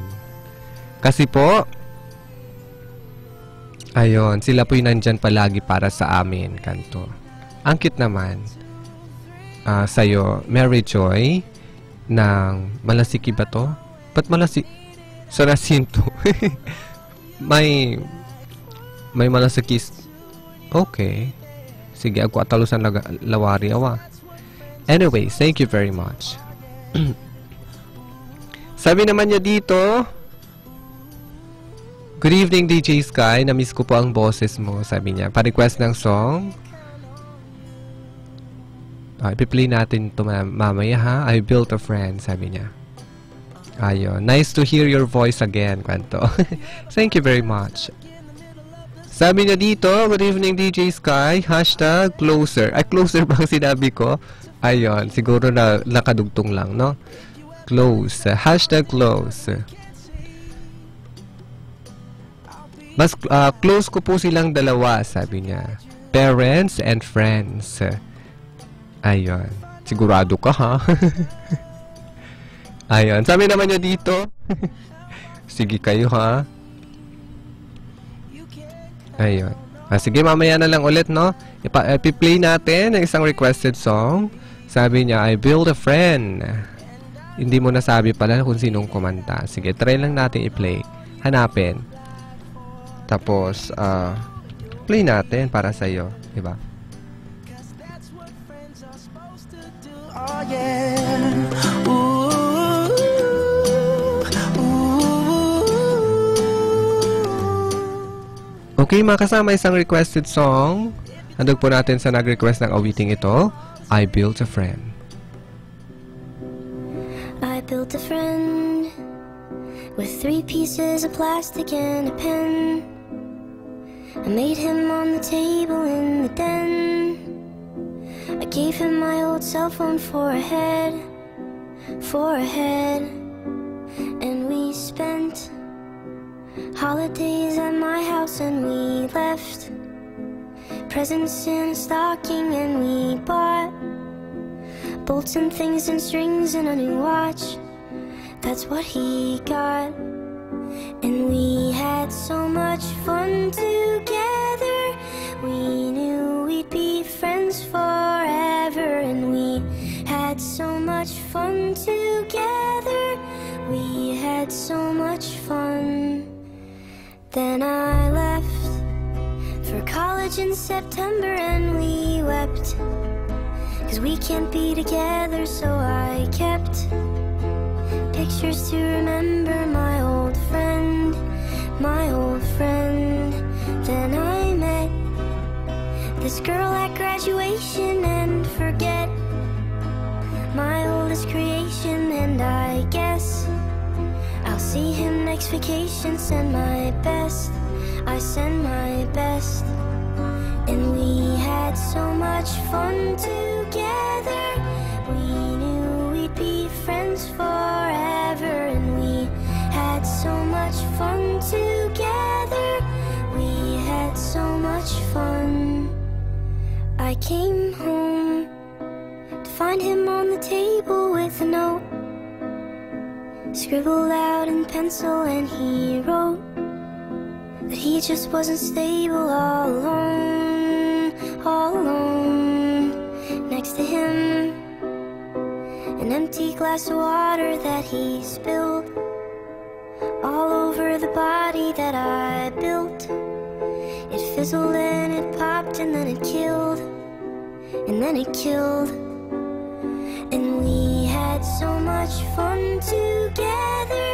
Kasi po, ayun, sila po yung nandyan palagi para sa amin, kanto. Ang cute naman. Sa'yo, Mary Joy, ng Malasiki ba to? Ba't Malasiki? Sa Racinto. may Malasikis. Okay. Sige, ako atalusan lawari awa. Anyway, thank you very much. Sabi naman niya dito, good evening DJ Sky, na-miss ko po ang boses mo, sabi niya. Pa-request ng song. Ipi-play natin ito mamaya ha. I built a friend, sabi niya. Ayun. Nice to hear your voice again, kwento. Thank you very much. Sabi niya dito, good evening DJ Sky, hashtag closer. Ay, closer bang sinabi ko? Ayun, siguro na nakadugtong lang, no? Close. Hashtag close. Mas close ko po silang dalawa, sabi niya. Parents and friends. Ayun. Sigurado ka, ha? Ayun. Sabi naman niya dito. Sige kayo, ha? Ayun. Sige, mamaya na lang ulit, no? Ipi-play natin ang isang requested song. Sabi niya, I build a friend. Hindi mo nasabi pala kung sinong kumanta. Sige, try lang natin i-play. Hanapin. Tapos, play natin para sa'yo. Diba? Oh yeah. Ooh, ooh. Okay, mga kasama, isang requested song. Handog po natin sa nag-request ng awiting ito, I Built a Friend. I built a friend with 3 pieces of plastic and a pen. I made him on the table in the den. I gave him my old cell phone for a head. And we spent holidays at my house and we left presents in a stocking and we bought bolts and things and strings and a new watch. That's what he got. And we had so much fun together. We knew we'd be friends forever. And we had so much fun together. We had so much fun. Then I left for college in September and we wept, 'cause we can't be together, so I kept pictures to remember my old friend, my old friend. Then I met this girl at graduation and forget my oldest creation. And I guess I'll see him next vacation. Send my best, I send my best. And we had so much fun together. We knew we'd be friends forever. And we had so much fun together. We had so much fun. I came home to find him on the table with a note scribbled out in pencil, and he wrote that he just wasn't stable, all alone, all alone. Next to him, an empty glass of water that he spilled all over the body that I built. It fizzled and it popped and then it killed, and then it killed. And we had so much fun together.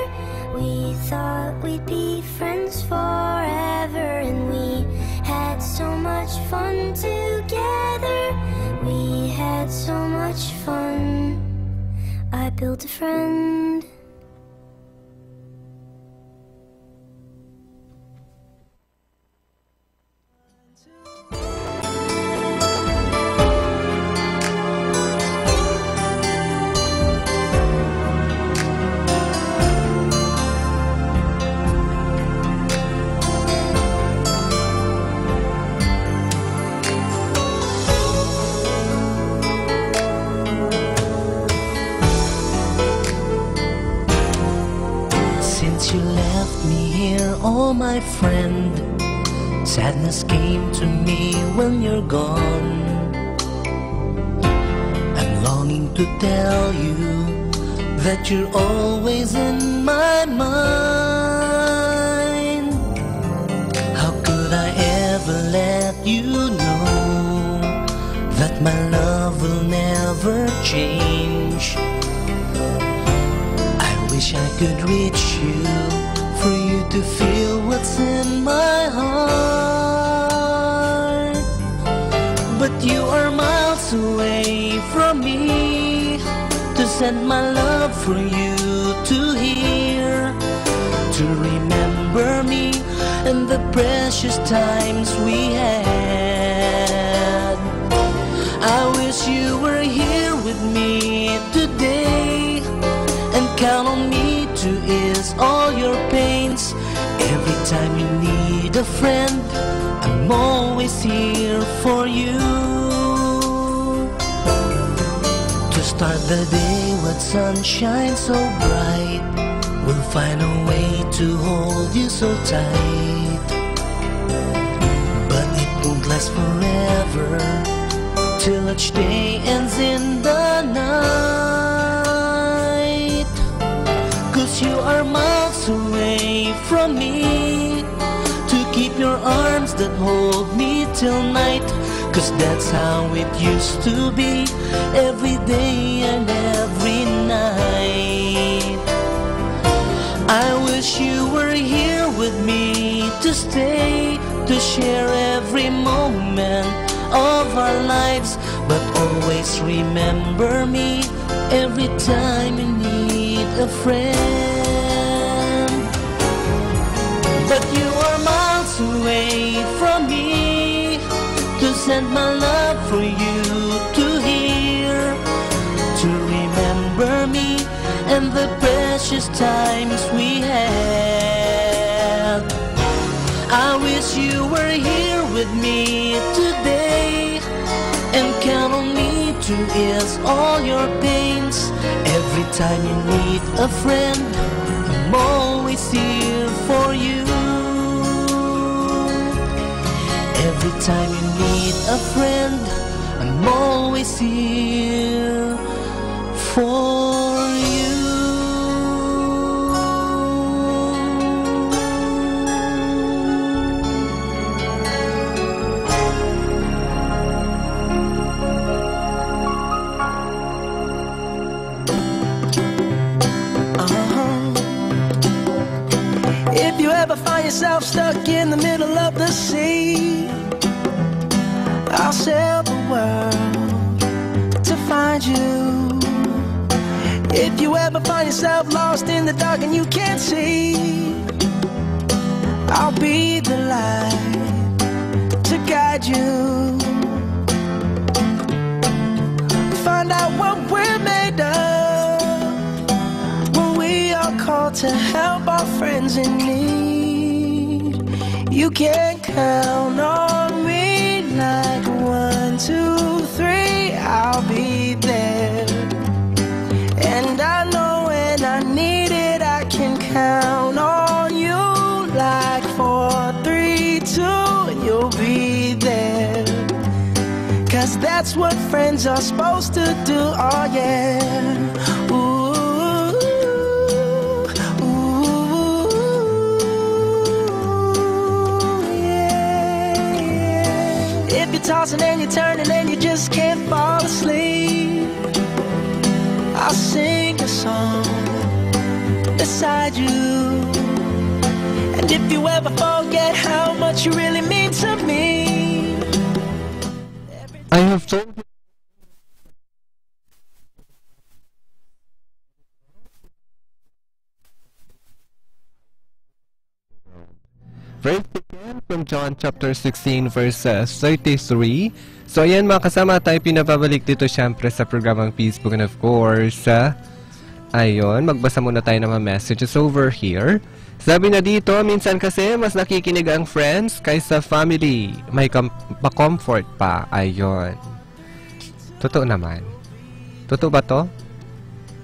We thought we'd be friends forever. And we had so much fun together. We had so much fun. I built a friend. Since you left me here, oh my friend, sadness came to me when you're gone. I'm longing to tell you that you're always in my mind. How could I ever let you know that my love will never change? I wish I could reach you, for you to feel what's in my heart. But you are miles away from me, to send my love for you to hear, to remember me and the precious times we had. I wish you were here with me today, and count on me to ease all your pains. Every time you need a a friend, I'm always here for you. To start the day with sunshine so bright, we'll find a way to hold you so tight. But it won't last forever, till each day ends in the night. 'Cause you are miles away from me, to keep your arms that hold me till night. 'Cause that's how it used to be, every day and every night. I wish you were here with me to stay, to share every moment of our lives. But always remember me every time you need a friend. But you are miles away from me, to send my love for you to hear, to remember me and the precious times we had. I wish you were here with me today, and count on me to ease all your pains. Every time you need a friend, I'm always here for you. Every time you need a friend, I'm always here for you. If you ever find yourself stuck in the middle of the sea, I'll sail the world to find you. If you ever find yourself lost in the dark and you can't see, I'll be the light to guide you. Find out what we're made of, when we are called to help our friends in need. You can count on me like 1, 2, 3, I'll be there. And I know when I need it, I can count on you like 4, 3, 2, and you'll be there. 'Cause that's what friends are supposed to do, oh yeah. Ooh, if you're tossing and you're turning and you just can't fall asleep, I'll sing a song beside you. And if you ever forget how much you really mean to me, I have told you. Verse again from John chapter 16 verses 33. So ayan mga kasama, tayo pinababalik dito syempre sa programang Facebook, and of course, ayun, magbasa muna tayo ng mga messages over here. Sabi na dito, minsan kasi mas nakikinig ang friends kaysa family. May comfort pa. Ayun. Totoo naman. Totoo ba to?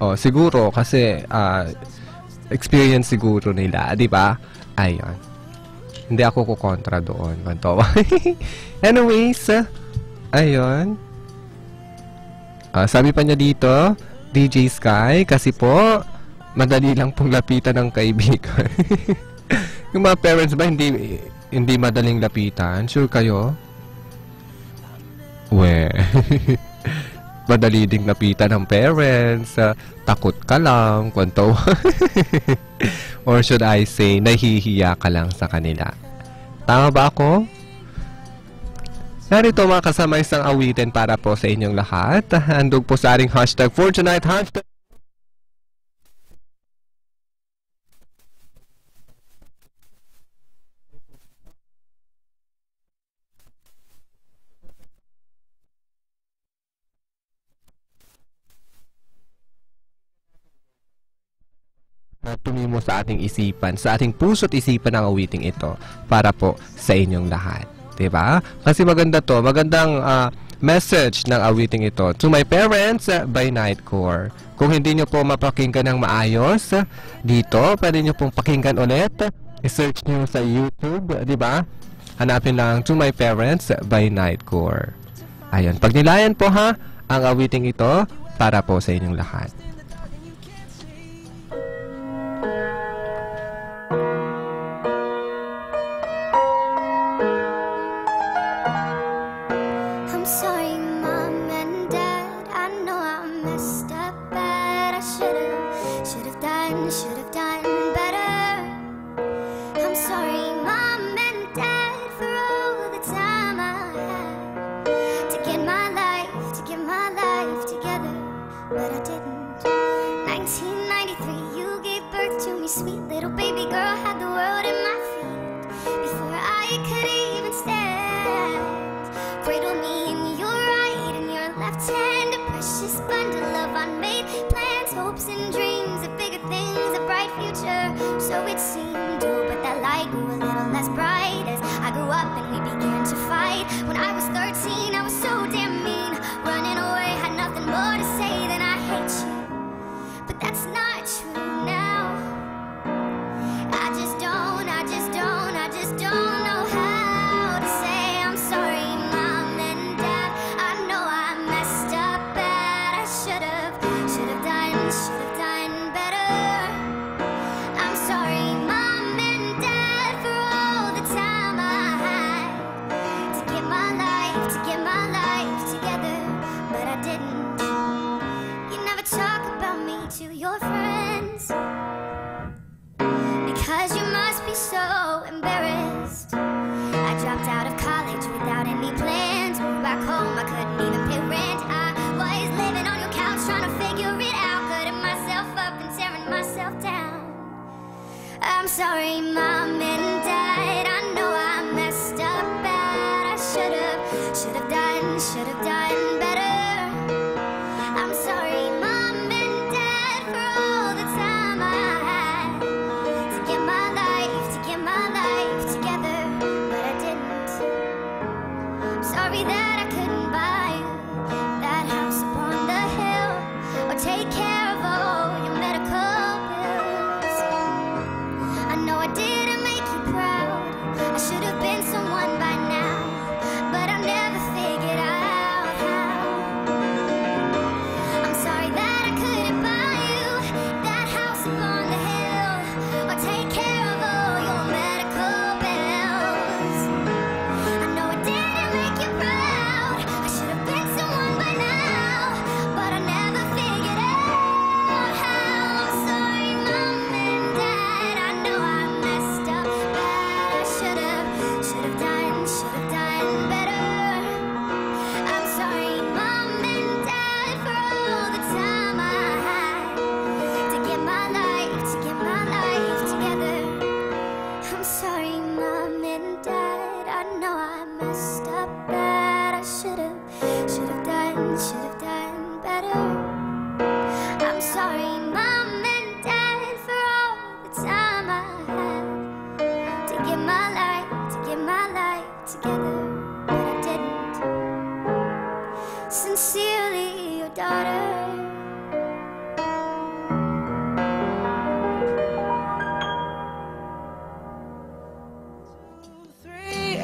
Oh, siguro kasi experience siguro nila, di ba? Ayun. Hindi ako kukontra doon. Anyways, ayun. Sabi pa niya dito, DJ Sky, kasi po, madali lang pong lapitan ng kaibigan. Yung mga parents ba, hindi madaling lapitan? Sure kayo? Madali ding lapitan ng parents. Takot ka lang. Kwanto. Or should I say, nahihiya ka lang sa kanila. Tama ba ako? Narito mga kasama, isang awitin para po sa inyong lahat. Handog po sa ating hashtag for tonight. Hashtag tumimo sa ating isipan, sa ating puso't isipan ang awiting ito para po sa inyong lahat. Diba? Kasi maganda to, magandang message ng awiting ito. To My Parents by Nightcore. Kung hindi nyo po mapakinggan ng maayos dito, pwede nyo pong pakinggan ulit. I-search nyo sa YouTube, diba? Hanapin lang To My Parents by Nightcore. Ayun, pagnilayan po ha ang awiting ito para po sa inyong lahat. I'm sorry, Mom and Dad. I know I messed up bad. I should have done better. I'm sorry, Mom and Dad, for all the time I had to get my life together, but I didn't. 1993, you gave birth to me, sweet little baby girl, had the world in my feet before I could even stand. Cradle me in your right and your left hand, a precious bundle of unmade plans, hopes and dreams of bigger things, a bright future. So it seemed, oh, but that light grew a little less bright as I grew up and we began to fight. When I was 13, I was so damn mean, running away, had nothing more to say than I hate you. But that's not true now. I just don't know how to say I'm sorry, Mom and Dad. I know I messed up bad. I should have done better. I'm sorry, Mom and Dad, for all the time I had to get my life together, but I didn't. You never talk about me to your friends because you must be so embarrassed. I dropped out of college without any plans, moved back home, I couldn't even pay rent. I was living on your couch trying to figure it out, cutting myself up and tearing myself down. I'm sorry, Mom and Dad, I know I messed up bad. I should have done better. I'm sorry, Mom and Dad, for all the time I had to get my life together, but I didn't. Sorry that I couldn't buy you that house upon the hill or take care of all your medical bills. I know I didn't make you proud. I should have been someone by now, but I never figured out how. I'm sorry that I couldn't buy you that house upon the hill or take care of all your medical bills. I know I didn't make you proud. I should have been someone by now, but I never figured out how. I'm sorry, Mom and Dad. I know I messed up bad. I should have done better. I'm sorry, Mom and Dad, for all the time I had to get my life together. I'm sorry, Mom and Dad. I know I messed up bad. I should have done better. I'm sorry, Mom and Dad, for all the time I had to get my life together, but I didn't. Sincerely, your daughter.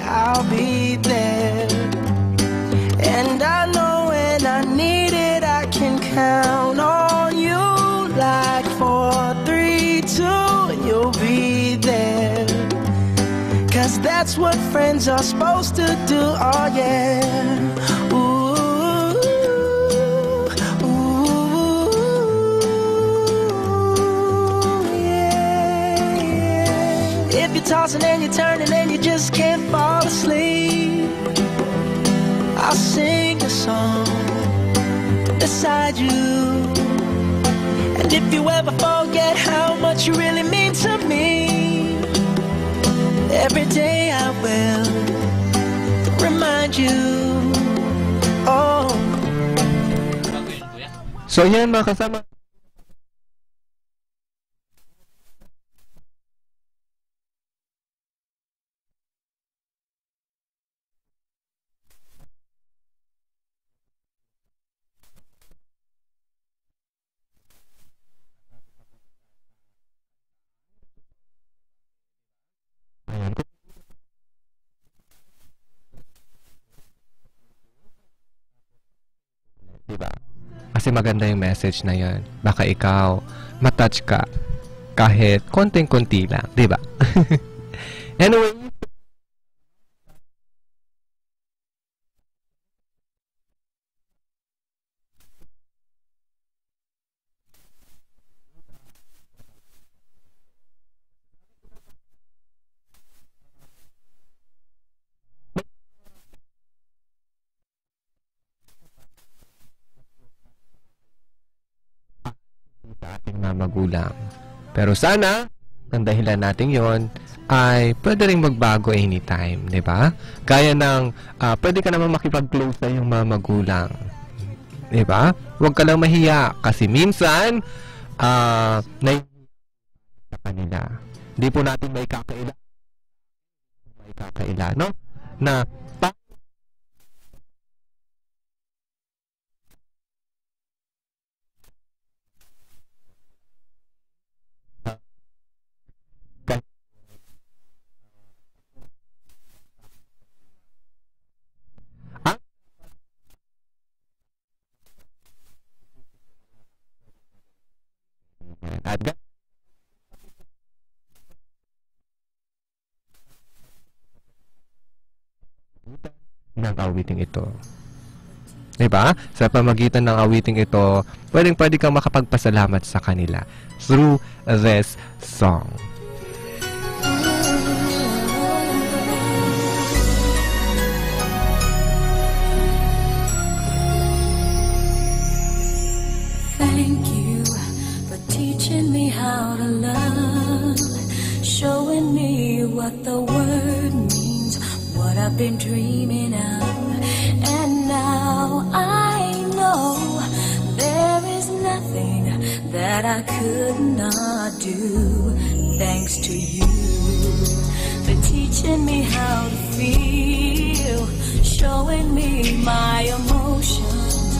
I'll be there, and I know when I need it, I can count on you. Like 4, 3, 2, and you'll be there. 'Cause that's what friends are supposed to do. Oh yeah. Ooh, ooh, yeah, yeah. If you're tossing and you're turning and you just can't fall asleep, I'll sing a song beside you. And if you ever forget how much you really mean to me, every day I will remind you. Oh. So yan mga kasama. Kasi maganda yung message na yun. Baka ikaw, matouch ka kahit konting-konti lang, di ba? Anyway, sa ating mga magulang. Pero sana, ang dahilan natin yon ay pwede rin magbago anytime, di ba? Gaya ng, pwede ka naman makipag-close sa iyong mga magulang. Di ba? Huwag ka lang mahiya kasi minsan, sa kanila. Di po natin may kakaila, no? Na, at ng awiting ito. Diba? Sa pamagitan ng awiting ito, pwede kang makapagpasalamat sa kanila through this song. Thank you for teaching me how to love, showing me what the word means, what I've been dreaming of. And now I know there is nothing that I could not do. Thanks to you for teaching me how to feel, showing me my emotions,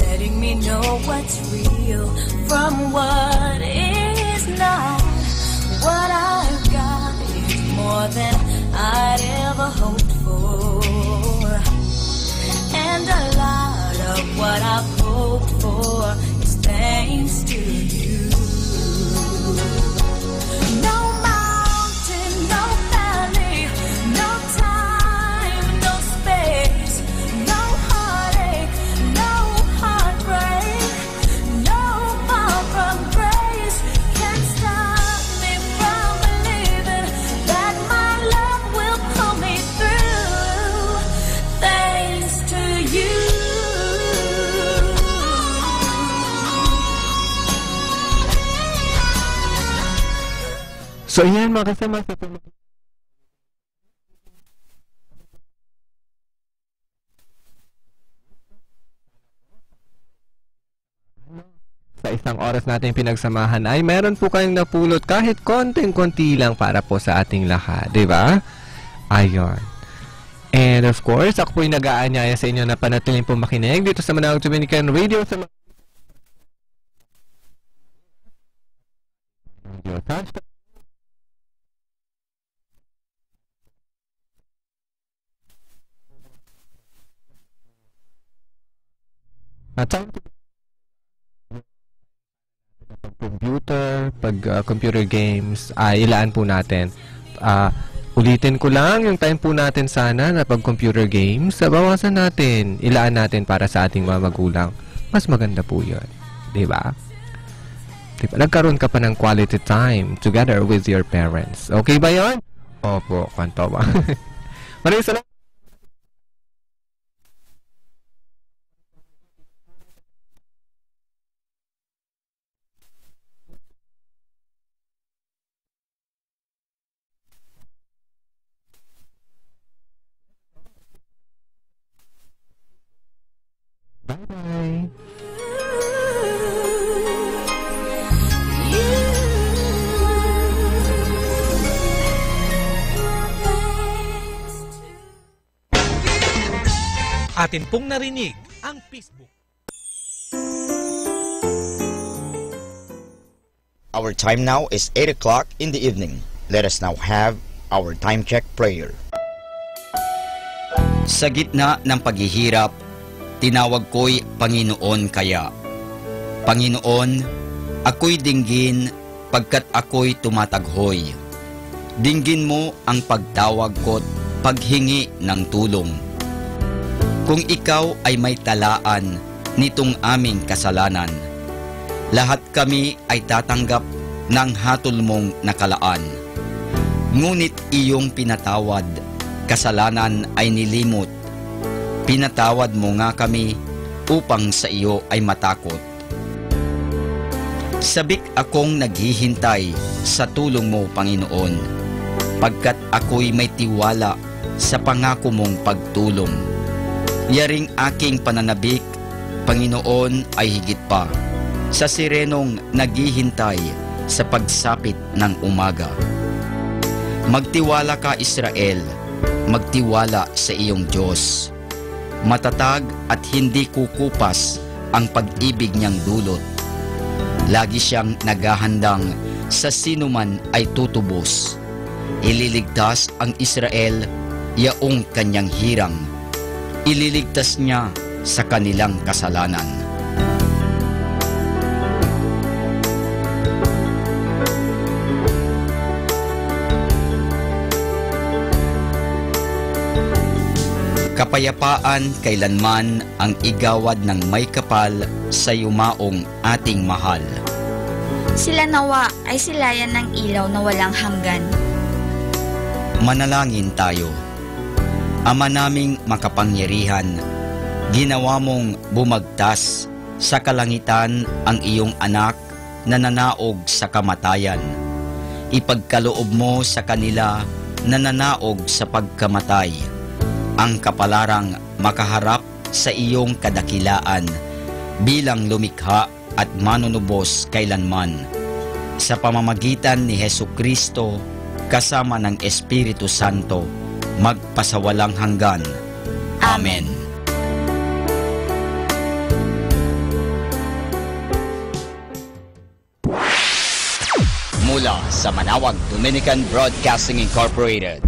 letting me know what's real from what is not. What I've got is more than I'd ever hoped for, and a lot of what I've hoped for is thanks to you. No mountain, no valley, no time, no space, no heartache, no heartbreak, no far from grace can stop me from believing that my love will pull me through. Thanks to you. So, yan mga kasama sa isang oras natin pinagsamahan ay meron po kayong napulot kahit konting-konti lang para po sa ating lahat, di ba? Ayon. And of course, ako po'y nag-aanyaya sa inyo na panatiling po makinig dito sa Manawag Dominican Radio sa computer games, ilaan po natin. Ulitin ko lang yung time po natin sana na pag computer games, bawasan natin, ilaan natin para sa ating mga magulang. Mas maganda po yun. Diba? Diba? Nagkaroon ka pa ng quality time together with your parents. Okay ba yun? Opo, kanto ba? Maraming salamat. Bye-bye. Atin pong narinig ang Facebook. Our time now is 8 o'clock in the evening. Let us now have our time check prayer. Sa gitna ng paghihirap, tinawag ko'y Panginoon kaya. Panginoon, ako'y dinggin pagkat ako'y tumataghoy. Dinggin mo ang pagtawag ko't paghingi ng tulong. Kung ikaw ay may talaan nitong aming kasalanan, lahat kami ay tatanggap ng hatol mong nakalaan. Ngunit iyong pinatawad, kasalanan ay nilimot. Pinatawad mo nga kami upang sa iyo ay matakot. Sabik akong naghihintay sa tulong mo, Panginoon, pagkat ako'y may tiwala sa pangako mong pagtulong. Yaring aking pananabik, Panginoon, ay higit pa sa sirenong naghihintay sa pagsapit ng umaga. Magtiwala ka, Israel, magtiwala sa iyong Diyos. Matatag at hindi kukupas ang pag-ibig niyang dulot. Lagi siyang naghahandang sa sinuman ay tutubos. Ililigtas ang Israel, yaong kanyang hirang. Ililigtas niya sa kanilang kasalanan. Kapayapaan kailanman ang igawad ng may kapal sa yumaong ating mahal. Sila nawa ay silayan ng ilaw na walang hanggan. Manalangin tayo. Ama naming makapangyarihan, ginawa mong bumagtas sa kalangitan ang iyong anak na nanaog sa kamatayan. Ipagkaloob mo sa kanila na nanaog sa pagkamatay ang kapalarang makaharap sa iyong kadakilaan bilang lumikha at manunubos kailanman. Sa pamamagitan ni Hesukristo kasama ng Espiritu Santo, magpasawalang hanggan. Amen. Mula sa Manawag Dominican Broadcasting Incorporated,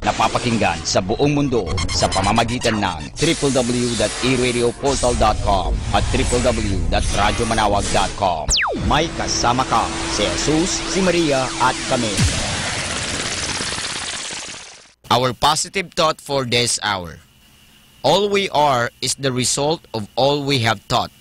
napapakinggan sa buong mundo sa pamamagitan ng www.eradioportal.com at www.radyomanawag.com. May kasama ka si Jesus, si Maria at kami. Our positive thought for this hour. All we are is the result of all we have taught.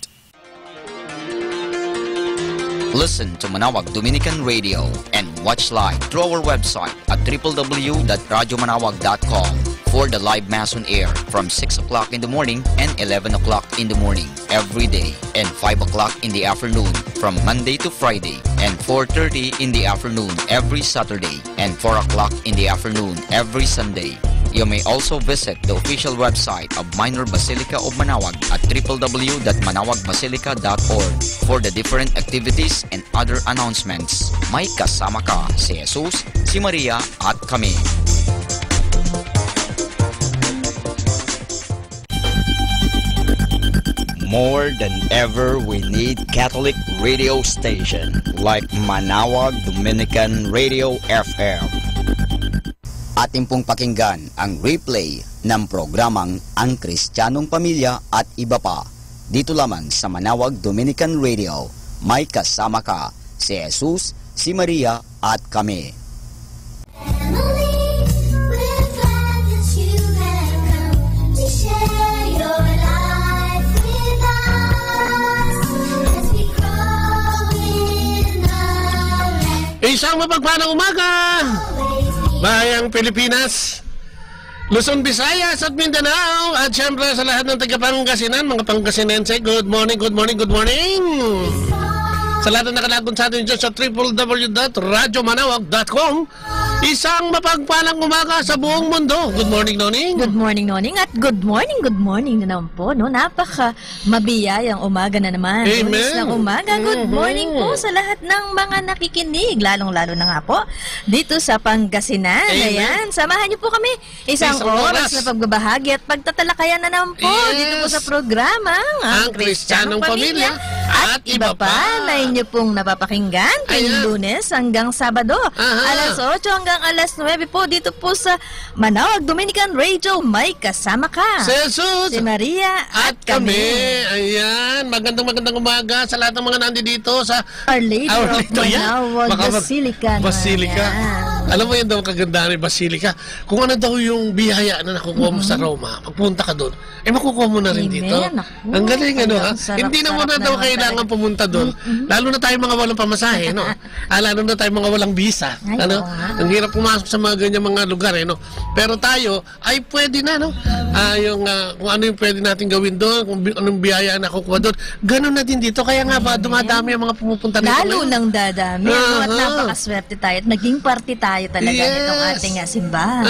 Listen to Manawag Dominican Radio and watch live through our website at www.radyomanawag.com for the live Mass on air from 6 o'clock in the morning and 11 o'clock in the morning every day, and 5 o'clock in the afternoon from Monday to Friday, and 4:30 in the afternoon every Saturday, and 4 o'clock in the afternoon every Sunday. You may also visit the official website of Minor Basilica of Manawag at www.manawagbasilica.org for the different activities and other announcements. May kasama ka si Jesus, si Maria at kami. More than ever, we need Catholic radio station like Manawag Dominican Radio FM. Ating pong pakinggan ang replay ng programang Ang Kristiyanong Pamilya at iba pa. Dito lamang sa Manawag Dominican Radio. May kasama ka si Jesus, si Maria at kami. Isang mapagpalang umaga, Bayang Pilipinas, Luzon, Visayas at Mindanao, at syempre sa lahat ng taga-Pangasinan, mga Pangasinense, good morning, good morning, good morning. Sa lahat na nakalagon sa atin dyan sa www.radyomanawag.com, isang mapagpalang umaga sa buong mundo. Good morning, Noning. Good morning, Noning. At good morning na naman po. No? Napaka mabiyayang umaga na naman. Amen. Lunes ng umaga. Good morning po sa lahat ng mga nakikinig. Lalong-lalo na nga po dito sa Pangasinan. Amen. Ayan. Samahan niyo po kami isang oras na pagbabahagi at pagtatalakayan na naman po dito po sa programa Ang Kristiyanong Pamilya at iba pa na inyo pong napapakinggan tuwing Lunes hanggang Sabado. Alas 8 hanggang hanggang alas 9 po dito po sa Manawag Dominican Radio. May kasama ka. Si Jesus. Si Maria at kami. Ayan, magandang umaga sa lahat ng mga nandito sa Our Lady of Manawag Basilica. Alam mo yan daw kagandahan ng Basilica. Kung ano daw yung biyaya na nakukuha mo sa Roma, pagpunta ka doon, makukuha mo na rin dito. Ang galing, ano ha? Hindi na muna daw kailangan pumunta doon. Lalo na tayo mga walang pamasahe, no? Lalo na tayo mga walang visa. Ano? Ang hirap pumasok sa mga ganyan mga lugar, no? Pero tayo, ay pwede na, no? Kung ano yung pwede natin gawin doon, kung anong biyaya na nakukuha doon, ganun na din dito. Kaya nga ba, dumadami ang mga pumupunta dito. Lalo nang dadami. At napakaswerte tayo at naging party tayo talaga nitong ating simbahan.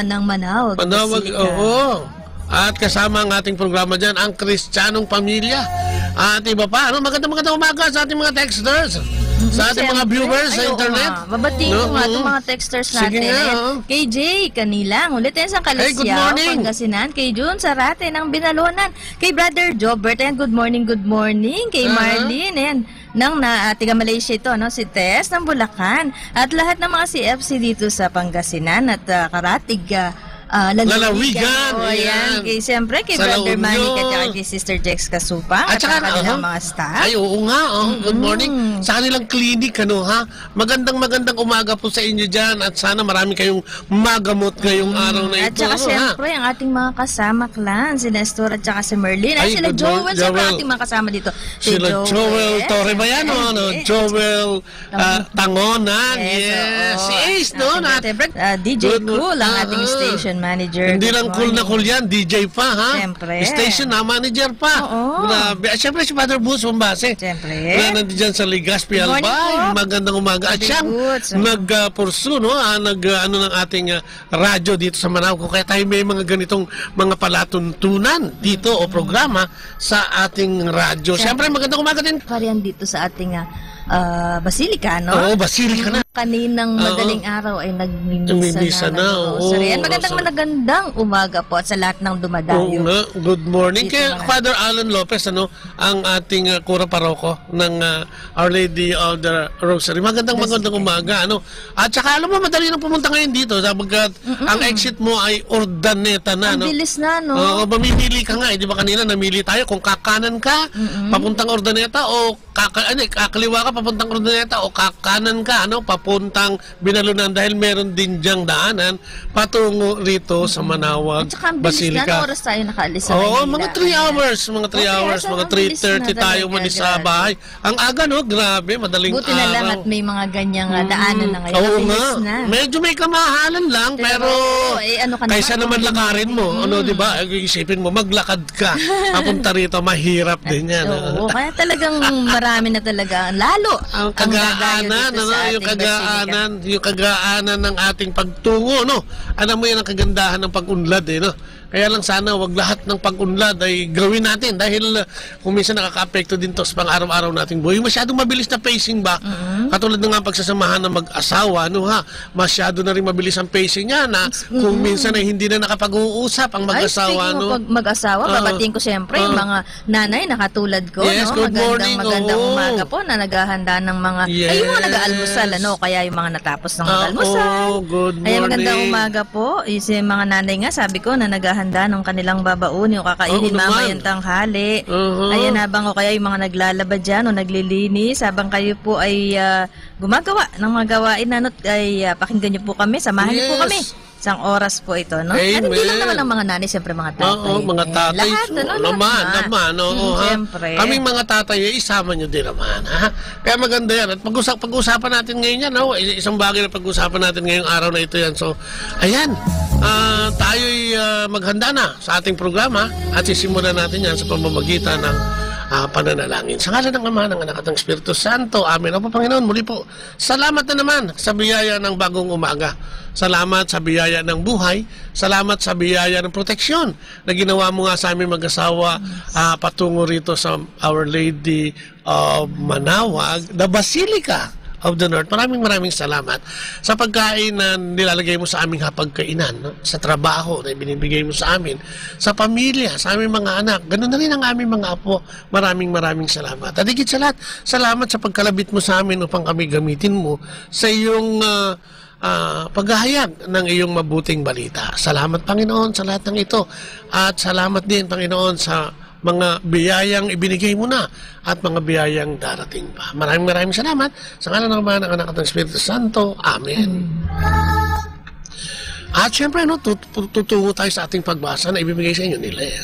Ng Manawag Basilica. Oo. At kasama ang ating programa dyan, ang Kristiyanong Pamilya. At iba pa, magandang umaga sa ating mga texters, sa ating mga viewers sa internet. Babatiin ko nga itong mga texters natin. Kay Jay Kanilang, ulit yan sa Kalisyaw, Pangasinan. Kay June Sarate ng Binalunan. Kay Brother Jobert, and good morning. Kay Marlene, and ng tiga Malaysia ito, si Tess ng Bulacan. At lahat ng mga CFC dito sa Pangasinan at Karatig, Lalawigan. Ayan. Siyempre, kay Brother Manny at kay Sister Jex Kasupa at saka kanilang mga staff. Ay, oo nga. Good morning. Sa kanilang clinic, Magandang umaga po sa inyo dyan at sana marami kayong magamot ngayong araw na ito. At saka siyempre, ang ating mga kasama clan, si Nestor at saka si Merlin. Ay, sila Joel. Siyempre, ating mga kasama dito. Sila Joel Torre ba yan? Joel Tangonan. Yes. Si Ace, no? DJ Cool, ang ating station manager. Hindi lang cool na cool yan, DJ pa, ha? Siyempre. Station na, manager pa. Grabe. Siyempre si Father Boots Bombase. Siyempre. Nandito dyan sa Legazpi Albay. Magandang umaga. At siyang nag-pursu, ng ating radyo dito sa Manawag. Kaya tayo may mga ganitong mga palatuntunan dito o programa sa ating radyo. Siyempre, magandang umaga din. Pariyan dito sa ating Basilica, no? Oo, Basilica na. Kaninang madaling araw ay nagmimisa na. Magandang umaga po at sa lahat ng dumadayo. Oo nga. Good morning. Kay Father Alan Lopez, ang ating kura paroko ng Our Lady of the Rosary. Magandang umaga. At saka alam mo, madali nang pumunta ngayon dito sapagkat ang exit mo ay Urdaneta na. Ang bilis na, no? Oo, mamimili ka nga. Di ba kanina namili tayo kung kakanan ka, papuntang Urdaneta o kakaliwa ka, papuntang Urdaneta o kakanan ka, papuntang Binalunan dahil meron din diyang daanan patungo rito sa Manawag Basilica. Ang oras tayo nakaalis sa Manila. Mga 3 hours, mga 3:30 tayo malis sa bahay. Ang aga, grabe, madaling buti na lang at may mga ganyang daanan na ngayon. Oo nga, medyo may kamahalan lang, pero kaysa naman lakarin mo, di ba, isipin mo, maglakad ka, papunta rito, mahirap din yan. Oo, kaya talagang marami na talaga, lalo ang kagaanan, yung kagaanan ng ating pagtungo, alam mo yan ang kagandahan ng pag-unlad, Kaya lang sana wag lahat ng pag-unlad ay gawin natin dahil kung minsan nakaka-apekto din to sa pang-araw-araw nating buhay. Masyadong mabilis na pacing ba? Katulad ng pagsasamahan ng mag-asawa, masyado na rin mabilis ang pacing niya na kung minsan ay hindi na nakapag-uusap ang mag-asawa. Pag mag-asawa, babatiin ko siyempre yung mga nanay na katulad ko. Yes, good morning. Magandang umaga po na naghahanda ng mga, ay yung mga nag-aalmusal, kaya yung mga natapos ng mag-almusal. Good morning. Ay, magandang umaga po. Yung mga nanay nga, sabi ko na naghahanda ng kanilang babaon, yung kakainin mamayang tanghali. Ayan, habang o kaya yung mga naglalaba dyan o naglilinis, habang kayo po ay gumagawa ng mga gawain ay pakinggan niyo po kami, samahan niyo po kami. Isang oras po ito, no? At hindi lang naman ang mga nanay, siyempre mga tatay. Oo, mga tatay. Lahat, naman. Siyempre. Kaming mga tatay, isama nyo din naman, ha? Kaya maganda yan. At pag-usapan natin ngayon yan, isang bagay na pag-usapan natin ngayong araw na ito yan. So, ayan, tayo'y maghanda na sa ating programa at sisimulan natin yan sa pamamagitan ng pananalangin. Sa ngalan ng Ama, ng Anak at ng Espiritu Santo. Amen. Opo, Panginoon, muli po, salamat na naman sa biyaya ng bagong umaga. Salamat sa biyaya ng buhay. Salamat sa biyaya ng proteksyon na ginawa mo nga sa aming mag-asawa patungo rito sa Our Lady of Manawag, the Basilica of the North. Maraming salamat sa pagkain na nilalagay mo sa aming hapagkainan, sa trabaho na binibigay mo sa amin, sa pamilya, sa aming mga anak. Ganun na rin ang aming mga apo. Maraming salamat. At higit sa lahat, salamat sa pagkalabit mo sa amin upang kami gamitin mo sa iyong paghahayag ng iyong mabuting balita. Salamat, Panginoon, sa lahat ng ito. At salamat din, Panginoon, sa mga biyayang ibinigay mo na at mga biyayang darating pa. Maraming salamat. Sa ngalan ng Ama, ng Anak at ng Espiritu Santo. Amen. At syempre, tutungo tayo sa ating pagbasa na ibibigay sa inyo ni Lea.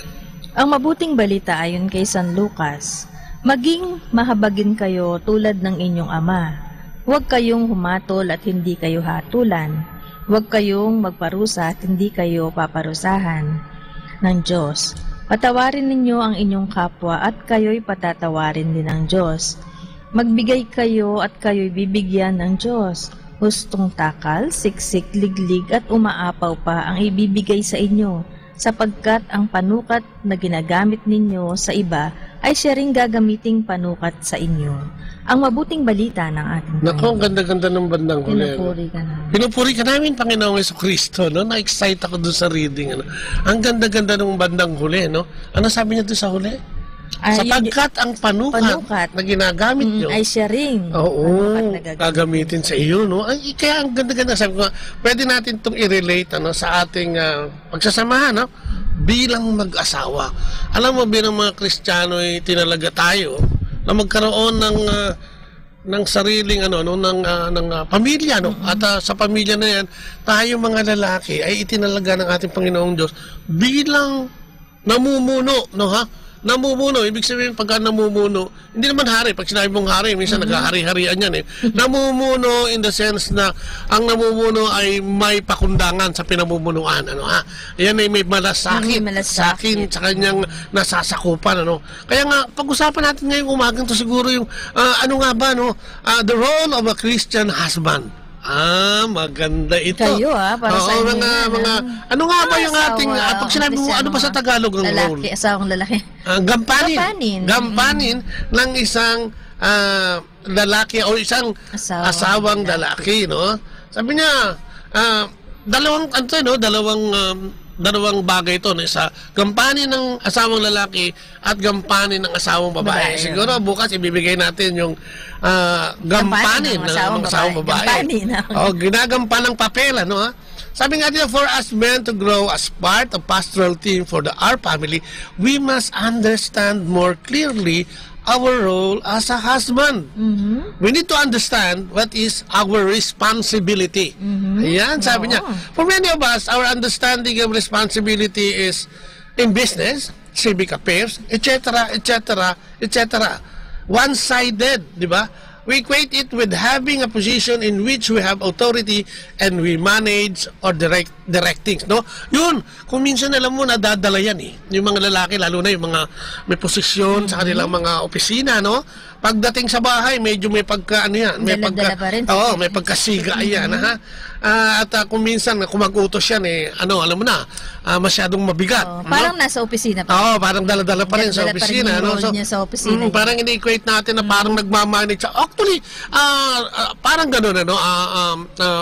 Ang mabuting balita ayon kay San Lucas, maging mahabagin kayo tulad ng inyong ama. Huwag kayong humatol at hindi kayo hatulan. Huwag kayong magparusa at hindi kayo paparusahan ng Diyos. Patawarin ninyo ang inyong kapwa at kayo'y patatawarin din ng Diyos. Magbigay kayo at kayo'y bibigyan ng Diyos. Hustong takal, siksik, liglig at umaapaw pa ang ibibigay sa inyo, sapagkat ang panukat na ginagamit ninyo sa iba ay siya ring gagamiting panukat sa inyo. Ang mabuting balita ng ating Panginoon. Naku, ang ganda-ganda ng bandang huli. Pinupuri ka namin. Pinupuri ka namin, Panginoong Jesucristo, no? Na-excite ako doon sa reading. Ano? Ang ganda-ganda ng bandang huli, no? Ano sabi niya doon sa huli? Sapagkat ang panukat na ginagamit nyo ay siya ring gagamitin sa iyo, no? Ay, kaya ang ganda-ganda. Sabi ko, pwede natin itong i-relate sa ating pagsasamahan, no? Bilang mag-asawa. Alam mo, bilang mga Kristiyano, tinalaga tayo na magkaroon ng sariling ng pamilya, no? At sa pamilya na yan, tayo mga lalaki ay itinalaga ng ating Panginoong Diyos bilang namumuno, no, ha? Namumuno, ibig sabihin pagka namumuno, hindi naman hari, pag sinabi mong hari, minsan naghahari-harian yan eh. Namumuno in the sense na ang namumuno ay may pakundangan sa pinamumunuan, ano ha? Yan ay may malasakit sa akin, sa kanyang nasasakupan, ano. Kaya nga, pag-usapan natin ngayong umagang to siguro yung, ano nga ba, no? The role of a Christian husband. Maganda ito. Kayo para sa inyo. Ano nga ba yung ating, pag sinabi mo, ano ba sa Tagalog ang role? Asawang lalaki. Gampanin ng isang lalaki o isang asawang lalaki, no? Sabi niya, dalawang bagay ito, no? Isa, gampanin ng asawang lalaki at gampanin ng asawang babae. Siguro bukas ibibigay natin yung gampanin ng asawang babae. Ginagampan ng papel, ano ha? Sabi nga dito, for us men to grow as part of pastoral team for our family, we must understand more clearly our role as a husband. We need to understand what is our responsibility. Ayan, sabi niya. For many of us, our understanding of responsibility is in business, civic affairs, etc., etc., etc. One-sided, di ba? We equate it with having a position in which we have authority and we manage or direct things, no? Yun, kung minsan alam mo, nadadala yan eh. Yung mga lalaki, lalo na yung mga may posisyon sa kanilang mga opisina, no? Pagdating sa bahay, medyo may pagka, ano yan, may may pagkasiga yan, ha? At kung minsan, kung mag-utos yan, alam mo na, masyadong mabigat. Parang nasa opisina pa. Parang dala-dala pa rin sa opisina. Sa opisina. Parang ini-equate natin na parang nagmamanage. Actually, parang gano'n,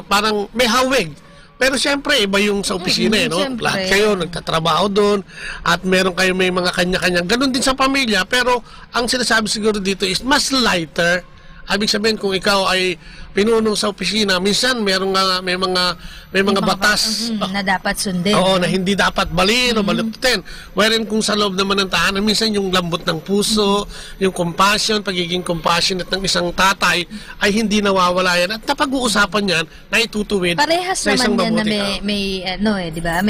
parang may hawig. Pero siyempre, iba yung sa opisina, no? Lahat kayo, nagtatrabaho doon, at meron kayo may mga kanya-kanya. Ganon din sa pamilya, pero ang sinasabi siguro dito is mas lighter. Ibig sabihin, kung ikaw ay pinuno sa opisina, minsan may mga batas na dapat sundin. Na hindi dapat baliin o balutin. Wherein kung sa loob naman ng tahanan, minsan yung lambot ng puso, yung compassion, pagiging compassionate ng isang tatay ay hindi nawawala yan. At napag-uusapan yan na itutuwid sa isang mabuti. Di ba?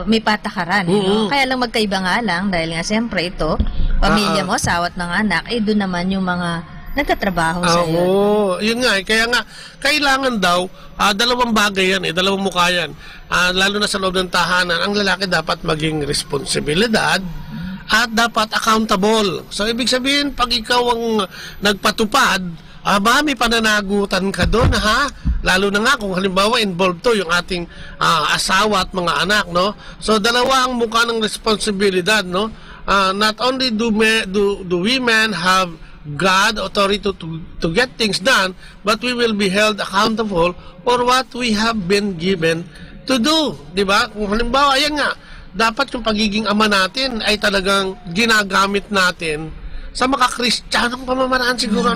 May patakaran. Kaya lang magkaiba nga lang dahil nga siyempre ito, pamilya mo, sawat mga anak, doon naman yung mga nagtatrabaho sa iyo. Yun nga. Kaya nga, kailangan daw, dalawang bagay yan, dalawang mukha yan. Lalo na sa loob ng tahanan, ang lalaki dapat maging responsibilidad at dapat accountable. So, ibig sabihin, pag ikaw ang nagpatupad, may pananagutan ka doon, ha? Lalo na nga kung halimbawa involved to yung ating asawa at mga anak, no? So, dalawa ang mukha ng responsibilidad, no? Not only do women have God authority to get things done, but we will be held accountable for what we have been given to do. Diba? Kung halimbawa, ayan nga, dapat yung pagiging ama natin ay talagang ginagamit natin sa maka-Kristiyanong pamamaraan siguro,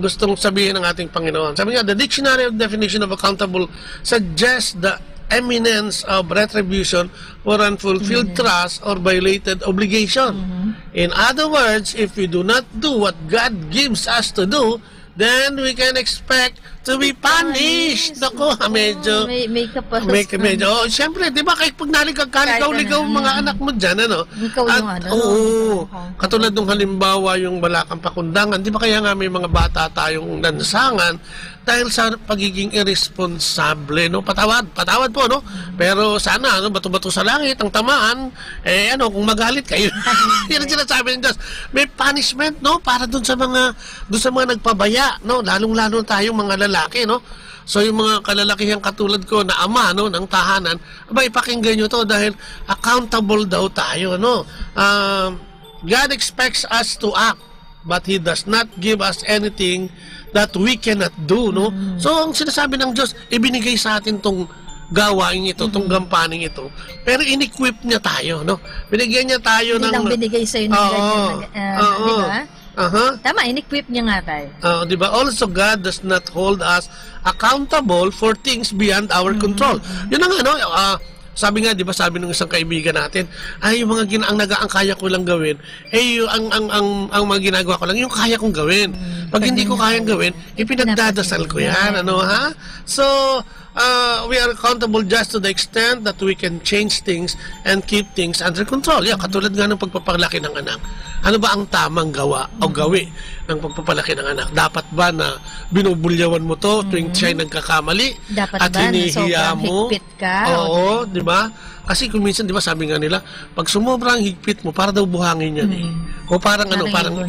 gustong sabihin ng ating Panginoon. Sabi nga, the Dictionary of Definition of Accountable suggests the imminence of retribution for unfulfilled trust or violated obligation. In other words, if we do not do what God gives us to do, then we can expect to be punished. Naku, medyo... May kapas. Medyo, siyempre, di ba, kahit pag naligaw mga anak mo dyan, Ikaw yung katulad ng halimbawa, yung Balakang Pakundangan, di ba kaya nga may mga bata tayong lansangan dahil sa pagiging irresponsable, Patawad po, Pero sana, bato-bato sa langit, ang tamaan, kung magalit kayo. Yan ang sinasabi ng Diyos. May punishment, para dun sa mga nagpabaya, Lalong-lalo tayong mga lalaki, So yung mga kalalakihan katulad ko na ama, ng tahanan, ipakinggan nyo to dahil accountable daw tayo, God expects us to act, but He does not give us anything that we cannot do, So ang sinasabi ng Diyos, ibinigay sa atin tong gawain ito, tong gampaning ito. Pero in-equip niya tayo, Binigyan niya tayo Hindi lang binigay sa'yo ng ganyan, di ba? Tama, in-equip niya nga tayo. Di ba? Also, God does not hold us accountable for things beyond our control. Yun ang sabi nga, di ba, sabi ng isang kaibigan natin, yung mga ang kaya ko lang gawin, ang mga ginagawa ko lang, yung kaya kong gawin. Pag hindi ko kayang gawin, ipinagdadasal ko yan, So, we are accountable just to the extent that we can change things and keep things under control. Katulad nga ng pagpapalaki ng anak. Ano ba ang tamang gawa o gawi ng pagpapalaki ng anak? Dapat ba na binubulyawan mo to tuwing siya'y nagkakamali? Dapat at ba na hinihiya sobrang mo? higpit ka? Oo, di ba? Kasi kung minsan, di ba, sabi nga nila, pag sumobrang higpit mo, para daw buhangin yan O parang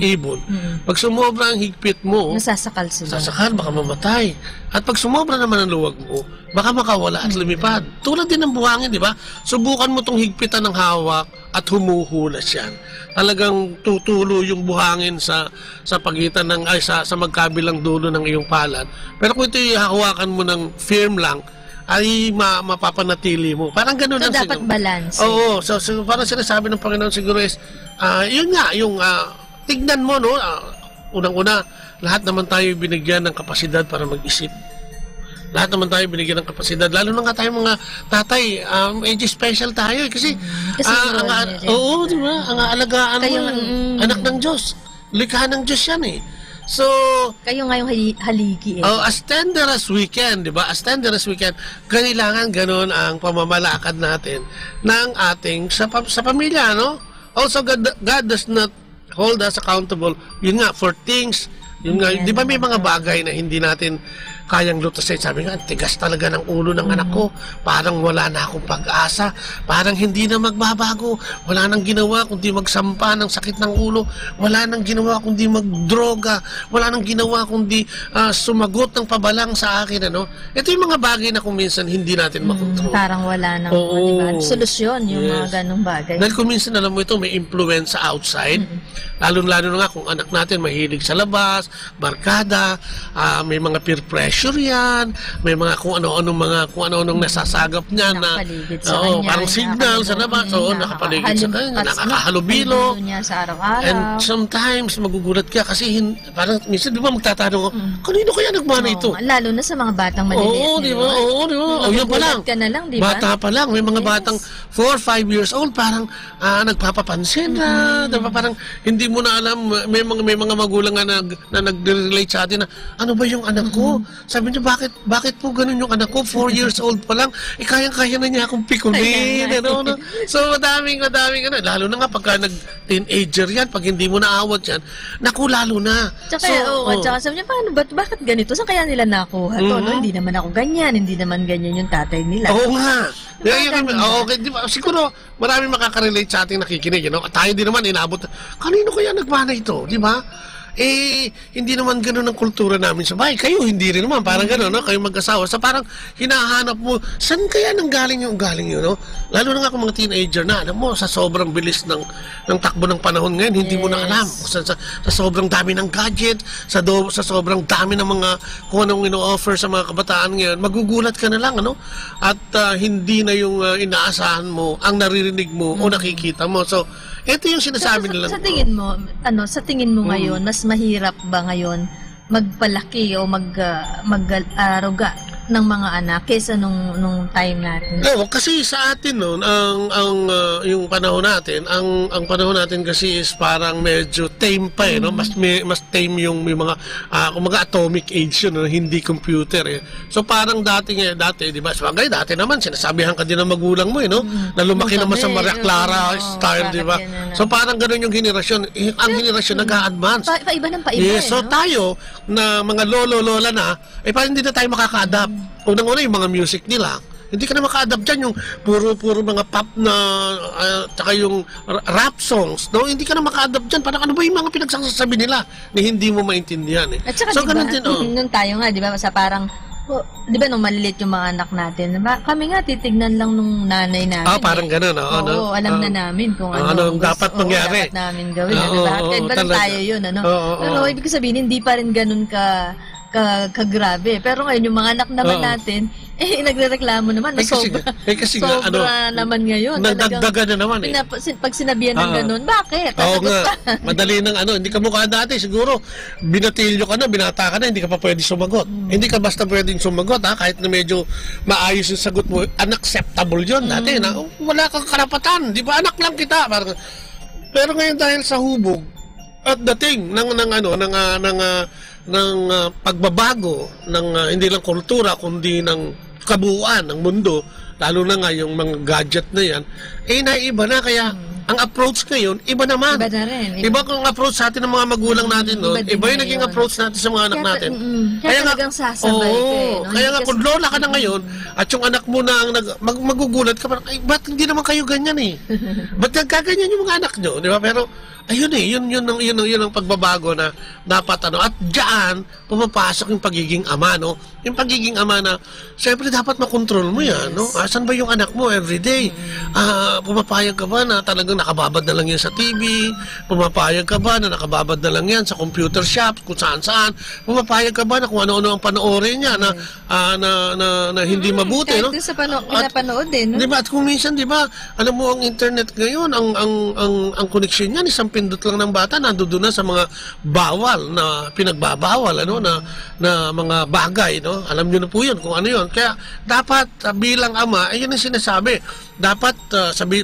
ibon. Pag sumobrang higpit mo, nasasakal sila. Sasakal, baka mamatay. At pag sumobra naman ang luwag mo, baka makawala at lumipad. Tulad din ng buhangin, di ba? Subukan mo tong higpitan ng hawak at humuhulas yan. Talagang tutulo yung buhangin sa pagitan ng sa magkabilang dulo ng iyong palad. Pero kung ito hahawakan mo ng firm lang, ay mapapanatili mo. Parang gano'n lang dapat balance. Oo. So parang sinasabi ng Panginoon siguro is, yun nga, yung tignan mo, unang-una, lahat naman tayo binigyan ng kapasidad para mag-isip. Lahat naman tayo binigyan ng kapasidad. Lalo na nga tayo mga tatay, medyo special tayo. Kasi di ba? Ang aalagaan mo, anak ng Diyos. Likha ng Diyos yan So, kayo nga yung haligi as tender as we can, di ba? As tender as we can, kailangan ganun ang pamamalakad natin ng ating sa pamilya, Also, God does not hold us accountable. Yun nga, for things, di ba may mga bagay na hindi natin kayang lutasin. Sabi nga, tigas talaga ng ulo ng anak ko. Parang wala na akong pag-asa. Parang hindi na magbabago. Wala nang ginawa kundi magsampa ng sakit ng ulo. Wala nang ginawa kundi magdroga. Wala nang ginawa kundi sumagot ng pabalang sa akin. Ito yung mga bagay na kung minsan hindi natin makontrol. Parang wala nang solusyon yung mga ganong bagay. Dahil kung minsan alam mo ito, may influence sa outside. Lalo-lalo na nga kung anak natin mahilig sa labas, barkada, may mga peer pressure yan, may mga kung ano-anong nasasagap niya na parang signal sa labas, nakapaligid sa kanya, nakakahalubilo. And sometimes magugulat ka kasi parang minsan di ba magtatanong ko, kanino kaya nagmana ito? Lalo na sa mga batang maliliit. Oo, di ba? Yan pa lang. Bata pa lang, may mga batang 4-5 years old, parang nagpapapansin na, diba? Parang hindi mo na alam, may mga magulang na nag-relate sa atin na, ano ba yung anak ko? Sabi niya, bakit po ganun yung anak ko? 4 years old pa lang, kayang-kaya na niya akong pikunin. So, madaming, lalo na nga pagka nag-teenager yan, pag hindi mo naawat yan, naku, lalo na. Tsaka sabi niya, bakit ganito? Saan kaya nila nakuha to? Hindi naman ako ganyan, hindi naman ganyan yung tatay nila. Oo nga. Okay, diba? Siguro, maraming makakarelate sa ating nakikinig. Tayo din naman, inabot. Kanino kaya nagmana ito? Di ba? Hindi naman gano'n ang kultura namin sa bahay. Kayo, hindi rin naman. Parang gano'n, Kayo mag-asawa. So, parang hinahanap mo, saan kaya nanggaling yung galing yun, Lalo na nga kung mga teenager na, alam mo, sa sobrang bilis ng takbo ng panahon ngayon, hindi mo na alam. Sa sobrang dami ng gadget, sa sobrang dami ng mga kung anong ino-offer sa mga kabataan ngayon, magugulat ka na lang, At hindi na yung inaasahan mo, ang naririnig mo o nakikita mo. So, Ito yung sinasabi nila. Sa tingin mo ngayon, mas mahirap ba ngayon magpalaki o mag-aruga ng mga anak kaysa nung time natin? Kasi sa atin noon, yung panahon natin, ang panahon natin kasi is parang medyo tame pa no? Mas tame yung mga kumaga atomic age yun, no? Hindi computer eh. So parang dati, di ba? Sabagay, dati naman sinasabihan ka din ng magulang mo no? Na lumaki naman sa Maria Clara style, di ba? So parang ganun yung henerasyon. Ang henerasyon nag-a-advance. Paiba ng paiba. Yes, so tayo na mga lolo-lola na, parang hindi na tayo makaka-adapt. Unang-una yung mga music nila, hindi ka na maka-adapt dyan, yung puro mga pop na, taka yung rap songs, no? Hindi ka na maka-adapt dyan. Parang ano ba yung mga pinagsasabi nila na hindi mo maintindihan eh. At saka so, diba, nung tayo nga, di ba, sa parang, di ba nung maliliit yung mga anak natin, diba? Kami nga titignan lang nung nanay namin. Parang gano'n. Oo, alam na namin kung ano dapat mangyari. Dapat namin gawin. Diba? Kahit ba tayo yun, ano? Pero ibig sabihin, hindi pa rin ganun kagrabe. Pero ngayon, yung mga anak naman natin, nagrereklamo naman. Kasi sobra naman ngayon. Nagdagdagan na naman eh. Pag sinabihan ng ganun, bakit? Oo nga. Madali ng hindi ka mukha dati. Siguro, binatilyo ka na, binata ka na, hindi ka pa pwede sumagot. Hindi ka basta pwedeng sumagot, kahit na medyo maayos yung sagot mo. Unacceptable yun dati. Wala kang karapatan. Di ba? Anak lang kita. Pero ngayon dahil sa hubog at dating ng pagbabago ng hindi lang kultura kundi ng kabuuan ng mundo, lalo na nga yung mga gadget na yan, naiba na. Kaya ang approach ngayon, iba naman. Iba na rin. Iba kung approach sa atin ng mga magulang natin noon, iba yung naging approach natin sa mga anak natin. Kaya talagang sasabay kayo. Kaya nga, kung lola ka na ngayon, at yung anak mo na magugulat ka, parang, ba't hindi naman kayo ganyan eh? Ba't nagkaganyan yung mga anak nyo? Di ba? Pero, ayun yun ang pagbabago na dapat at diyan pumapasok yung pagiging ama, no? Yung pagiging ama na siyempre dapat makontrol mo yan, no? Asan ba yung anak mo everyday? Pumapayag ka ba na talagang nakababad na lang yan sa TV? Pumapayag ka ba na nakababad na lang yan sa computer shop, kung saan-saan? Pumapayag ka ba na kung ano-ano ang panoorin niya na hindi mabuti, no? Kahit sa pinapanood din, no? Diba? At kung minsan, diba, alam mo ang internet ngayon, ang connection niyan, isang pindot lang ng bata, nandoon na sa mga bawal na pinagbabawal, na mga bagay, no? Alam niyo na po yun kung ano yun. Kaya dapat bilang ama, ayun ang sinasabi. Dapat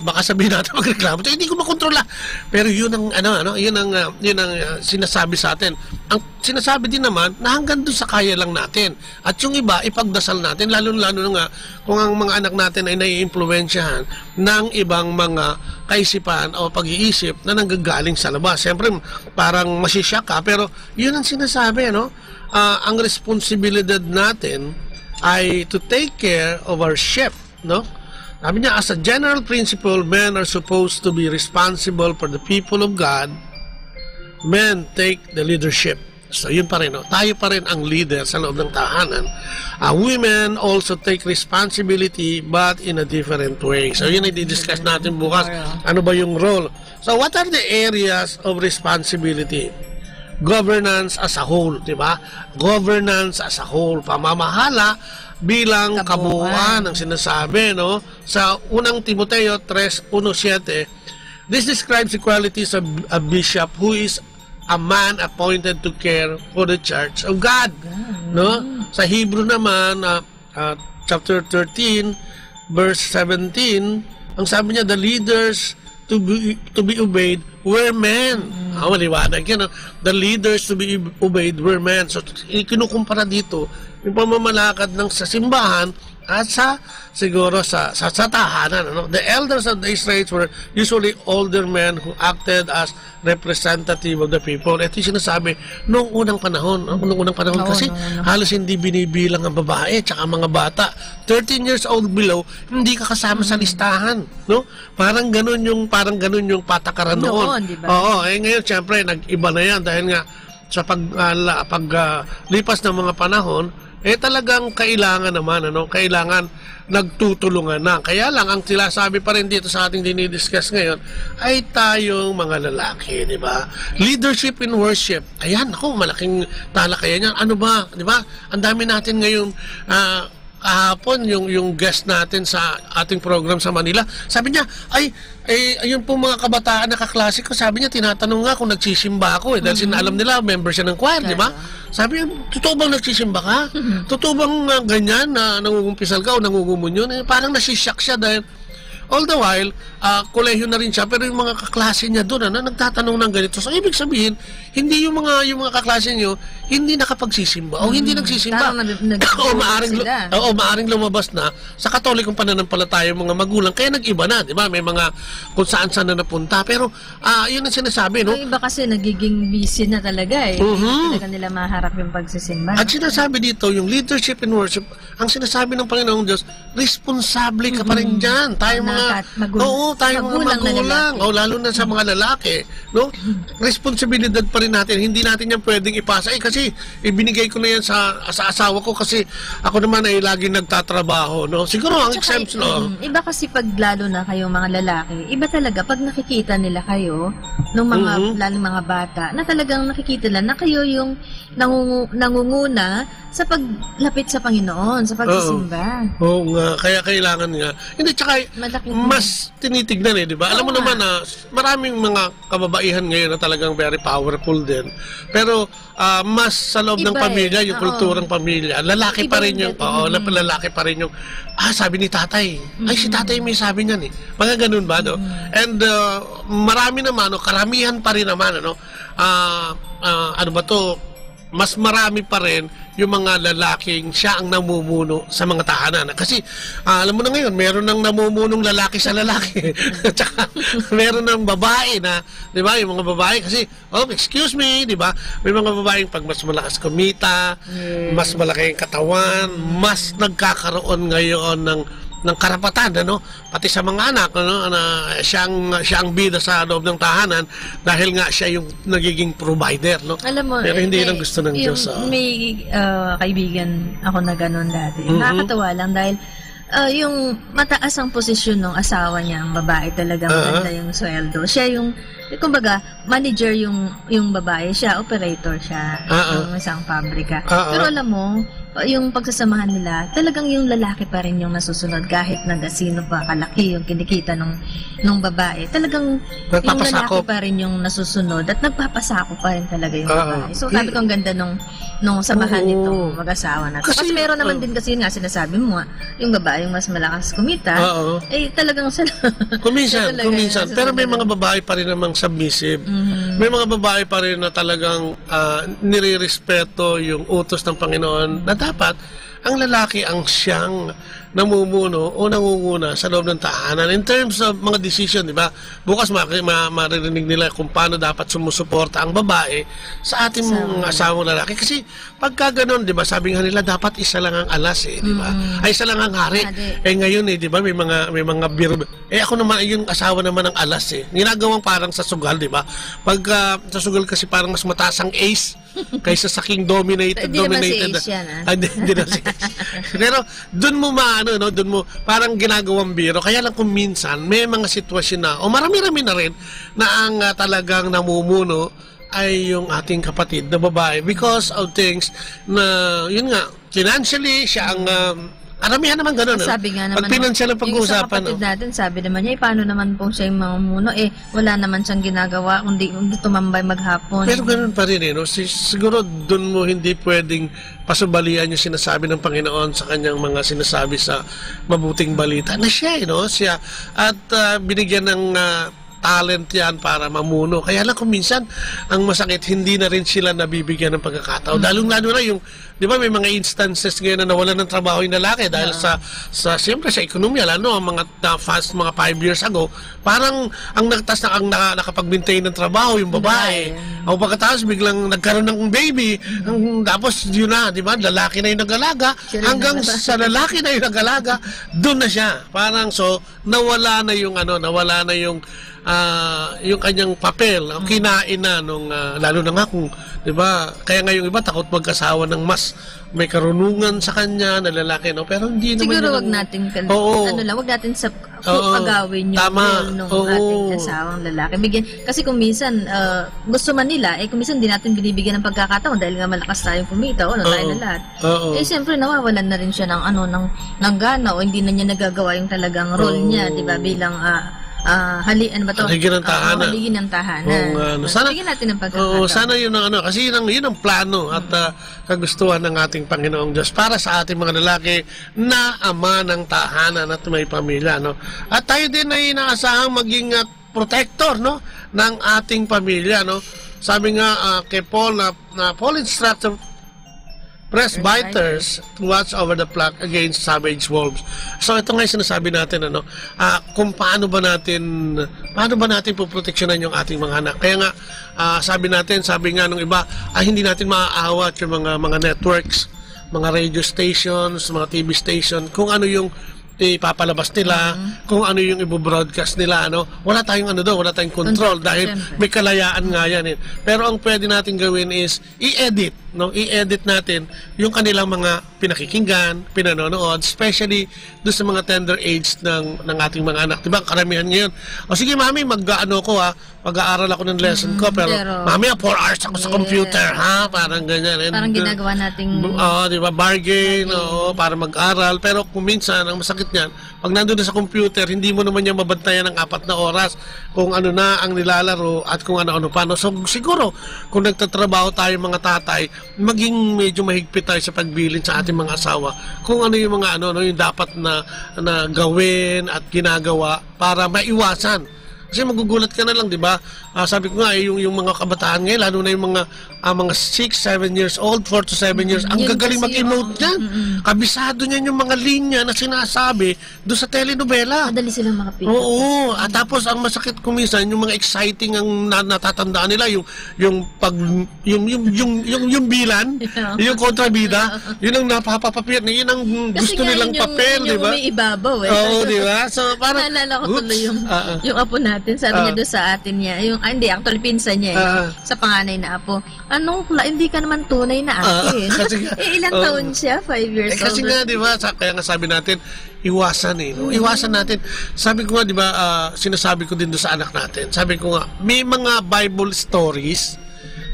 baka sabihin natin magreklamo. Hindi ko makontrola. Pero yun ang yun ang sinasabi sa atin. Ang sinasabi din naman na hanggang doon sa kaya lang natin. At yung iba ipagdasal natin, lalo na nga kung ang mga anak natin ay naiimpluwensyahan ng ibang mga kaisipan o pag-iisip na nanggagaling sa labas. Siyempre, parang masisyak ka, pero yun ang sinasabi, no? Ang responsibilidad natin ay to take care of our ship, no? Sabi niya, as a general principle, men are supposed to be responsible for the people of God. Men take the leadership. So yun pa rin, no? Tayo pa rin ang leader sa loob ng tahanan. Women also take responsibility but in a different way. So yun ay di-discuss natin bukas. Ano ba yung role? So what are the areas of responsibility? Governance as a whole, di ba? Governance as a whole. Pamamahala bilang kabuuan ang sinasabi, no? Sa unang Timoteo 3:1-7, this describes the qualities of a bishop who is a man appointed to care for the church of God, no? Sa Hebrew naman, chapter 13, verse 17, ang sabi niya, the leaders to be obeyed were men. Maliwanag yan. The leaders to be obeyed were men. So, kinukumpara dito yung pamamalakad ng sa simbahan at siguro sa tahanan. Ano? The elders of the Israelites were usually older men who acted as representative of the people. Ito yung sinasabi noong unang panahon. Kasi halos hindi binibilang ang babae at mga bata. 13 years old below, hindi ka kasama sa listahan. No? Parang ganun yung patakaran noon. Diba? Oo, ngayon siyempre nag-iba na yan dahil nga sa paglipas ng mga panahon, talagang kailangan naman, kailangan nagtutulungan na. Kaya lang, ang sinasabi pa rin dito sa ating dinidiscuss ngayon, ay tayong mga lalaki, di ba? Leadership in worship. Ayan, malaking talakayan yan. Ano ba, di ba? Ang dami natin ngayon, kahapon yung guest natin sa ating program sa Manila, sabi niya, ayun po mga kabataan na kaklase ko, sabi niya, tinatanong nga kung nagsisimba ako dahil alam nila, member siya ng choir, di ba? Sabi niya, totoo bang nagsisimba ka? Totoo bang ganyan na nangungumpisal ka o nangungumunyon? Parang nasisyak siya dahil all the while, kolehiyo na rin siya, pero yung mga kaklase niya doon, nagtatanong ng ganito. So, ibig sabihin, hindi yung mga kaklase niyo, hindi nakapagsisimba o hindi nagsisimba. O maaring lumabas na sa katolikong pananampalataya yung mga magulang, kaya nag-iba na, di ba? May mga kung saan-saan na napunta. Pero, yun ang sinasabi, no? Yung iba kasi nagiging busy na talaga eh. Hindi talaga nila maharap yung pagsisimba. At sinasabi dito, yung leadership in worship, ang sinasabi ng Panginoong Diyos, responsable ka pa rin dyan. Tayo mga magulang. Lalo na sa mga lalaki, no? Responsibilidad pa rin natin. Hindi natin yan pwedeng ipasa. Kasi ibinigay ko na yan sa asawa ko kasi ako naman ay laging nagtatrabaho, no? Siguro ang exemption, no? Iba kasi pag lalo na kayong mga lalaki, iba talaga pag nakikita nila kayo nung mga lalo mga bata, na talagang nakikita nila na kayo yung nangunguna sa paglapit sa Panginoon, sa pagsisimba. Oo nga, kaya kailangan nga. Hindi, tsaka mas tinitignan di ba? Alam mo naman na maraming mga kababaihan ngayon na talagang very powerful din. Pero mas sa loob ng pamilya, yung kulturang pamilya, lalaki pa rin yung, lalaki pa rin yung, sabi ni tatay, si tatay may sabi niyan eh. Mga ganun ba, no? And marami naman, karamihan pa rin naman, mas marami pa rin yung mga lalaking siya ang namumuno sa mga tahanan. Kasi, alam mo na ngayon, meron ng namumunong lalaki sa lalaki. Tsaka, meron ng babae na, di ba, yung mga babae, kasi, excuse me, di ba, may mga babaeng pag mas malakas kumita, mas malaki ang katawan, mas nagkakaroon ngayon ng karapatan, pati sa mga anak, na siya ang bida sa loob ng tahanan dahil nga siya yung nagiging provider, no? Alam mo, pero hindi yun ang gusto ng Diyos. May kaibigan ako na gano'n dati. Nakakatawa lang dahil yung mataas ang posisyon ng asawa niya, ang babae talaga, maganda yung sweldo. Siya yung, kumbaga, manager yung babae, siya operator siya ng isang pabrika. Pero alam mo, yung pagsasamahan nila, talagang yung lalaki pa rin yung nasusunod kahit nagasino pa kalaki yung kinikita nung babae. Talagang yung lalaki pa rin yung nasusunod at nagpapasako pa rin talaga yung babae. So sabi ko ang ganda nung samahan nito mag-asawa na. Kasi meron naman din kasi nga sinasabi mo yung babae yung mas malakas kumita, talagang kuminsan. Pero may mga babae pa rin namang submissive. May mga babae pa rin na talagang nire-respeto yung utos ng Panginoon na dapat ang lalaki ang siyang namumuno o nangunguna sa loob ng tahanan. In terms of mga decision, di ba? Bukas maririnig nila kung paano dapat sumusuporta ang babae sa ating asawang lalaki. Kasi pagka ganun, di ba, sabi nga nila dapat isa lang ang alas di ba? Ay isa lang ang hari. Ngayon di ba, may mga biro. Ako naman, yung asawa naman ang alas Ginagawang parang sa sugal, di ba? Pagka sa sugal kasi parang mas mataas ang ace kaysa sa king dominated. Hindi naman si ace yan, Hindi naman si ace. Pero doon mo doon mo parang ginagawang biro. Kaya lang kung minsan may mga sitwasyon na o marami-rami na rin na ang talagang namumuno ay yung ating kapatid na babae because of things na yun nga financially siya ang aramihan naman gano'n. Sabi nga naman, pag financial ang pag-uusapan, yung kapatid natin, sabi naman niya, paano naman po siya yung mamumuno? Wala naman siyang ginagawa, kundi tumambay maghapon. Pero gano'n pa rin siguro doon mo hindi pwedeng pasubalian yung sinasabi ng Panginoon sa kanyang mga sinasabi sa mabuting balita na siya, siya at binigyan ng talent yan para mamuno. Kaya lang kung minsan, ang masakit, hindi na rin sila nabibigyan ng pagkakataon. Lalo na yung, di ba may mga instances ngayon na nawalan ng trabaho yung lalaki dahil siyempre sa ekonomiya, lalo ang mga 5 years ago, parang ang nakapag-maintain ng trabaho yung babae. O pagkatapos biglang nagkaroon ng baby, tapos yun na, di ba, lalaki na yung nag-alaga, hanggang sa lalaki na yung nag-alaga, doon na siya. Parang nawala na yung yung kanyang papel, kinain na nung lalo na nga kung, 'di ba? Kaya nga yung iba takot mag-asawa ng mas may karunungan sa kanya na lalaki, no? Pero hindi naman siguro yun wag natin wag natin sa pagawin yung role ng ating asawang lalaki. Kasi kung minsan gusto man nila, kung minsan hindi natin binibigyan ng pagkakataon dahil nga malakas tayong kumita o tayo na lahat. Siyempre nawawalan na rin siya ng gana o hindi na niya nagagawa yung talagang role niya, di ba, bilang haligin ng tahanan. Sana bigyan natin ng pagkakataon. Sana yun ang kasi yun ang plano at kagustuhan ng ating Panginoong Diyos para sa ating mga lalaki na ama ng tahanan at may pamilya, no? At tayo din ay inaasahang maging protector, no, ng ating pamilya, no? Sabi nga kay Paul na Paul instructed presbyters to watch over the flock against savage wolves. So ito nga yung sinasabi natin, kung paano ba natin poproteksyonan yung ating mga anak. Kaya nga sabi nga nung iba, hindi natin maaawat yung mga networks, mga radio stations, mga TV station, kung ano yung ipapalabas nila, kung ano yung i-broadcast nila, wala tayong wala tayong control dahil may kalayaan nga yan. Pero ang pwede natin gawin is i-edit, i-edit natin yung kanilang mga pinakikinggan, pinanonood, especially doon sa mga tender age ng ating mga anak. Diba, karamihan ngayon, sige mami, mag-aaral ako ng lesson ko, pero mami, 4 hours ako sa computer, parang ganyan. Parang ginagawa nating diba, bargain, para mag-aral, pero kung minsan, ang masakit niyan, pag nandun na sa computer, hindi mo naman niya mabantayan ng 4 na oras kung ano na ang nilalaro at kung ano-ano pa. So siguro, kung nagtatrabaho tayo mga tatay, maging medyo mahigpit tayo sa pagbilin sa ating mga asawa kung ano yung mga yung dapat na gawin at ginagawa para maiwasan. Kasi magugulat ka na lang, di ba? Sabi ko nga, yung mga kabataan ngayon, lalo na yung mga 6-7 years old, 4 to 7 years, ang gagaling mag-emote niyan. Kabisado niyan yung mga linya na sinasabi doon sa telenovela. Madali silang mga picture. Oo. At tapos, ang masakit kuminsan, yung mga exciting ang natatandaan nila, yung bilan, yung kontrabida, yun ang napapapapir, yun ang gusto nilang papel, di ba? Yung umiibabaw, Oo, di ba? So, parang, naalala ko tuloy yung apo natin, sabi niya doon sa atin niya, hindi, actually pinsan niya, sa panganay na apo, hindi ka naman tunay na atin. Ilang taon siya? 5 years old. Kasi nga, di ba, kaya nga sabi natin, iwasan iwasan natin. Sabi ko nga, di ba, sinasabi ko din doon sa anak natin, sabi ko nga, may mga Bible stories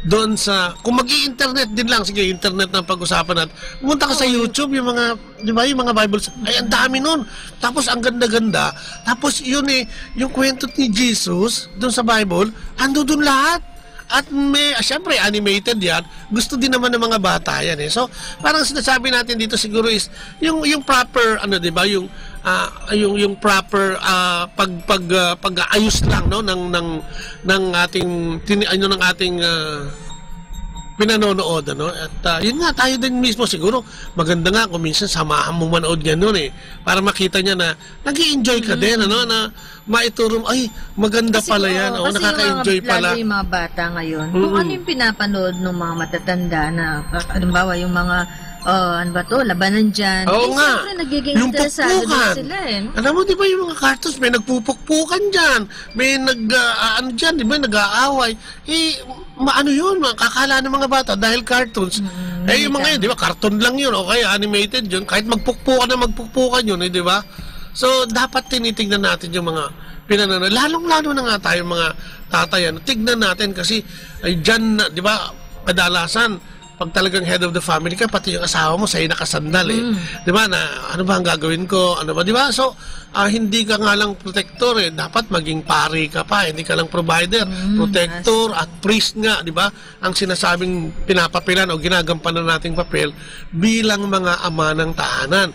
doon sa, kung mag-i-internet din lang, sige, internet na pag-usapan natin, pumunta ka sa YouTube, yung mga, di ba, yung mga Bibles, ay, ang dami nun. Tapos, ang ganda-ganda. Tapos, yun yung kwento ni Jesus, doon sa Bible, ando doon lahat. At may, siyempre, animated yan. Gusto din naman ng mga bata yan. So, parang sinasabi natin dito siguro is, yung proper, di ba, yung proper pag-ayos lang, no, ng ating pinanonood, at yun nga, tayo din mismo siguro maganda nga kung minsan samahan mo manood yan nun para makita niya na nag-i-enjoy ka din, na maituro, ay, maganda pala yan, nakaka-enjoy pala. Lalo yung mga bata ngayon, kung ano yung pinapanood ng mga matatanda na, halimbawa yung mga labanan dyan. Oo nga. Siyempre, nagiging interesado din sila Alam mo, di ba yung mga cartoons, may nagpupukpukan dyan, may dyan, di ba, nag-aaway. Yun, kakala ng mga bata, dahil cartoons. Yung mga yun, di ba, cartoon lang yun, o kaya animated yun, kahit magpukpukan yun, di ba? So, dapat tinitignan natin yung mga pinanonood. Lalong-lalo na nga tayo mga tatayan. Tignan natin kasi, dyan, di ba, kadalasan, pag talagang head of the family ka, pati yung asawa mo sa'yo nakasandal di ba, na ano ba ang gagawin ko, di ba? So, hindi ka nga lang protector dapat maging pari ka pa, hindi ka lang provider, protector at priest nga, di ba? Ang sinasabing pinapapilan o ginagampanan nating papel bilang mga ama ng tahanan.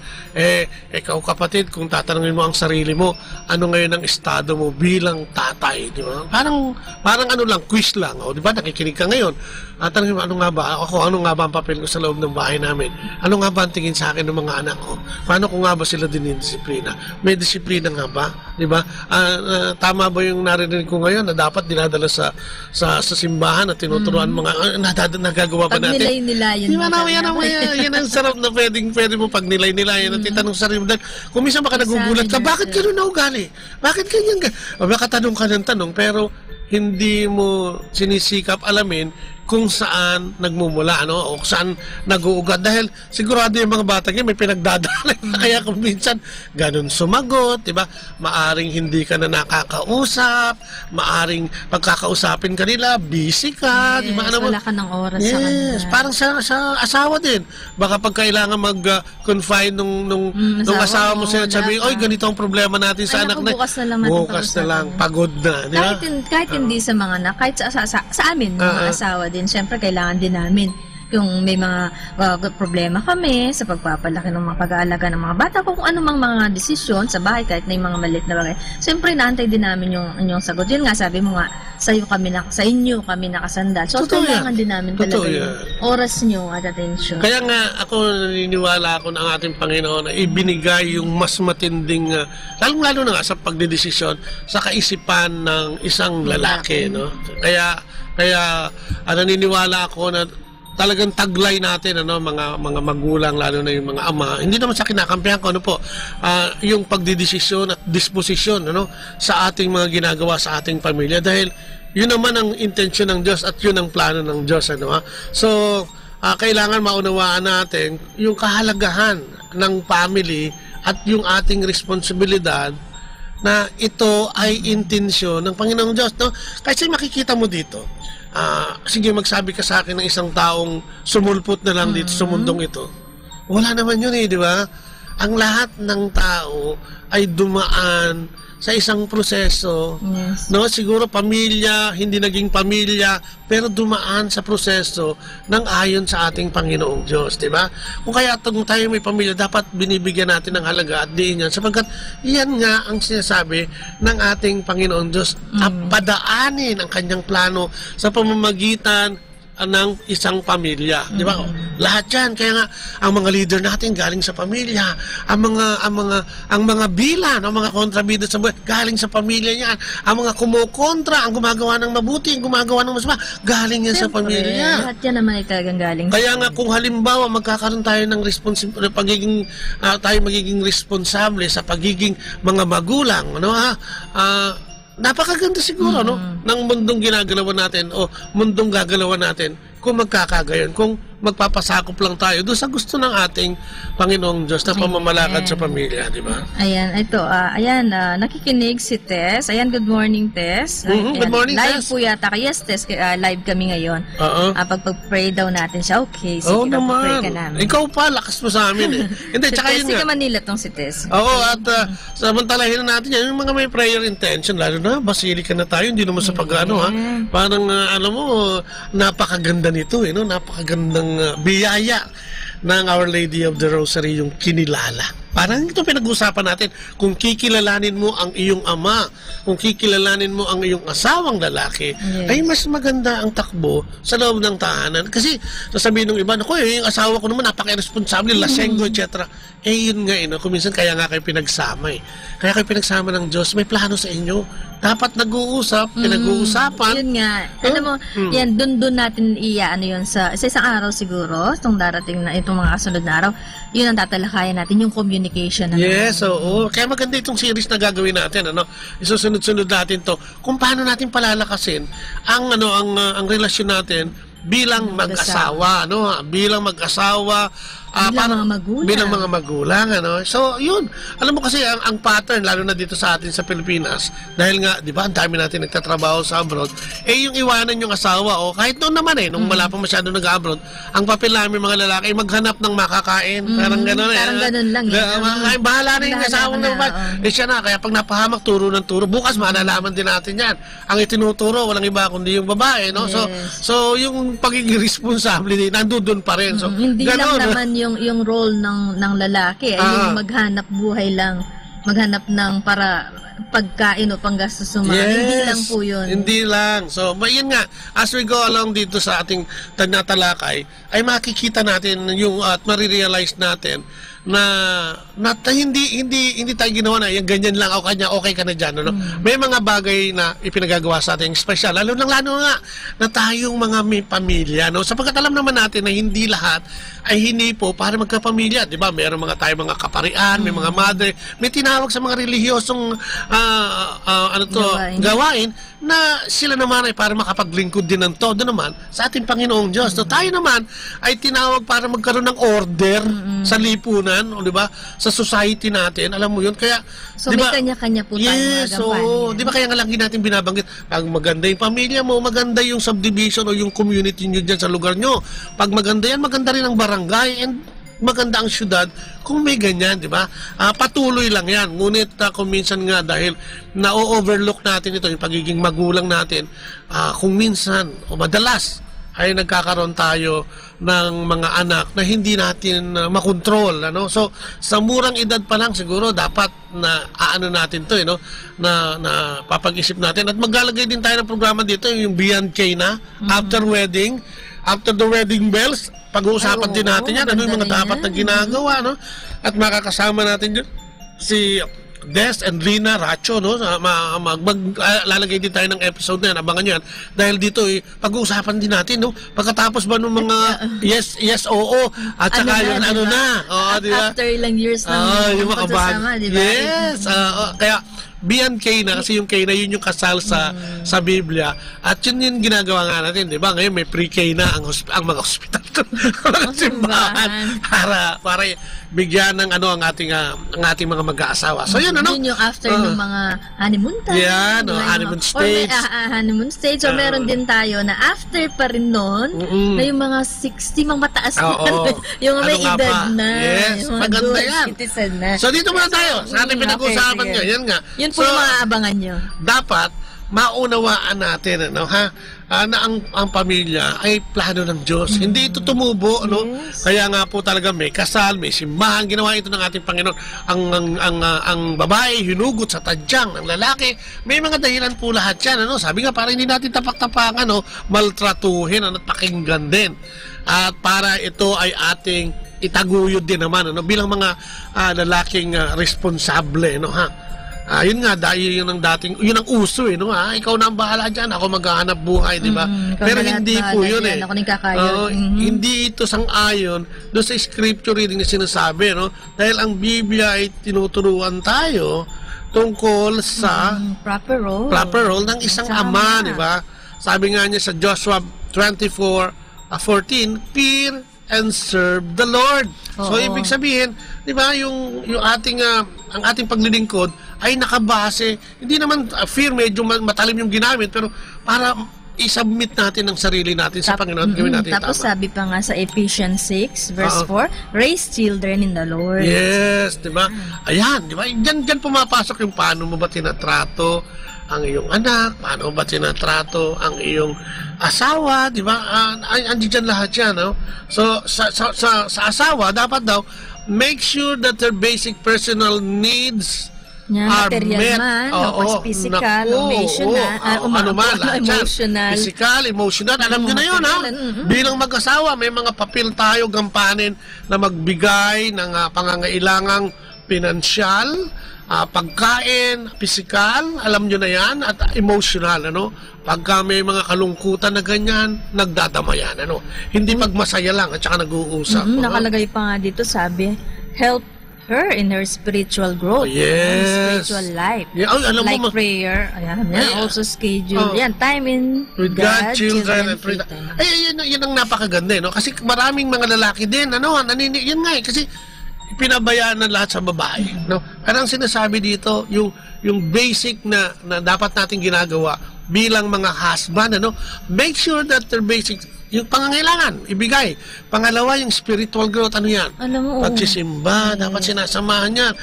Ikaw kapatid, kung tatanungin mo ang sarili mo, ano ngayon ang estado mo bilang tatay, di ba? Parang ano lang, quiz lang, di ba? Nakikinig ka ngayon. Tanungin mo, ano nga ba ang papel ko sa loob ng bahay namin? Ano nga ba ang tingin sa akin ng mga anak ko? Paano ko nga ba sila dinidisiplina? May disiplina nga ba? Di ba? Tama ba yung narinig ko ngayon na dapat dinadala sa simbahan at tinuturuan mga nagagawa ba natin? Pag-nilay-nilayan. Di ba na, yan ang sarap na pwede mo pag nilay-nilayan at itanong sa sarili mo. Kung minsan baka nagugulat ka, bakit gano'n na ugali? Bakit ganyan ka? Baka tanong ka ng tanong, pero hindi mo sinisikap alamin kung saan nagmumula, ano, o saan nag-uugat. Dahil sigurado yung mga bata ngayon may pinagdadaanan. Kaya kung minsan ganun sumagot, di ba? Maaring hindi ka na nakakausap, maaring pagkakausapin ka nila, busy ka, di ba? Wala ka ng oras sa kanila. Parang sa asawa din. Baka pag kailangan mag-confine nung asawa mo sila, sabi, oy, ganito ang problema natin sa anak na. Bukas na lang, pagod na. Di ba? Kahit hindi sa mga anak, kahit sa amin, mga asawa din, syempre kailangan din namin yung may mga problema kami sa pagpapalaki ng mga pag-aalaga ng mga bata, kung ano mang mga desisyon sa bahay, kahit na yung mga maliit na bagay, syempre naantay din namin yung sagot. Yun nga, sabi mo nga, sa inyo kami nakasandal. So, kailangan din namin talaga yung oras nyo at attention. Kaya nga, ako naniniwala ako na ang ating Panginoon na ibinigay yung mas matinding, lalong-lalo na nga sa pagdedesisyon sa kaisipan ng isang lalaki, no? Kaya naniniwala ako na talagang taglay natin, ano, mga magulang, lalo na yung mga ama, hindi naman sa kinakampihan ko, ano po, yung pagdidesisyon at disposisyon, ano, sa ating mga ginagawa sa ating pamilya, dahil yun naman ang intensyon ng Diyos at yun ang plano ng Diyos, ano, ha? So kailangan maunawaan natin yung kahalagahan ng family at yung ating responsibilidad na ito ay intensyon ng Panginoong Diyos, no? Kasi makikita mo dito, sige, magsabi ka sa akin ng isang taong sumulpot na lang dito sa mundong ito. Wala naman yun, di ba? Ang lahat ng tao ay dumaan sa isang proseso, no? Siguro pamilya, hindi naging pamilya, pero dumaan sa proseso ng ayon sa ating Panginoong Diyos, di ba? Kung kaya kung tayo may pamilya, dapat binibigyan natin ng halaga at diin yan, sapagkat yan nga ang sinasabi ng ating Panginoong Diyos, padaanin ang kanyang plano sa pamamagitan ng isang pamilya, di ba? Lahat yan, kaya nga ang mga leader natin galing sa pamilya, ang mga bilan, ang mga kontrabida sa buhay galing sa pamilya niyan, ang mga kumukontra, ang gumagawa ng mabuti, ang gumagawa ng masama, galing yan sa pamilya. Lahat yan naman ay talagang galing. Kaya nga kung halimbawa magkakaroon tayo ng tayo magiging responsable sa pagiging mga magulang, ano, napakaganda siguro, no, ng mundong ginagalawan natin o mundong gagalawan natin kung magkakagayon, kung magpapasakop lang tayo doon sa gusto ng ating Panginoong Diyos na pamamalakad sa pamilya, di ba? Ayan, ito, nakikinig si Tess. Ayan, good morning, Tess. Good morning, live Tess. Po yata. Yes, Tess, live kami ngayon. Pag-pray daw natin siya, okay, sige, pag-pray ka namin. Ikaw pa, lakas mo sa amin, eh. Hindi, si tsaka Tess, yun sige nga. Manila tong si Tess. Oo, at samantalahin na natin yan, yung mga may prayer intention, lalo na, basilika na tayo, hindi naman sa pag-ano, ha? Parang, alam mo, napakaganda nito, eh, no? Napakagandang biyaya ng Our Lady of the Rosary, yung kinilala. Parang ito pinag-usapan natin, kung kikilalanin mo ang iyong ama, kung kikilalanin mo ang iyong asawang lalaki, ay mas maganda ang takbo sa loob ng tahanan. Kasi sasabihin ng iba, naku, yung asawa ko naman napaka-irresponsable, lasenggo, etc. Yun nga, kung minsan kaya nga kayo pinagsama, eh. Kaya kayo pinagsama ng Diyos, may plano sa inyo. Dapat nag-uusap, pinag-uusapan. Yun nga. Alam mo, yan, dun natin yun sa isang araw siguro, itong darating na, itong mga kasunod na araw, yun ang tatalakayan natin, yung communication. Yes, oo. Kaya maganda itong series na gagawin natin, ano? Isusunod-sunod natin to. Kung paano natin palalakasin ang relasyon natin bilang mag-asawa, ano? Bilang mag-asawa, bilang mga magulang, ano? So, yun. Alam mo kasi ang pattern, lalo na dito sa atin sa Pilipinas, dahil nga, di ba, ang dami natin nagtatrabaho sa abroad, yung iwanan yung asawa, o kahit noon naman, nung wala pa masyado nag-abroad, ang papel namin mga lalaki, maghanap ng makakain. Parang gano'n, Parang gano'n lang, makakain, bahala na yung asawang naman. Siya na, kaya pag napahamak, turo ng turo. Bukas, malalaman din natin yan. Ang itinuturo, walang iba kundi yung babae, no? So, yung pagiging responsable, nandun pa rin. So, hindi lang naman yung role ng lalaki ay yung maghanap buhay lang, maghanap ng para pagkain o panggastos ng mga. Hindi lang po yun. Hindi lang. So, yun nga, as we go along dito sa ating tagnatalakay, ay makikita natin yung at marirealize natin hindi tayo ginawa na yung ganyan lang o kanya okay ka na dyan, no? May mga bagay na ipinagagawa sa ating special, lalo nga na tayong mga may pamilya, no? Sapagkat alam naman natin na hindi lahat ay hinipo para magkapamilya, di ba? Meron mga mga kaparian, may mga madre, may tinawag sa mga relihiyosong gawain na sila naman ay para makapaglingkod din ng todo naman sa ating Panginoong Diyos. So tayo naman ay tinawag para magkaroon ng order sa lipunan, o di ba? Sa society natin, alam mo 'yun. Kaya so di ba? May kanya-kanya po tayo. Yes, so di ba kaya nga lagi natin binabanggit, pag maganda yung pamilya mo, maganda yung subdivision o yung community niyo diyan sa lugar nyo. Pag maganda yan, maganda rin ang barangay and maganda ang syudad kung may ganyan, di ba? Patuloy lang yan. Ngunit kung minsan nga dahil na-overlook natin ito, yung pagiging magulang natin, kung minsan o madalas ay nagkakaroon tayo ng mga anak na hindi natin makontrol, ano? So sa murang edad pa lang siguro dapat na natin 'to, no? Na papag-isip natin at maglalagay din tayo ng programa dito yung Beyond K na after the wedding bells. Pag-uusapan din natin yan, ano yung mga dapat na ginagawa, no? At makakasama natin dyan si Des and Rina Racho, no? Lalagay din tayo ng episode na yan, abangan nyo yan. Dahil dito, pag-uusapan din natin, no? Pagkatapos ba ng mga yes, oo, at saka yun, diba? After ilang years na yung makabag. diba? Yes, kaya Beyond K na, kasi yung K na yun yung kasal sa Biblia, at yun yung ginagawa nga natin, di ba? Ngayon may pre-K na ang mga hospital, ang simbahan, para bigyan ng ang ating mga mag-aasawa. So yun, yun yung after ng mga honeymoon time. Yan, honeymoon stage. Honeymoon stage. So meron din tayo na after pa rin nun, na yung mga 60, mga mataas na, yung may edad na. Yes, maganda yan. So dito muna tayo, sa ating pinag-uusapan nyo, yan nga. Yun po yung maaabangan nyo. Dapat, maunawaan natin, na ang pamilya ay plano ng Diyos. Hindi ito tumubo, Kaya nga po talaga may kasal, may simbahan, ginawa ito ng ating Panginoon. Ang babae hinugot sa tadyang ng lalaki. May mga dahilan po lahat yan, Sabi nga, para hindi natin tapak-tapakan, maltratuhin at pakinggan din. At para ito ay ating itaguyod din naman, bilang mga lalaking responsable, yun nga, dahil yun ang uso, ikaw na ang bahala dyan, ako maghahanap buhay, di ba? Pero hindi po yun, Ako nagkakayod. Hindi ito sang-ayon doon sa scripture reading na sinasabi, dahil ang Biblia ay tinuturuan tayo tungkol sa proper role ng isang ama, di ba? Sabi nga niya sa Joshua 24:14, fear and serve the Lord. So ibig sabihin, 'di ba, yung ang ating paglilingkod ay nakabase, hindi naman fear, medyo matalim yung ginamit, pero para i-submit natin ang sarili natin sa Panginoon, gawin natin tapos tama. Sabi pa nga sa Ephesians 6 verse 4, raise children in the Lord. Yes, 'di ba? Ayan, 'di ba? Diyan pumapasok yung paano mo ba tinatrato ang iyong anak, paano ba tinatrato ang iyong asawa, di ba? Andiyan lahat yan, So, sa asawa, dapat daw, make sure that their basic personal needs are met. Physical, emotional. Physical, emotional. Alam nyo na yun, Bilang mag-asawa, may mga papel tayo gampanin na magbigay ng pangangailangang pinansyal, pagkain, physical, alam nyo na yan, at emotional, Pagka may mga kalungkutan na ganyan, nagdadamayan, Hindi pagmasaya lang at saka nag-uusap. Nakalagay pa nga dito, sabi, help her in her spiritual growth. Yes. Spiritual life. Yeah, like prayer. Also schedule. Time in with God, children, and free time. Yun ang napakaganda, Kasi maraming mga lalaki din, yun nga, kasi pinabayaan ng lahat sa babae, Pero ang sinasabi dito, yung basic na dapat nating ginagawa bilang mga husband, make sure that their basic, yung pangangailangan, ibigay. Pangalawa, yung spiritual growth, yan? Pagsisimba, dapat sinasamahan yan.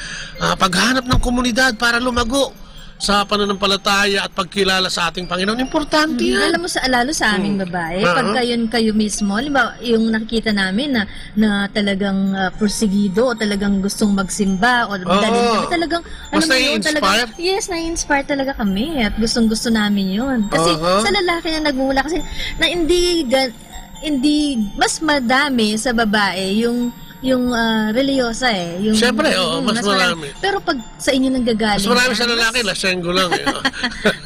Paghanap ng komunidad para lumago sa pananampalataya at pagkilala sa ating Panginoon, importante yan. Alam mo, lalo sa aming babae, pagka yun kayo mismo, halimbawa, yung nakikita namin na talagang porsigido o talagang gustong magsimba o dalhin kami, talagang, mas na-inspire? Yes, na-inspire talaga kami at gustong-gusto namin yun. Kasi sa lalaki na nagmumula, kasi na hindi mas madami sa babae yung religyosa eh. Yung, siyempre, mas marami. Pero pag sa inyo nanggagaling, mas marami sa lalaki, lasenggo lang eh.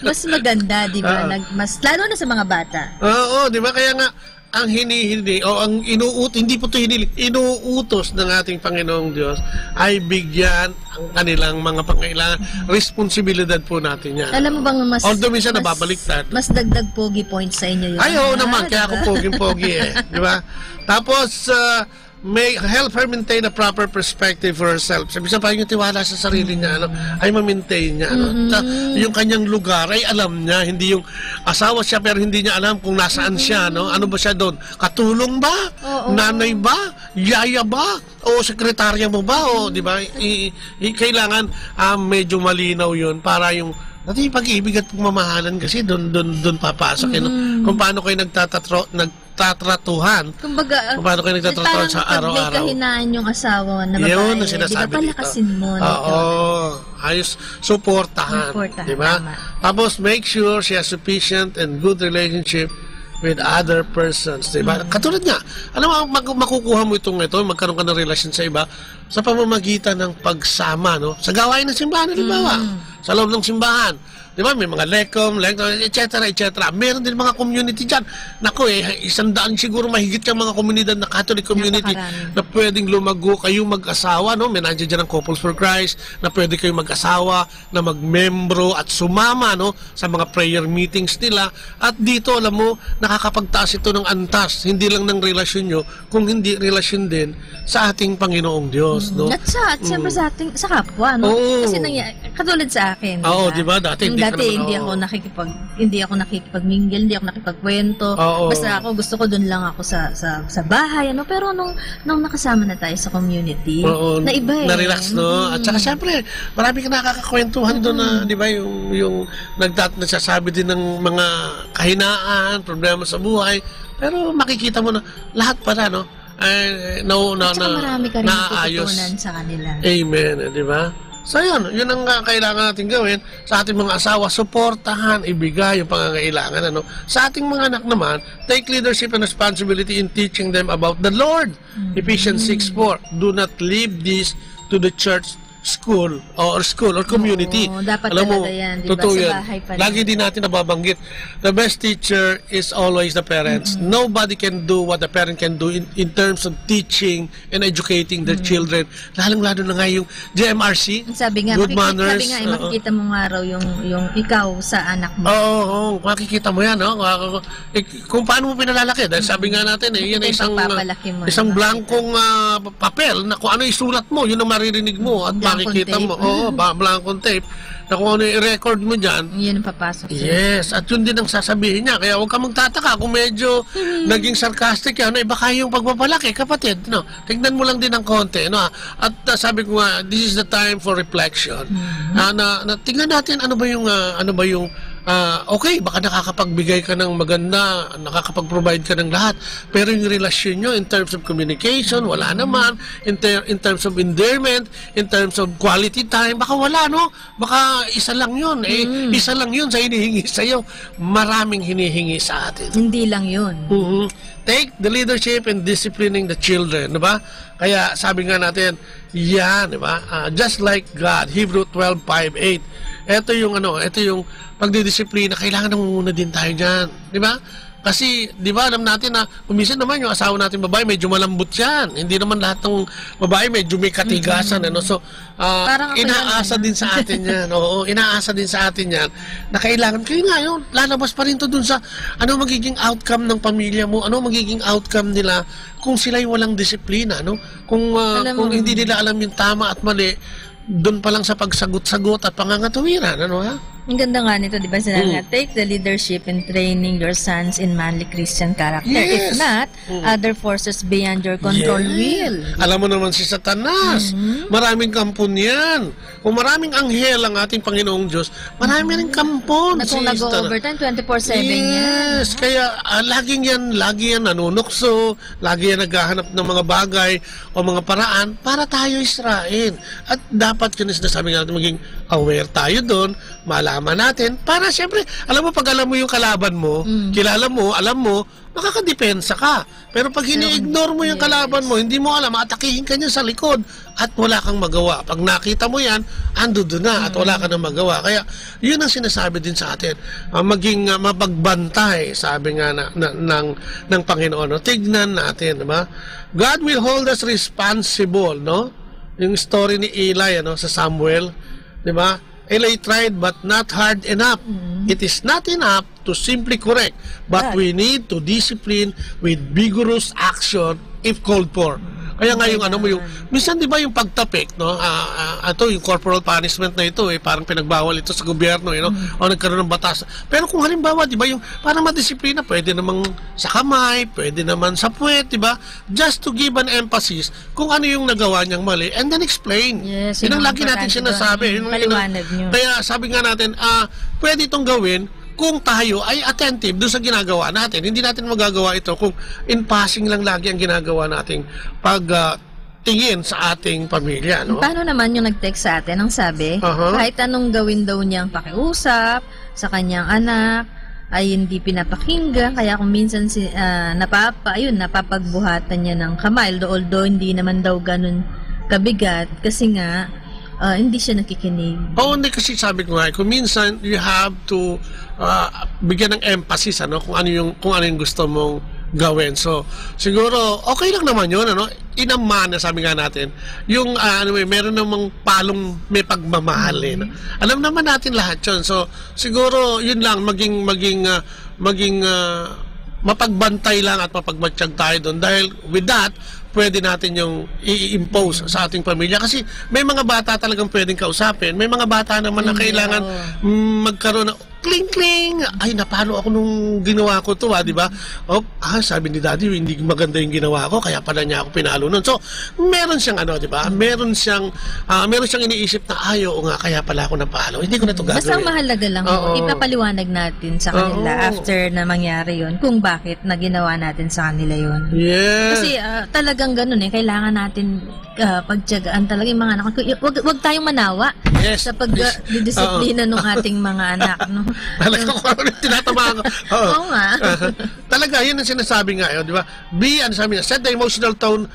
Mas maganda, di ba? Lalo na sa mga bata. Oo, di ba? Kaya nga, ang hinihindi o ang hindi po ito hiniling, inuutos ng ating Panginoong Diyos ay bigyan ang kanilang mga pangailangan. Responsibilidad po natin yan. Alam mo bang although minsan nababaliktad. Mas dagdag pogi points sa inyo yun. Ay, oo naman. Kaya ako poging-pogi eh. Di ba? Tapos, may help her maintain a proper perspective for herself. Sabi sa yung tiwala sa sarili niya, ay ma-maintain niya. Yung kanyang lugar ay alam niya, hindi yung asawa siya pero hindi niya alam kung nasaan siya. Ano ba siya doon? Katulong ba? Nanay ba? Yaya ba? O sekretarya mo ba? O, di ba? Kailangan medyo malinaw yun para yung pag-ibig at pagmamahalan kasi doon papasok. Kung paano kayo nagtatratuhan. Kumbaga, paano kayo nagtatratuhan sa araw-araw. Parang pag may kahinaan yung asawa na babae, yun ang sinasabi di ba palakasin mo? Oo. Ayos, suportahan. Di ba? Tapos, make sure she has sufficient and good relationship with other persons. Diba? Katulad nga, alam mo, makukuha mo ito, magkaroon ka ng relasyon sa iba sa pamamagitan ng pagsama, sa gawain ng simbahan, halimbawa, sa loob ng simbahan. Diba? May mga lekom, etc. Meron din mga community dyan. Naku 100 siguro mahigit yung mga komunidad na Catholic community na pwedeng lumago kayong mag-asawa, May nandiyan dyan ang Couples for Christ na pwede kayong mag-asawa na mag-membro at sumama, sa mga prayer meetings nila. At dito, alam mo, nakakapagtaas ito ng antas, hindi lang ng relasyon nyo, kung hindi relasyon din sa ating Panginoong Diyos, At siyempre sa kapwa, Kasi katulad sa akin. Oo, diba? Dati hindi ako nakikipag-mingle, hindi ako nakipagkwento. Basta ako, gusto ko doon lang ako sa bahay, Pero nung nakasama na tayo sa community, na iba eh. Na-relax, At saka syempre, marami ka nakakakwentuhan doon na, di ba, yung nagsasabi din ng mga kahinaan, problema sa buhay. Pero makikita mo na lahat pala, marami ka rin natutunan sa kanila. Amen, di ba? So yun ang kailangan natin gawin sa ating mga asawa, suportahan, ibigay yung pangangailangan. Sa ating mga anak naman, take leadership and responsibility in teaching them about the Lord. Ephesians 6:4, do not leave this to the church school or community. Dapat alam mo, talaga yan, diba? Totoo Sa yan. bahay pa rin. Lagi din natin nababanggit, the best teacher is always the parents. Nobody can do what the parent can do in terms of teaching and educating their children. Lalong-lalo na nga yung GMRC, sabi nga, good manners. Makikita mo nga raw yung ikaw sa anak mo. Oo, makikita mo yan. Kung paano mo pinalalaki. Dahil sabi nga natin, yan ay isang blankong papel na kung ano isulat mo, yun ang maririnig mo at makikita mo. Blankong tape. Na kung ano yung record mo dyan. Yan ang papasok. Yes, at yun din ang sasabihin niya. Kaya huwag ka magtataka kung medyo naging sarcastic yan. Baka yung pagpapalaki, kapatid. Tignan mo lang din ng konti. At sabi ko nga, this is the time for reflection. Tingnan natin ano ba yung okay, baka nakakapagbigay ka ng maganda, nakakapag-provide ka ng lahat, pero yung relasyon nyo in terms of communication, wala naman, in terms of endearment, in terms of quality time, baka wala, baka isa lang yun, isa lang yun sa hinihingi sa'yo, maraming hinihingi sa atin. Hindi lang yun. Take the leadership in disciplining the children, diba? Kaya sabi nga natin, yan, diba? Just like God, Hebrew 12:5-8. Ito yung pagdidisiplina, kailangan na muna din tayo dyan. Di ba? Kasi, di ba, alam natin na, kumisan naman yung asawa natin babae, medyo malambot yan. Hindi naman lahat ng babae, medyo may katigasan. So, inaasa din sa atin yan. Oo, inaasa din sa atin yan na kailangan, kayo nga yun, lalabas pa rin to dun sa ano magiging outcome ng pamilya mo, ano magiging outcome nila kung sila'y walang disiplina. Kung hindi nila alam yung tama at mali, doon pa lang sa pagsagot-sagot at pangangatuwiran, Ang ganda nga nito, di ba? Sinabi nga, take the leadership in training your sons in manly Christian character. Yes. If not, other forces beyond your control will. Alam mo naman si Satanas, maraming kampon yan. Kung maraming anghel ang ating Panginoong Diyos, marami rin kampon. Kung nag-overtime, 24/7 Yes, kaya lagi yan nanunukso, lagi yan naghahanap ng mga bagay o mga paraan para tayo Israel. At dapat yun is nasabi nga natin, maging aware tayo doon, maalala kasama natin para siyempre, alam mo, pag alam mo yung kalaban mo, kilala mo, alam mo, makakadepensa ka. Pero pag ini-ignore mo yung kalaban mo, hindi mo alam, atakihin ka niya sa likod at wala kang magawa. Pag nakita mo yan, ando doon na at wala ka nang magawa. Kaya yun ang sinasabi din sa atin, maging mapagbantay, sabi nga ng Panginoon. No? Tignan natin, diba? God will hold us responsible, no? Yung story ni Eli, ano, sa Samuel, diba? Eli tried but not hard enough. It is not enough to simply correct, but we need to discipline with vigorous action if called for. Kaya nga yung ano mo yung minsan 'di ba yung pagtapik, no? Ito yung corporal punishment na ito parang pinagbawal ito sa gobyerno, you know, o nagkaroon ng batas. Pero kung halimbawa 'di ba yung para madisiplina, pwede namang sa kamay, pwede naman sa puwet, 'di ba? Just to give an emphasis kung ano yung nagawa niyang mali and then explain. Yes, yun ang lagi natin sinasabi. Paliwanag niyo. Kaya sabi nga natin, pwede itong gawin kung tayo ay attentive doon sa ginagawa natin. Hindi natin magagawa ito kung in passing lang lagi ang ginagawa nating tingin sa ating pamilya. No? Paano naman yung nag-text sa atin? Ang sabi, kahit anong gawin daw niyang pakiusap sa kanyang anak, ay hindi pinapakinggan. Kaya kung minsan napapagbuhatan niya ng kamay, although hindi naman daw ganun kabigat, kasi nga, hindi siya nakikinig. Hindi kasi sabi ko nga, kung minsan you have to bigyan ng emphasis kung ano yung gusto mong gawin. So siguro okay lang naman yun, ano? Inamana, sabi nga natin, yung meron namang palong may pagmamahal, no? Alam naman natin lahat yun. So siguro yun lang, maging mapagbantay lang at mapagmatsyag tayo doon, dahil with that pwede natin yung i-impose sa ating pamilya. Kasi may mga bata talagang pwedeng kausapin. May mga bata naman na kailangan magkaroon ng kling-kling. Ay, napalo ako nung ginawa ko to, di ba? Sabi ni Daddy, hindi maganda yung ginawa ko, kaya pala niya ako pinalo nun. So, meron siyang di ba? Meron siyang iniisip na, nga, kaya pala ako napalo. Hindi ko na to gagawin. Basta mahalaga lang, ipapaliwanag natin sa kanila after na mangyari yon kung bakit na ginawa natin sa kanila yon. Yes. Kasi talagang ganun kailangan natin pagtiyagaan talaga yung mga anak. Wag tayong manawa sa pagdidisiplina ng ating mga anak, no? Talaga ko tinatamaan ko. Oo nga. Talaga, yun ang sinasabi nga, di ba? Sabi niya, set the emotional tone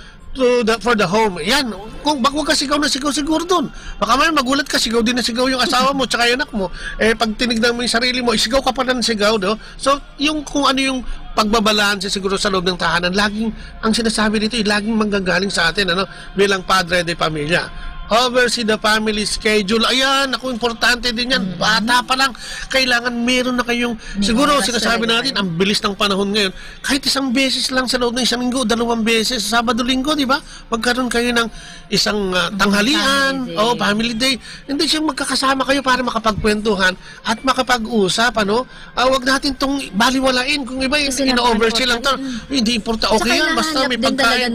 for the home. Yan, kung wag ka sigaw na sigaw siguro doon. Baka may magulat ka, sigaw din na sigaw yung asawa mo tsaka yung anak mo. Pag tinignan mo yung sarili mo, isigaw ka pa na sigaw, no? So, yung kung ano yung pagbabalanse siguro sa loob ng tahanan, laging, ang sinasabi dito, laging manggagaling sa atin, bilang padre de pamilya. Oversee the family schedule. Ayan, importante din yan. Bata pa lang, kailangan meron na kayong, siguro sinasabi natin, ang bilis ng panahon ngayon, kahit isang beses lang sa loob ng isang linggo, 2 beses, Sabado-Linggo, di ba? Magkaroon kayo ng isang tanghalian, family day. Hindi siya magkakasama kayo para makapagkwentuhan at makapag-usap, wag natin itong baliwalain. Kung iba, ina-oversee lang ito. Hindi importante. Okay yan, basta may pagkain.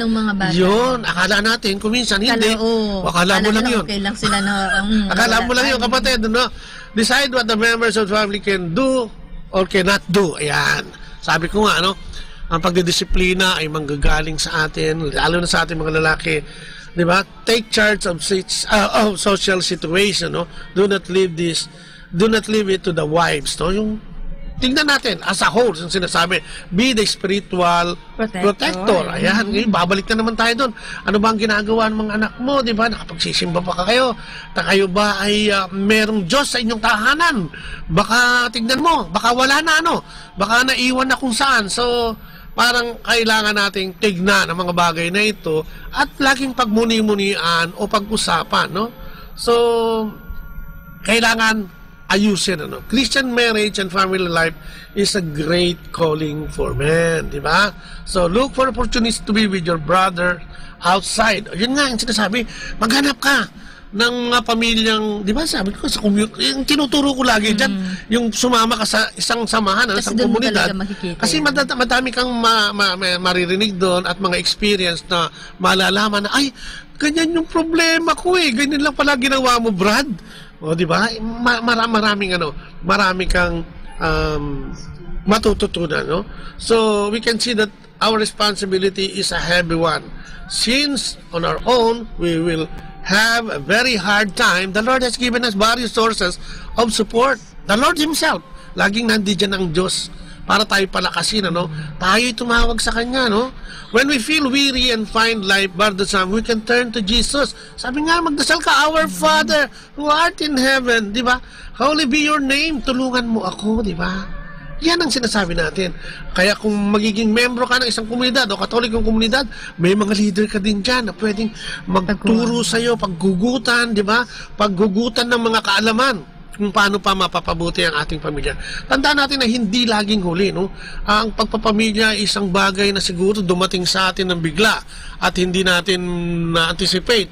Yun, akala natin, kung minsan, hindi. Akala mo lang yun. Okay lang sila akala mo lang yun, kapatid, no? Decide what the members of the family can do or cannot do. Ayan. Sabi ko nga, ang pagdidisiplina ay manggagaling sa atin, lalo na sa ating mga lalaki. Di ba? Take charge of social situation, no? Do not leave it to the wives, no? Yung tingnan natin as a whole, yung sinasabi, be the spiritual protector. Ayan, babalik na naman tayo doon. Ano ba ang ginagawa ng mga anak mo, di ba? Nakapagsisimba pa kayo? Kayo ba ay merong Diyos sa inyong tahanan? Baka tignan mo, baka wala na, baka naiwan na kung saan. So, parang kailangan nating tignan ang mga bagay na ito at laging pagmuni-munian o pag-usapan, no? So, kailangan ayusin, Christian marriage and family life is a great calling for men, di ba? So, look for opportunities to be with your brother outside. Yun nga, yung sinasabi, maghanap ka ng pamilyang, di ba, sabi ko, sa community, yung tinuturo ko lagi dyan, yung sumama ka sa isang samahan, isang komunidad. Kasi madami kang maririnig doon at mga experience na malalaman na, ay, ganyan yung problema ko ganyan lang pala ginawa mo, Brad. Di ba? Marami kang matututunan, no? So, we can see that our responsibility is a heavy one. Since on our own, we will have a very hard time, the Lord has given us various sources of support. The Lord Himself, laging nandiyan ang Diyos para tayo palakasin, ano? Tayo'y tumawag sa Kanya, no? When we feel weary and find life burdensome, we can turn to Jesus. Sabi nga, magdasal ka, Our Father who art in heaven, di ba? Holy be your name, tulungan mo ako, di ba? Yan ang sinasabi natin. Kaya kung magiging membro ka ng isang komunidad o katolikong komunidad, may mga leader ka din dyan na pwedeng magturo sa'yo, paggugutan, di ba? Paggugutan ng mga kaalaman kung paano pa mapapabuti ang ating pamilya. Tandaan natin na hindi laging huli, no? Ang pagpapamilya ay isang bagay na siguro dumating sa atin ng bigla at hindi natin na-anticipate.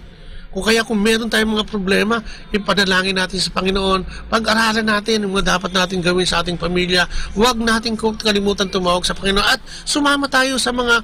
O kaya kung meron tayong mga problema, ipanalangin natin sa Panginoon, pag-aralan natin yung mga dapat natin gawin sa ating pamilya, huwag natin kalimutan tumawag sa Panginoon at sumama tayo sa mga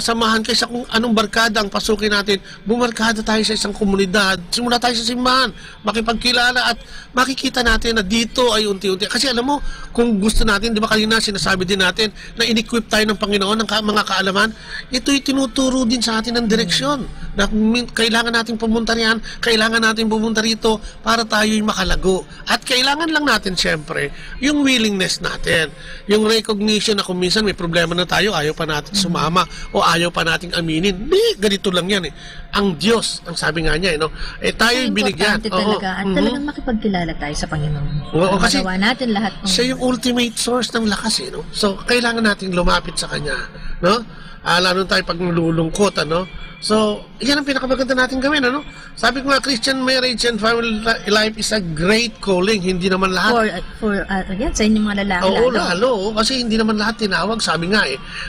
samahan kaysa kung anong barkada ang pasukin natin, bumarkada tayo sa isang komunidad, simula tayo sa simbahan, makipagkilala at makikita natin na dito ay unti-unti. Kasi alam mo, kung gusto natin, di ba kanina sinasabi din natin na in-equip tayo ng Panginoon ng mga kaalaman, ito'y tinuturo din sa atin ng direksyon na kailangan nating pumunta riyan, kailangan natin pumunta rito para tayo'y makalago. At kailangan lang natin siyempre yung willingness natin, yung recognition na kung minsan may problema na tayo, ayaw pa natin sumama o ayaw pa nating aminin. Ganito lang yan eh. Ang Diyos, ang sabi nga niya, no? Tayo'y binigyan. Talaga, at talagang makipagkilala tayo sa Panginoon. Kasi magawa natin lahat. Siya yung ultimate source ng lakas, no? So, kailangan nating lumapit sa Kanya, no? Lalo tayo pag nalulungkot, ano? So, yan ang pinakamaganda natin gawin, ano? Sabi ko nga, Christian marriage and family life is a great calling. Hindi naman lahat. Yan, sa inyong mga lalaki. Oo, lalo. Kasi hindi naman lahat tinawag, sabi nga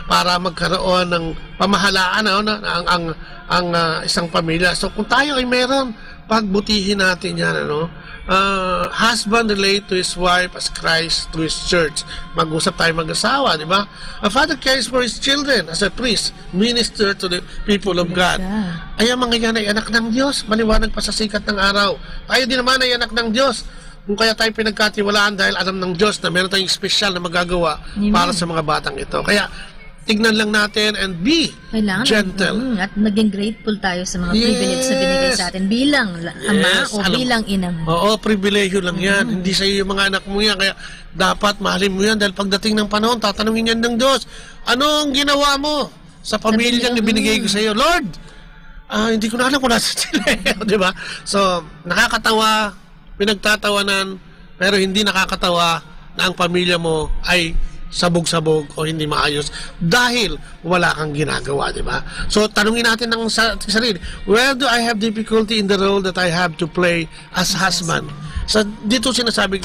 para magkaroon ng pamahalaan, ang isang pamilya. So, kung tayo ay meron, pagbutihin natin yan, ano? Husband relate to his wife as Christ to his church. Mag-usap tayo mag-asawa, di ba? A father cares for his children as a priest, minister to the people of God. Ay, ang mga yan ay anak ng Diyos, maliwanag pa sa sikat ng araw. Tayo din naman ay anak ng Diyos. Kung kaya tayo pinagkatiwalaan dahil alam ng Diyos na meron tayong special na magagawa para sa mga batang ito. Kaya, tignan lang natin and be gentle. At naging grateful tayo sa mga privilege na binigay sa atin bilang ama o bilang ina mo. Oo, pribilehiyo lang yan. Hindi sa iyo yung mga anak mo yan. Kaya dapat mahalin mo yan dahil pagdating ng panahon, tatanungin yan ng Diyos, anong ginawa mo sa pamilyang ibinigay ko sa iyo? Lord, hindi ko na alam kung nasa sila. Diba? So, nakakatawa, pinagtatawanan, pero hindi nakakatawa na ang pamilya mo ay sabog-sabog o hindi maayos dahil wala kang ginagawa, di ba? So, tanungin natin ng sarili, where do I have difficulty in the role that I have to play as husband? So, dito sinasabi,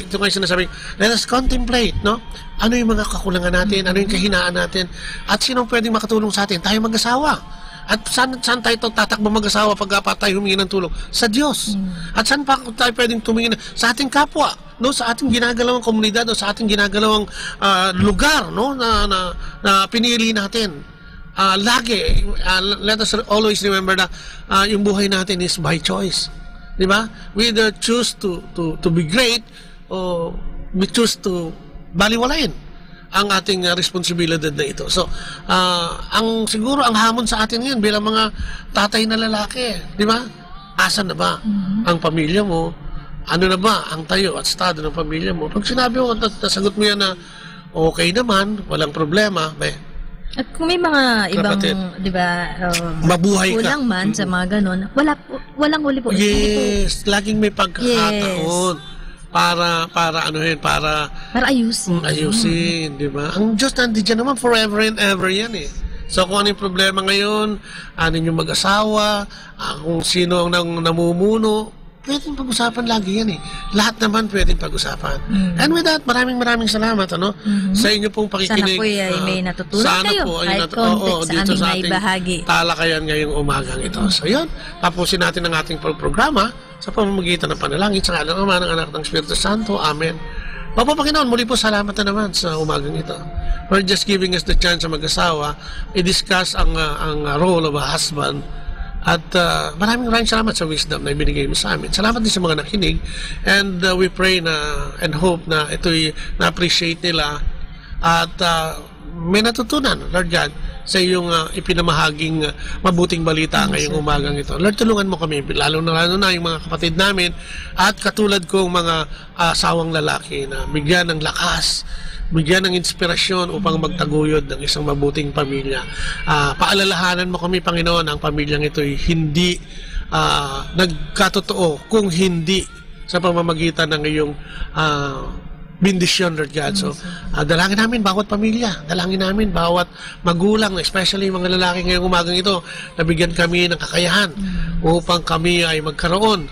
let us contemplate, no? Ano yung mga kakulangan natin? Ano yung kahinaan natin? At sino pwedeng makatulong sa atin? Tayo mag-asawa. At saan tayo tatakbo mag-asawa pag tayo humingi ng tulong? Sa Diyos. At saan pa tayo pwedeng tumingin? Sa ating kapwa, no, sa ating ginagalawang komunidad o sa ating ginagalawang lugar, no, na pinili natin. Lagi, let us always remember na yung buhay natin is by choice. Di ba? We either choose to be great o we choose to baliwalain ang ating responsibilidad na ito. So, siguro ang hamon sa atin ngayon bilang mga tatay na lalaki, di ba? Asan na ba ang pamilya mo? Ano na ba ang tayo at estado ng pamilya mo? Pag sinabi mo, nasagot mo yan na okay naman, walang problema, at kung may mga ibang, di ba, mabuhay kulang man sa mga ganun, walang huli po. Yes, laging may pagkakataon. Yes. Para ayusin, di ba? Ang Diyos nandiyan naman forever and ever yan eh. So kung ano yung problema ngayon, ano yung mag-asawa, kung sino ang namumuno, pwedeng pag-usapan lagi yan eh. Lahat naman pwedeng pag-usapan. And with that, maraming salamat sa inyo pong pakikinig. Sana po ay may natutunan kayo. Kahit konti sa aming naibahagi. Talakayan ngayong umagang ito. So yun, tapusin natin ang ating programa sa pamamagitan ng panalangin sa ngalan ng Ama, ng Anak, ng Espiritu Santo. Amen. Papa Panginoon, muli po salamat na naman sa umagang ito. For just giving us the chance sa mag-asawa, i-discuss ang role of a husband. At maraming salamat sa wisdom na ibinigay mo sa amin. Salamat din sa mga nakinig. And we pray and hope na ito'y na-appreciate nila. At may natutunan, Lord God, sa iyong ipinamahaging mabuting balita ngayong umagang ito. Lord, tulungan mo kami, lalo na yung mga kapatid namin at katulad kong mga asawang lalaki na bigyan ng lakas, bigyan ng inspirasyon upang magtaguyod ng isang mabuting pamilya. Paalalahanan mo kami, Panginoon, ang pamilyang ito'y hindi nagkatotoo kung hindi sa pamamagitan ng iyong bendisyon, Lord God. So, dalangin namin bawat pamilya, dalangin namin bawat magulang, especially mga lalaki ngayong umagang ito, nabigyan kami ng kakayahan upang kami ay magkaroon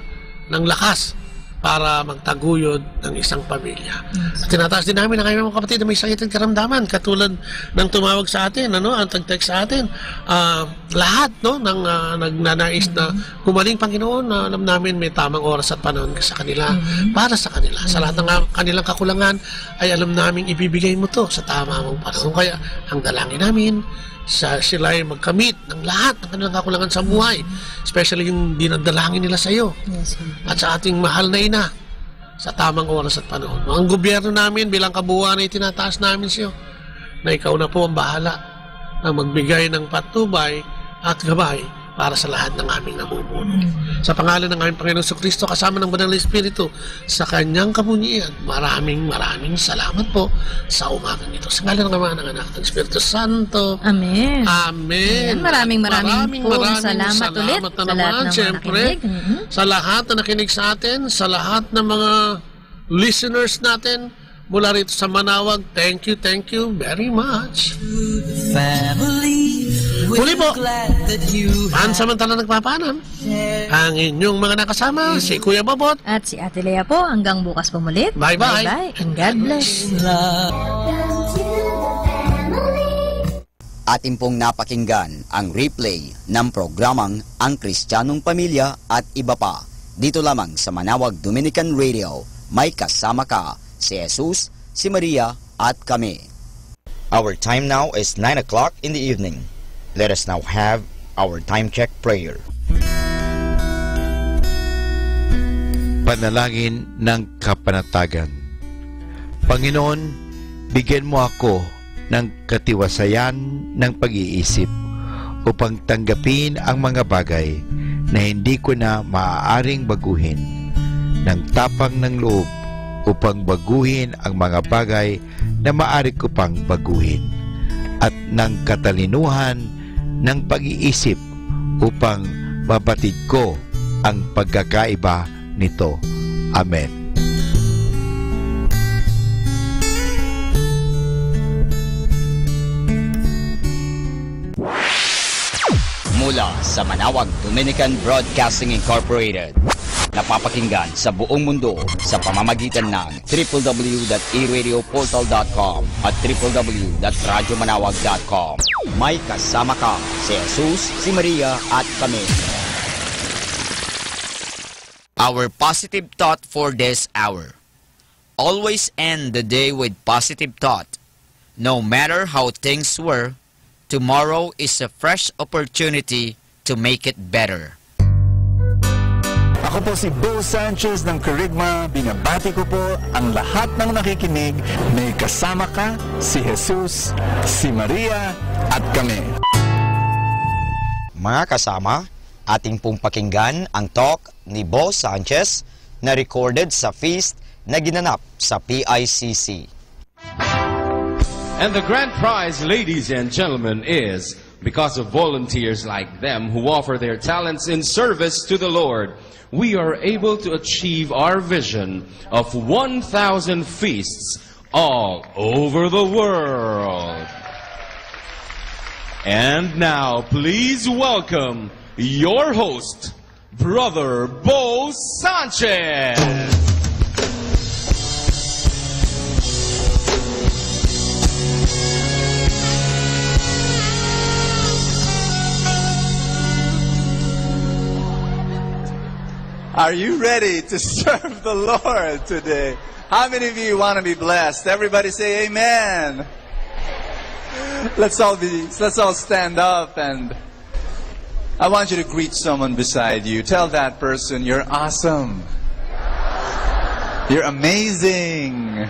ng lakas para magtaguyod ng isang pamilya. At tinataas din namin ang kanyang mga kapatid na may sakit at karamdaman, katulad ng tumawag sa atin, ang tag-text sa atin, lahat ng nagnanais na gumaling, Panginoon, na alam namin may tamang oras at panahon sa kanila, para sa kanila. Sa lahat ng kanilang kakulangan, ay alam namin ibibigay mo to sa tama mong panahon. Kaya ang dalangin namin, sila ay magkamit ng lahat ng kanilang kakulangan sa buhay, especially yung dinadalangin nila sa iyo at sa ating mahal na ina sa tamang oras at panahon. Ang gobyerno namin bilang kabuuan ay tinataas namin sa iyo na ikaw na po ang bahala na magbigay ng patnubay at gabay para sa lahat ng aming namumuno. Sa pangalan ng aming Panginoong Jesucristo kasama ng Banal na Espiritu sa kanyang kamunian, maraming salamat po sa umagang ito. Sa ngalan ng Ama, ng Anak, ng Espiritu Santo. Amen. Amen. Maraming salamat ulit na sa lahat naman, ng siyempre, sa lahat na nakinig sa atin, sa lahat ng mga listeners natin mula rito sa Manawag. Thank you very much. Muli po, pansamantala nagpapaalam ang inyong mga nakasama, si Kuya Bobot at si Ate Lea po. Hanggang bukas po mulit. Bye-bye. And God bless. Atin pong napakinggan ang replay ng programang Ang Kristiyanong Pamilya at iba pa. Dito lamang sa Manawag Dominican Radio. May kasama ka, si Jesus, si Maria at kami. Our time now is 9 o'clock in the evening. Let us now have our time check prayer. Panalangin ng kapanatagan. Panginoon, bigyan mo ako ng katiwasayan ng pag-iisip upang tanggapin ang mga bagay na hindi ko na maaaring baguhin, ng tapang ng loob upang baguhin ang mga bagay na maaari ko pang baguhin, at ng katalinuhan ng pag-iisip upang mabatid ko ang pagkakaiba nito. Amen. Mula sa Manawag Dominican Broadcasting Incorporated, napapakinggan sa buong mundo sa pamamagitan ng www.eradioportal.com at www.radyomanawag.com. May kasama ka, si Jesus, si Maria at kami. Our positive thought for this hour. Always end the day with positive thought. No matter how things were, tomorrow is a fresh opportunity to make it better. Ako po si Bo Sanchez ng Kerygma. Binabati ko po ang lahat ng nakikinig. May kasama ka, si Jesus, si Maria at kami. Mga kasama, ating pong pakinggan ang talk ni Bo Sanchez na recorded sa feast na ginanap sa PICC. And the grand prize, ladies and gentlemen, is because of volunteers like them who offer their talents in service to the Lord, we are able to achieve our vision of 1,000 feasts all over the world. And now, please welcome your host, Brother Bo Sanchez. Are you ready to serve the Lord today? How many of you want to be blessed? Everybody say amen. Let's all stand up, and I want you to greet someone beside you. Tell that person, you're awesome. You're amazing.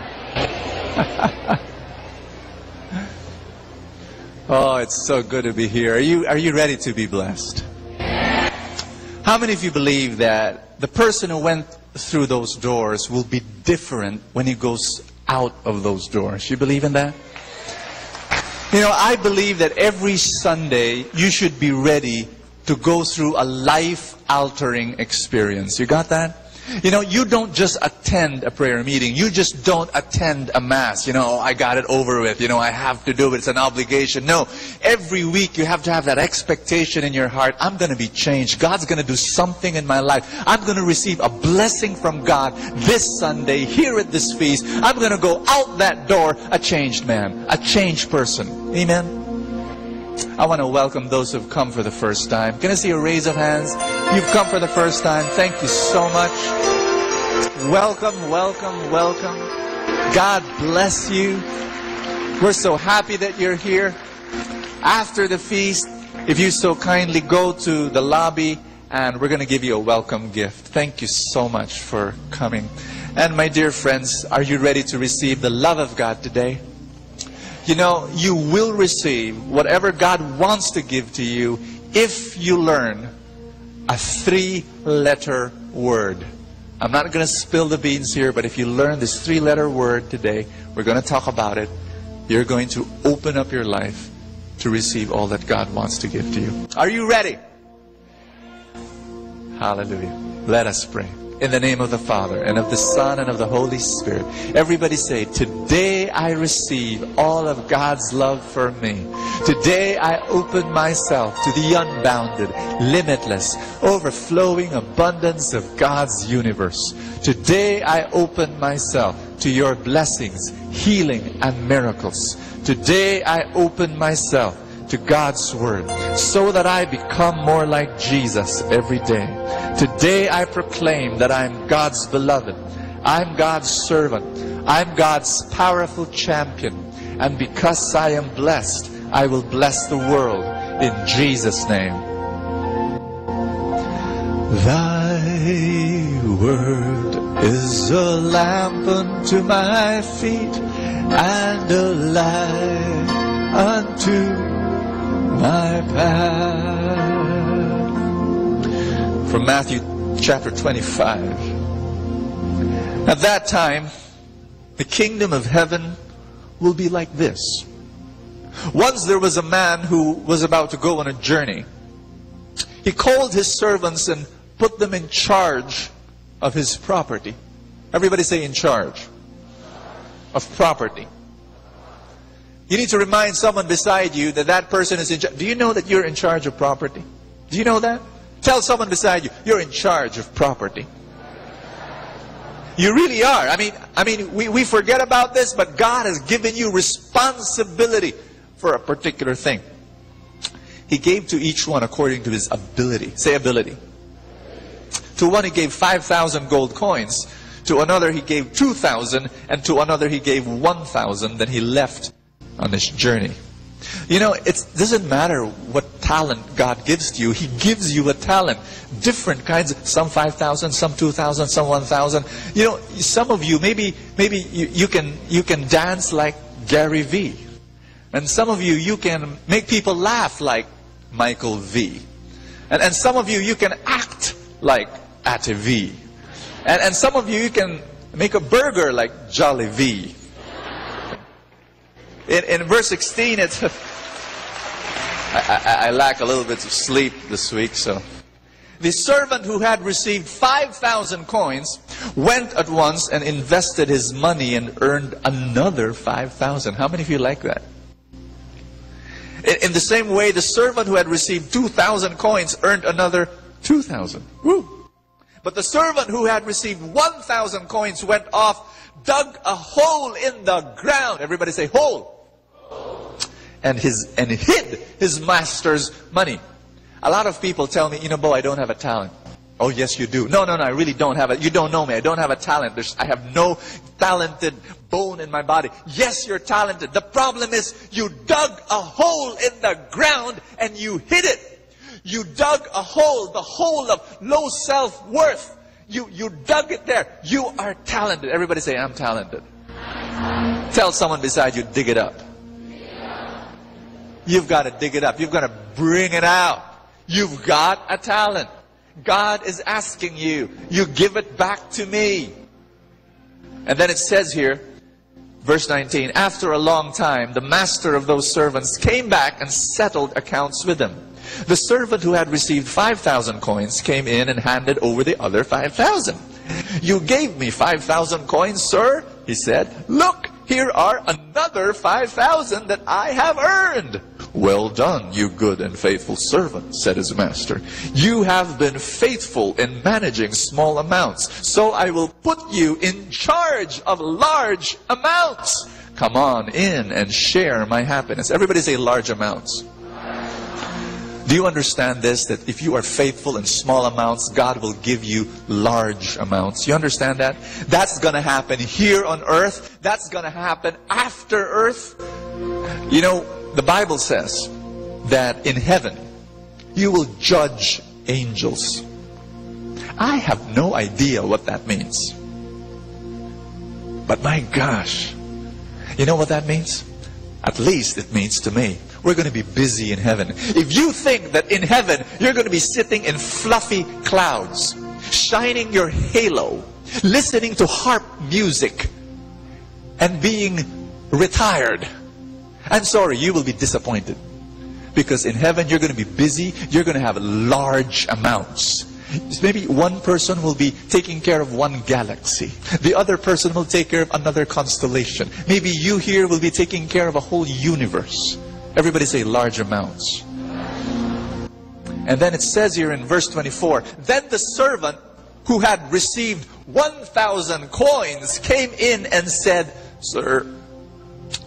Oh, it's so good to be here. Are you ready to be blessed? How many of you believe that the person who went through those doors will be different when he goes out of those doors? You believe in that? You know, I believe that every Sunday you should be ready to go through a life-altering experience. You got that? You know, you don't just attend a prayer meeting. You just don't attend a mass. You know, I got it over with. You know, I have to do it. It's an obligation. No. Every week you have to have that expectation in your heart. I'm going to be changed. God's going to do something in my life. I'm going to receive a blessing from God this Sunday here at this feast. I'm going to go out that door a changed man, a changed person. Amen? I want to welcome those who have come for the first time. Can I see a raise of hands? You've come for the first time. Thank you so much. Welcome, welcome, welcome. God bless you. We're so happy that you're here. After the feast, if you so kindly go to the lobby, and we're going to give you a welcome gift. Thank you so much for coming. And my dear friends, are you ready to receive the love of God today? You know, you will receive whatever God wants to give to you if you learn a 3-letter word. I'm not going to spill the beans here, but if you learn this 3-letter word today, we're going to talk about it. You're going to open up your life to receive all that God wants to give to you. Are you ready? Hallelujah. Let us pray. In the name of the Father, and of the Son, and of the Holy Spirit. Everybody say, today I receive all of God's love for me. Today I open myself to the unbounded, limitless, overflowing abundance of God's universe. Today I open myself to your blessings, healing, and miracles. Today I open myself to God's Word, so that I become more like Jesus every day. Today I proclaim that I'm God's beloved, I'm God's servant, I'm God's powerful champion, and because I am blessed, I will bless the world in Jesus' name. Thy word is a lamp unto my feet, and a light unto my path. From Matthew chapter 25. At that time, the kingdom of heaven will be like this. Once there was a man who was about to go on a journey. He called his servants and put them in charge of his property. Everybody say in charge of property. You need to remind someone beside you that that person is in charge. Do you know that you're in charge of property? Do you know that? Tell someone beside you, you're in charge of property. You really are. I mean, we forget about this, but God has given you responsibility for a particular thing. He gave to each one according to his ability. Say ability. To one he gave 5,000 gold coins. To another he gave 2,000. And to another he gave 1,000. Then he left on this journey. You know, it doesn't matter what talent God gives to you. He gives you a talent. Different kinds. Some 5,000, some 2,000, some 1,000. You know, some of you, maybe you can dance like Gary V. And some of you can make people laugh like Michael V. And some of you can act like Ate V. And some of you can make a burger like Jolly V. In verse 16, it's... I lack a little bit of sleep this week, so... The servant who had received 5,000 coins went at once and invested his money and earned another 5,000. How many of you like that? In the same way, the servant who had received 2,000 coins earned another 2,000. Woo! But the servant who had received 1,000 coins went off, dug a hole in the ground. Everybody say, hole. And hid his master's money. A lot of people tell me, you know, Bo, I don't have a talent. Oh, yes, you do. No, I really don't have it. You don't know me. I don't have a talent. I have no talented bone in my body. Yes, you're talented. The problem is you dug a hole in the ground and you hid it. You dug a hole, the hole of low self-worth. You dug it there. You are talented. Everybody say, I'm talented. Tell someone beside you, dig it up. You've got to dig it up. You've got to bring it out. You've got a talent. God is asking you, you give it back to me. And then it says here, verse 19, after a long time, the master of those servants came back and settled accounts with them. The servant who had received 5,000 coins came in and handed over the other 5,000. You gave me 5,000 coins, sir, he said. Look, here are another 5,000 that I have earned. Well done, you good and faithful servant, said his master. You have been faithful in managing small amounts, so I will put you in charge of large amounts. Come on in and share my happiness. Everybody say large amounts. Do you understand this? That if you are faithful in small amounts, God will give you large amounts. You understand that? That's going to happen here on earth. That's going to happen after earth. You know, the Bible says that in heaven, you will judge angels. I have no idea what that means. But my gosh, you know what that means? At least it means to me, we're going to be busy in heaven. If you think that in heaven, you're going to be sitting in fluffy clouds, shining your halo, listening to harp music, and being retired, I'm sorry, you will be disappointed. Because in heaven, you're going to be busy. You're going to have large amounts. Maybe one person will be taking care of one galaxy. The other person will take care of another constellation. Maybe you here will be taking care of a whole universe. Everybody say large amounts. And then it says here in verse 24, then the servant who had received 1,000 coins came in and said, Sir,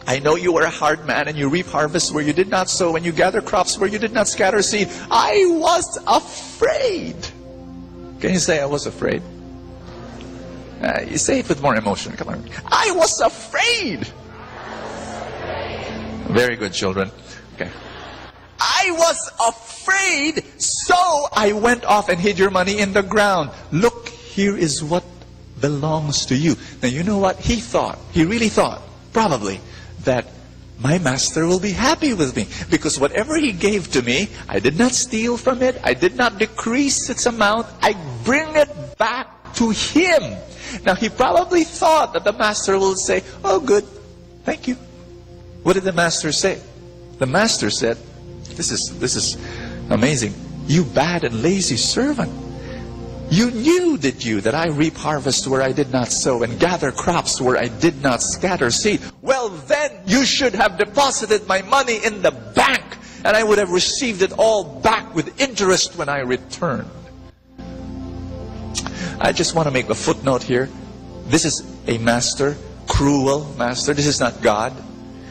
I know you are a hard man and you reap harvests where you did not sow and you gather crops where you did not scatter seed. I was afraid. Can you say I was afraid? You say it with more emotion. Come on. I was afraid. Very good, children. Okay. I was afraid, so I went off and hid your money in the ground. Look, here is what belongs to you. Now, you know what? He thought, he really thought, probably, that my master will be happy with me. Because whatever he gave to me, I did not steal from it. I did not decrease its amount. I bring it back to him. Now, he probably thought that the master will say, oh, good, thank you. What did the master say? The master said, this is amazing. You bad and lazy servant. You knew, did you, that I reap harvest where I did not sow and gather crops where I did not scatter seed? Well, then you should have deposited my money in the bank and I would have received it all back with interest when I returned. I just want to make a footnote here. This is a master, cruel master. This is not God.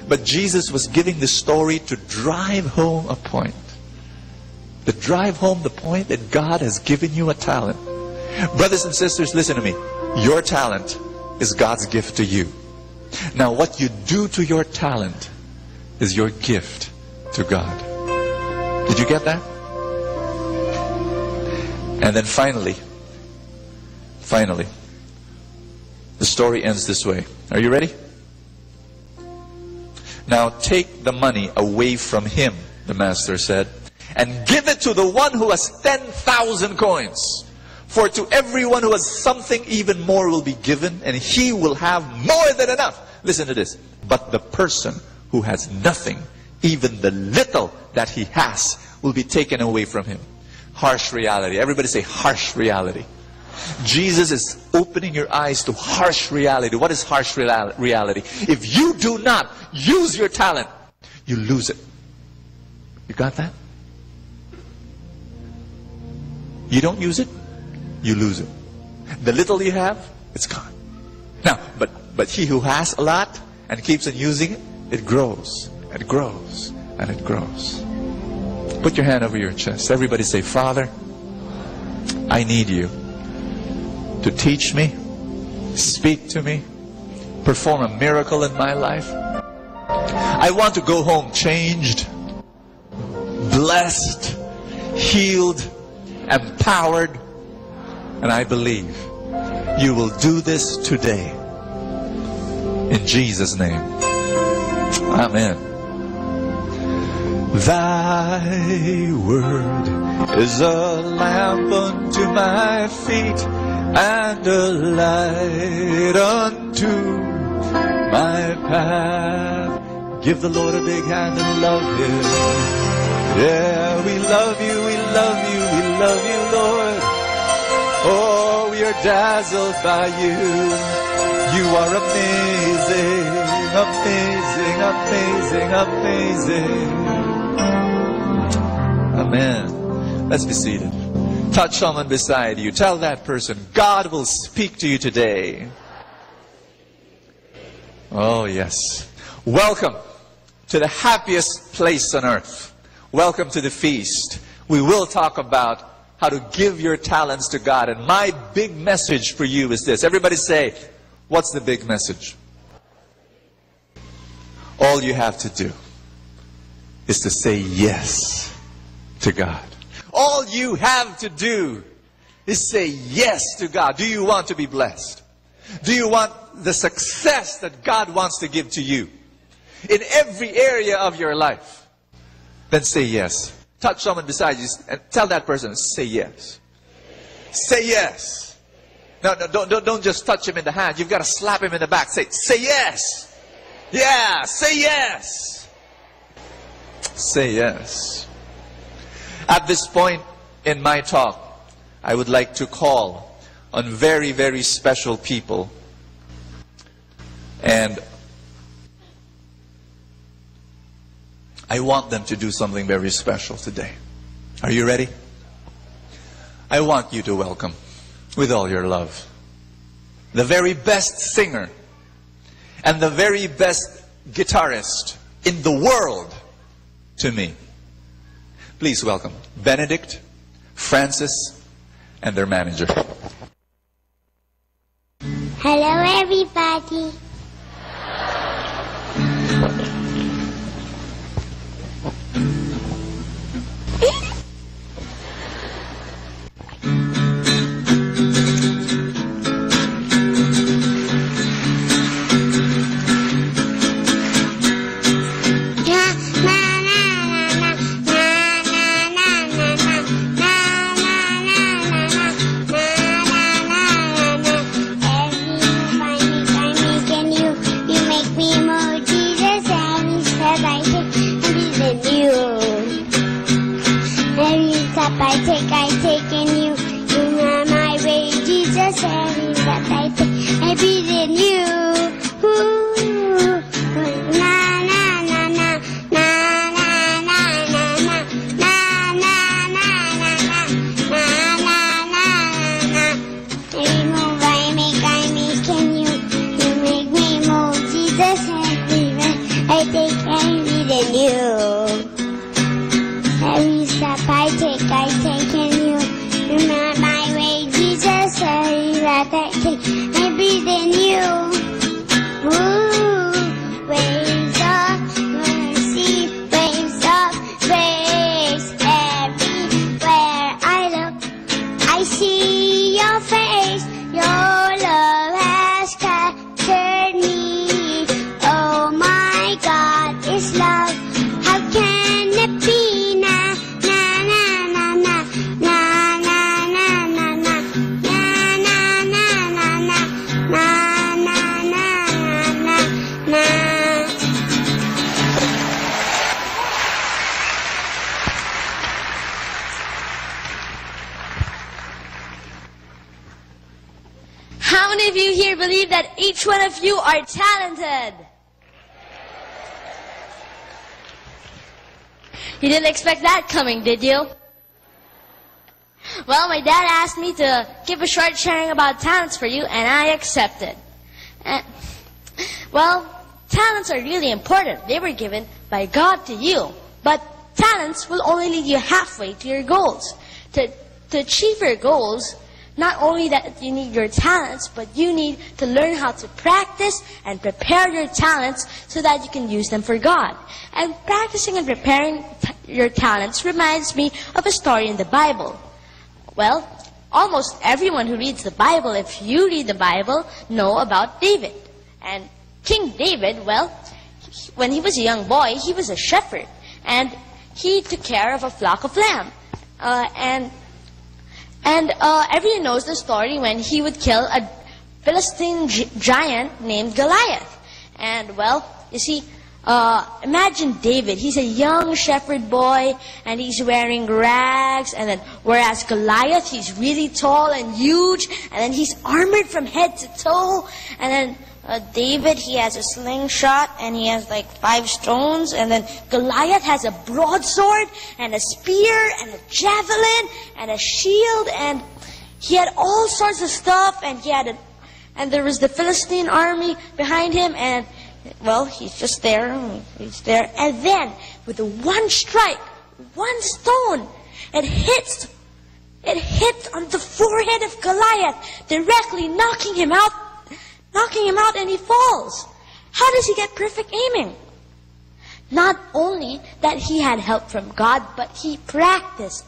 But Jesus was giving the story to drive home a point. To drive home the point that God has given you a talent. Brothers and sisters, listen to me. Your talent is God's gift to you. Now, what you do to your talent is your gift to God. Did you get that? And then finally, the story ends this way. Are you ready? Now take the money away from him, the master said, and give it to the one who has 10,000 coins. For to everyone who has something, even more will be given, and he will have more than enough. Listen to this. But the person who has nothing, even the little that he has, will be taken away from him. Harsh reality. Everybody say harsh reality. Jesus is opening your eyes to harsh reality. What is harsh reality? If you do not use your talent, you lose it. You got that? You don't use it, you lose it. The little you have, it's gone. Now, but he who has a lot and keeps on using it, it grows, it grows, and it grows. Put your hand over your chest. Everybody say, Father, I need you to teach me, speak to me, perform a miracle in my life. I want to go home changed, blessed, healed, empowered, and I believe you will do this today. In Jesus' name. Amen. Thy word is a lamp unto my feet and a light unto my path. Give the Lord a big hand and love Him. Yeah, we love you, we love you, we love you, Lord. Oh, we are dazzled by you. You are amazing, amazing, amazing, amazing. Amen. Let's be seated. Touch someone beside you. Tell that person, God will speak to you today. Oh, yes. Welcome to the happiest place on earth. Welcome to the feast. We will talk about how to give your talents to God. And my big message for you is this. Everybody say, what's the big message? All you have to do is to say yes to God. All you have to do is say yes to God. Do you want to be blessed? Do you want the success that God wants to give to you in every area of your life? Then say yes. Touch someone beside you and tell that person, say yes. Say yes. No, don't just touch him in the hand. You've got to slap him in the back. Say yes. Yeah, say yes. Say yes. At this point in my talk, I would like to call on very, very special people. And I want them to do something very special today. Are you ready? I want you to welcome, with all your love, the very best singer and the very best guitarist in the world to me. Please welcome Benedict, Francis, and their manager. Hello, everybody. I take in you. You are my way, Jesus. Every breath I take, I breathe in you. Ooh, na na na na na na na na na na na na na. Every move I make in you. You make me move, Jesus. Every breath I take, I breathe in you. Every step I take in you. You're not my way, Jesus. Every breath I take, I breathe in you. Ooh, waves of mercy, waves of grace. Everywhere I look, I see your face. Your love has captured me. Oh my God, is love. How can it be? How many of you here believe that each one of you are talented? You didn't expect that coming, did you? Well, my dad asked me to give a short sharing about talents for you, and I accepted. Well, talents are really important. They were given by God to you. But talents will only lead you halfway to your goals. To achieve your goals, not only that you need your talents, but you need to learn how to practice and prepare your talents so that you can use them for God. And practicing and preparing your talents reminds me of a story in the Bible. Well, almost everyone who reads the Bible, if you read the Bible, know about David. And King David, well, when he was a young boy, he was a shepherd. And he took care of a flock of lamb. And everyone knows the story when he would kill a Philistine giant named Goliath. And well, you see, imagine David. He's a young shepherd boy, and he's wearing rags. And then, whereas Goliath, he's really tall and huge, and then he's armored from head to toe. And then David, he has a slingshot, and he has like 5 stones. And then Goliath has a broadsword, and a spear, and a javelin, and a shield, and he had all sorts of stuff. And and there was the Philistine army behind him, and well, he's just there. He's there. And then, with one strike, one stone, it hits on the forehead of Goliath, directly knocking him out, and he falls. How does he get perfect aiming? Not only that he had help from God, but he practiced.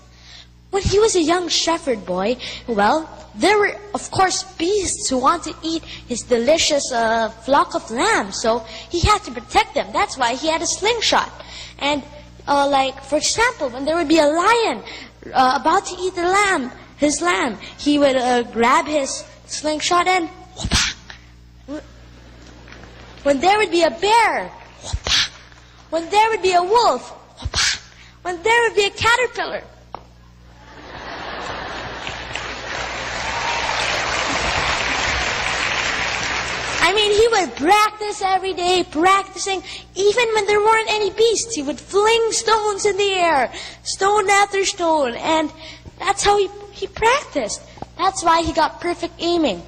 When he was a young shepherd boy, well, there were, of course, beasts who want to eat his delicious flock of lambs, so he had to protect them. That's why he had a slingshot. And, like, for example, when there would be a lion about to eat his lamb, he would grab his slingshot and whoop-ah. When there would be a bear, whoop-ah. When there would be a wolf, whoop-ah. When there would be a caterpillar, I mean, he would practice every day, practicing. Even when there weren't any beasts, he would fling stones in the air, stone after stone. And that's how he practiced. That's why he got perfect aiming.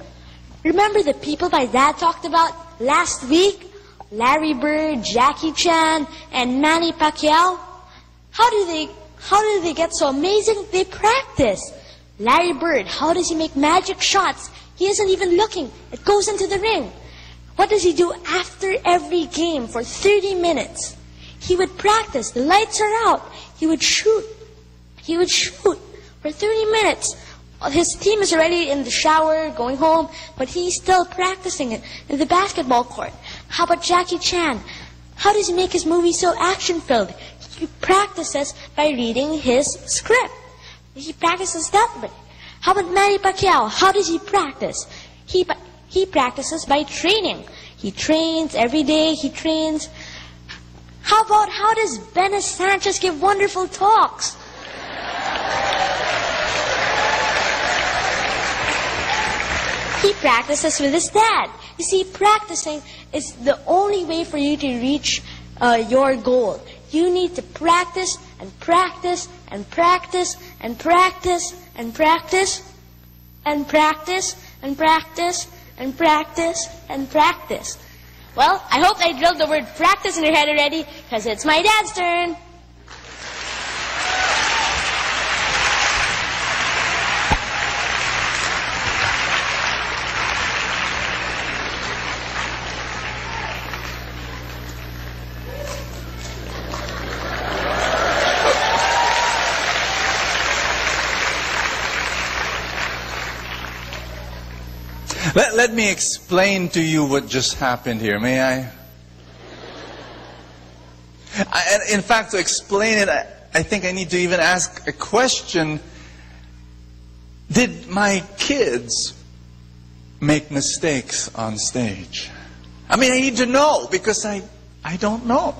Remember the people my dad talked about last week? Larry Bird, Jackie Chan, and Manny Pacquiao? How do they get so amazing? They practice. Larry Bird, how does he make magic shots? He isn't even looking. It goes into the ring. What does he do after every game for 30 minutes? He would practice. The lights are out. He would shoot. He would shoot for 30 minutes. His team is already in the shower, going home, but he's still practicing it in the basketball court. How about Jackie Chan? How does he make his movie so action-filled? He practices by reading his script. He practices that way. How about Manny Pacquiao? How does he practice? He practices by training. He trains every day. He trains. How does Benes Sanchez give wonderful talks? He practices with his dad. You see, practicing is the only way for you to reach your goal. You need to practice and practice and practice and practice and practice and practice and practice and practice and practice. Well, I hope I drilled the word practice in your head already, because it's my dad's turn. Let me explain to you what just happened here, may I? In fact, to explain it, I think I need to even ask a question. Did my kids make mistakes on stage? I mean, I need to know, because I don't know.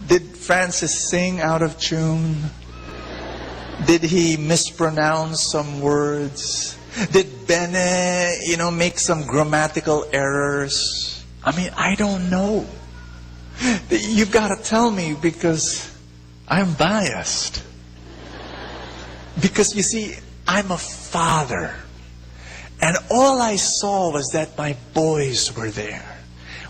Did Francis sing out of tune? Did he mispronounce some words? Did Bene, make some grammatical errors? I mean, I don't know. You've got to tell me, because I'm biased. Because, you see, I'm a father. And all I saw was that my boys were there.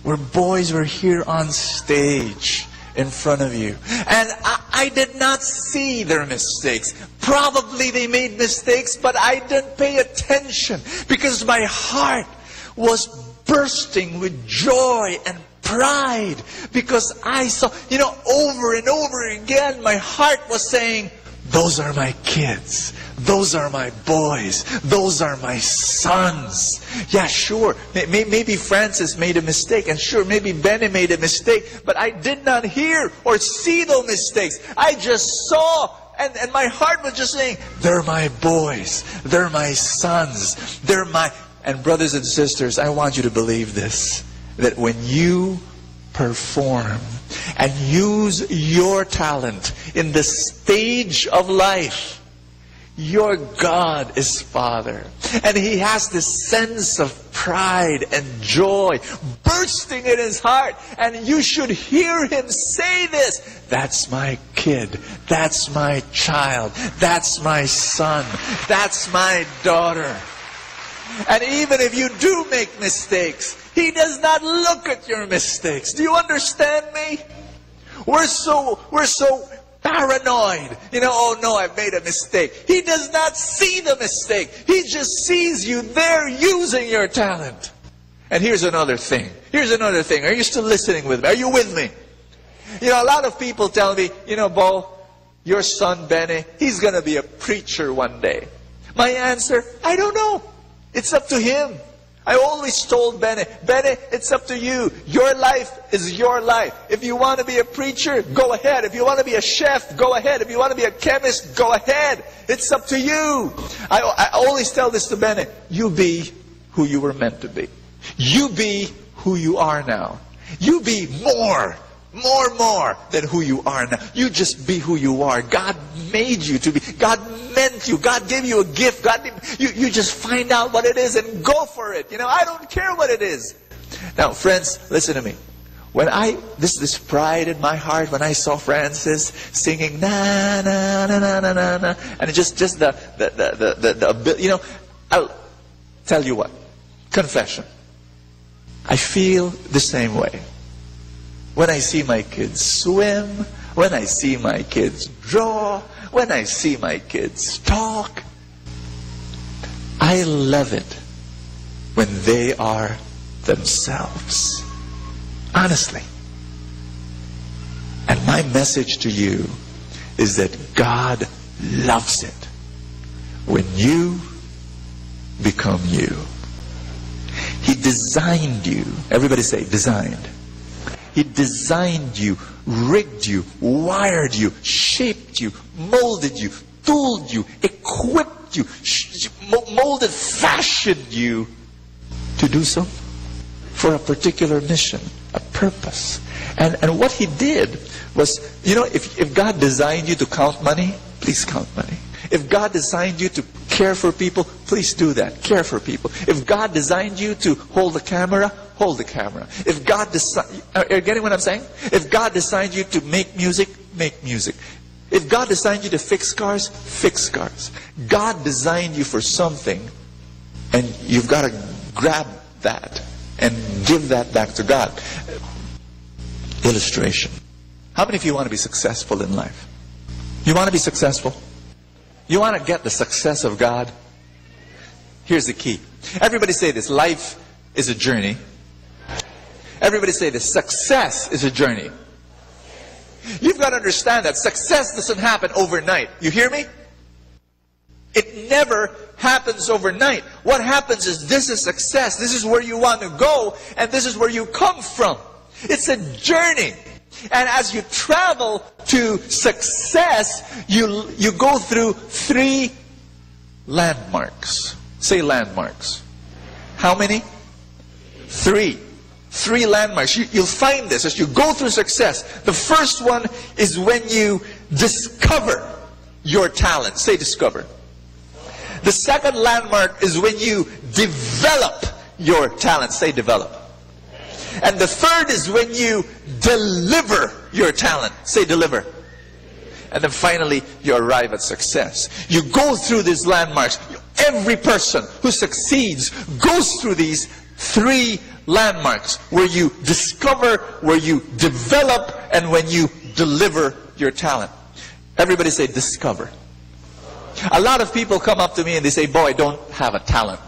Where boys were here on stage in front of you. And I did not see their mistakes. Probably they made mistakes, but I didn't pay attention, because my heart was bursting with joy and pride, because I saw, over and over again, my heart was saying, those are my kids. Those are my boys. Those are my sons. Yeah, sure. Maybe Francis made a mistake. And sure, maybe Benny made a mistake. But I did not hear or see those mistakes. I just saw. And my heart was just saying, they're my boys. They're my sons. They're my... And brothers and sisters, I want you to believe this. That when you perform and use your talent in the stage of life, your God is Father. And He has this sense of pride and joy bursting in His heart. And you should hear Him say this. That's my kid. That's my child. That's my son. That's my daughter. And even if you do make mistakes, He does not look at your mistakes. Do you understand me? We're so paranoid. You know, oh no, I've made a mistake. He does not see the mistake. He just sees you there using your talent. And here's another thing. Here's another thing. Are you still listening with me? Are you with me? You know, a lot of people tell me, you know, Bo, your son Benny, he's going to be a preacher one day. My answer, I don't know. It's up to him. I always told Benny, it's up to you. Your life is your life. If you want to be a preacher, go ahead. If you want to be a chef, go ahead. If you want to be a chemist, go ahead. It's up to you. I always tell this to Benny. You be who you were meant to be. You be who you are now. You be more than who you are now. You just be who you are. God made you to be. God meant you. God gave you a gift. You just find out what it is and go for it. You know, I don't care what it is. Now, friends, listen to me. When this pride in my heart when I saw Francis singing na na na na na na na, and it just the you know, I'll tell you what. Confession. I feel the same way. When I see my kids swim, when I see my kids draw, when I see my kids talk, I love it when they are themselves. Honestly. And my message to you is that God loves it when you become you. He designed you. Everybody say, designed. He designed you, rigged you, wired you, shaped you, molded you, tooled you, equipped you, molded, fashioned you to do so for a particular mission, a purpose. And what He did was, you know, if God designed you to count money, please count money. If God designed you to care for people, please do that. Care for people. If God designed you to hold the camera, hold the camera. If God are you getting what I'm saying? If God designed you to make music, make music. If God designed you to fix cars, fix cars. God designed you for something, and you've got to grab that and give that back to God. Illustration. How many of you want to be successful in life? You want to be successful? You want to get the success of God? Here's the key. Everybody say this. Life is a journey. Everybody say this. Success is a journey. You've got to understand that success doesn't happen overnight. You hear me? It never happens overnight. What happens is this is success. This is where you want to go, and this is where you come from. It's a journey. And as you travel to success, you go through 3 landmarks. Say landmarks. How many? 3. 3 landmarks. You'll find this as you go through success. The first one is when you discover your talent. Say discover. The second landmark is when you develop your talent. Say develop. And the third is when you deliver your talent. Say deliver. And then finally, you arrive at success. You go through these landmarks. Every person who succeeds goes through these 3 landmarks where you discover, where you develop, and when you deliver your talent. Everybody say discover. A lot of people come up to me and they say, Bo, I don't have a talent.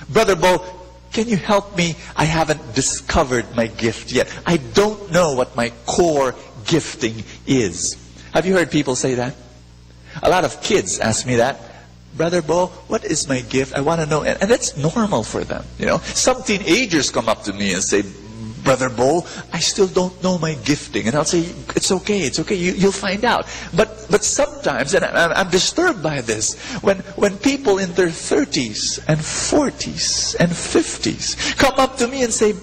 Brother Bo, can you help me? I haven't discovered my gift yet. I don't know what my core gifting is. Have you heard people say that? A lot of kids ask me that. Brother Bo, what is my gift? I want to know. And that's normal for them, you know. Some teenagers come up to me and say, Brother Bo, I still don't know my gifting. And I'll say, it's okay, you'll find out. But sometimes, and I'm disturbed by this, when people in their 30s and 40s and 50s come up to me and say,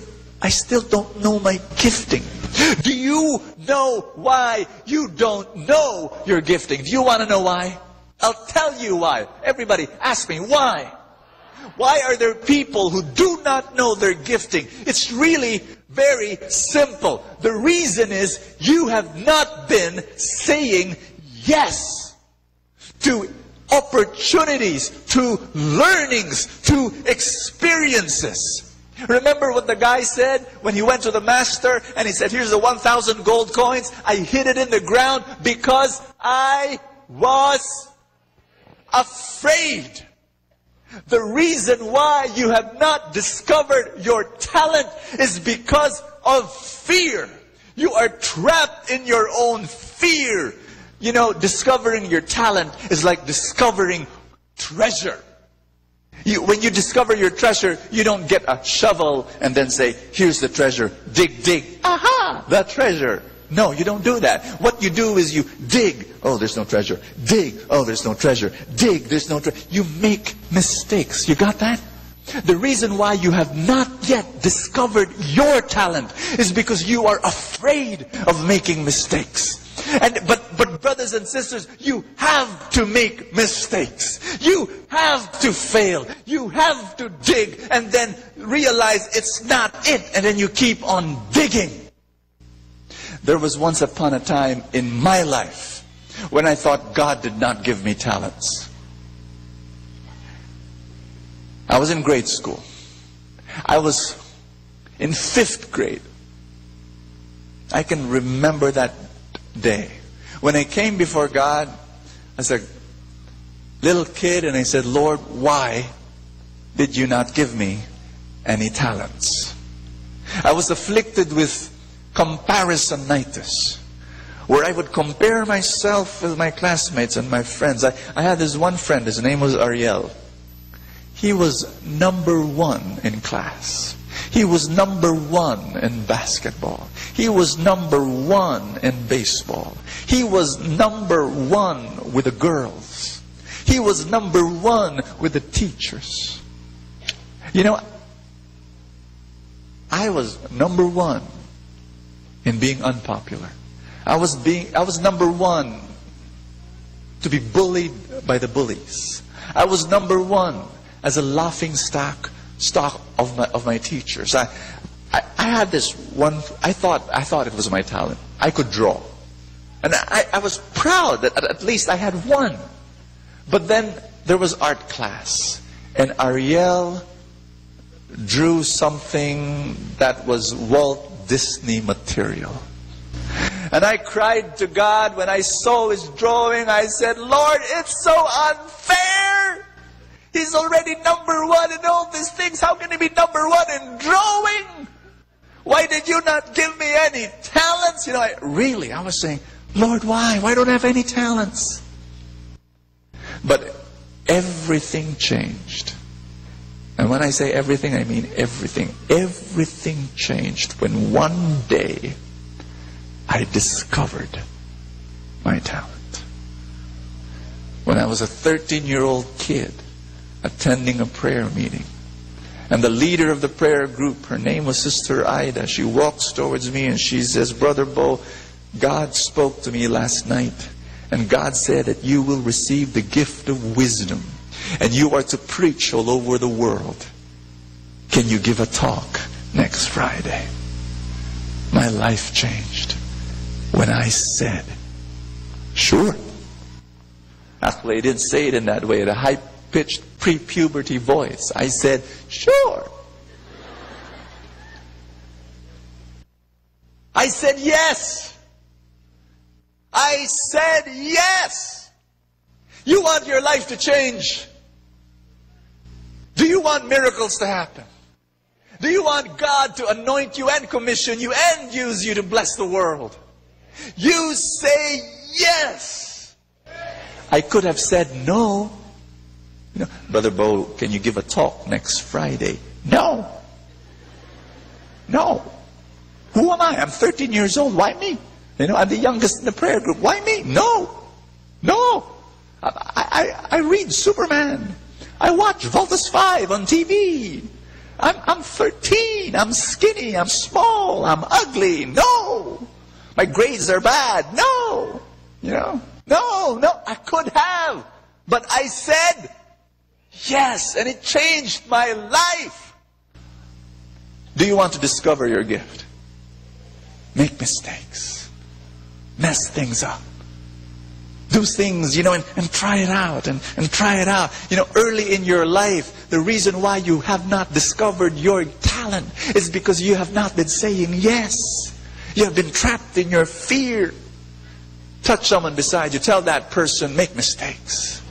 I still don't know my gifting. Do you know why you don't know your gifting? Do you want to know why? I'll tell you why. Everybody, ask me, why? Why are there people who do not know their gifting? It's really very simple. The reason is you have not been saying yes to opportunities, to learnings, to experiences. Remember what the guy said when he went to the master and he said, here's the 1,000 gold coins. I hid it in the ground because I was afraid. The reason why you have not discovered your talent is because of fear. You are trapped in your own fear. You know, discovering your talent is like discovering treasure. When you discover your treasure, you don't get a shovel and then say, here's the treasure, dig, dig. Aha! The treasure. No, you don't do that. What you do is you dig. Oh, there's no treasure. Dig. Oh, there's no treasure. Dig. There's no treasure. You make mistakes. You got that? The reason why you have not yet discovered your talent is because you are afraid of making mistakes. But brothers and sisters, you have to make mistakes. You have to fail. You have to dig and then realize it's not it. And then you keep on digging. There was once upon a time in my life when I thought God did not give me talents. I was in grade school. I was in 5th grade. I can remember that day. When I came before God as a little kid and I said, Lord, why did you not give me any talents? I was afflicted with comparisonitis, where I would compare myself with my classmates and my friends. I had this one friend, his name was Ariel. He was #1 in class. He was #1 in basketball. He was #1 in baseball. He was #1 with the girls. He was #1 with the teachers. You know, I was #1 in being unpopular. I was #1 to be bullied by the bullies. I was #1 as a laughing stock of my teachers. I had this one. I thought it was my talent. I could draw, and I was proud that at least I had one. But then there was art class, and Ariel drew something that was Walt Disney material. And I cried to God when I saw his drawing. I said, Lord, it's so unfair. He's already #1 in all these things. How can he be #1 in drawing? Why did you not give me any talents? You know, I was saying, Lord, why? Why don't I have any talents? But everything changed. And when I say everything, I mean everything. Everything changed when one day I discovered my talent. When I was a 13-year-old kid attending a prayer meeting, and the leader of the prayer group, her name was Sister Ida, she walks towards me and she says, Brother Bo, God spoke to me last night, and God said that you will receive the gift of wisdom, and you are to preach all over the world. Can you give a talk next Friday? My life changed when I said, sure. Actually, I didn't say it in that way, in a high-pitched pre-puberty voice. I said, sure. I said yes. I said yes. You want your life to change? Do you want miracles to happen? Do you want God to anoint you and commission you and use you to bless the world? You say yes. I could have said no. You know, Brother Bo, can you give a talk next Friday? No. No. Who am I? I'm 13 years old. Why me? You know, I'm the youngest in the prayer group. Why me? No. No. I read Superman. I watch Voltus 5 on TV. I'm 13. I'm skinny. I'm small. I'm ugly. No. My grades are bad. No. You know? No. I could have. But I said yes, and it changed my life. Do you want to discover your gift? Make mistakes. Mess things up. Do things, you know, and try it out, and try it out. You know, early in your life, the reason why you have not discovered your talent is because you have not been saying yes. You have been trapped in your fear. Touch someone beside you. Tell that person, make mistakes.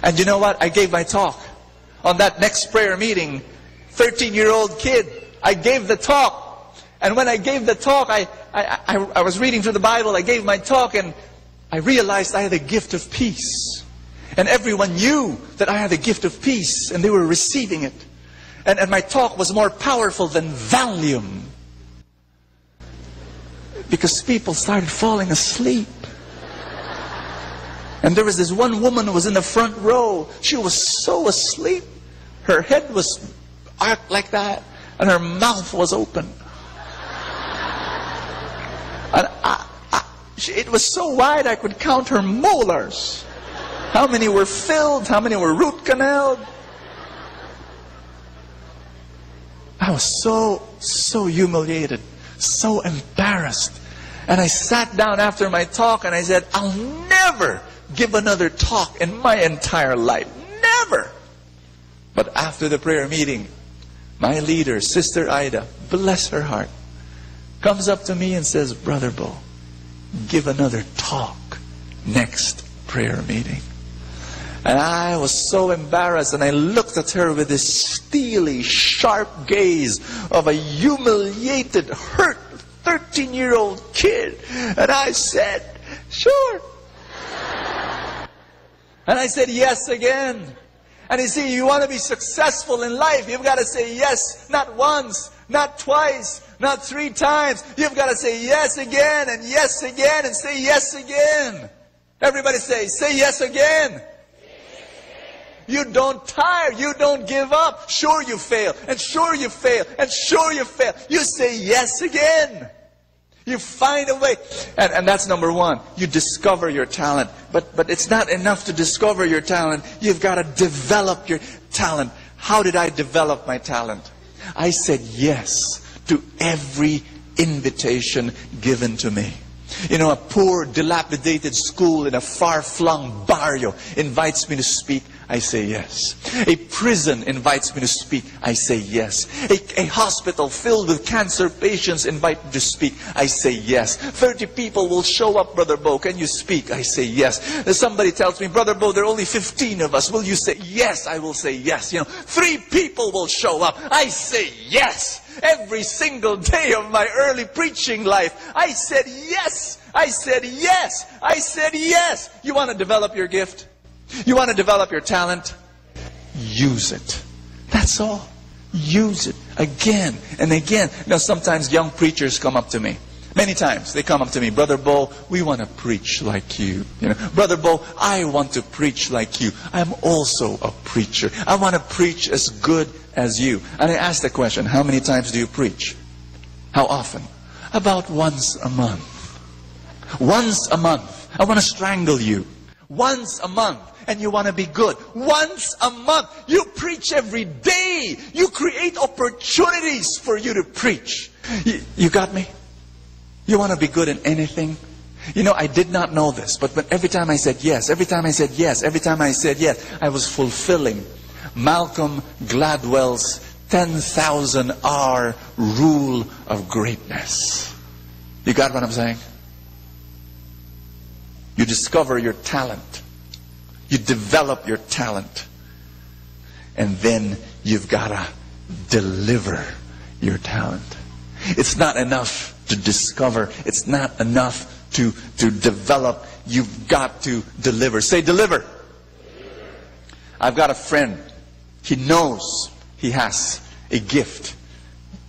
And you know what? I gave my talk on that next prayer meeting. 13-year-old kid. I gave the talk. And when I gave the talk, I was reading through the Bible. I gave my talk, and I realized I had a gift of peace. And everyone knew that I had a gift of peace, and they were receiving it. And my talk was more powerful than Valium. Because people started falling asleep. And there was this one woman who was in the front row. She was so asleep. Her head was arched like that, and her mouth was open. And it was so wide I could count her molars. How many were filled? How many were root canaled? I was so humiliated, so embarrassed. And I sat down after my talk and I said, I'll never give another talk in my entire life. Never. But after the prayer meeting, my leader, Sister Ida, bless her heart, comes up to me and says, Brother Bo, give another talk next prayer meeting. And I was so embarrassed, and I looked at her with this steely, sharp gaze of a humiliated, hurt 13-year-old kid. And I said, sure. And I said yes again. And you see, you want to be successful in life, you've got to say yes, not once, not twice, not 3 times. You've got to say yes again, and say yes again. Everybody say yes again. You don't tire. You don't give up. Sure you fail, and sure you fail, and sure you fail. You say yes again. You find a way. And that's number 1. You discover your talent. But it's not enough to discover your talent. You've got to develop your talent. How did I develop my talent? I said yes to every invitation given to me. You know, a poor, dilapidated school in a far-flung barrio invites me to speak. I say yes. A prison invites me to speak. I say yes. A hospital filled with cancer patients invite me to speak. I say yes. 30 people will show up, Brother Bo. Can you speak? I say yes. Somebody tells me, Brother Bo, there are only 15 of us. Will you say yes? I will say yes. You know, 3 people will show up. I say yes. Every single day of my early preaching life, I said yes. I said yes. I said yes. You want to develop your gift? You want to develop your talent? Use it. That's all. Use it again and again. Now, sometimes young preachers come up to me. Many times they come up to me, Brother Bo, we want to preach like you. You know, Brother Bo, I want to preach like you. I'm also a preacher. I want to preach as good as you. And I ask the question, how many times do you preach? How often? About once a month. Once a month. I want to strangle you. Once a month. And you want to be good. Once a month. You preach every day. You create opportunities for you to preach. You got me? You want to be good in anything? You know, I did not know this, but every time I said yes, every time I said yes, every time I said yes, I was fulfilling Malcolm Gladwell's 10,000 hour rule of greatness. You got what I'm saying? You discover your talent. You develop your talent. And then you've got to deliver your talent. It's not enough to discover. It's not enough to develop, you've got to deliver. Say deliver. I've got a friend. He knows he has a gift.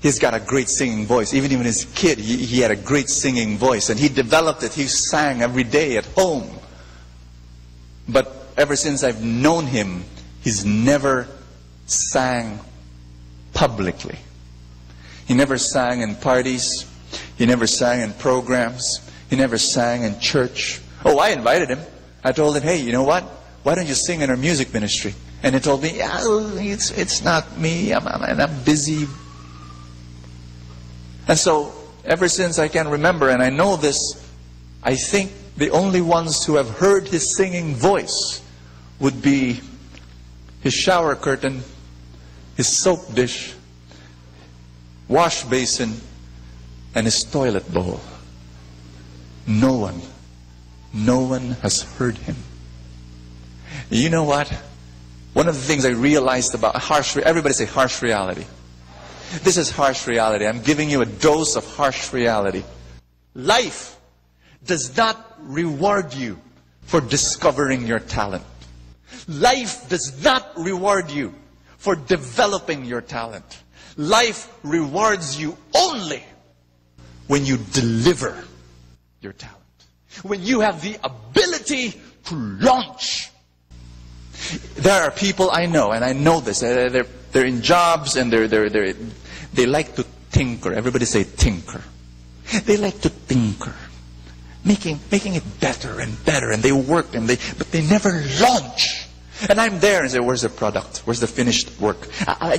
He's got a great singing voice. Even when he was a kid, he had a great singing voice. And he developed it. He sang every day at home. But ever since I've known him, he's never sang publicly. He never sang in parties. He never sang in programs. He never sang in church. Oh, I invited him. I told him, hey, you know what? Why don't you sing in our music ministry? And he told me, yeah, it's not me. I'm busy. And so, ever since I can remember, and I know this, I think the only ones who have heard his singing voice would be his shower curtain, his soap dish, wash basin, and his toilet bowl. No one has heard him. You know what? One of the things I realized about everybody say harsh reality. This is harsh reality. I'm giving you a dose of harsh reality. Life does not reward you for discovering your talent. Life does not reward you for developing your talent. Life rewards you only when you deliver your talent. When you have the ability to launch. There are people I know, and I know this. They're in jobs and they like to tinker. Everybody say tinker. They like to tinker, making it better and better, and they work but they never launch. And I'm there and say, where's the product? Where's the finished work?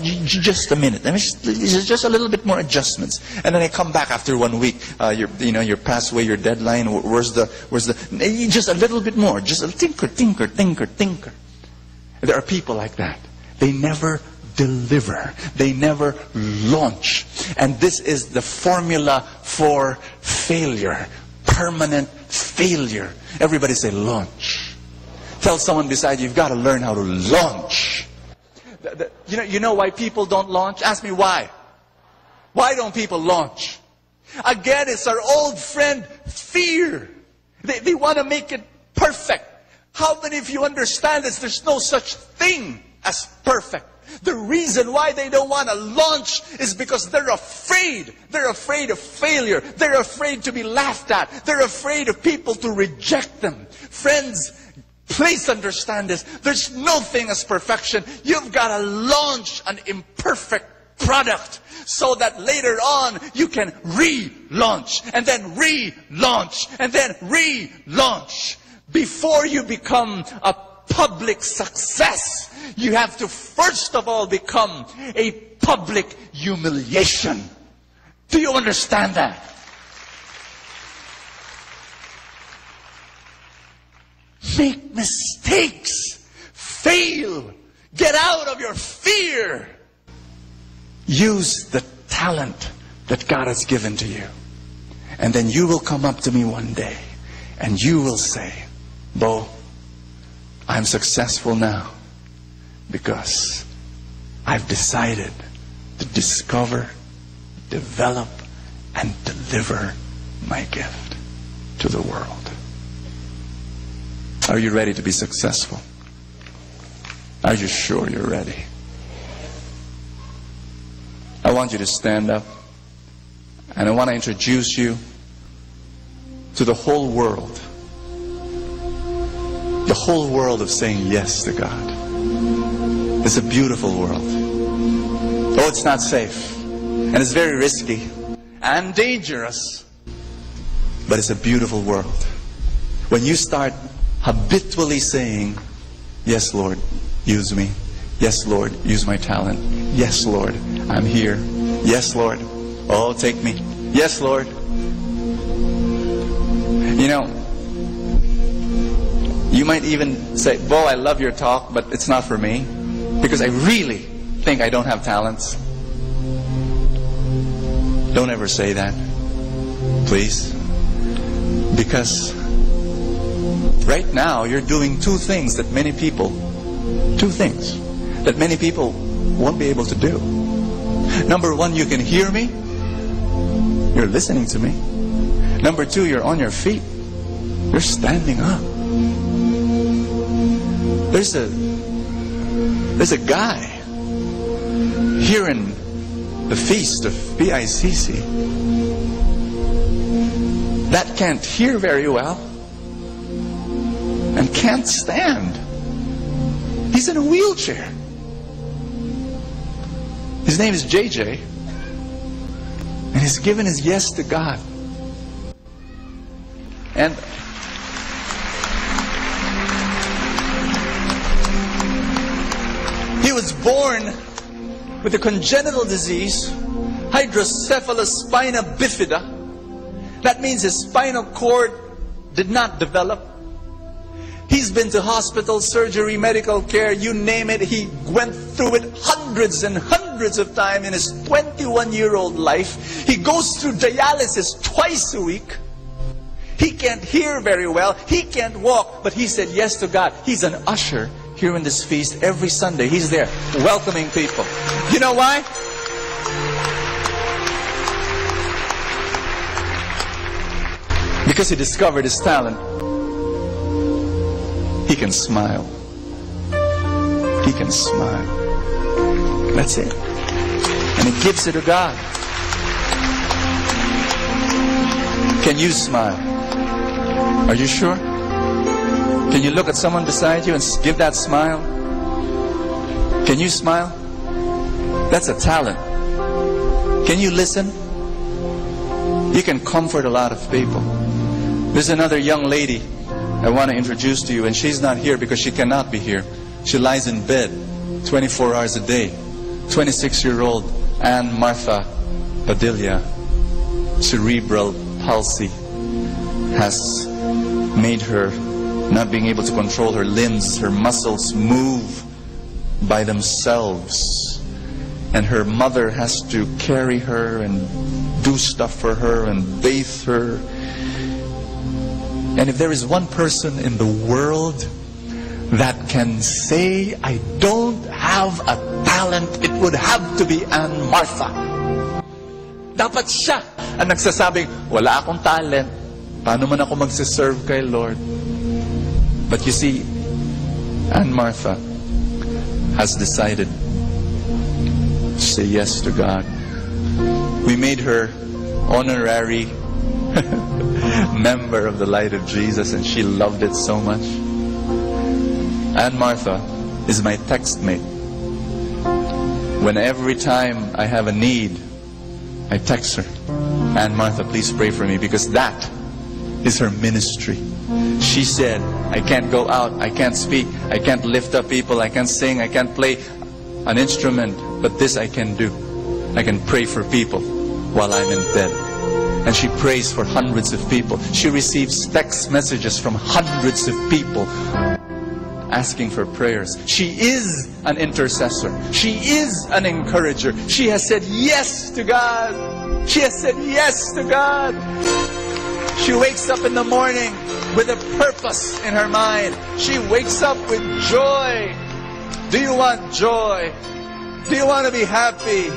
Just a minute. Just a little bit more adjustments. And then I come back after 1 week. You're past away your deadline. Where's the? Just a little bit more. Just a tinker. There are people like that. They never deliver. They never launch. And this is the formula for failure. Permanent failure. Everybody say launch. Tell someone beside you, you've got to learn how to launch. You know why people don't launch? Ask me why. Why don't people launch? Again, it's our old friend, fear. They want to make it perfect. How many of you understand this? There's no such thing as perfect. The reason why they don't want to launch is because they're afraid. They're afraid of failure. They're afraid to be laughed at. They're afraid of people to reject them. Friends, please understand this. There's no thing as perfection. You've got to launch an imperfect product so that later on you can relaunch and then relaunch and then relaunch. Before you become a public success, you have to first of all become a public humiliation. Do you understand that? Make mistakes. Fail. Get out of your fear. Use the talent that God has given to you. And then you will come up to me one day and you will say, Bo, I'm successful now because I've decided to discover, develop, and deliver my gift to the world. Are you ready to be successful? Are you sure you're ready? I want you to stand up and I want to introduce you to the whole world. The whole world of saying yes to God. It's a beautiful world. Oh, it's not safe. And it's very risky and dangerous. But it's a beautiful world. When you start habitually saying, yes, Lord, use me. Yes, Lord, use my talent. Yes, Lord, I'm here. Yes, Lord, oh, take me. Yes, Lord. You know, you might even say, Bo, I love your talk, but it's not for me. Because I really think I don't have talents. Don't ever say that. Please. Because right now you're doing two things that many people won't be able to do. Number one, you can hear me. You're listening to me. Number two, you're on your feet. You're standing up. There's a guy here in the feast of BICC that can't hear very well and can't stand. He's in a wheelchair. His name is JJ, and he's given his yes to God. And he was born with a congenital disease, hydrocephalus spina bifida. That means his spinal cord did not develop. He's been to hospital, surgery, medical care, you name it. He went through it hundreds and hundreds of times in his 21-year-old life. He goes through dialysis twice a week. He can't hear very well. He can't walk, but he said yes to God. He's an usher here in this feast every Sunday. He's there welcoming people. You know why? Because he discovered his talent. He can smile. He can smile. That's it. And he gives it to God. Can you smile? Are you sure? Can you look at someone beside you and give that smile? Can you smile? That's a talent. Can you listen? You can comfort a lot of people. There's another young lady I want to introduce to you, and she's not here because she cannot be here. She lies in bed 24 hours a day. 26-year-old Anne Martha Padilla, cerebral palsy, has made her not being able to control her limbs. Her muscles move by themselves, and her mother has to carry her and do stuff for her and bathe her. And if there is one person in the world that can say, I don't have a talent, it would have to be Anne Martha. Dapat siya ang nagsasabing, wala akong talent, paano man ako magsiserve kay Lord? But you see, Anne Martha has decided to say yes to God. We made her honorary member of the Light of Jesus, and she loved it so much. Anne Martha is my text mate. When every time I have a need, I text her, Anne Martha, please pray for me, because that is her ministry. She said, I can't go out, I can't speak, I can't lift up people, I can't sing, I can't play an instrument, but this I can do. I can pray for people while I'm in bed. And she prays for hundreds of people. She receives text messages from hundreds of people asking for prayers. She is an intercessor. She is an encourager. She has said yes to God. She has said yes to God. She wakes up in the morning with a purpose in her mind. She wakes up with joy. Do you want joy? Do you want to be happy?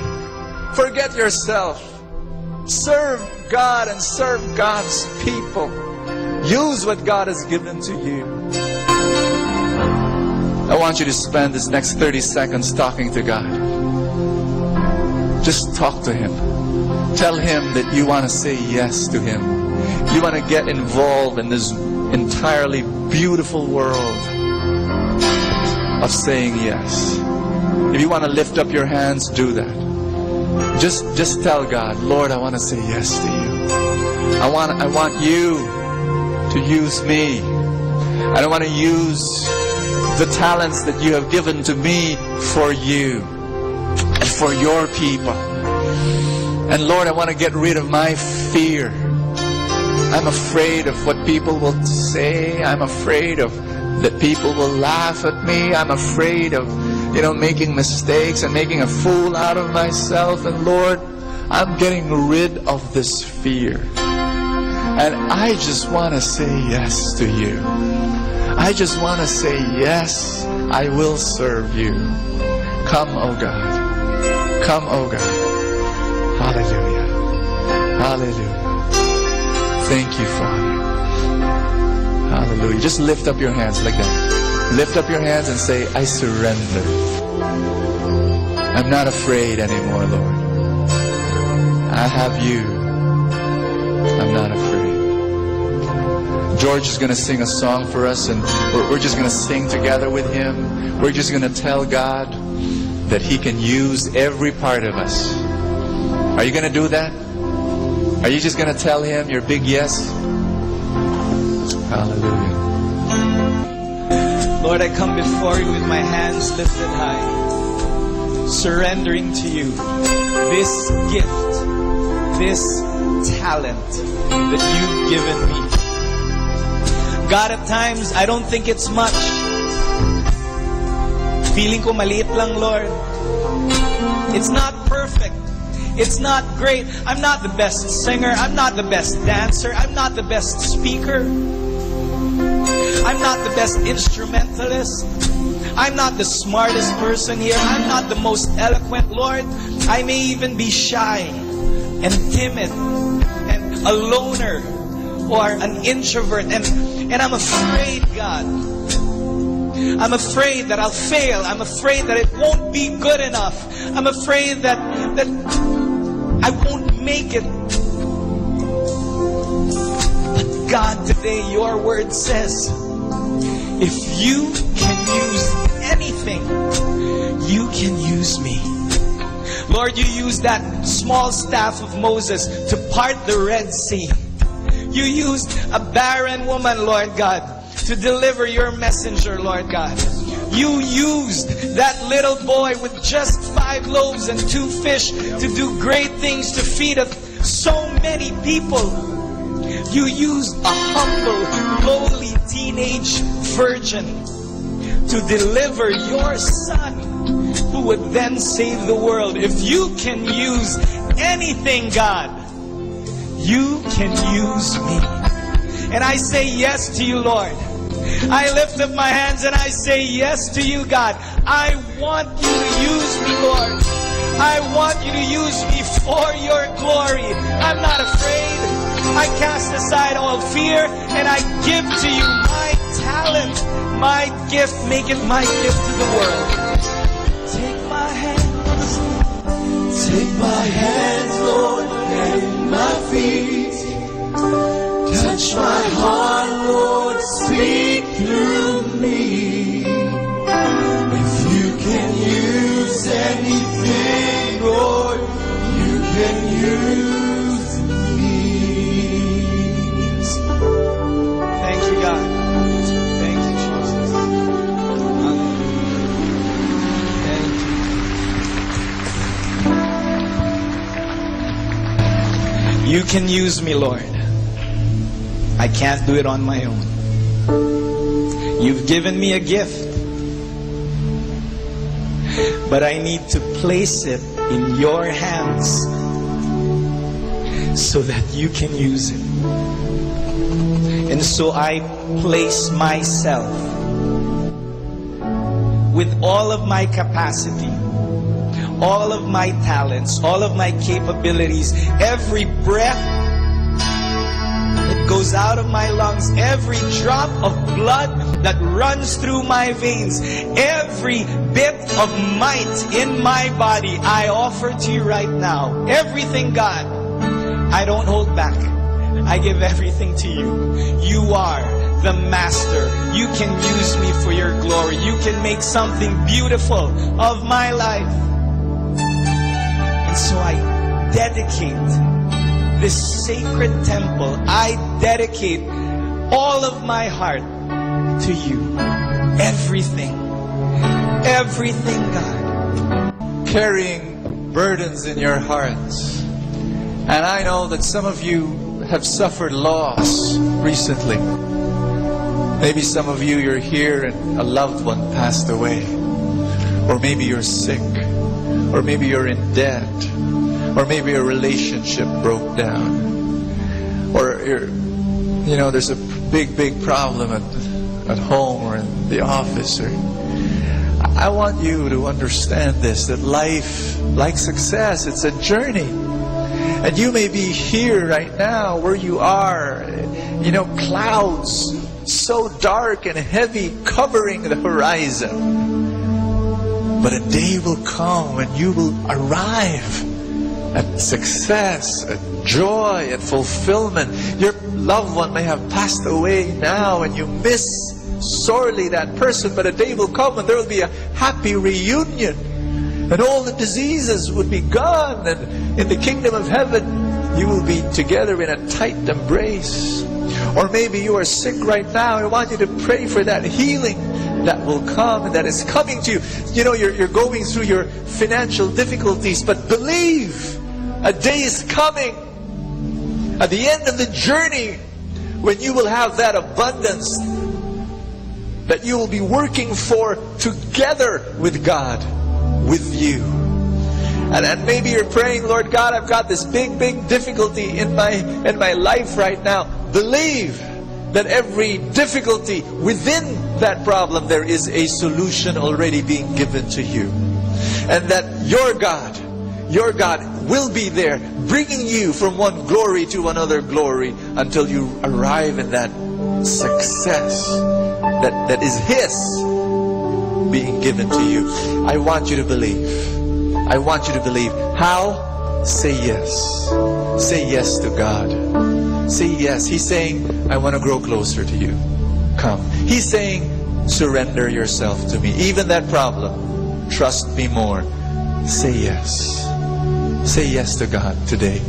Forget yourself. Serve God and serve God's people. Use what God has given to you. I want you to spend this next 30 seconds talking to God. Just talk to Him. Tell Him that you want to say yes to Him. You want to get involved in this entirely beautiful world of saying yes. If you want to lift up your hands, do that. Just tell God, Lord, I want to say yes to you. I want you to use me. I don't want to use the talents that you have given to me for you and for your people. And Lord, I want to get rid of my fear. I'm afraid of what people will say. I'm afraid of that people will laugh at me. I'm afraid of, making mistakes and making a fool out of myself. And Lord, I'm getting rid of this fear. And I just want to say yes to you. I just want to say yes, I will serve you. Come, oh God. Come, oh God. Hallelujah. Hallelujah. Thank you, Father. Hallelujah. Just lift up your hands like that. Lift up your hands and say, I surrender. I'm not afraid anymore, Lord. I have you. I'm not afraid. George is going to sing a song for us, and we're just going to sing together with him. We're just going to tell God that He can use every part of us. Are you going to do that? Are you just going to tell Him your big yes? Hallelujah. Lord, I come before you with my hands lifted high, surrendering to you this gift, this talent that you've given me. God, at times, I don't think it's much. Feeling ko maliit lang, Lord. It's not perfect. It's not great. I'm not the best singer. I'm not the best dancer. I'm not the best speaker. I'm not the best instrumentalist. I'm not the smartest person here. I'm not the most eloquent, Lord. I may even be shy and timid and a loner or an introvert. And I'm afraid, God. I'm afraid that I'll fail. I'm afraid that it won't be good enough. I'm afraid that I won't make it. But God, today your word says, if you can use anything, you can use me. Lord, you used that small staff of Moses to part the Red Sea. You used a barren woman, Lord God, to deliver your messenger, Lord God. You used that little boy with just 5 loaves and 2 fish to do great things to feed so many people. You used a humble, lowly teenage virgin to deliver your son, who would then save the world. If you can use anything, God, you can use me. And I say yes to you, Lord. I lift up my hands and I say yes to you, God. I want you to use me, Lord. I want you to use me for your glory. I'm not afraid. I cast aside all fear and I give to you my talent, my gift. Make it my gift to the world. Take my hands. Take my hands, Lord, and my feet. Touch my heart, Lord, speak through me. If you can use anything, Lord, you can use me. Thank you, God. Thank you, Jesus. Thank you. You can use me, Lord. I can't do it on my own. You've given me a gift, but I need to place it in your hands so that you can use it. And so I place myself with all of my capacity, all of my talents, all of my capabilities, every breath goes out of my lungs, every drop of blood that runs through my veins, every bit of might in my body, I offer to you right now. Everything, God, I don't hold back. I give everything to you. You are the master. You can use me for your glory. You can make something beautiful of my life. And so I dedicate this sacred temple. I dedicate all of my heart to you. Everything. Everything, God. Carrying burdens in your hearts. And I know that some of you have suffered loss recently. Maybe some of you, you're here and a loved one passed away. Or maybe you're sick. Or maybe you're in debt. Or maybe a relationship broke down. Or there's a big problem at home or in the office. Or I want you to understand this, that life, like success, it's a journey. And you may be here right now where you are, clouds so dark and heavy covering the horizon. But a day will come when you will arrive at success, at joy, at fulfillment. Your loved one may have passed away now and you miss sorely that person, but a day will come when there will be a happy reunion and all the diseases would be gone, and in the kingdom of heaven you will be together in a tight embrace. Or maybe you are sick right now. I want you to pray for that healing that will come and that is coming to you. You're going through your financial difficulties, but believe a day is coming at the end of the journey when you will have that abundance that you will be working for together with God, with you. And maybe you're praying, Lord God, I've got this big difficulty in my life right now. Believe that every difficulty within that problem, there is a solution already being given to you. And that your God will be there, bringing you from one glory to another glory until you arrive in that success that is His being given to you. I want you to believe. I want you to believe. How? Say yes. Say yes to God. Say yes. He's saying, I want to grow closer to you. Come. He's saying, surrender yourself to me. Even that problem, trust me more. Say yes. Say yes to God today.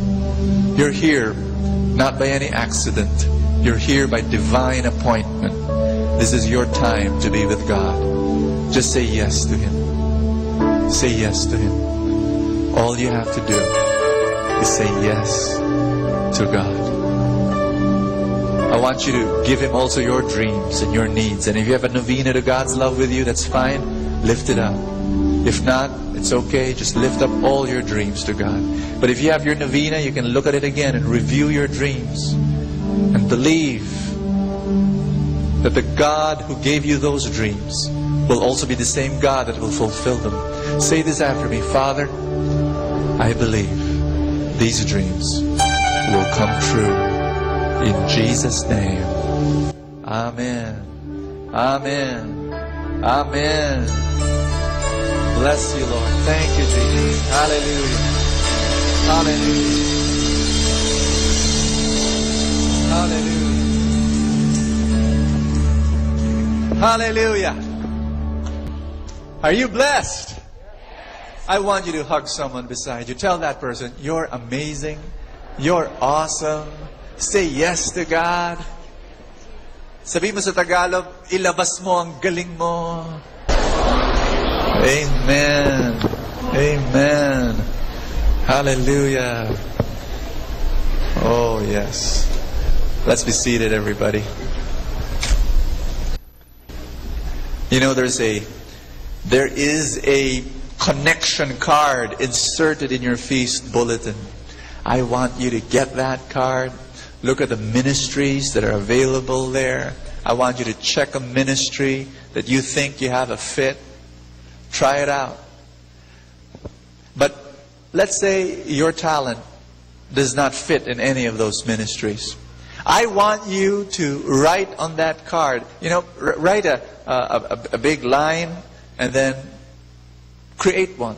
You're here not by any accident. You're here by divine appointment. This is your time to be with God. Just say yes to Him. Say yes to Him. All you have to do is say yes to God. I want you to give Him also your dreams and your needs. And if you have a novena to God's love with you, that's fine. Lift it up. If not, it's okay. Just lift up all your dreams to God. But if you have your novena, you can look at it again and review your dreams. And believe that the God who gave you those dreams will also be the same God that will fulfill them. Say this after me. Father, I believe these dreams will come true. In Jesus' name. Amen. Amen. Amen. Bless you, Lord. Thank you, Jesus. Hallelujah. Hallelujah. Hallelujah. Are you blessed? I want you to hug someone beside you. Tell that person, you're amazing. You're awesome. Say yes to God. Sabi mo sa Tagalog, ilabas mo ang galing mo. Amen. Amen. Hallelujah. Oh, yes. Let's be seated, everybody. There is a connection card inserted in your feast bulletin. I want you to get that card. Look at the ministries that are available there. I want you to check a ministry that you think you have a fit. Try it out. But let's say your talent does not fit in any of those ministries. I want you to write on that card, write a big line and then create one.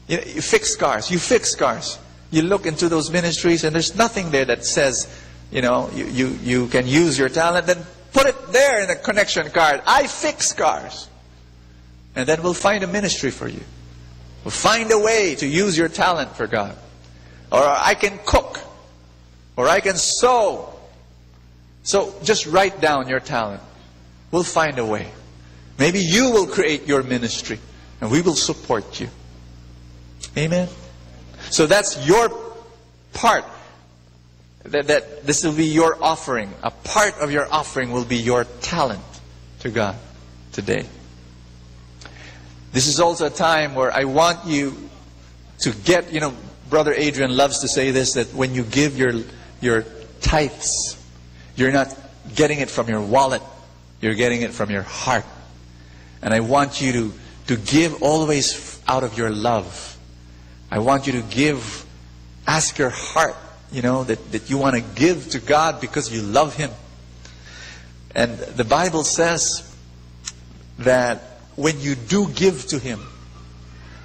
You fix scars. You fix scars. You look into those ministries and there's nothing there that says, you can use your talent. Then put it there in the connection card. I fix scars. And then we'll find a ministry for you. We'll find a way to use your talent for God. Or I can cook. Or I can sew. So just write down your talent. We'll find a way. Maybe you will create your ministry. And we will support you. Amen? So that's your part. That this will be your offering. A part of your offering will be your talent to God today. This is also a time where I want you to get, Brother Adrian loves to say this, that when you give your tithes, you're not getting it from your wallet, you're getting it from your heart. And I want you to give always out of your love. I want you to give ask your heart, that you want to give to God because you love Him. And the Bible says that when you do give to Him,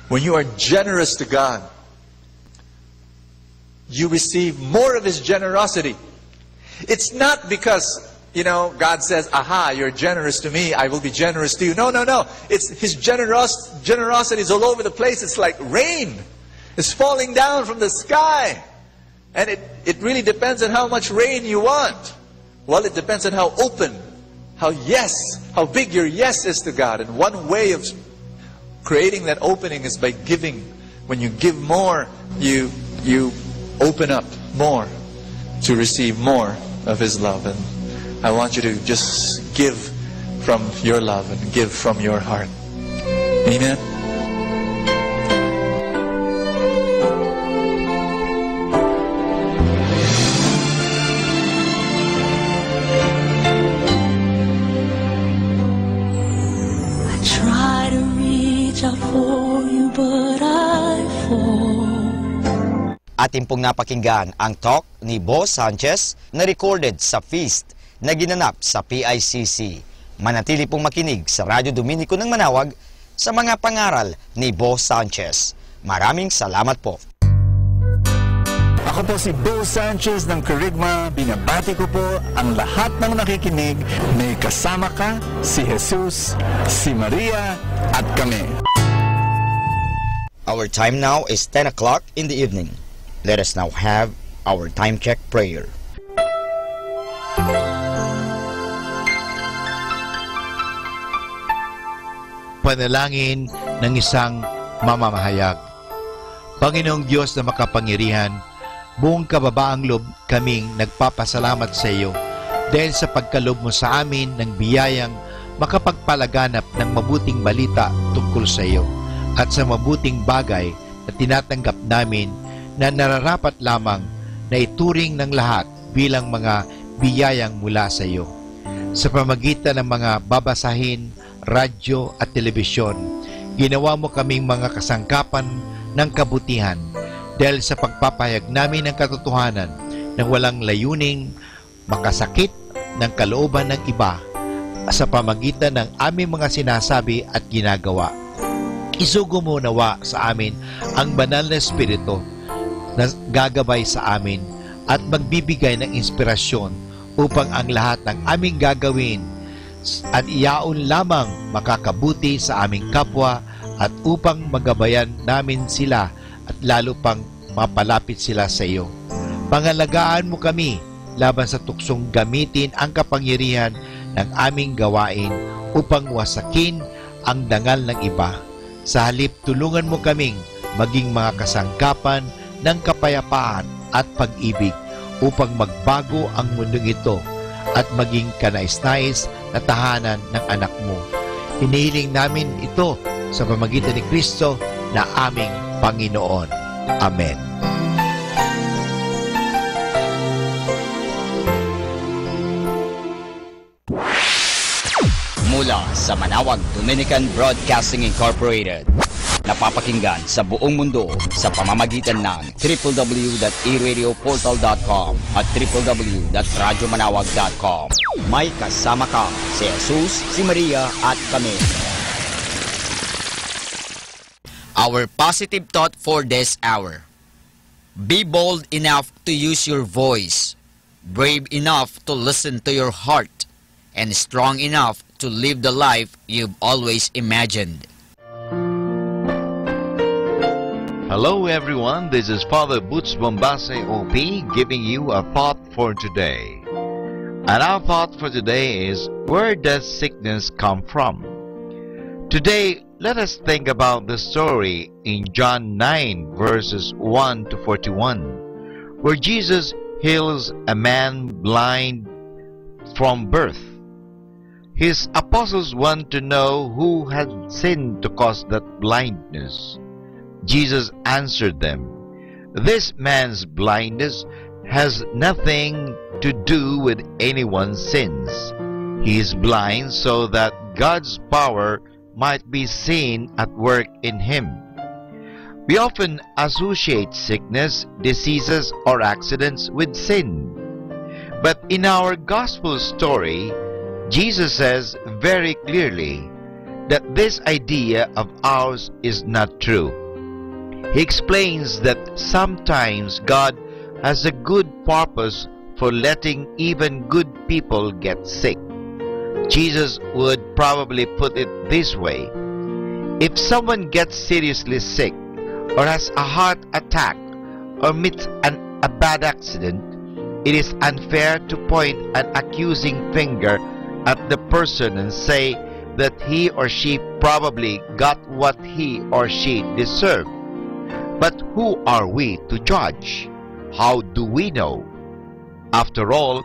when you are generous to God, you receive more of His generosity. It's not because, God says, aha, you're generous to me, I will be generous to you. No. It's His generosity is all over the place. It's like rain. It's falling down from the sky. And it really depends on how much rain you want. Well, it depends on how open, how big your yes is to God. And one way of creating that opening is by giving. When you give more, you open up more to receive more of His love. And I want you to just give from your love and give from your heart. Amen. I try to reach out for you, but I fall. Atin pong napakinggan ang talk ni Boss Sanchez na recorded sa feast na ginanap sa PICC. Manatili pong makinig sa Radyo Dominico ng Manawag sa mga pangaral ni Boss Sanchez. Maraming salamat po. Ako po si Bo Sanchez ng Kerygma. Binabati ko po ang lahat ng nakikinig. May kasama ka, si Jesus, si Maria, at kami. Our time now is 10 o'clock in the evening. Let us now have our time check prayer. Panalangin ng isang mamamahayag. Panginoong Diyos na makapangyarihan, buong kababaang loob kaming nagpapasalamat sa iyo dahil sa pagkaloob mo sa amin ng biyayang makapagpalaganap ng mabuting balita tungkol sa iyo at sa mabuting bagay na tinatanggap namin na nararapat lamang na ituring ng lahat bilang mga biyayang mula sa iyo. Sa pamagitan ng mga babasahin, radyo at telebisyon, ginawa mo kaming mga kasangkapan ng kabutihan dahil sa pagpapahayag namin ng katotohanan na walang layuning makasakit ng kalooban ng iba sa pamagitan ng aming mga sinasabi at ginagawa. Isugo mo nawa sa amin ang banal na Espiritu na gagabay sa amin at magbibigay ng inspirasyon upang ang lahat ng aming gagawin at iyaon lamang makakabuti sa aming kapwa at upang magabayan namin sila at lalo pang mapalapit sila sa iyo. Pangalagaan mo kami laban sa tuksong gamitin ang kapangyarihan ng aming gawain upang wasakin ang dangal ng iba. Sa halip, tulungan mo kaming maging mga kasangkapan ng kapayapaan at pag-ibig upang magbago ang mundong ito at maging kanais-nais na tahanan ng anak mo. Hinihiling namin ito sa pamamagitan ni Kristo na aming Panginoon. Amen. Mula sa Manawag Dominican Broadcasting Incorporated, napapakinggan sa buong mundo sa pamamagitan ng www.eradioportal.com at www.radyomanawag.com. May kasama ka si Jesus, si Maria at kami. Our positive thought for this hour. Be bold enough to use your voice, brave enough to listen to your heart, and strong enough to live the life you've always imagined. Hello everyone, this is Father Boots Bombase OP giving you a thought for today. And our thought for today is, where does sickness come from? Today, let us think about the story in John 9 verses 1 to 41, where Jesus heals a man blind from birth. His apostles want to know who had sinned to cause that blindness. Jesus answered them, "This man's blindness has nothing to do with anyone's sins. He is blind so that God's power might be seen at work in him. We often associate sickness, diseases, or accidents with sin. But in our gospel story, Jesus says very clearly that this idea of ours is not true. He explains that sometimes God has a good purpose for letting even good people get sick. Jesus would probably put it this way: if someone gets seriously sick, or has a heart attack, or meets a bad accident, it is unfair to point an accusing finger at the person and say that he or she probably got what he or she deserved. But who are we to judge? How do we know? After all,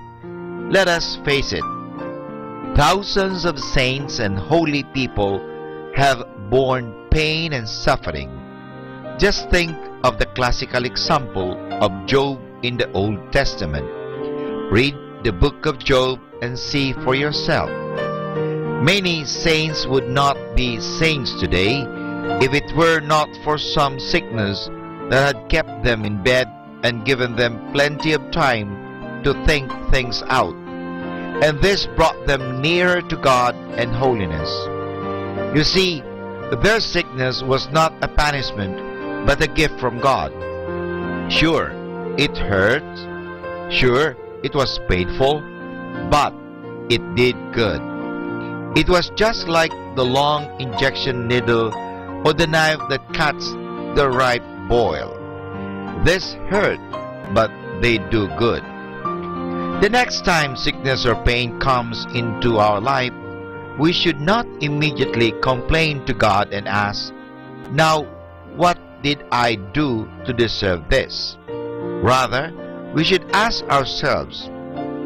let us face it, thousands of saints and holy people have borne pain and suffering. Just think of the classical example of Job in the Old Testament. Read the book of Job and see for yourself. Many saints would not be saints today if it were not for some sickness that had kept them in bed and given them plenty of time to think things out. And this brought them nearer to God and holiness. You see, their sickness was not a punishment, but a gift from God. Sure, it hurt. Sure, it was painful, but it did good. It was just like the long injection needle or the knife that cuts the ripe boil. This hurt, but they do good. The next time sickness or pain comes into our life, we should not immediately complain to God and ask, "Now, what did I do to deserve this?" Rather, we should ask ourselves,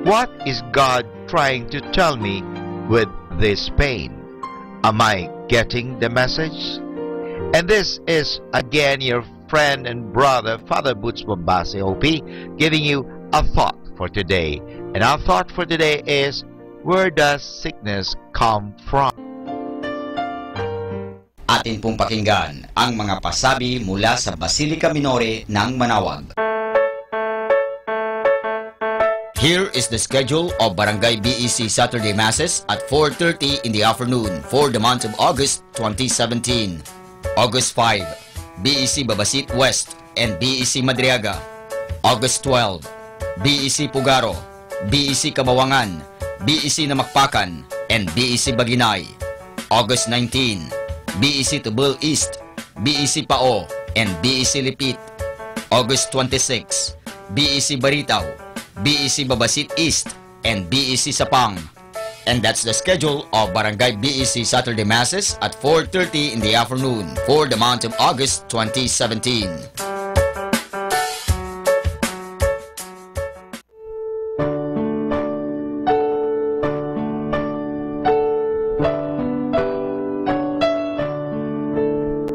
what is God trying to tell me with this pain? Am I getting the message? And this is again your friend and brother, Father Boots Bombase OP, giving you a thought for today. And our thought for today is, where does sickness come from? Atin pong pakinggan ang mga pasabi mula sa Basilica Minore ng Manawag. Here is the schedule of Barangay BEC Saturday Masses at 4:30 in the afternoon for the month of August 2017. August 5, BEC Babasit West and BEC Madriaga. August 12, BEC Pugaro, BEC Kabawangan, BEC Namakpakan, and BEC Baginay. August 19, BEC Tubul East, BEC Pao, and BEC Lipit. August 26, BEC Baritaw, BEC Babasit East, and BEC Sapang. And that's the schedule of Barangay BEC Saturday Masses at 4:30 in the afternoon for the month of August 2017.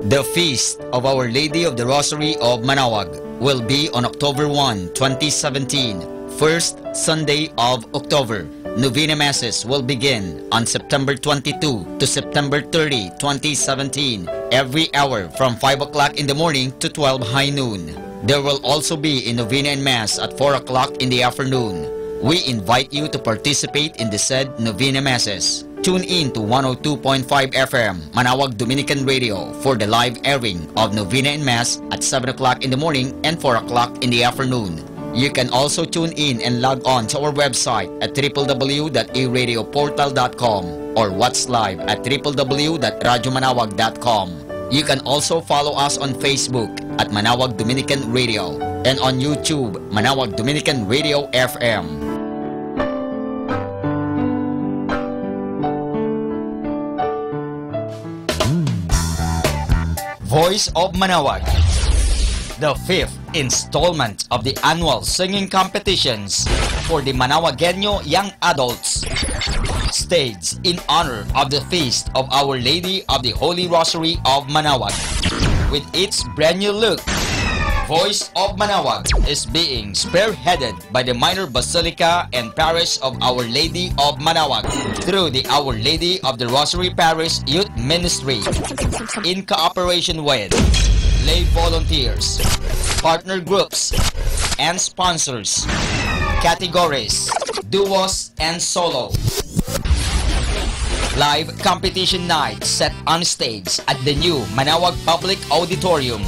The Feast of Our Lady of the Rosary of Manawag will be on October 1, 2017, first Sunday of October. Novena Masses will begin on September 22 to September 30, 2017, every hour from 5 o'clock in the morning to 12 high noon. There will also be a Novena and Mass at 4 o'clock in the afternoon. We invite you to participate in the said Novena Masses. Tune in to 102.5 FM, Manawag Dominican Radio, for the live airing of Novena and Mass at 7 o'clock in the morning and 4 o'clock in the afternoon. You can also tune in and log on to our website at www.eradioportal.com or watch live at www.radyomanawag.com. You can also follow us on Facebook at Manawag Dominican Radio and on YouTube, Manawag Dominican Radio FM. Voice of Manawag, the 5th installment of the annual singing competitions for the Manawagueño young adults, staged in honor of the Feast of Our Lady of the Holy Rosary of Manawag. With its brand new look, Voice of Manaoag is being spearheaded by the Minor Basilica and Parish of Our Lady of Manaoag through the Our Lady of the Rosary Parish Youth Ministry in cooperation with lay volunteers, partner groups, and sponsors, categories, duos, and solo. Live competition night set on stage at the new Manaoag Public Auditorium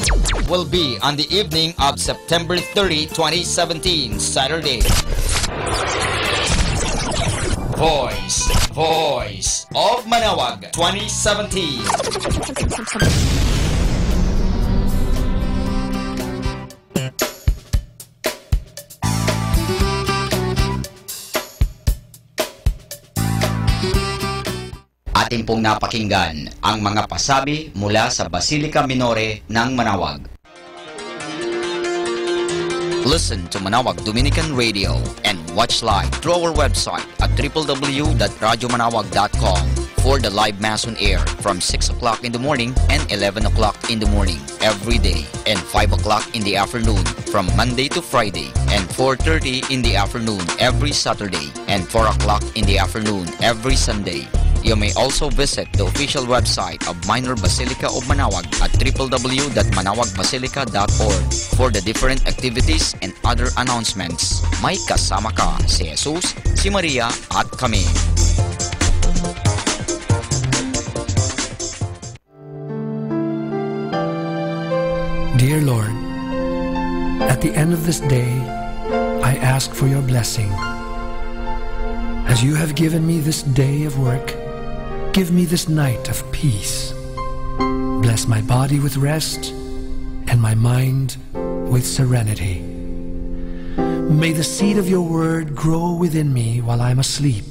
will be on the evening of September 30, 2017, Saturday. Voice of Manaoag 2017. Ating pong napakinggan ang mga pasabi mula sa Basilica Minore ng Manaoag. Listen to Manaoag Dominican Radio and watch live through our website at www.radiomanawag.com for the live Mass on air from 6 o'clock in the morning and 11 o'clock in the morning every day, and 5 o'clock in the afternoon from Monday to Friday, and 4:30 in the afternoon every Saturday, and 4 o'clock in the afternoon every Sunday. You may also visit the official website of Minor Basilica of Manaoag at www.manawagbasilica.org for the different activities and other announcements. May kasama ka si Jesus, si Maria at kami. Dear Lord, at the end of this day, I ask for your blessing. As you have given me this day of work, give me this night of peace. Bless my body with rest and my mind with serenity. May the seed of your word grow within me while I'm asleep.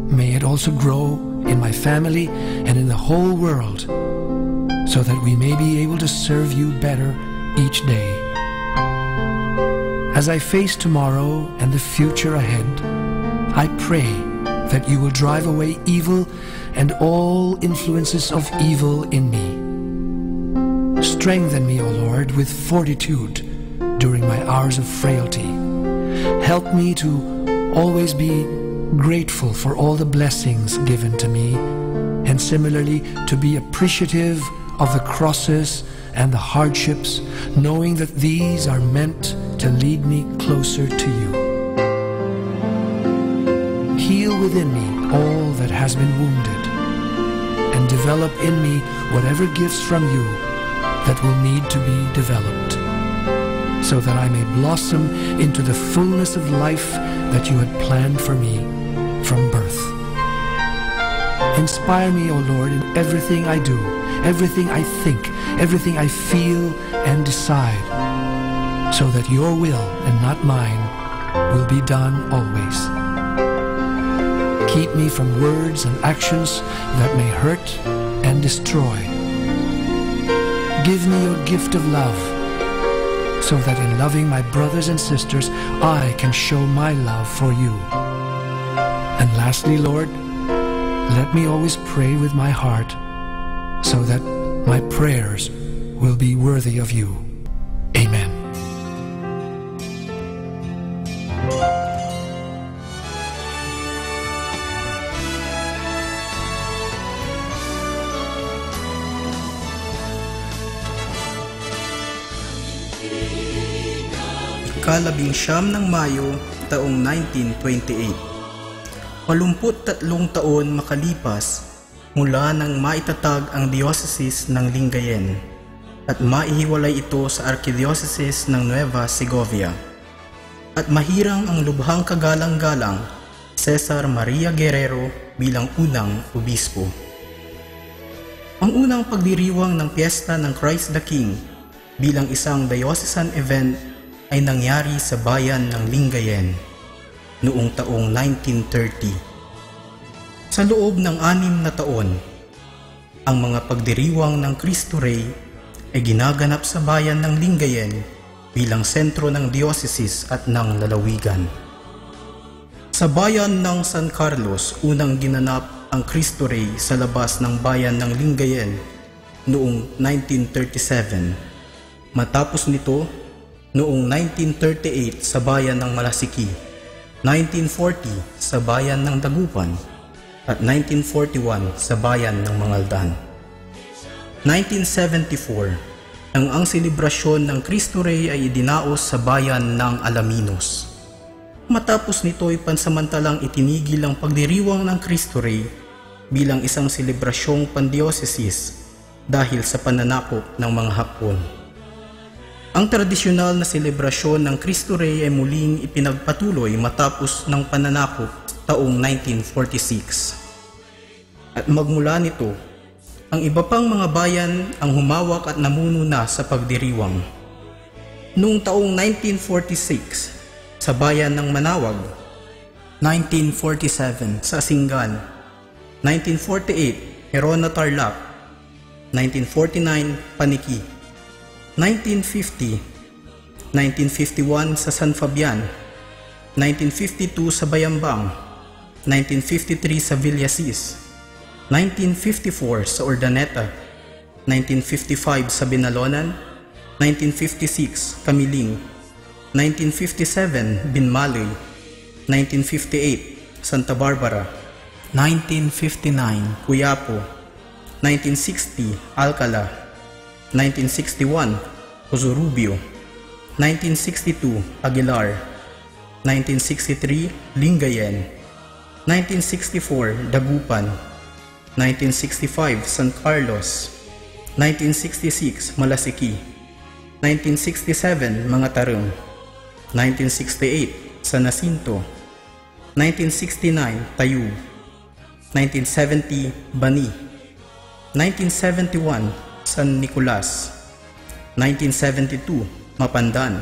May it also grow in my family and in the whole world, so that we may be able to serve you better each day. As I face tomorrow and the future ahead, I pray that you will drive away evil and all influences of evil in me. Strengthen me, O Lord, with fortitude during my hours of frailty. Help me to always be grateful for all the blessings given to me, and similarly to be appreciative of the crosses and the hardships, knowing that these are meant to lead me closer to you. Heal within me all that has been wounded, and develop in me whatever gifts from you that will need to be developed, so that I may blossom into the fullness of life that you had planned for me from birth. Inspire me, O Lord, in everything I do, everything I think, everything I feel and decide, so that your will and not mine will be done always. Keep me from words and actions that may hurt and destroy. Give me your gift of love, so that in loving my brothers and sisters, I can show my love for you. And lastly, Lord, let me always pray with my heart, so that my prayers will be worthy of you. Amen. Ikalabing-siyam ng Mayo, taong 1928. 83 taon makalipas mula nang maitatag ang diocese ng Lingayen at maihiwalay ito sa Archdiocese ng Nueva Segovia. At mahirang ang lubhang kagalang-galang Cesar Maria Guerrero bilang unang obispo. Ang unang pagdiriwang ng piyesta ng Christ the King bilang isang diocesan event ay nangyari sa bayan ng Lingayen noong taong 1930. Sa loob ng 6 na taon, ang mga pagdiriwang ng Cristo Rey ay ginaganap sa bayan ng Lingayen bilang sentro ng diocese at ng lalawigan. Sa bayan ng San Carlos, unang ginanap ang Cristo Rey sa labas ng bayan ng Lingayen noong 1937. Matapos nito, noong 1938 sa bayan ng Malasiki, 1940 sa bayan ng Dagupan, at 1941 sa bayan ng Mangaldan. 1974, ang selebrasyon ng Cristo Rey ay idinaos sa bayan ng Alaminos. Matapos nito ay pansamantalang itinigil ang pagdiriwang ng Cristo Rey bilang isang selebrasyong pandiocesis dahil sa pananakop ng mga Hapon. Ang tradisyonal na selebrasyon ng Cristo Rey ay muling ipinagpatuloy matapos ng pananakop taong 1946. At magmula nito, ang iba pang mga bayan ang humawak at namuno na sa pagdiriwang. Noong taong 1946 sa bayan ng Manawag, 1947 sa Singan, 1948 Herona Tarlac, 1949 Paniki, 1950, 1951 sa San Fabian, 1952 sa Bayambang, 1953 sa Villasis, 1954 sa Urdaneta, 1955 sa Binalonan, 1956 Kamiling, 1957 Binmaloy, 1958 Santa Barbara, 1959 Cuyapo, 1960 Alcala, 1961 Cosurubio, 1962 Aguilar, 1963 Lingayen, 1964 Dagupan, 1965 San Carlos, 1966 Malasiki, 1967 Mga Tarong, 1968 San Jacinto, 1969 Tayub, 1970 Bani, 1971 San Nicolas, 1972 Mapandan,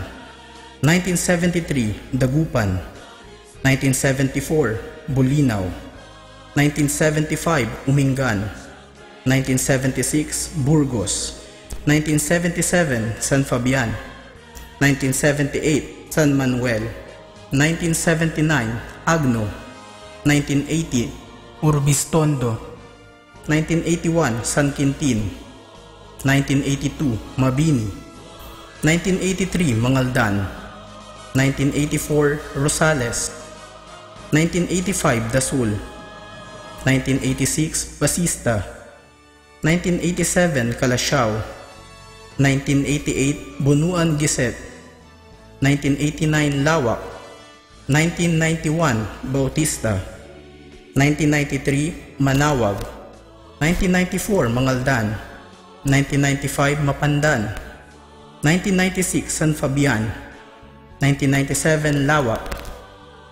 1973 Dagupan, 1974 Bulinaw, 1975 Umingan, 1976 Burgos, 1977 San Fabian, 1978 San Manuel, 1979 Agno, 1980 Urbistondo, 1981 San Quintin, 1982 Mabini, 1983 Mangaldan, 1984 Rosales, 1985 Dasul, 1986 Basista, 1987 Calasiao, 1988 Bunuan Giset, 1989 Lawak, 1991 Bautista, 1993 Manawag, 1994 Mangaldan, 1995 Mapandan, 1996 San Fabian, 1997 Lawak,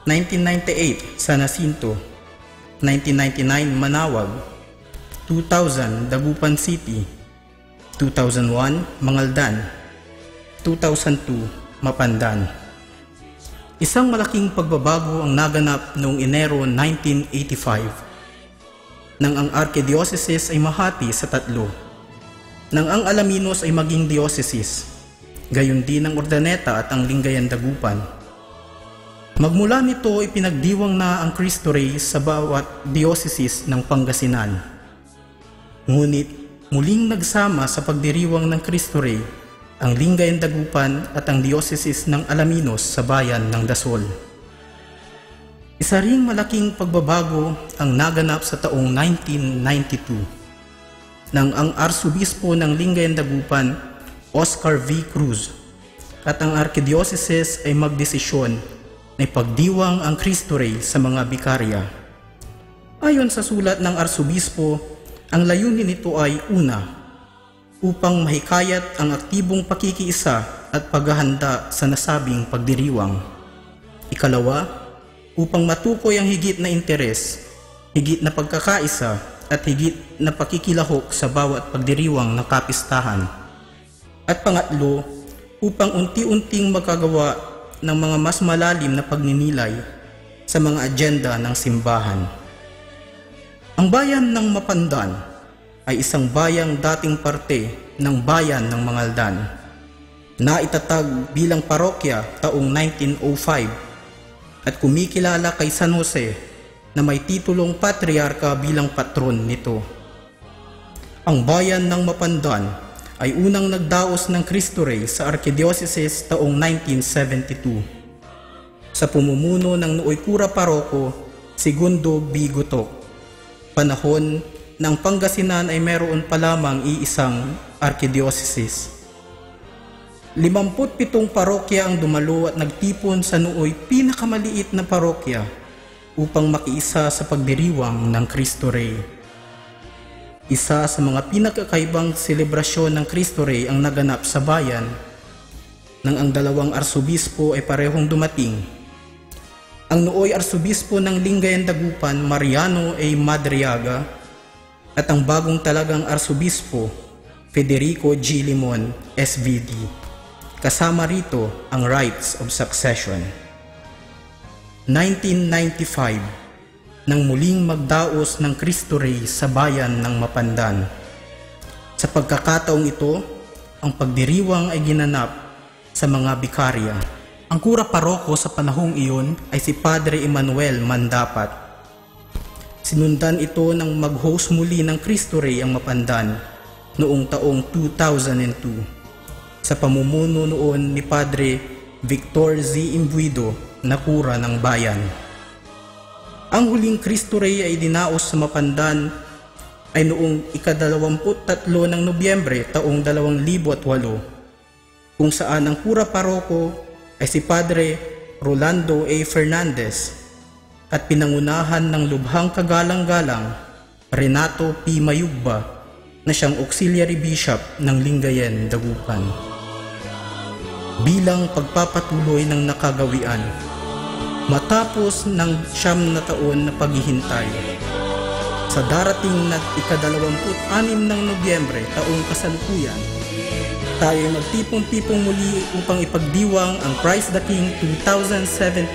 1998 San Jacinto, 1999 Manawag, 2000 Dagupan City, 2001 Mangaldan, 2002 Mapandan. Isang malaking pagbabago ang naganap noong Enero 1985 nang ang Archdiocese ay mahati sa tatlo, nang ang Alaminos ay maging diocese, gayon din ang Urdaneta at ang Lingayen Dagupan. Magmula nito ipinagdiwang na ang Cristo Rey sa bawat diocese ng Pangasinan. Ngunit muling nagsama sa pagdiriwang ng Cristo Rey ang Lingayen Dagupan at ang diocese ng Alaminos sa bayan ng Dasol. Isa ring malaking pagbabago ang naganap sa taong 1992 nang ang Arsobispo ng Lingayen Dagupan, Oscar V. Cruz, at ang Archdiocese ay magdesisyon na ipagdiwang ang Cristo Rey sa mga bikarya. Ayon sa sulat ng Arsobispo, ang layunin nito ay una, upang mahikayat ang aktibong pakikiisa at paghahanda sa nasabing pagdiriwang. Ikalawa, upang matukoy ang higit na interes, higit na pagkakaisa at higit na pakikilahok sa bawat pagdiriwang ng kapistahan. At pangatlo, upang unti-unting magkagawa ng mga mas malalim na pagninilay sa mga agenda ng simbahan. Ang bayan ng Mapandan ay isang bayang dating parte ng bayan ng Mangaldan na itatag bilang parokya taong 1905 at kumikilala kay San Jose na may titulong patriarka bilang patron nito. Ang bayan ng Mapandan ay unang nagdaos ng Cristo Rey sa Archdiocese taong 1972 sa pumumuno ng nooy Kura Paroko Segundo B. Gutok. Panahon na ang Pangasinan ay meron pa lamang iisang Archdiocese. 57 parokya ang dumalo at nagtipon sa nooy pinakamaliit na parokya upang makiisa sa pagdiriwang ng Cristo Rey. Isa sa mga pinakakaibang selebrasyon ng Cristo Rey ang naganap sa bayan nang ang dalawang arsobispo ay parehong dumating. Ang nooy arsobispo ng Lingayen Dagupan, Mariano A. Madriaga, at ang bagong talagang arsobispo, Federico G. Limon, SVD. Kasama rito ang rites of succession. 1995, nang muling magdaos ng Cristo Rey sa bayan ng Mapandan. Sa pagkakataong ito, ang pagdiriwang ay ginanap sa mga bikarya. Ang kura paroko sa panahong iyon ay si Padre Emmanuel Mandapat. Sinundan ito ng mag-host muli ng Cristo Rey ang Mapandan noong taong 2002 sa pamumuno noon ni Padre Victor Z. Imbuido na kura ng bayan. Ang huling Cristo Rey ay dinaos sa Mapandan ay noong ika-23 ng Nobyembre taong 2008 kung saan ang kura paroko ay si Padre Rolando A. Fernandez at pinangunahan ng lubhang kagalang-galang Renato P. Mayugba na siyang auxiliary bishop ng Lingayen, Dagupan. Bilang pagpapatuloy ng nakagawian, matapos ng 9 na taon na paghihintay, sa darating na ika-26 ng Nobyembre taong kasalukuyan, tayo ay magtipong-tipong muli upang ipagdiwang ang Christ the King 2017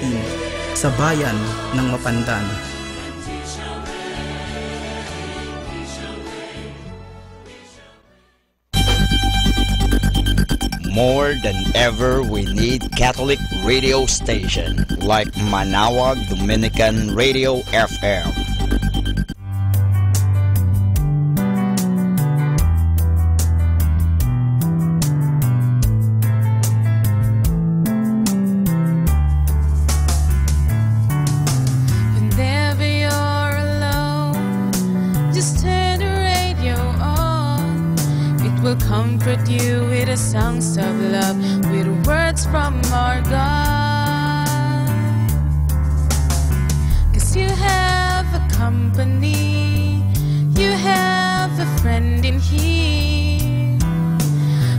sa bayan ng Mapandan. More than ever, we need Catholic radio station like Manawag Dominican Radio FM. Whenever you're alone, just turn the radio on. It will comfort you with the songs of love, with words from our God. 'Cause you have a company, you have a friend in here.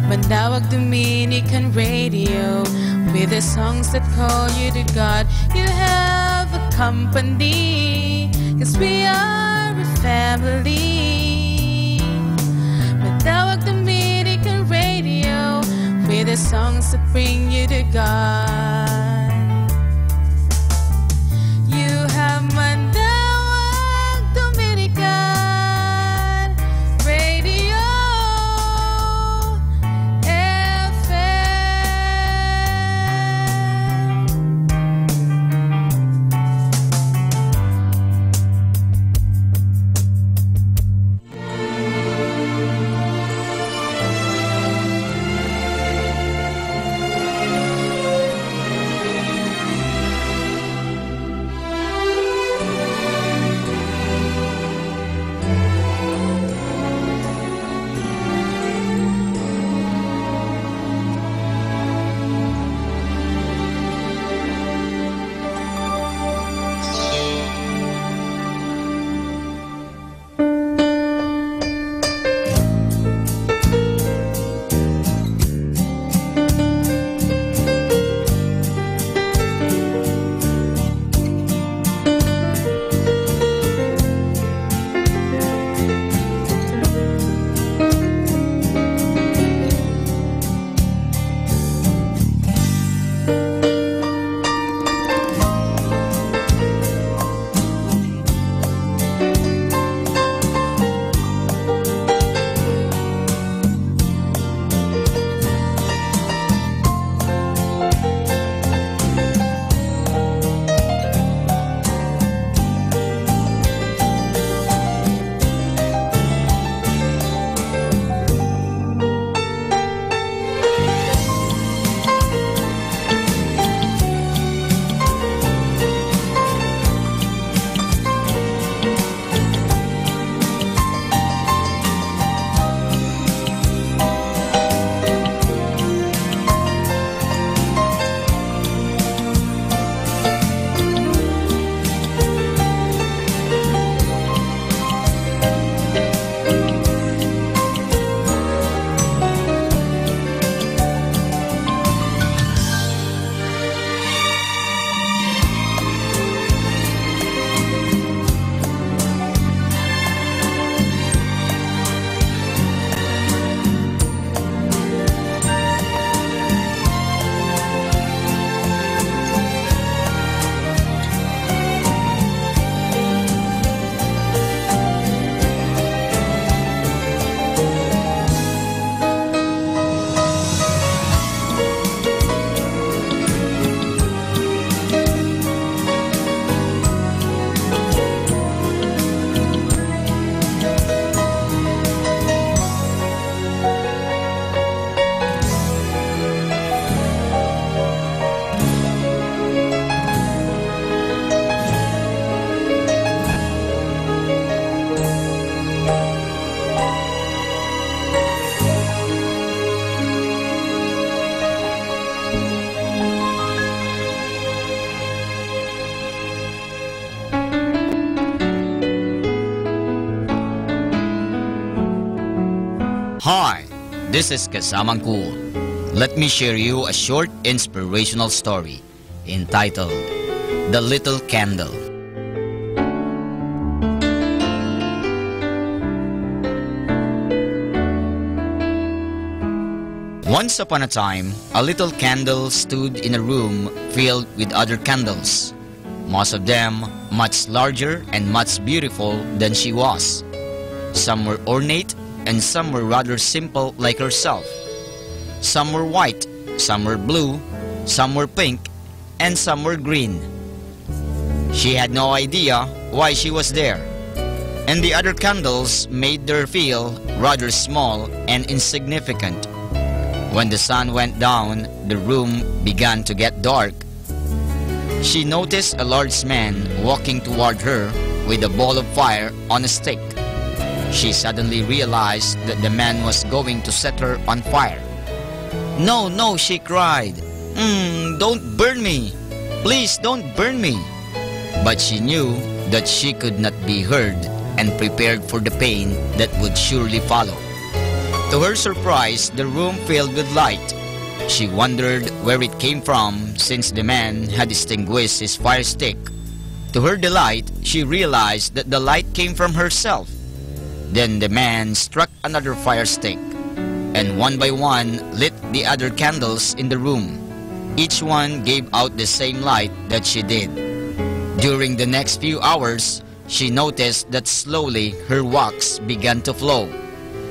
Manawag Dominican Radio, with the songs that call you to God. You have a company, 'cause we are a family. Manawag Dominican Radio, with the songs that bring you to God. You have Manawag Dominican Radio FM. Hi, this is Kasamang Cool. Let me share you a short inspirational story entitled The Little Candle. Once upon a time, a little candle stood in a room filled with other candles, most of them much larger and much beautiful than she was. Some were ornate and some were rather simple like herself. Some were white, some were blue, some were pink, and some were green. She had no idea why she was there, and the other candles made her feel rather small and insignificant. When the sun went down, the room began to get dark. She noticed a large man walking toward her with a ball of fire on a stick. She suddenly realized that the man was going to set her on fire. "No, no," she cried. Don't burn me. Please don't burn me." But she knew that she could not be hurt and prepared for the pain that would surely follow. To her surprise, the room filled with light. She wondered where it came from since the man had extinguished his fire stick. To her delight, she realized that the light came from herself. Then the man struck another fire stick, and one by one lit the other candles in the room. Each one gave out the same light that she did. During the next few hours, she noticed that slowly her wax began to flow.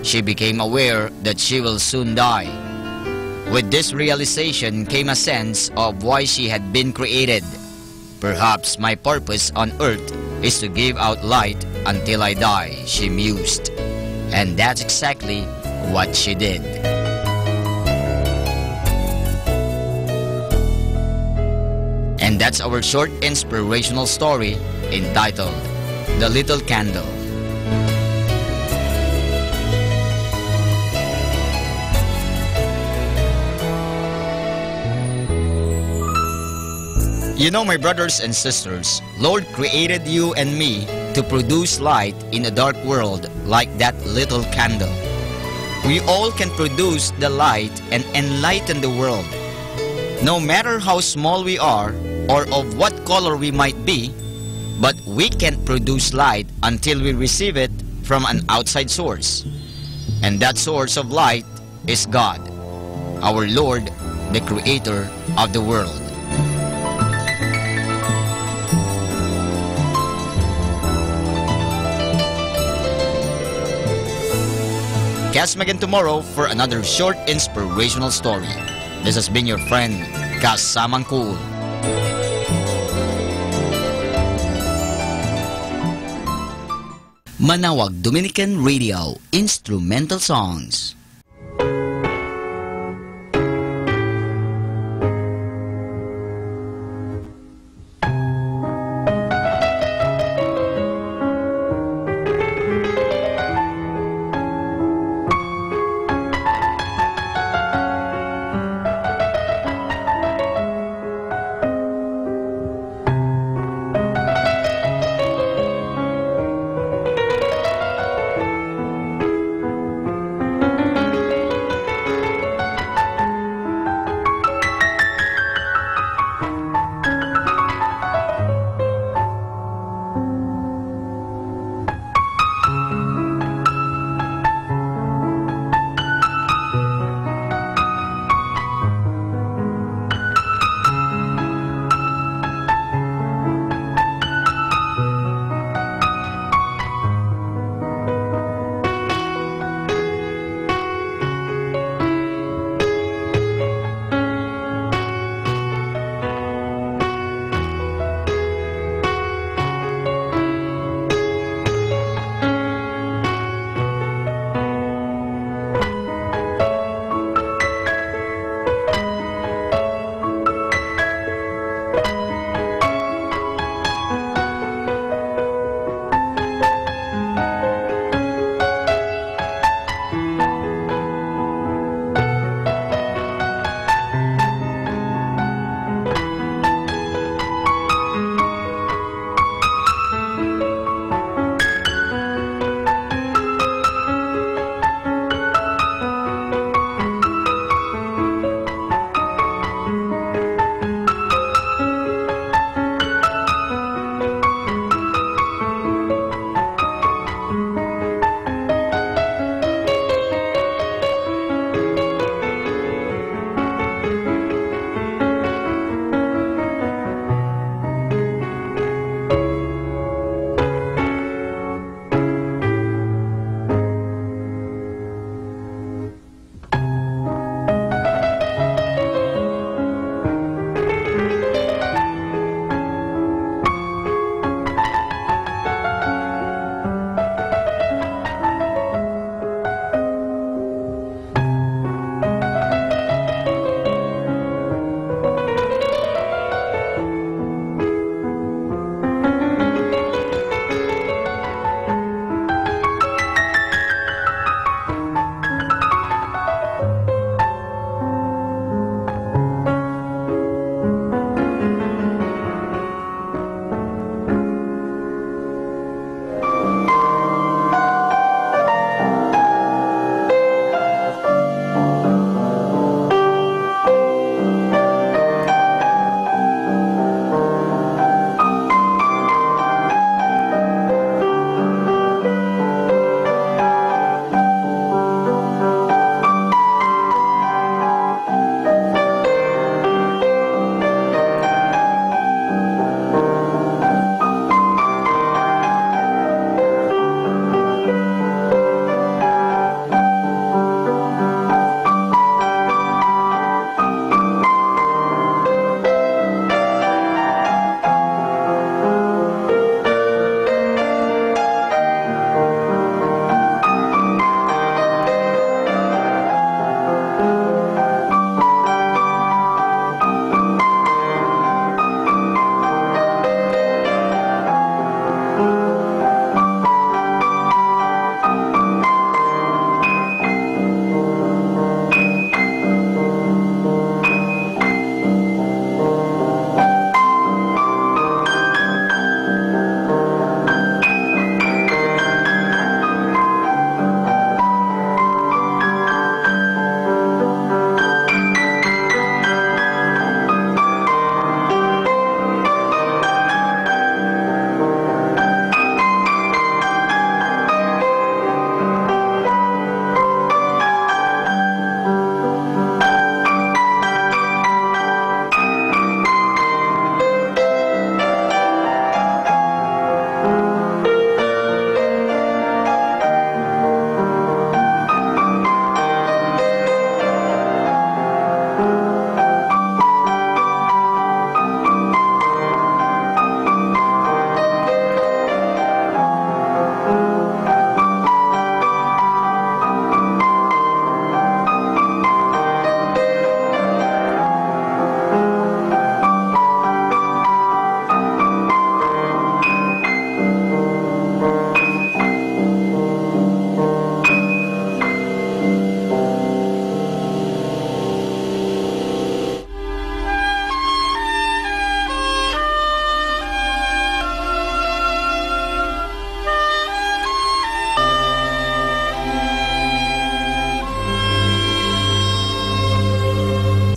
She became aware that she will soon die. With this realization came a sense of why she had been created. "Perhaps my purpose on earth is to give out light until I die," she mused. And that's exactly what she did. And that's our short inspirational story entitled The Little Candle. You know, my brothers and sisters, Lord created you and me to produce light in a dark world like that little candle. We all can produce the light and enlighten the world. No matter how small we are or of what color we might be, but we can produce light until we receive it from an outside source. And that source of light is God, our Lord, the Creator of the world. Catch me again tomorrow for another short inspirational story. This has been your friend, Kasamang Cool. Manawag Dominican Radio Instrumental Songs.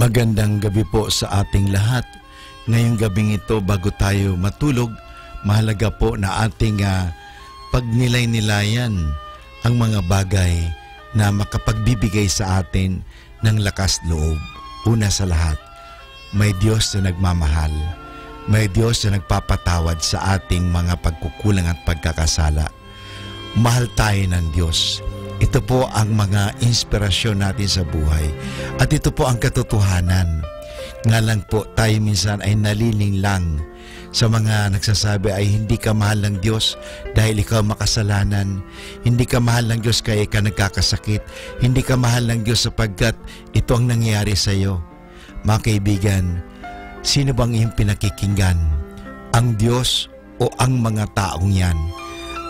Magandang gabi po sa ating lahat. Ngayong gabing ito, bago tayo matulog, mahalaga po na ating pagnilay-nilayan ang mga bagay na makapagbibigay sa atin ng lakas loob. Una sa lahat, may Diyos na nagmamahal. May Diyos na nagpapatawad sa ating mga pagkukulang at pagkakasala. Mahal tayo ng Diyos. Ito po ang mga inspirasyon natin sa buhay. At ito po ang katotohanan. Nga lang po tayo minsan ay naliling lang sa mga nagsasabi ay hindi ka mahal ng Diyos dahil ikaw makasalanan. Hindi ka mahal ng Diyos kaya ka nagkakasakit. Hindi ka mahal ng Diyos sapagkat ito ang nangyayari sa iyo. Mga kaibigan, sino bang iyong pinakikinggan? Ang Diyos o ang mga taong yan?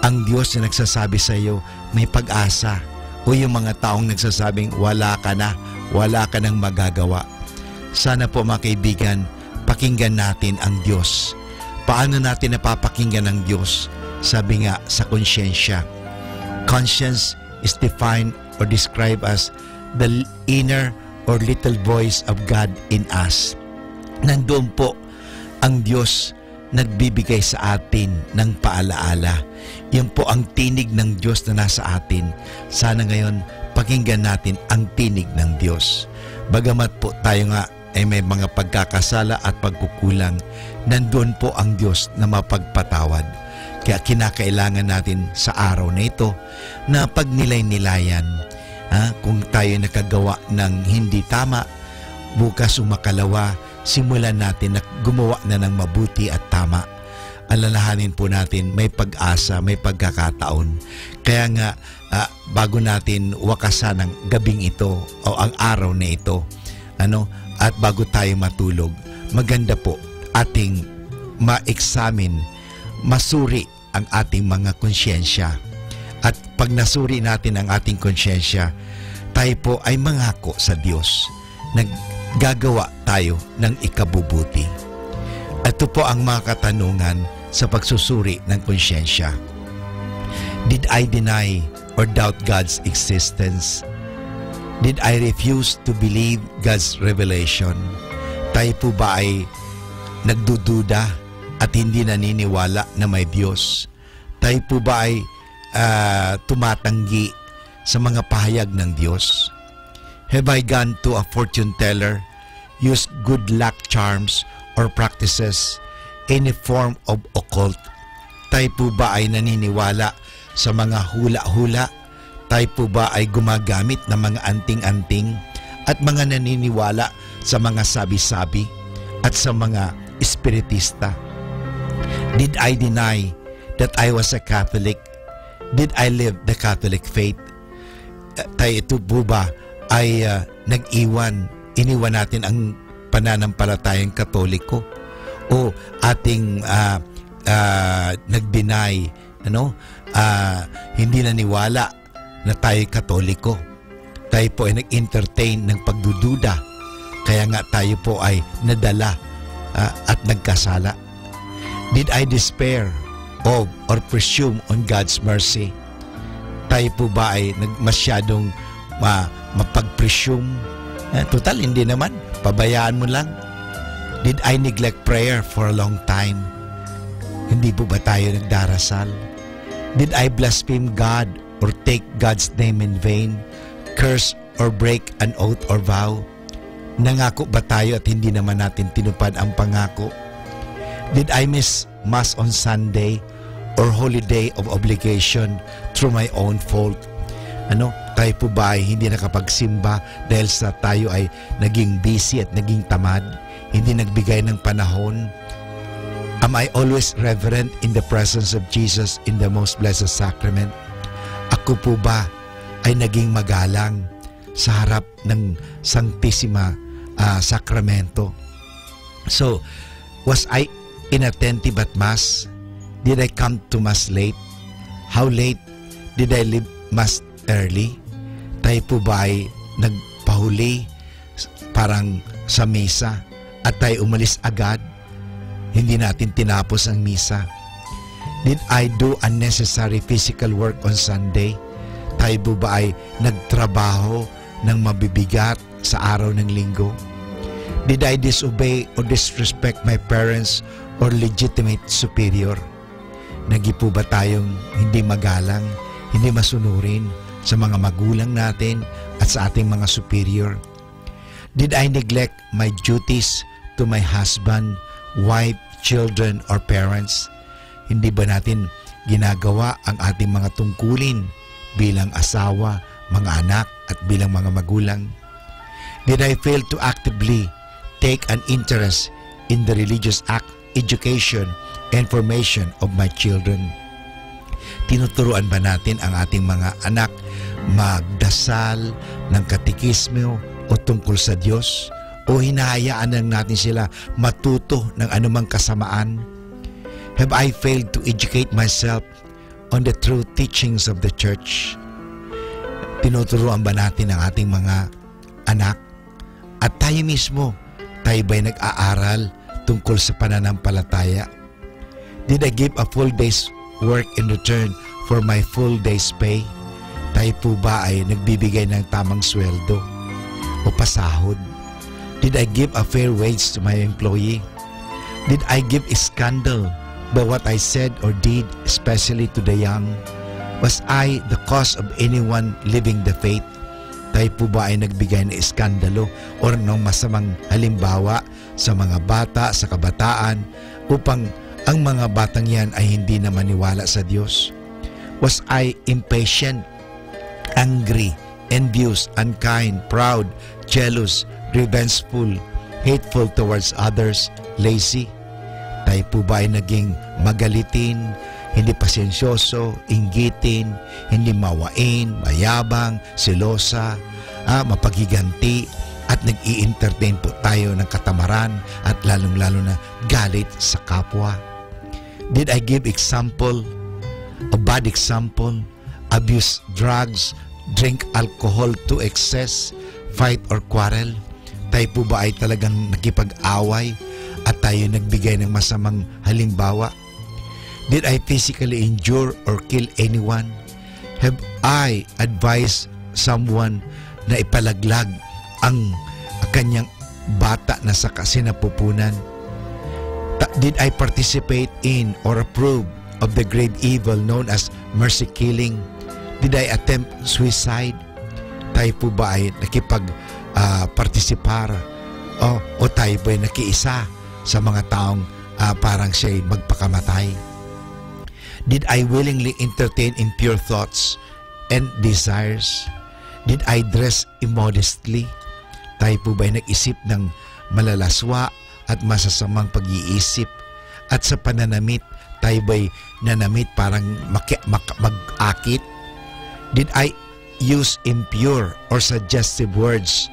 Ang Diyos na nagsasabi sa iyo, may pag-asa, o yung mga taong nagsasabing wala ka na, wala ka nang magagawa. Sana po mga kaibigan, pakinggan natin ang Diyos. Paano natin napapakinggan ang Diyos? Sabi nga sa konsyensya. Conscience is defined or described as the inner or little voice of God in us. Nandoon po ang Diyos nagbibigay sa atin ng paalaala. Yan po ang tinig ng Diyos na nasa atin. Sana ngayon, pakinggan natin ang tinig ng Diyos. Bagamat po tayo nga ay may mga pagkakasala at pagkukulang, nandoon po ang Diyos na mapagpatawad. Kaya kinakailangan natin sa araw na ito na pagnilay-nilayan. Kung tayo nakagawa ng hindi tama, bukas umakalawa, simulan natin na gumawa na ng mabuti at tama. Alalahanin po natin may pag-asa, may pagkakataon. Kaya nga bago natin wakasan ang gabing ito o ang araw na ito, at bago tayo matulog, maganda po ating ma-examine, masuri ang ating mga konsyensya. At pag nasuri natin ang ating konsyensya, tayo po ay mangako sa Diyos na gagawa tayo ng ikabubuti. Ito po ang mga katanungan sa pagsusuri ng konsyensya. Did I deny or doubt God's existence? Did I refuse to believe God's revelation? Tayo po ba ay nagdududa at hindi naniniwala na may Diyos? Tayo po ba ay tumatanggi sa mga pahayag ng Diyos? Have I gone to a fortune teller, used good luck charms or practices, any form of occult? Tayo po ba ay naniniwala sa mga hula-hula? Tayo po ba ay gumagamit ng mga anting-anting at mga naniniwala sa mga sabi-sabi at sa mga espiritista? Did I deny that I was a Catholic? Did I live the Catholic faith? Tayo ito po ba ay iniwan natin ang pananampalatayang Katoliko? O ating nag-deny, hindi naniwala na tayo Katoliko. Tayo po ay nag-entertain ng pagdududa. Kaya nga tayo po ay nadala at nagkasala. Did I despair of or presume on God's mercy? Tayo po ba ay masyadong mapag-presume? Total, hindi naman. Pabayaan mo lang. Did I neglect prayer for a long time? Hindi po ba tayo nagdarasal? Did I blaspheme God or take God's name in vain? Curse or break an oath or vow? Nangako ba tayo at hindi naman natin tinupad ang pangako? Did I miss Mass on Sunday or holiday of obligation through my own fault? Tayo po ba ay hindi nakapagsimba dahil sa tayo ay naging busy at naging tamad? Hindi nagbigay ng panahon? Am I always reverent in the presence of Jesus in the most blessed sacrament? Ako po ba ay naging magalang sa harap ng Sanctissima Sacramento? So, was I inattentive at Mass? Did I come to Mass late? How late? Did I leave Mass early? Tayo po ba ay nagpahuli parang sa misa at tayo umalis agad? Hindi natin tinapos ang misa. Did I do unnecessary physical work on Sunday? Tayo po ba ay nagtrabaho ng mabibigat sa araw ng linggo? Did I disobey or disrespect my parents or legitimate superior? Nagi po ba tayong hindi magalang, hindi masunurin sa mga magulang natin at sa ating mga superior? Did I neglect my duties to my husband, wife, children, or parents? Hindi ba natin ginagawa ang ating mga tungkulin bilang asawa, mga anak, at bilang mga magulang? Did I fail to actively take an interest in the religious education and formation of my children? Tinuturuan ba natin ang ating mga anak magdasal ng katekismo o tungkol sa Diyos? O hinahayaan lang natin sila matuto ng anumang kasamaan? Have I failed to educate myself on the true teachings of the church? Tinuturuan ba natin ang ating mga anak? At tayo mismo, tayo ba'y nag-aaral tungkol sa pananampalataya? Did I give a full day's work in return for my full day's pay? Tayo po ba ay nagbibigay ng tamang sweldo o pasahod? Did I give a fair wage to my employee? Did I give a scandal by what I said or did, especially to the young? Was I the cause of anyone living the faith? Tayo po ba ay nagbigay ng iskandalo o ng masamang halimbawa sa mga bata, sa kabataan, upang ang mga batang yan ay hindi na maniwala sa Diyos? Was I impatient, angry, envious, unkind, proud, jealous, revengeful, hateful towards others, lazy? Tayo po ba ay naging magalitin, hindi pasensyoso, inggitin, hindi mawain, mayabang, selosa, mapagiganti, at nag-i-entertain po tayo ng katamaran at lalong-lalo na galit sa kapwa? Did I give example, a bad example, abuse drugs, drink alcohol to excess, fight or quarrel? Tayo po ba ay talagang nakipag-away at tayo nagbigay ng masamang halimbawa? Did I physically injure or kill anyone? Have I advised someone na ipalaglag ang kanyang bata na sa kasinapupunan? Did I participate in or approve of the grave evil known as mercy killing? Did I attempt suicide? Tayo po ba ay nakipag-participar o tayo ba ay nakiisa sa mga taong parang siya'y magpakamatay? Did I willingly entertain impure thoughts and desires? Did I dress immodestly? Tayo po ba'y nag-isip ng malalaswa at masasamang pag-iisip? At sa pananamit, tayo ba'y nanamit parang mag-akit? Did I use impure or suggestive words,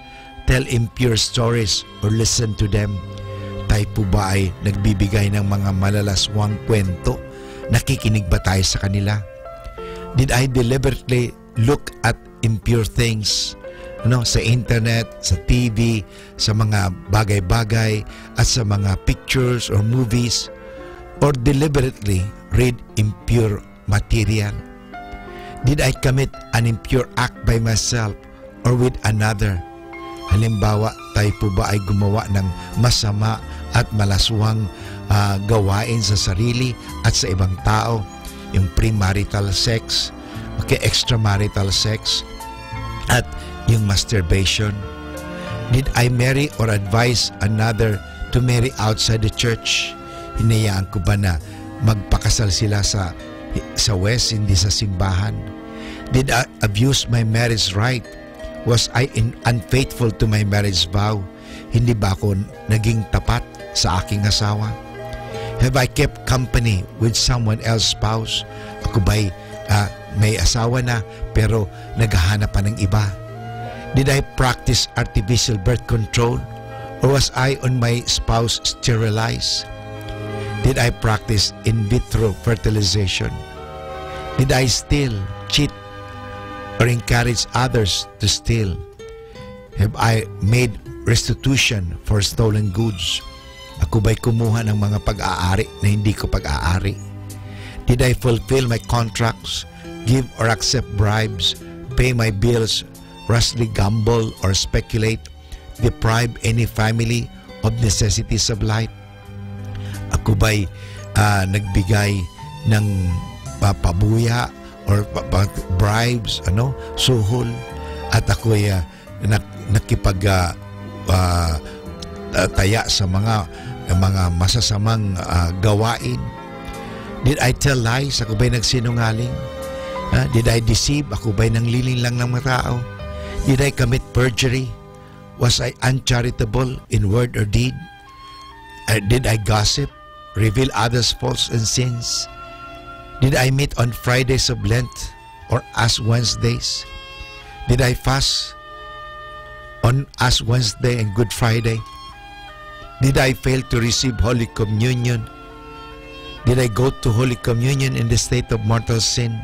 tell impure stories, or listen to them? Tayo po ba ay nagbibigay ng mga malalaswang kwento? Nakikinig ba tayo sa kanila? Did I deliberately look at impure things sa internet, sa TV, sa mga bagay-bagay at sa mga pictures or movies, or deliberately read impure material? Did I commit an impure act by myself or with another? Halimbawa, tayo po ba ay gumawa ng masama at malaswang gawain sa sarili at sa ibang tao? Yung premarital sex, extramarital sex, at yung masturbation. Did I marry or advise another to marry outside the church? Hinayaan ko ba na magpakasal sila sa west, hindi sa simbahan? Did I abuse my marriage right? Was I unfaithful to my marriage vow? Hindi ba ako naging tapat sa aking asawa? Have I kept company with someone else's spouse? Ako ba'y may asawa na pero naghahanap pa ng iba? Did I practice artificial birth control? Or was I on my spouse sterilized? Did I practice in vitro fertilization? Did I steal, cheat, or encourage others to steal? Have I made restitution for stolen goods? Ako ba'y kumuha ng mga pag-aari na hindi ko pag-aari? Did I fulfill my contracts, give or accept bribes, pay my bills, rashly gamble or speculate, deprive any family of necessities of life? Ako ba'y nagbigay ng pabuya or bribes, suhol, at ako'y taya sa mga masasamang gawain? Did I tell lies? Ako ba'y nagsinungaling? Did I deceive? Ako ba'y nangliling lang ng mga tao? Did I commit perjury? Was I uncharitable in word or deed? Did I gossip? Reveal others' faults and sins? Did I meet on Fridays of Lent or Ash Wednesdays? Did I fast on Ash Wednesday and Good Friday? Did I fail to receive Holy Communion? Did I go to Holy Communion in the state of mortal sin?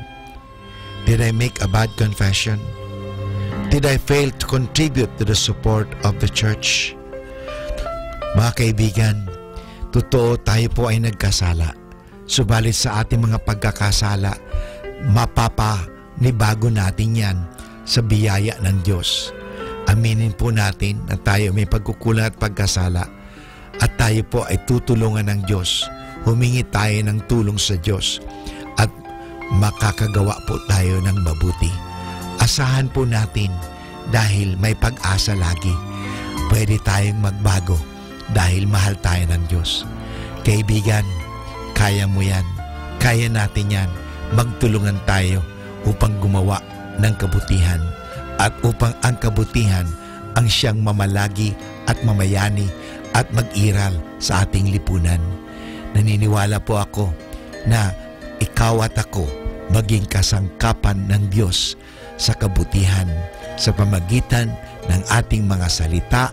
Did I make a bad confession? Did I fail to contribute to the support of the church? Mga kaibigan, totoo tayo po ay nagkasala. Subalit sa ating mga pagkakasala, mapapanibago natin yan sa biyaya ng Diyos. Aminin po natin na tayo may pagkukulang at pagkasala at tayo po ay tutulungan ng Diyos. Humingi tayo ng tulong sa Diyos at makakagawa po tayo ng mabuti. Asahan po natin dahil may pag-asa lagi. Pwede tayong magbago dahil mahal tayo ng Diyos. Kaibigan, kaya mo yan. Kaya natin yan. Magtulungan tayo upang gumawa ng kabutihan at upang ang kabutihan ang siyang mamalagi at mamayani at mag-iral sa ating lipunan. Naniniwala po ako na ikaw at ako maging kasangkapan ng Diyos sa kabutihan sa pamagitan ng ating mga salita,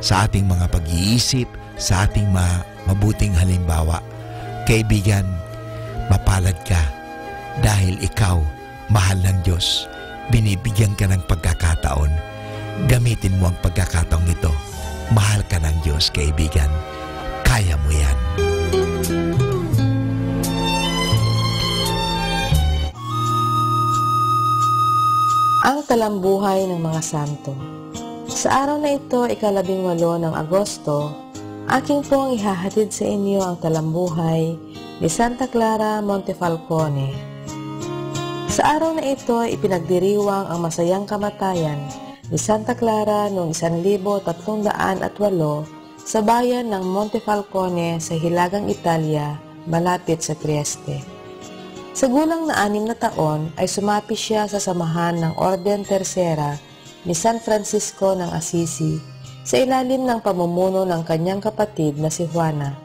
sa ating mga pag-iisip, sa ating mabuting halimbawa. Kaibigan, mapalad ka dahil ikaw mahal ng Diyos. Binibigyan ka ng pagkakataon. Gamitin mo ang pagkakataong ito. Mahal ka ng Diyos, kaibigan. Kaya mo yan. Ang talambuhay ng mga santo. Sa araw na ito, 18 ng Agosto, aking pong ihahatid sa inyo ang talambuhay ni Santa Clara Montefalcone. Sa araw na ito, ipinagdiriwang ang masayang kamatayan ni Santa Clara noong 1308 sa bayan ng Montefalcone sa Hilagang Italia, malapit sa Trieste. Sa gulang na 6 na taon ay sumapi siya sa samahan ng Orden Tercera ni San Francisco ng Assisi sa ilalim ng pamumuno ng kanyang kapatid na si Juana.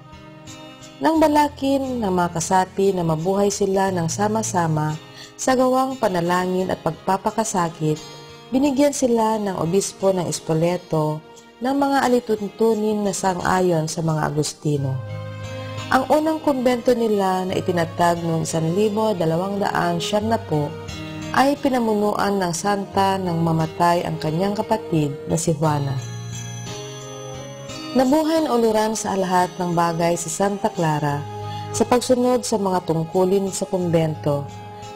Nang balakin ng mga kasapi na mabuhay sila ng sama-sama sa gawang panalangin at pagpapakasakit, binigyan sila ng obispo ng Spoleto ng mga alituntunin na sang-ayon sa mga Agustino. Ang unang kumbento nila na itinatag noong 1290 ay pinamunuan ng santa nang mamatay ang kanyang kapatid na si Juana. Nabuhay na uluran sa lahat ng bagay si Santa Clara sa pagsunod sa mga tungkulin sa kumbento,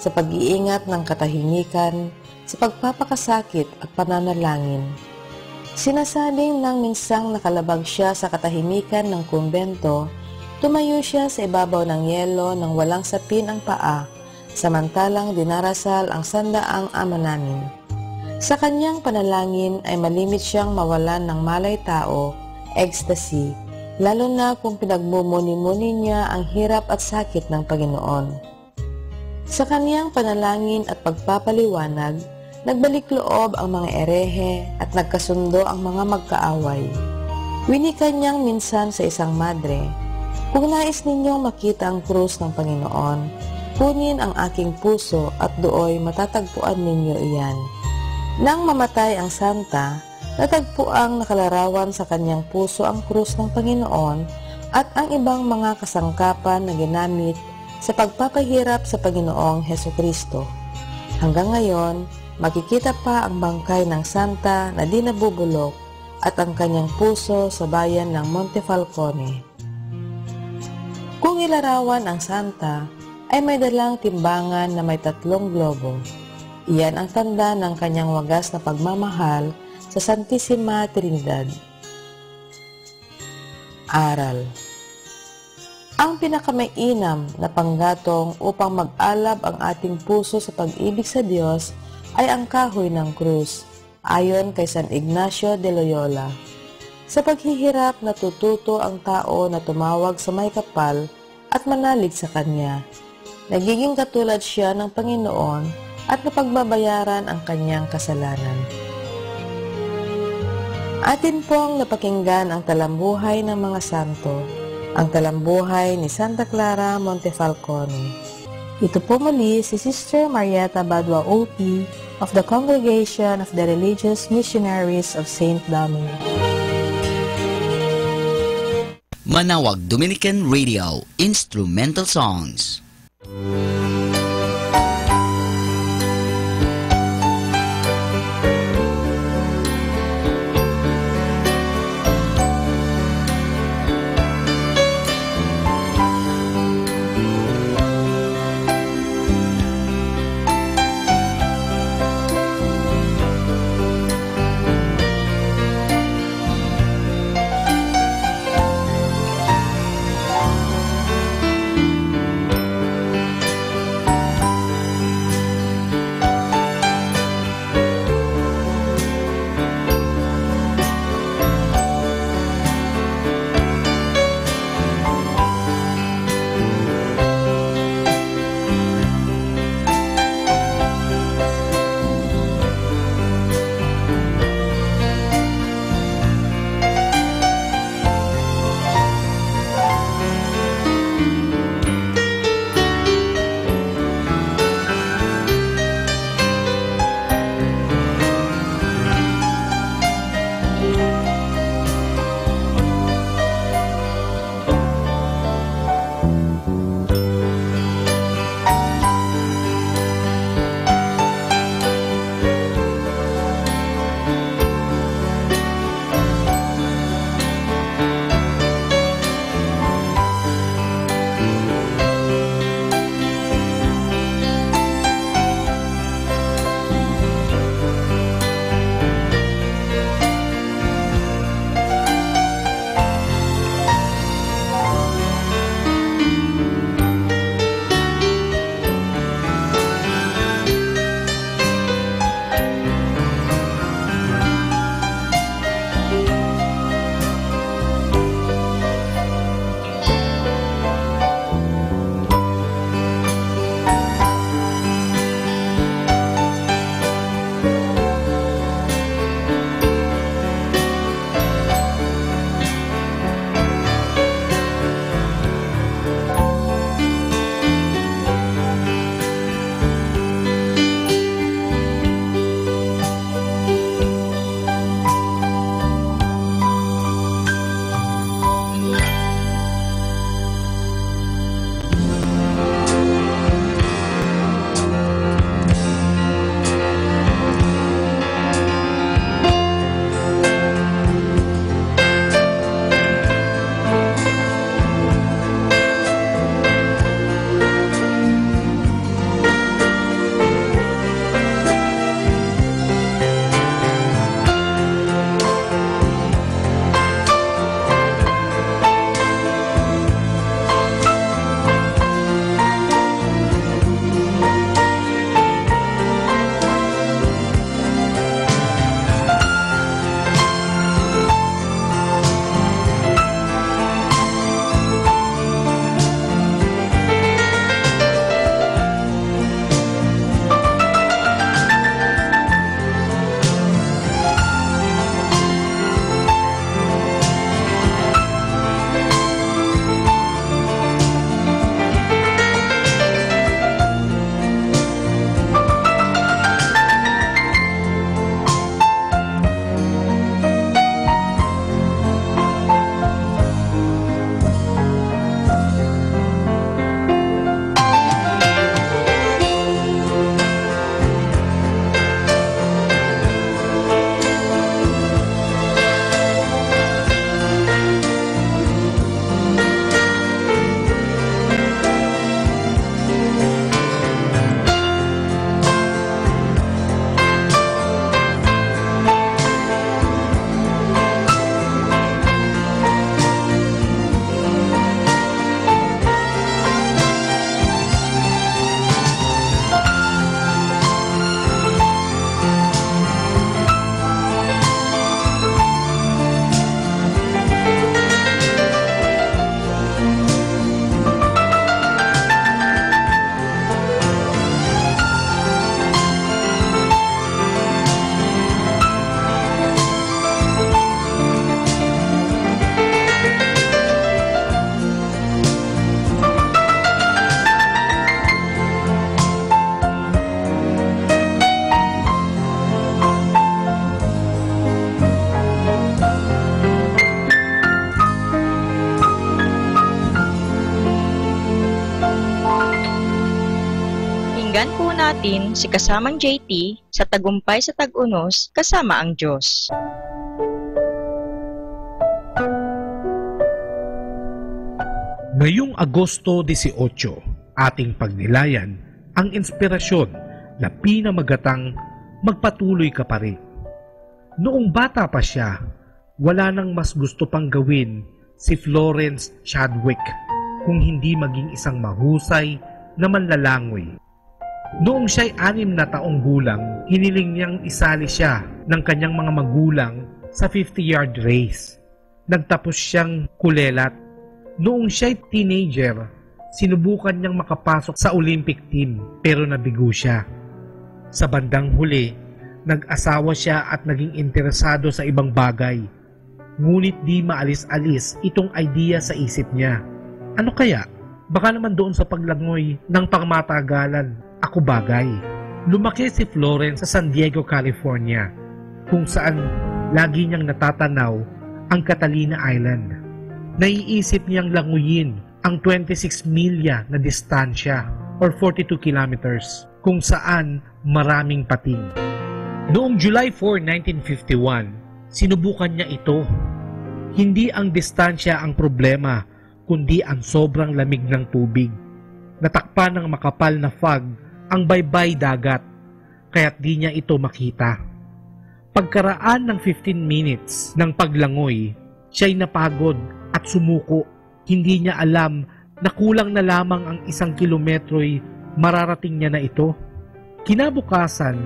sa pag-iingat ng katahimikan, sa pagpapakasakit at pananalangin. Sinasabing nang minsang nakalabag siya sa katahimikan ng kumbento, tumayo siya sa ibabaw ng yelo nang walang sapin ang paa, samantalang dinarasal ang 100 Ama Namin. Sa kanyang panalangin ay malimit siyang mawalan ng malay tao, ecstasy, lalo na kung pinagmumuni-muni niya ang hirap at sakit ng Panginoon. Sa kanyang panalangin at pagpapaliwanag, nagbalik loob ang mga erehe at nagkasundo ang mga magkaaway. Winika niyang minsan sa isang madre, "Kung nais ninyong makita ang krus ng Panginoon, kunin ang aking puso at dooy matatagpuan ninyo iyan." Nang mamatay ang santa, natagpuang nakalarawan sa kanyang puso ang krus ng Panginoon at ang ibang mga kasangkapan na ginamit sa pagpapahirap sa Panginoong Hesukristo. Hanggang ngayon, makikita pa ang bangkay ng santa na di nabubulok at ang kanyang puso sa bayan ng Montefalcone. Kung ilarawan ang santa, ay may dalang timbangan na may 3 globo. Iyan ang tanda ng kanyang wagas na pagmamahal sa Santissima Trinidad. Aral. Ang pinakamainam na panggatong upang mag-alab ang ating puso sa pag-ibig sa Diyos ay ang kahoy ng krus, ayon kay San Ignacio de Loyola. Sa paghihirap natututo ang tao na tumawag sa may kapal at manalig sa Kanya. Nagiging katulad siya ng Panginoon at napagbabayaran ang kanyang kasalanan. Atin pong napakinggan ang talambuhay ng mga santo, ang talambuhay ni Santa Clara Montefalcone. Ito po muli si Sister Marieta Badwa OP of the Congregation of the Religious Missionaries of St. Dominic. Manawag Dominican Radio Instrumental Songs. natin si kasamang JT sa Tagumpay sa Tag-Unos kasama ang Diyos. Ngayong Agosto 18, ating pagnilayan ang inspirasyon na pinamagatang magpatuloy ka pa rin. Noong bata pa siya, wala nang mas gusto pang gawin si Florence Chadwick kung hindi maging isang mahusay na manlalangoy. Noong siya'y 6 na taong gulang, hiniling niyang isali siya ng kanyang mga magulang sa 50-yard race. Nagtapos siyang kulelat. Noong siya'y teenager, sinubukan niyang makapasok sa Olympic team pero nabigo siya. Sa bandang huli, nag-asawa siya at naging interesado sa ibang bagay. Ngunit di maalis-alis itong idea sa isip niya. Ano kaya? Baka naman doon sa paglangoy ng pangmatagalan, ako bagay. Lumaki si Florence sa San Diego, California, kung saan lagi niyang natatanaw ang Catalina Island. Naiisip niyang languyin ang 26 milya na distansya or 42 kilometers kung saan maraming pating. Noong July 4, 1951, sinubukan niya ito. Hindi ang distansya ang problema, kundi ang sobrang lamig ng tubig. Natakpan ng makapal na fog ang baybay dagat, kaya't di niya ito makita. Pagkaraan ng 15 minutes ng paglangoy, siya'y napagod at sumuko. Hindi niya alam na kulang na lamang ang 1 kilometro'y mararating niya na ito. Kinabukasan,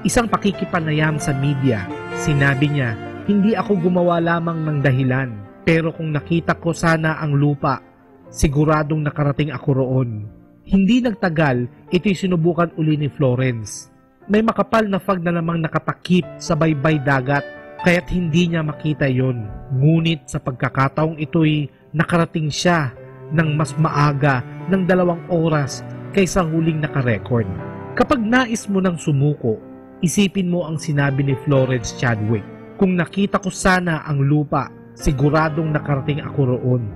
isang pakikipanayam sa media, sinabi niya, hindi ako gumawa lamang ng dahilan, pero kung nakita ko sana ang lupa, siguradong nakarating ako roon. Hindi nagtagal, ito'y sinubukan uli ni Florence. May makapal na fog na namang nakatakip sa baybay dagat, kaya't hindi niya makita yon. Ngunit sa pagkakataong ito'y nakarating siya ng mas maaga ng 2 oras kaysa huling nakarecord. Kapag nais mo nang sumuko, isipin mo ang sinabi ni Florence Chadwick. Kung nakita ko sana ang lupa, siguradong nakarating ako roon.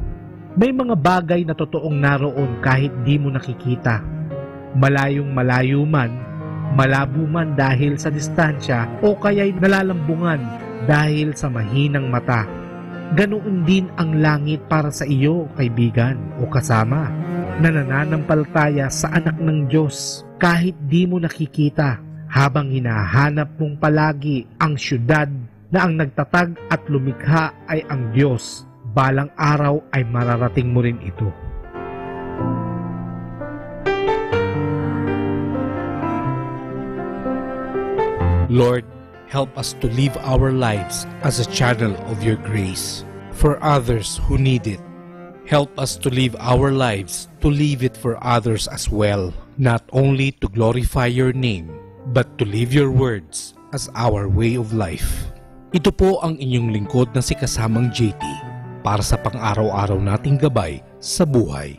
May mga bagay na totoong naroon kahit di mo nakikita. Malayong malayo man, malabo man dahil sa distansya o kaya'y nalalambungan dahil sa mahinang mata. Ganoon din ang langit para sa iyo, kaibigan o kasama, na nananampalataya sa anak ng Diyos kahit di mo nakikita, habang hinahanap mong palagi ang syudad na ang nagtatag at lumikha ay ang Diyos. Balang araw ay mararating mo rin ito. Lord, help us to live our lives as a channel of your grace for others who need it. Help us to live our lives to live it for others as well, not only to glorify your name, but to live your words as our way of life. Ito po ang inyong lingkod na si kasamang JT para sa pang-araw-araw nating gabay sa buhay.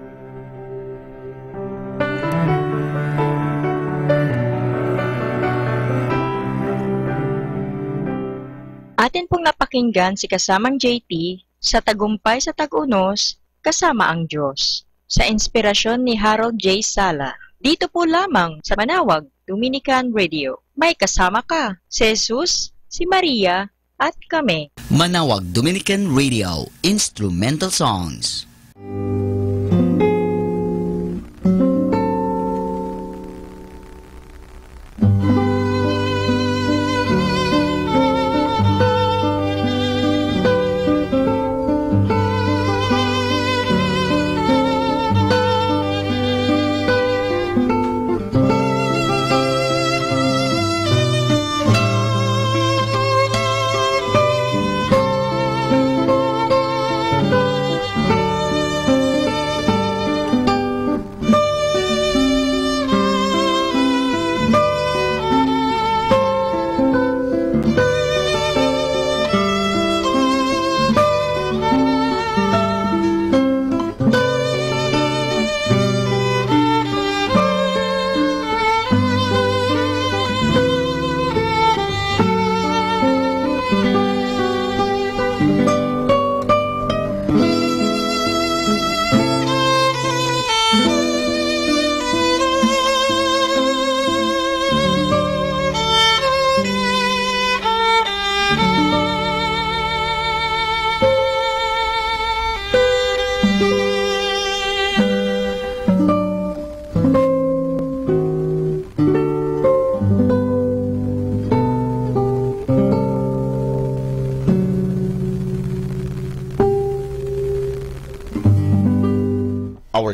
Atin pong napakinggan si kasamang JT sa Tagumpay sa Tag-Unos kasama ang Diyos sa inspirasyon ni Harold J. Sala. Dito po lamang sa Manawag Dominican Radio. May kasama ka, si Jesus, si Maria, at kami. Manawag Dominican Radio Instrumental Songs.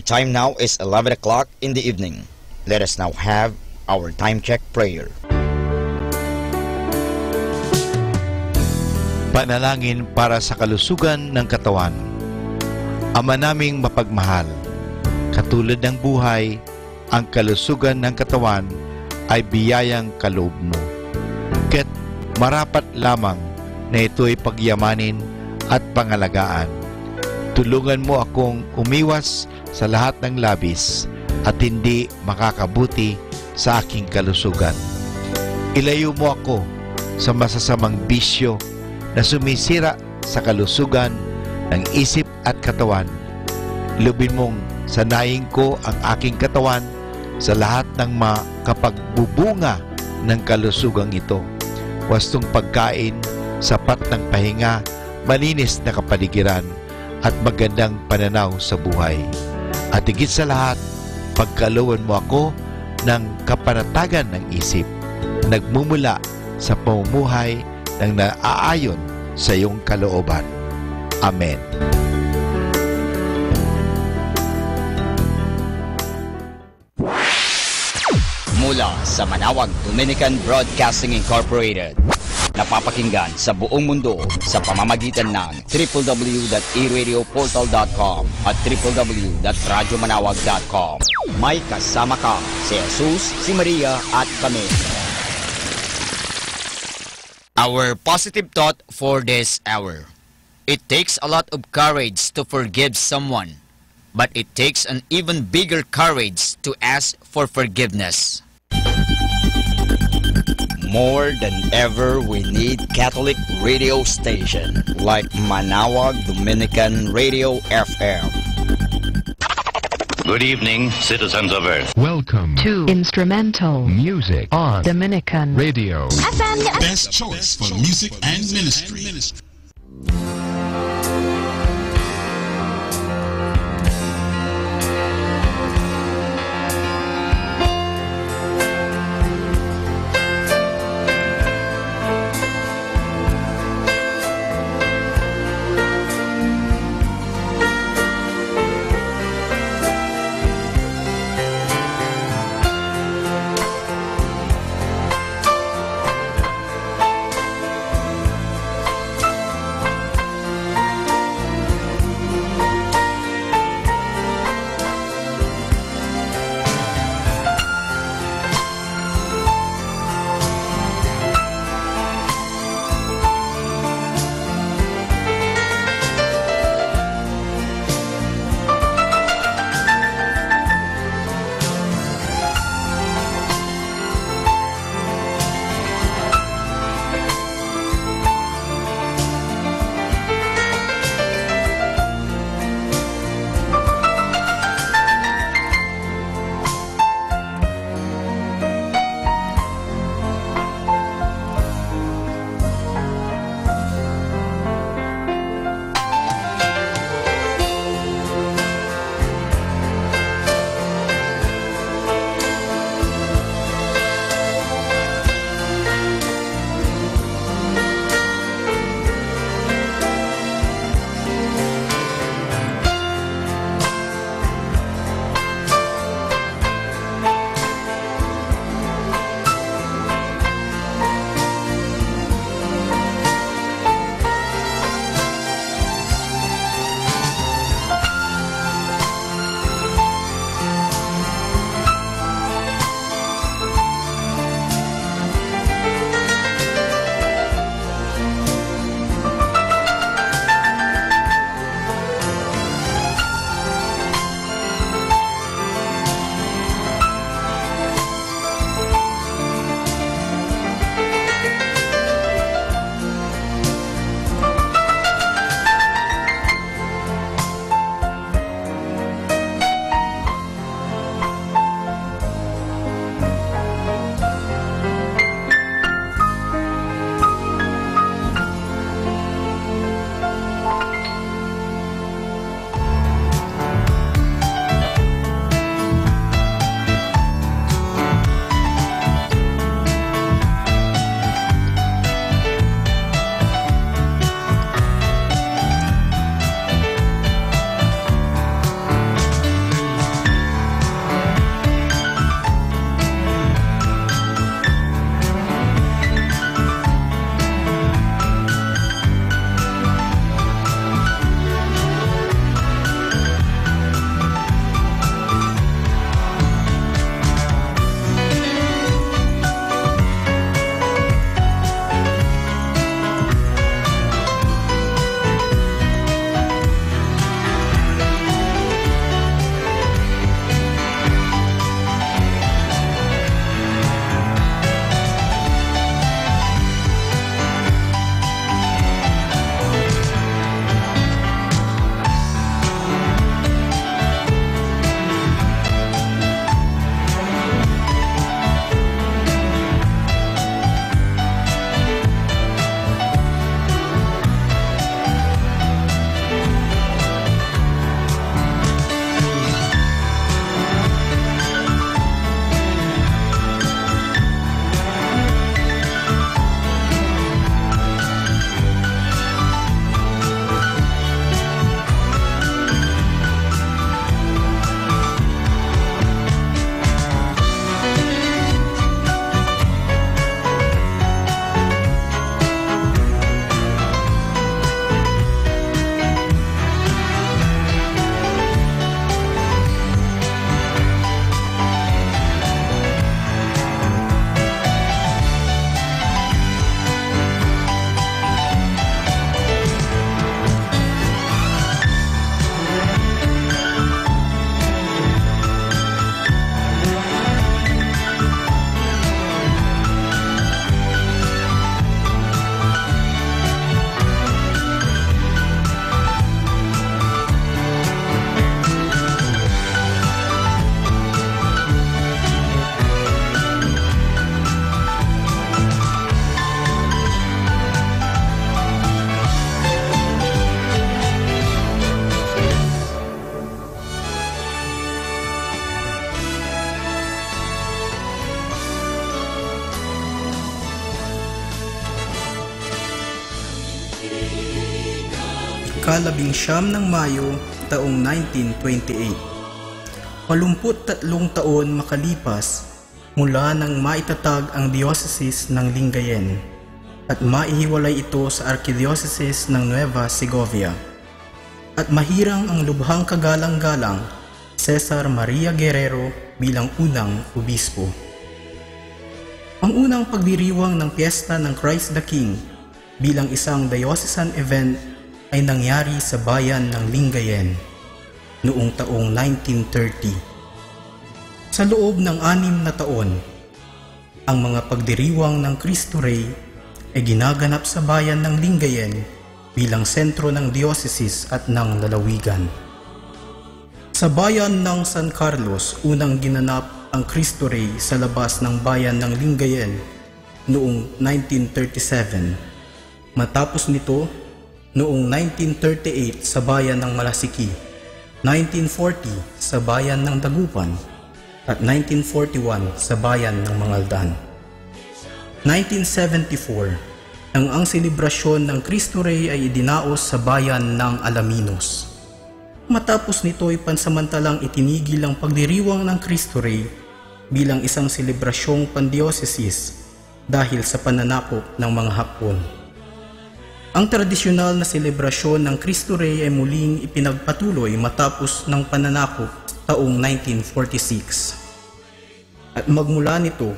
time now is 11 o'clock in the evening. Let us now have our time check prayer. Panalangin para sa kalusugan ng katawan. Ama naming mapagmahal, katulad ng buhay, ang kalusugan ng katawan ay biyayang kaloob mo. Kaya't marapat lamang na ito'y pagyamanin at pangalagaan. Tulungan mo akong umiwas sa lahat ng labis at hindi makakabuti sa aking kalusugan. Ilayo mo ako sa masasamang bisyo na sumisira sa kalusugan ng isip at katawan. Lubin mong sanayin ko ang aking katawan sa lahat ng makapagbubunga ng kalusugang ito. Wastong pagkain, sapat ng pahinga, malinis na kapaligiran, at magandang pananaw sa buhay. At higit sa lahat, pagkalooban mo ako ng kapanatagan ng isip, nagmumula sa pamumuhay ng naaayon sa iyong kalooban. Amen. Mula sa Manawag Dominican Broadcasting Incorporated, napapakinggan sa buong mundo sa pamamagitan ng www.eradioportal.com at www.radyomanawag.com. May kasama ka si Jesus, si Maria at kami. Our positive thought for this hour. It takes a lot of courage to forgive someone, but it takes an even bigger courage to ask for forgiveness. More than ever, we need Catholic radio station like Manawag Dominican Radio FM. Good evening, citizens of Earth. Welcome to Instrumental Music on Dominican Radio. Best choice for music and ministry. ika-19 ng Mayo taong 1928. 83 taon makalipas mula nang maitatag ang diocese ng Lingayen at maihiwalay ito sa Archdiocese ng Nueva Segovia. At mahirang ang lubhang kagalang-galang Cesar Maria Guerrero bilang unang obispo. Ang unang pagdiriwang ng piyesta ng Christ the King bilang isang diocesan event ay nangyari sa bayan ng Lingayen noong taong 1930. Sa loob ng 6 na taon, ang mga pagdiriwang ng Cristo Rey ay ginaganap sa bayan ng Lingayen bilang sentro ng diocese at ng lalawigan. Sa bayan ng San Carlos, unang ginanap ang Cristo Rey sa labas ng bayan ng Lingayen noong 1937. Matapos nito, noong 1938 sa bayan ng Malasiki, 1940 sa bayan ng Dagupan, at 1941 sa bayan ng Mangaldan. 1974, ang selebrasyon ng Cristo Rey ay idinaos sa bayan ng Alaminos. Matapos nito ay pansamantalang itinigil ang pagdiriwang ng Cristo Rey bilang isang selebrasyong pandiocesis dahil sa pananakop ng mga Hapon. Ang tradisyonal na selebrasyon ng Cristo Rey ay muling ipinagpatuloy matapos ng pananakop taong 1946. At magmula nito,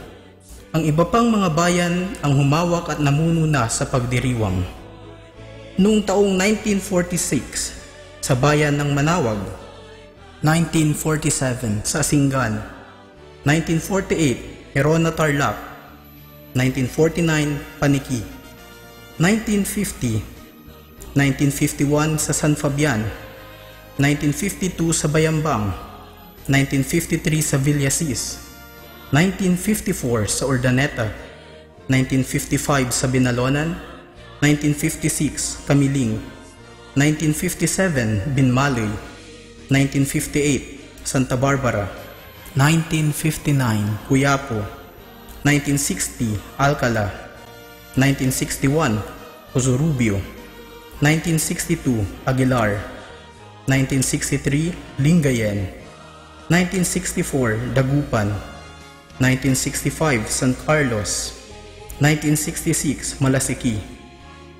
ang iba pang mga bayan ang humawak at namumuna sa pagdiriwang. Noong taong 1946, sa bayan ng Manawag, 1947 sa Asingan, 1948 Herona Tarlac, 1949 Paniki, 1950, 1951 sa San Fabian, 1952 sa Bayambang, 1953 sa Villasis, 1954 sa Urdaneta, 1955 sa Binalonan, 1956 Kamiling, 1957 Binmaloy, 1958 Santa Barbara, 1959 Quiapo, 1960 Alcala, 1961 Cosurubio, 1962 Aguilar, 1963 Lingayen, 1964 Dagupan, 1965 San Carlos, 1966 Malasiki,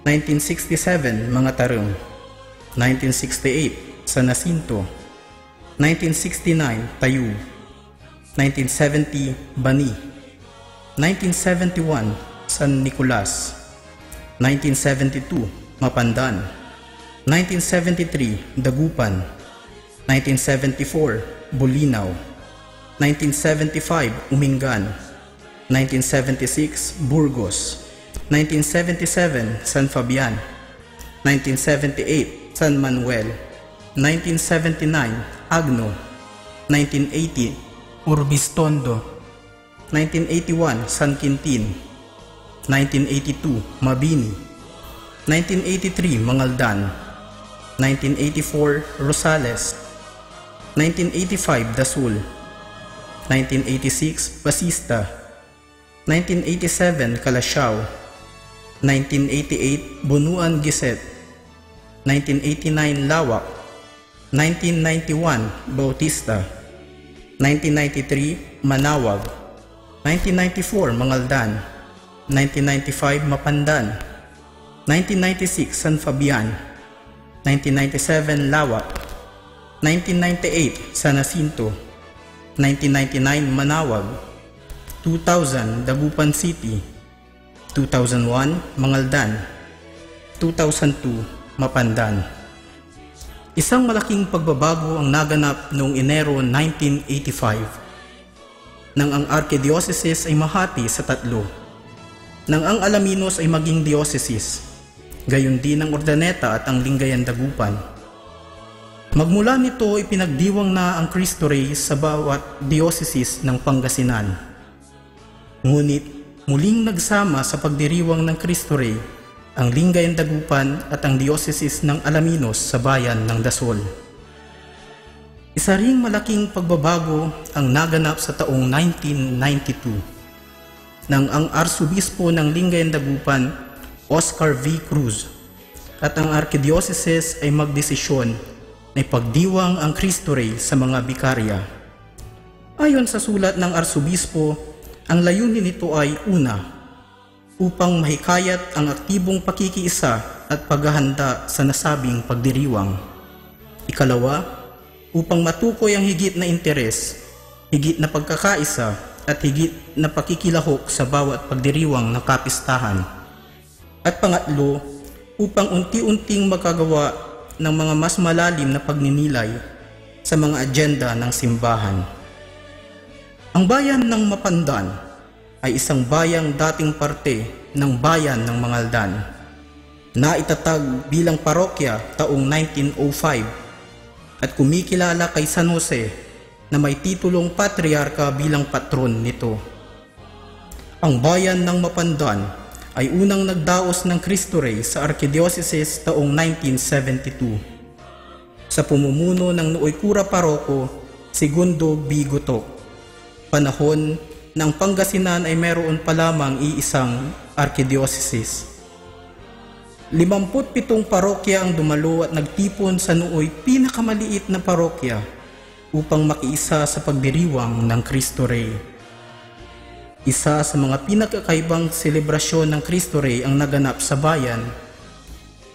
1967 Mga Tarong, 1968 San Jacinto, 1969 Tayub, 1970 Bani, 1971 San Nicolas, 1972 Mapandan, 1973 Dagupan, 1974 Bulinaw, 1975 Umingan, 1976 Burgos, 1977 San Fabian, 1978 San Manuel, 1979 Agno, 1980 Urbistondo, 1981 San Quintin, 1982 Mabini, 1983 Mangaldan, 1984 Rosales, 1985 Dasul, 1986 Basista, 1987 Calasiao, 1988 Bunuan Giset, 1989 Lawak, 1991 Bautista, 1993 Manawag, 1994 Mangaldan, 1995 Mapandan, 1996 San Fabian, 1997 Lawak, 1998 San Jacinto, 1999 Manawag, 2000 Dagupan City, 2001 Mangaldan, 2002 Mapandan. Isang malaking pagbabago ang naganap noong Enero 1985 nang ang Archdiocese ay mahati sa tatlo, nang ang Alaminos ay maging diocese, gayon din ang Urdaneta at ang Lingayen Dagupan. Magmula nito ipinagdiwang na ang Cristo Rey sa bawat diocese ng Pangasinan. Ngunit muling nagsama sa pagdiriwang ng Cristo Rey ang Lingayen Dagupan at ang diocese ng Alaminos sa bayan ng Dasol. Isa ring malaking pagbabago ang naganap sa taong 1992 nang ang Arsobispo ng Lingayen Dagupan, Oscar V. Cruz, at ang Arkidiocese ay magdesisyon na ipagdiwang ang Cristo Rey sa mga bikarya. Ayon sa sulat ng Arsobispo, ang layunin nito ay una, upang mahikayat ang aktibong pakikiisa at paghahanda sa nasabing pagdiriwang. Ikalawa, upang matukoy ang higit na interes, higit na pagkakaisa at higit na pakikilahok sa bawat pagdiriwang ng kapistahan. At pangatlo, upang unti-unting magagawa ng mga mas malalim na pagninilay sa mga agenda ng simbahan. Ang bayan ng Mapandan ay isang bayang dating parte ng bayan ng Mangaldan, na itatag bilang parokya taong 1905 at kumikilala kay San Jose na may titulong patriarka bilang patron nito. Ang bayan ng Mapandan ay unang nagdaos ng Cristo Rey sa Arkidiocese taong 1972 sa pumumuno ng nooy Kura Paroko Segundo B. Gutok, panahon ng Pangasinan ay meron pa lamang iisang Arkidiocese. 57 parokya ang dumalo at nagtipon sa nooy pinakamaliit na parokya upang makiisa sa pagdiriwang ng Cristo Rey. Isa sa mga pinakakaibang selebrasyon ng Cristo Rey ang naganap sa bayan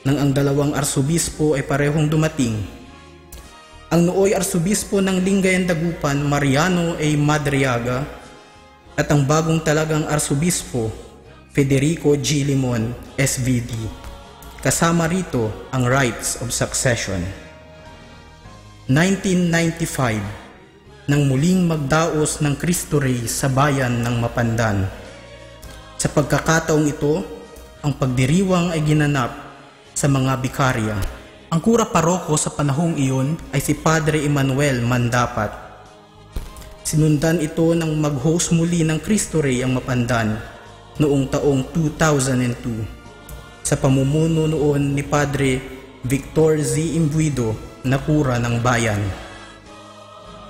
nang ang dalawang arsobispo ay parehong dumating. Ang nooy arsobispo ng Lingayen Dagupan, Mariano A. Madriaga, at ang bagong talagang arsobispo, Federico G. Limon, SVD. Kasama rito ang rites of succession. 1995, nang muling magdaos ng Cristo Rey sa bayan ng Mapandan. Sa pagkakataong ito, ang pagdiriwang ay ginanap sa mga bikarya. Ang kura paroko sa panahong iyon ay si Padre Emmanuel Mandapat. Sinundan ito ng mag-host muli ng Cristo Rey ang Mapandan noong taong 2002 sa pamumuno noon ni Padre Victor Z. Imbuido na kura ng bayan.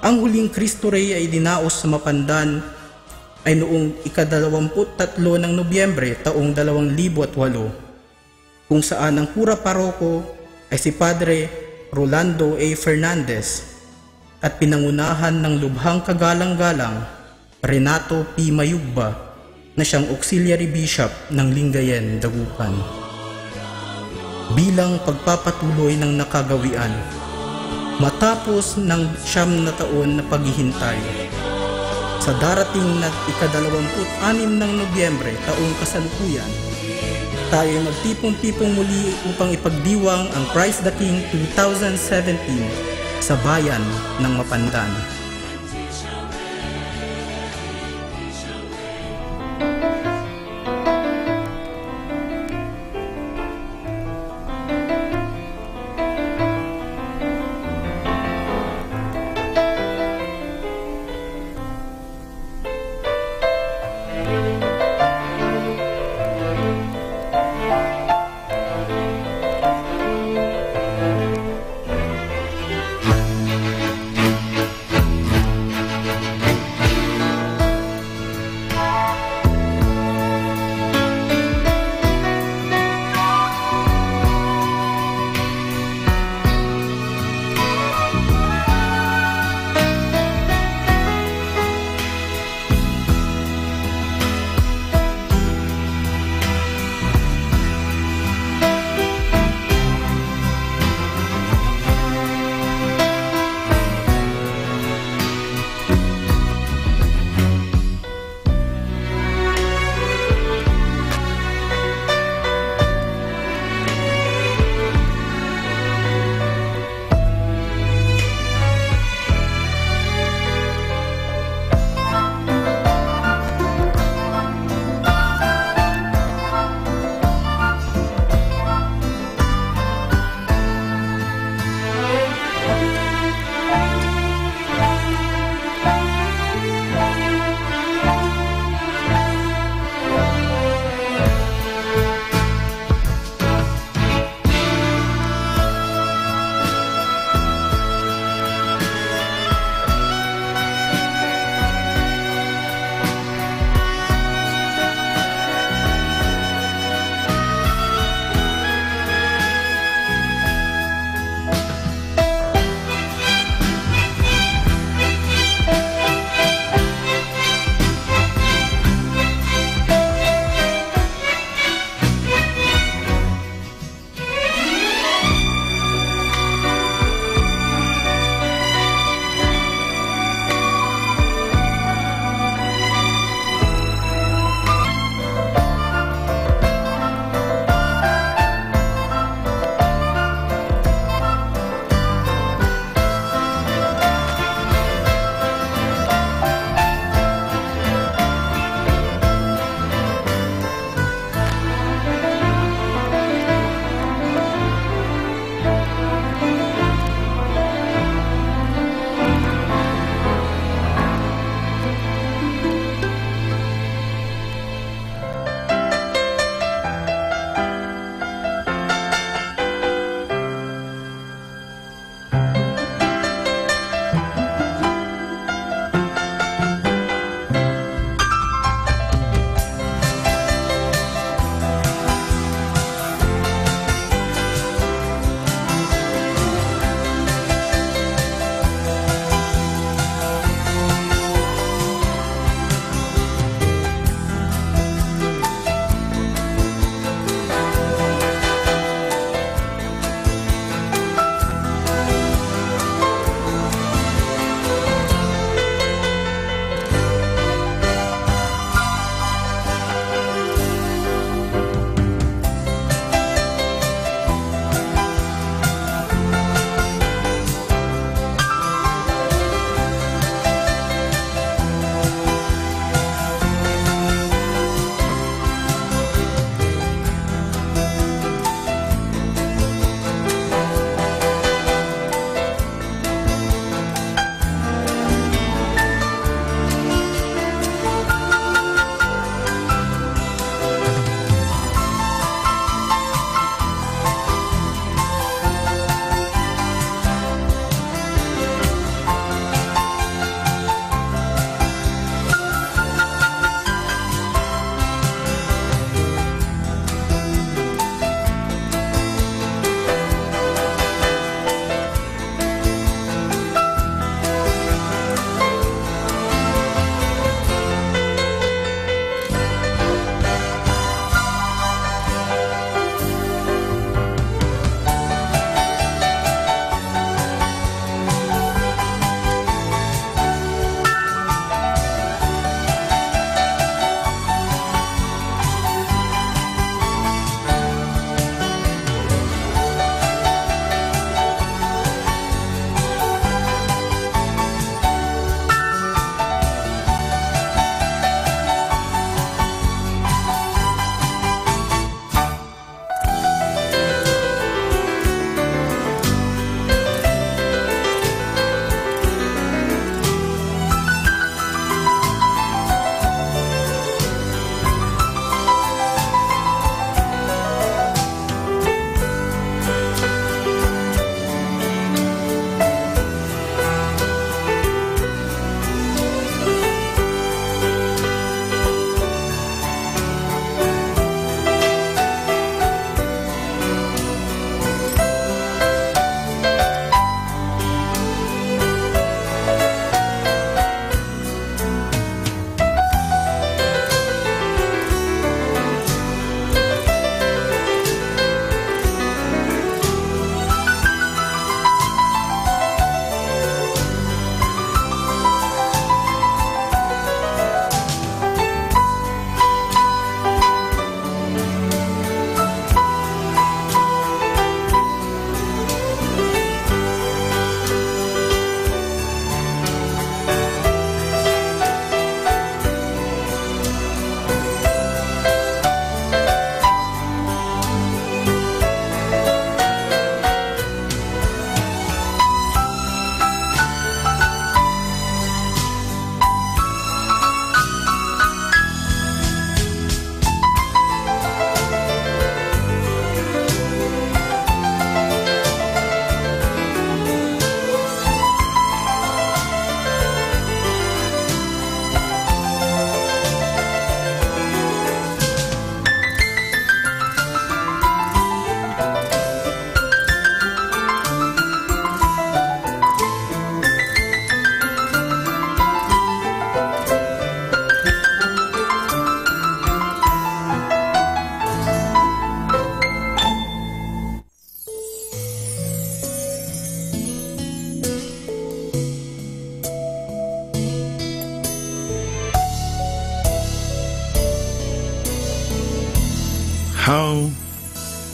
Ang huling Cristo Rey ay dinaos sa Mapandan ay noong ika-23 ng Nobyembre taong 2008, kung saan ang kura paroko ay si Padre Rolando A. Fernandez at pinangunahan ng lubhang kagalang-galang Renato P. Mayugba na siyang auxiliary bishop ng Lingayen Dagupan. Bilang pagpapatuloy ng nakagawian, matapos ng 9 na taon na paghihintay, sa darating na ika-26 ng Nobyembre taong kasalukuyan, tayo magtipong-tipong muli upang ipagdiwang ang Christ the King 2017 sa bayan ng Mapandan.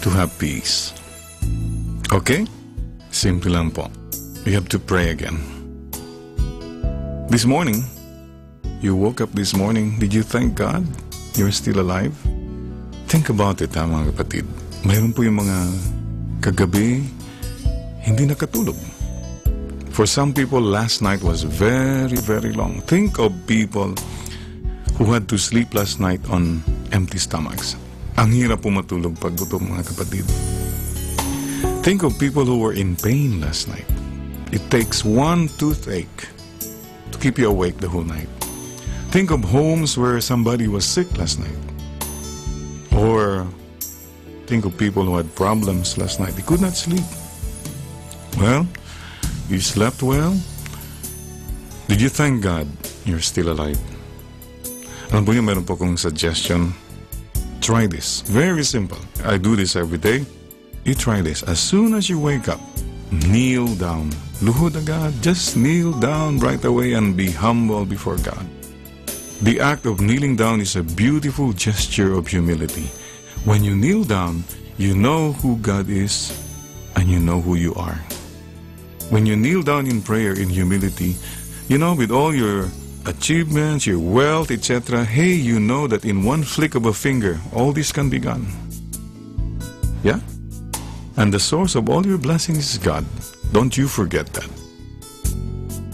to have peace. Okay? Simple lang po. You have to pray again. This morning, you woke up this morning, did you thank God you're still alive? Think about it, mga kapatid. Mayroon po yung mga kagabi, hindi nakatulog. For some people, last night was very, very long. Think of people who had to sleep last night on empty stomachs. Ang hirap po matulog pag gutom, mga kapatid. Think of people who were in pain last night. It takes one toothache to keep you awake the whole night. Think of homes where somebody was sick last night. Or think of people who had problems last night. They could not sleep. Well, you slept well? Did you thank God you're still alive? Alam po niyo, meron po akong suggestion. Try this. Very simple. I do this every day. You try this. As soon as you wake up, kneel down. Luhod agad. Just kneel down right away and be humble before God. The act of kneeling down is a beautiful gesture of humility. When you kneel down, you know who God is and you know who you are. When you kneel down in prayer, in humility, you know, with all your achievements, your wealth, etc., hey, you know that in one flick of a finger, all this can be gone. Yeah? And the source of all your blessings is God. Don't you forget that.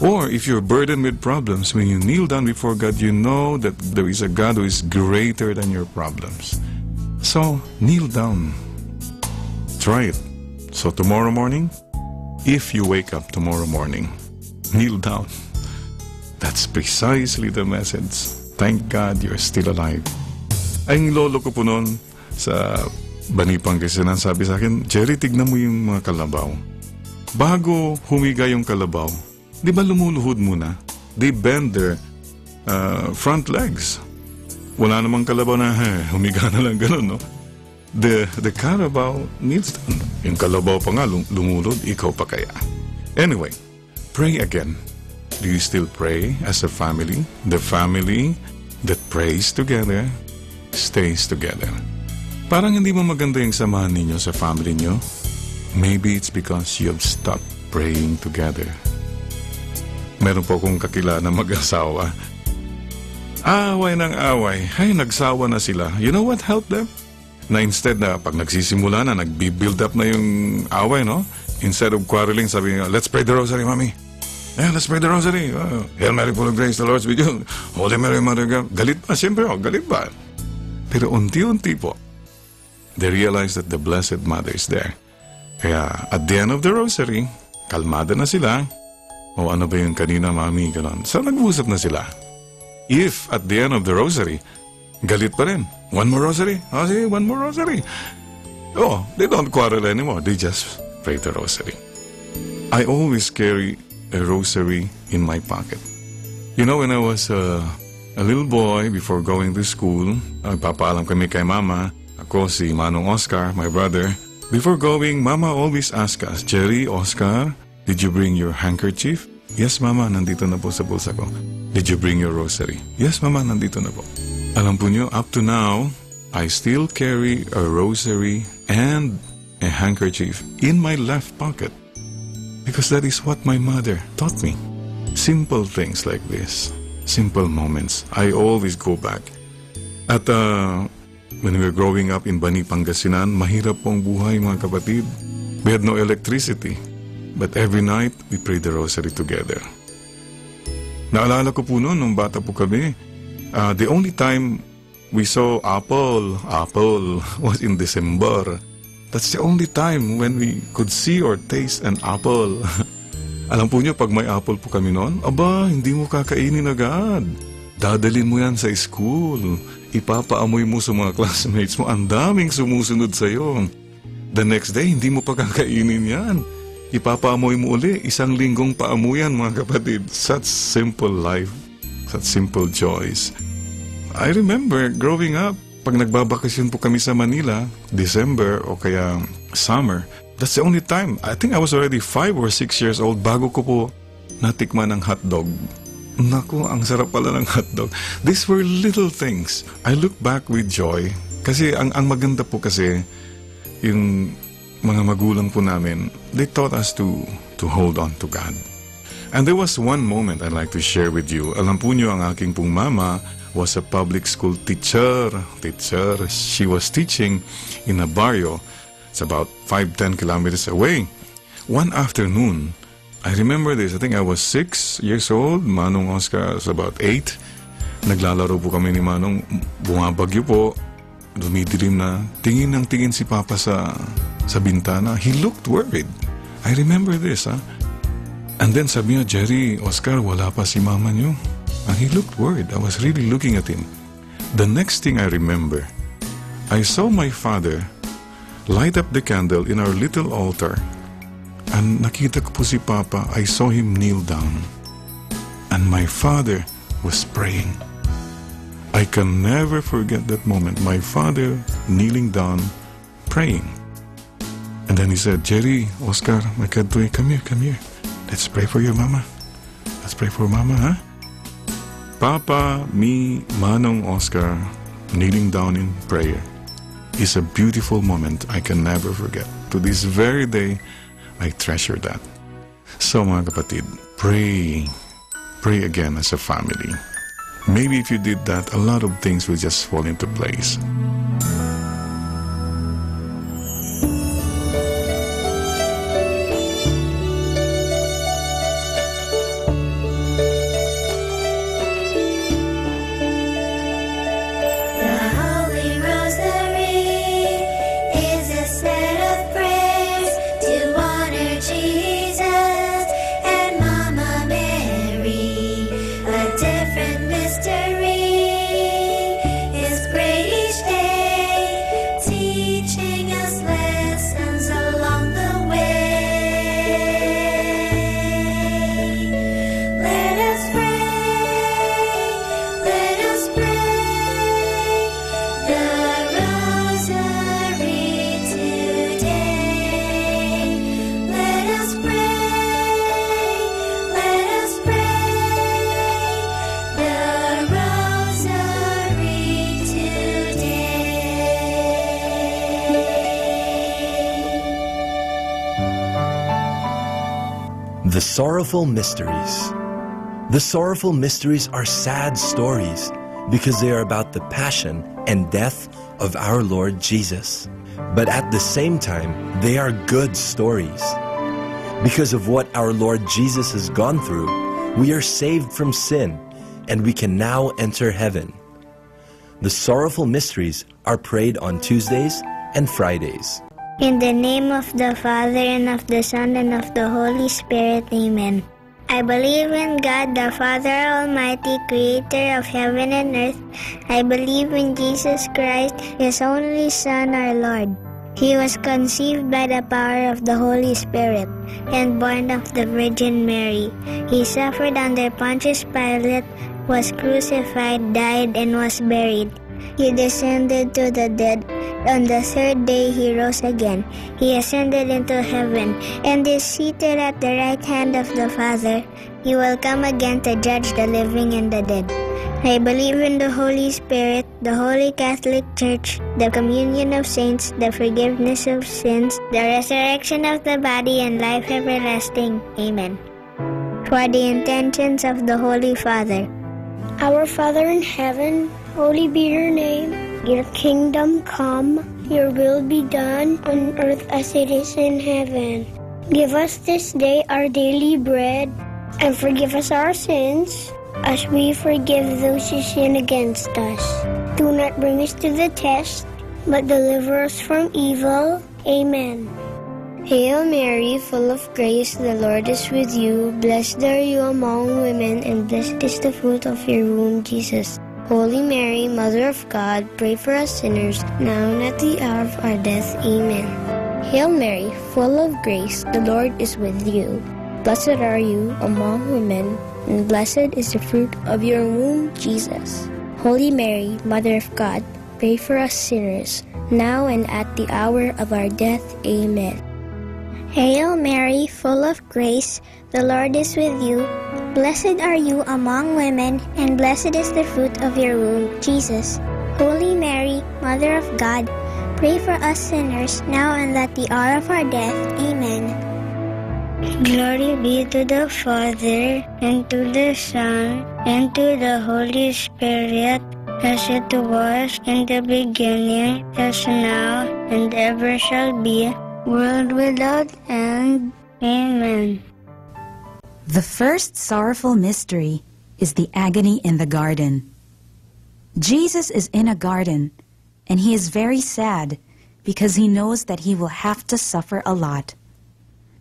Or if you're burdened with problems, when you kneel down before God, you know that there is a God who is greater than your problems. So, kneel down. Try it. So tomorrow morning, if you wake up tomorrow morning, kneel down. That's precisely the message. Thank God you're still alive. Ay, ang lolo ko po noon sa Bani Pangasinan, sabi sa akin, Jerry, tignan mo yung mga kalabaw. Bago humiga yung kalabaw, di ba lumuluhod muna? They bend their front legs. Wala namang kalabaw na humiga na lang ganun, no? The Carabao kneels down. Yung kalabaw pa nga lumulod, ikaw pa kaya. Anyway, pray again. Do you still pray as a family? The family that prays together stays together. Parang hindi mo maganda yung samahan ninyo sa family nyo. Maybe it's because you have stopped praying together. Meron po akong kakilala mag-asawa. Away ng away. Ay, nagsawa na sila. You know what helped them? Na instead na pag nagsisimula na, nagbi-build up na yung away, no? Instead of quarreling, sabi niya, let's pray the rosary, Mommy. Yeah, let's pray the rosary. Hail Mary, full of grace, the Lord's with you. Holy Mary, Mother of God. Galit pa, siyempre, galit pa. Pero unti-unti po, they realize that the Blessed Mother is there. Kaya at the end of the rosary, kalmada na sila. O ano ba yung kanina, Mami, gano'n. So nag-usap na sila. If at the end of the rosary, galit pa rin. One more rosary? Oh, sige, one more rosary. Oh, they don't quarrel anymore. They just pray the rosary. I always carry a rosary in my pocket. You know, when I was a little boy, before going to school, nagpapaalam kami kay Mama. Ako, si Manong Oscar, my brother. Before going, Mama always ask us, Jerry, Oscar, did you bring your handkerchief? Yes, Mama, nandito na po sa bulsa ko. Did you bring your rosary? Yes, Mama, nandito na po. Alam po nyo, up to now, I still carry a rosary and a handkerchief in my left pocket. Because that is what my mother taught me. Simple things like this. Simple moments. I always go back. At when we were growing up in Bani Pangasinan, mahirap pong buhay, mga kapatid. We had no electricity. But every night, we prayed the rosary together. Naalala ko po noon, nung bata po kami, the only time we saw apple was in December. That's the only time when we could see or taste an apple. Alam po niyo, pag may apple po kami noon, aba, hindi mo kakainin agad. Dadalhin mo yan sa school. Ipapaamoy mo sa mga classmates mo. Ang daming sumusunod sa'yo. The next day, hindi mo pa kakainin yan. Ipapaamoy mo uli. 1 linggong paamuyan, mga kapatid. Such simple life. Such simple joys. I remember growing up, pag nagbabakasyon po kami sa Manila, December o kaya summer, that's the only time. I think I was already 5 or 6 years old bago ko po natikman ang hotdog. Naku, ang sarap pala ng hotdog. These were little things. I look back with joy. Kasi ang maganda po kasi, yung mga magulang po namin, they taught us to hold on to God. And there was one moment I'd like to share with you. Alam po niyo, ang aking pong mama was a public school teacher. She was teaching in a barrio. It's about 5-10 kilometers away. One afternoon, I remember this. I think I was 6 years old. Manong Oscar was about 8. Naglalaro po kami ni Manong. Bumabagyo po. Dumidilim na. Tingin ng tingin si Papa sa bintana. He looked worried. I remember this, ha? And then sabi niya, Jerry, Oscar, wala pa si Mama niyo. And he looked worried. I was really looking at him. The next thing I remember, I saw my father light up the candle in our little altar. And nakita ko po si Papa. I saw him kneel down. And my father was praying. I can never forget that moment. My father kneeling down, praying. And then he said, Jerry, Oscar, my kadre, come here. Let's pray for your mama. Let's pray for mama, huh? Papa, me, Manong, Oscar, kneeling down in prayer is a beautiful moment I can never forget. To this very day, I treasure that. So mga kapatid, pray again as a family. Maybe if you did that, a lot of things will just fall into place. The Sorrowful Mysteries. The sorrowful mysteries are sad stories because they are about the passion and death of our Lord Jesus. But at the same time, they are good stories. Because of what our Lord Jesus has gone through, we are saved from sin and we can now enter heaven. The sorrowful mysteries are prayed on Tuesdays and Fridays. In the name of the Father, and of the Son, and of the Holy Spirit, Amen. I believe in God, the Father Almighty, creator of heaven and earth. I believe in Jesus Christ, His only Son, our Lord. He was conceived by the power of the Holy Spirit, and born of the Virgin Mary. He suffered under Pontius Pilate, was crucified, died, and was buried. He descended to the dead. On the third day he rose again. He ascended into heaven, and is seated at the right hand of the Father. He will come again to judge the living and the dead. I believe in the Holy Spirit, the Holy Catholic Church, the communion of saints, the forgiveness of sins, the resurrection of the body, and life everlasting. Amen. For the intentions of the Holy Father. Our Father in heaven, holy be your name. Your kingdom come, your will be done on earth as it is in heaven. Give us this day our daily bread, and forgive us our sins, as we forgive those who sin against us. Do not bring us to the test, but deliver us from evil. Amen. Hail Mary, full of grace, the Lord is with you. Blessed are you among women, and blessed is the fruit of your womb, Jesus. Holy Mary, Mother of God, pray for us sinners, now and at the hour of our death. Amen. Hail Mary, full of grace, the Lord is with you. Blessed are you among women, and blessed is the fruit of your womb, Jesus. Holy Mary, Mother of God, pray for us sinners, now and at the hour of our death. Amen. Hail Mary, full of grace, the Lord is with you. Blessed are you among women, and blessed is the fruit of your womb, Jesus. Holy Mary, Mother of God, Pray for us sinners, now and at the hour of our death. Amen. Glory be to the Father, and to the Son, and to the Holy Spirit, as it was in the beginning, as now, and ever shall be, world without end. Amen. The first sorrowful mystery is the agony in the garden. Jesus is in a garden, and he is very sad because he knows that he will have to suffer a lot.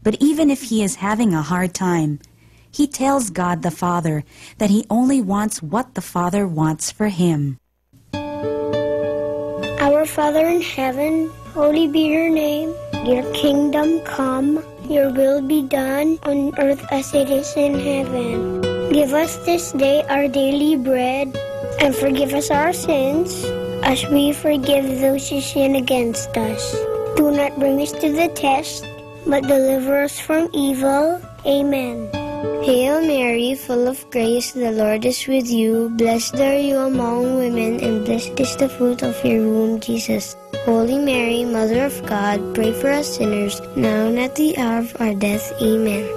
But even if he is having a hard time, he tells God the Father that he only wants what the Father wants for him. Our Father in heaven, holy be your name. Your kingdom come, your will be done on earth as it is in heaven. Give us this day our daily bread, and forgive us our sins, as we forgive those who sin against us. Do not bring us to the test, but deliver us from evil. Amen. Hail Mary, full of grace, the Lord is with you. Blessed are you among women, and blessed is the fruit of your womb, Jesus. Holy Mary, Mother of God, pray for us sinners, now and at the hour of our death. Amen.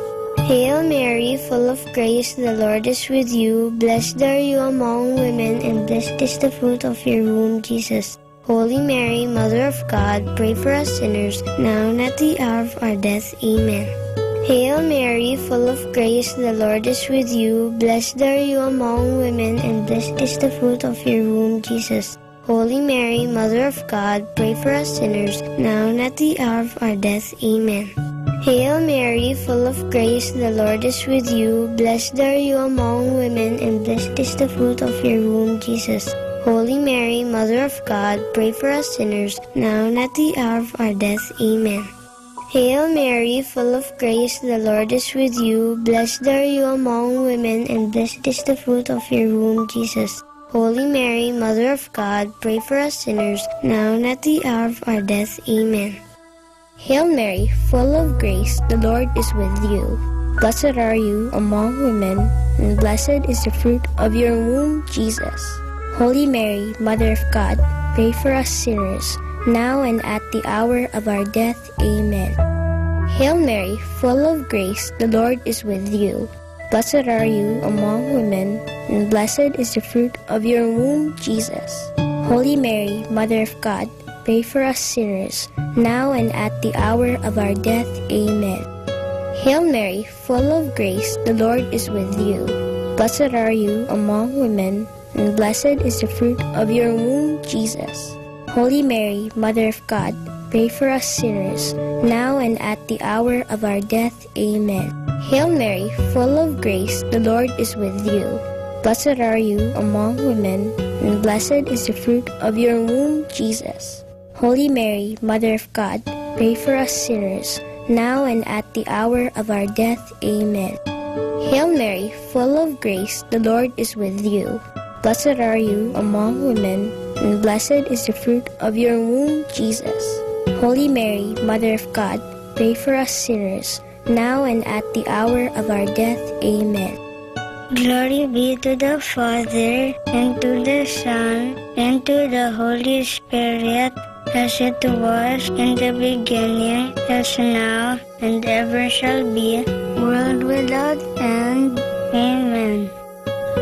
Hail Mary, full of grace, the Lord is with you. Blessed are you among women, and blessed is the fruit of your womb, Jesus. Holy Mary, Mother of God, pray for us sinners, now and at the hour of our death. Amen. Hail Mary, full of grace, the Lord is with you. Blessed are you among women, and blessed is the fruit of your womb, Jesus. Holy Mary, Mother of God, pray for us sinners, now and at the hour of our death. Amen. Hail Mary, full of grace, the Lord is with you. Blessed are you among women, and blessed is the fruit of your womb, Jesus. Holy Mary, Mother of God, pray for us sinners, now and at the hour of our death. Amen. Hail Mary, full of grace, the Lord is with you. Blessed are you among women, and blessed is the fruit of your womb, Jesus. Holy Mary, Mother of God, pray for us sinners, now and at the hour of our death. Amen. Hail Mary, full of grace, the Lord is with you. Blessed are you among women, and blessed is the fruit of your womb, Jesus. Holy Mary, Mother of God, pray for us sinners, now and at the hour of our death. Amen. Hail Mary, full of grace, the Lord is with you. Blessed are you among women, and blessed is the fruit of your womb, Jesus. Holy Mary, Mother of God, pray for us sinners, now and at the hour of our death. Amen. Hail Mary, full of grace, the Lord is with you. Blessed are you among women, and blessed is the fruit of your womb, Jesus. Holy Mary, Mother of God, pray for us sinners, now and at the hour of our death. Amen. Hail Mary, full of grace, the Lord is with you. Blessed are you among women, and blessed is the fruit of your womb, Jesus. Holy Mary, Mother of God, pray for us sinners, now and at the hour of our death. Amen. Hail Mary, full of grace, the Lord is with you. Blessed are you among women, and blessed is the fruit of your womb, Jesus. Holy Mary, Mother of God, pray for us sinners, now and at the hour of our death. Amen. Glory be to the Father, and to the Son, and to the Holy Spirit, as it was in the beginning, as now, and ever shall be, world without end. Amen.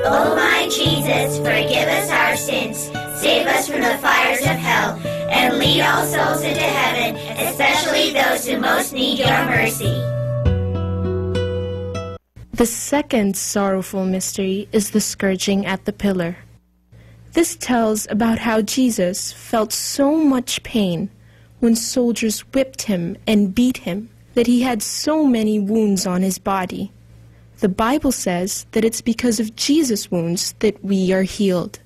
O my Jesus, forgive us our sins, save us from the fires of hell, and lead all souls into heaven, especially those who most need your mercy. The second sorrowful mystery is the scourging at the pillar. This tells about how Jesus felt so much pain when soldiers whipped him and beat him that he had so many wounds on his body. The Bible says that it's because of Jesus' wounds that we are healed.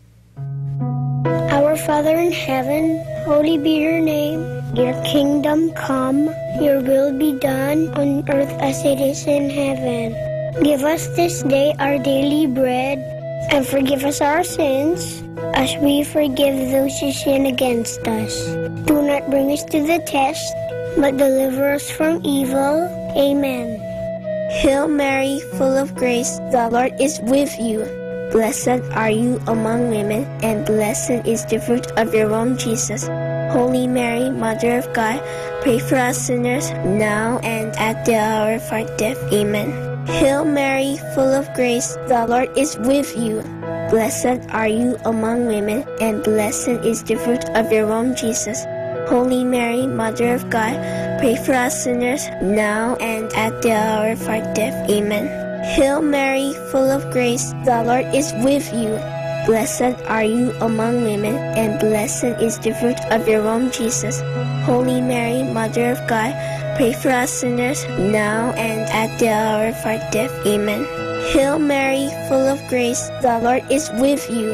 Our Father in heaven, holy be your name. Your kingdom come, your will be done on earth as it is in heaven. Give us this day our daily bread, and forgive us our sins, as we forgive those who sin against us. Do not bring us to the test, but deliver us from evil. Amen. Hail Mary, full of grace, the Lord is with you. Blessed are you among women, and blessed is the fruit of your womb, Jesus. Holy Mary, Mother of God, pray for us sinners, now and at the hour of our death. Amen. Hail Mary, full of grace, the Lord is with you. Blessed are you among women, and blessed is the fruit of your womb, Jesus. Holy Mary, Mother of God, pray for us sinners, now and at the hour of our death. Amen. Hail Mary, full of grace, the Lord is with you. Blessed are you among women, and blessed is the fruit of your womb, Jesus. Holy Mary, Mother of God, pray for us sinners, now and at the hour of our death. Amen. Hail Mary, full of grace, the Lord is with you.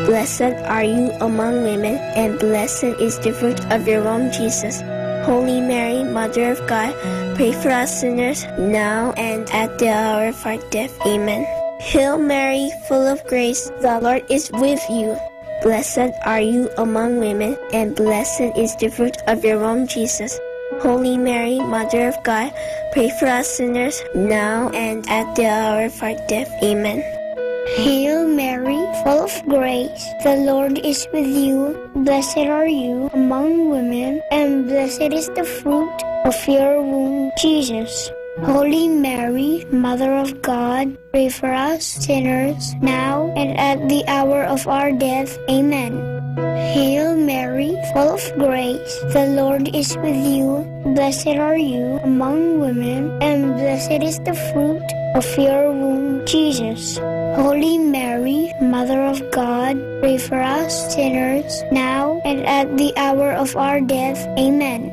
Blessed are you among women, and blessed is the fruit of your womb, Jesus. Holy Mary, Mother of God, pray for us sinners, now and at the hour of our death. Amen. Hail Mary, full of grace, the Lord is with you. Blessed are you among women, and blessed is the fruit of your womb, Jesus. Holy Mary, Mother of God, pray for us sinners, now and at the hour of our death. Amen. Hail Mary, full of grace, the Lord is with you. Blessed are you among women, and blessed is the fruit of your womb, Jesus. Holy Mary, Mother of God, pray for us sinners, now and at the hour of our death. Amen. Hail Mary, full of grace, the Lord is with you. Blessed are you among women, and blessed is the fruit of your womb, Jesus. Holy Mary, Mother of God, pray for us sinners, now and at the hour of our death. Amen.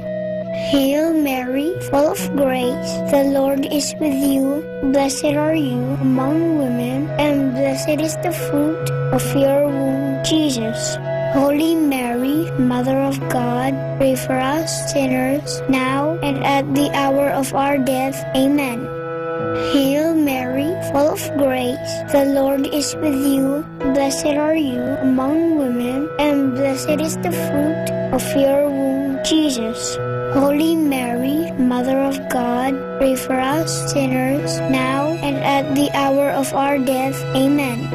Hail Mary, full of grace, the Lord is with you. Blessed are you among women, and blessed is the fruit of your womb, Jesus. Holy Mary, Mother of God, pray for us sinners, now and at the hour of our death. Amen. Hail Mary, full of grace, the Lord is with you. Blessed are you among women, and blessed is the fruit of your womb, Jesus. Holy Mary, Mother of God, pray for us sinners, now and at the hour of our death. Amen.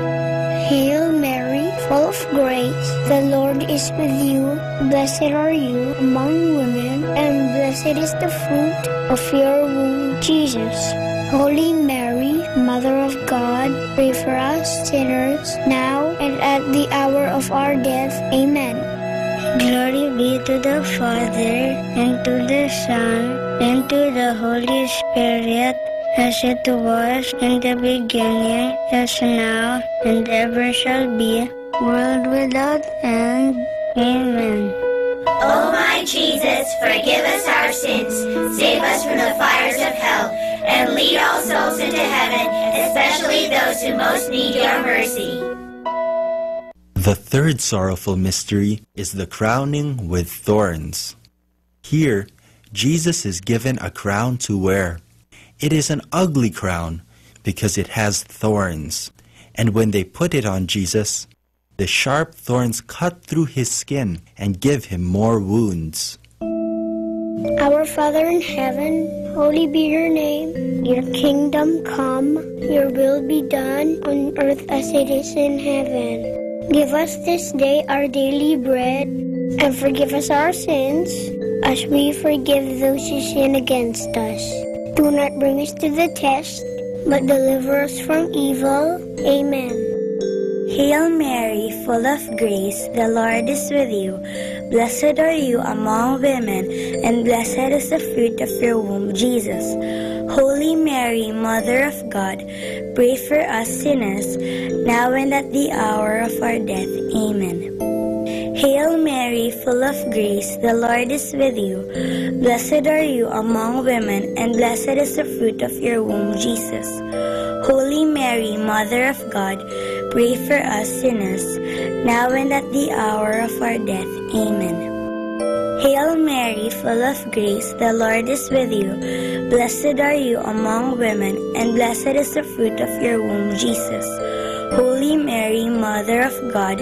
Hail Mary, full of grace, the Lord is with you. Blessed are you among women, and blessed is the fruit of your womb, Jesus. Holy Mary, Mother of God, pray for us sinners, now and at the hour of our death. Amen. Glory be to the Father, and to the Son, and to the Holy Spirit, as it was in the beginning, as now, and ever shall be, world without end. Amen. O my Jesus, forgive us our sins, save us from the fires of hell, and lead all souls into heaven, especially those who most need your mercy. The third sorrowful mystery is the crowning with thorns. Here, Jesus is given a crown to wear. It is an ugly crown because it has thorns, and when they put it on Jesus, the sharp thorns cut through his skin and give him more wounds. Our Father in heaven, holy be your name. Your kingdom come, your will be done on earth as it is in heaven. Give us this day our daily bread, and forgive us our sins, as we forgive those who sin against us. Do not bring us to the test, but deliver us from evil. Amen. Hail Mary, full of grace, the Lord is with you. Blessed are you among women, and blessed is the fruit of your womb, Jesus. Holy Mary, Mother of God, pray for us sinners, now and at the hour of our death. Amen. Hail Mary, full of grace, the Lord is with you. Blessed are you among women, and blessed is the fruit of your womb, Jesus. Holy Mary, Mother of God, pray for us sinners, now and at the hour of our death. Amen. Hail Mary, full of grace, the Lord is with you. Blessed are you among women, and blessed is the fruit of your womb, Jesus. Holy Mary, Mother of God,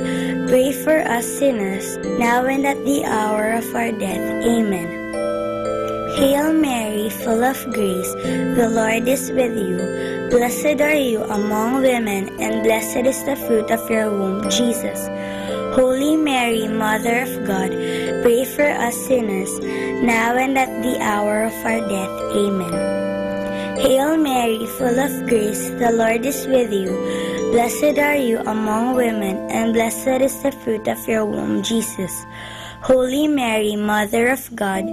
pray for us sinners, now and at the hour of our death. Amen. Hail Mary, full of grace, the Lord is with you. Blessed are you among women, and blessed is the fruit of your womb, Jesus. Holy Mary, Mother of God, pray pray for us sinners, now and at the hour of our death. Amen. Hail Mary, full of grace, the Lord is with you. Blessed are you among women, and blessed is the fruit of your womb, Jesus. Holy Mary, Mother of God,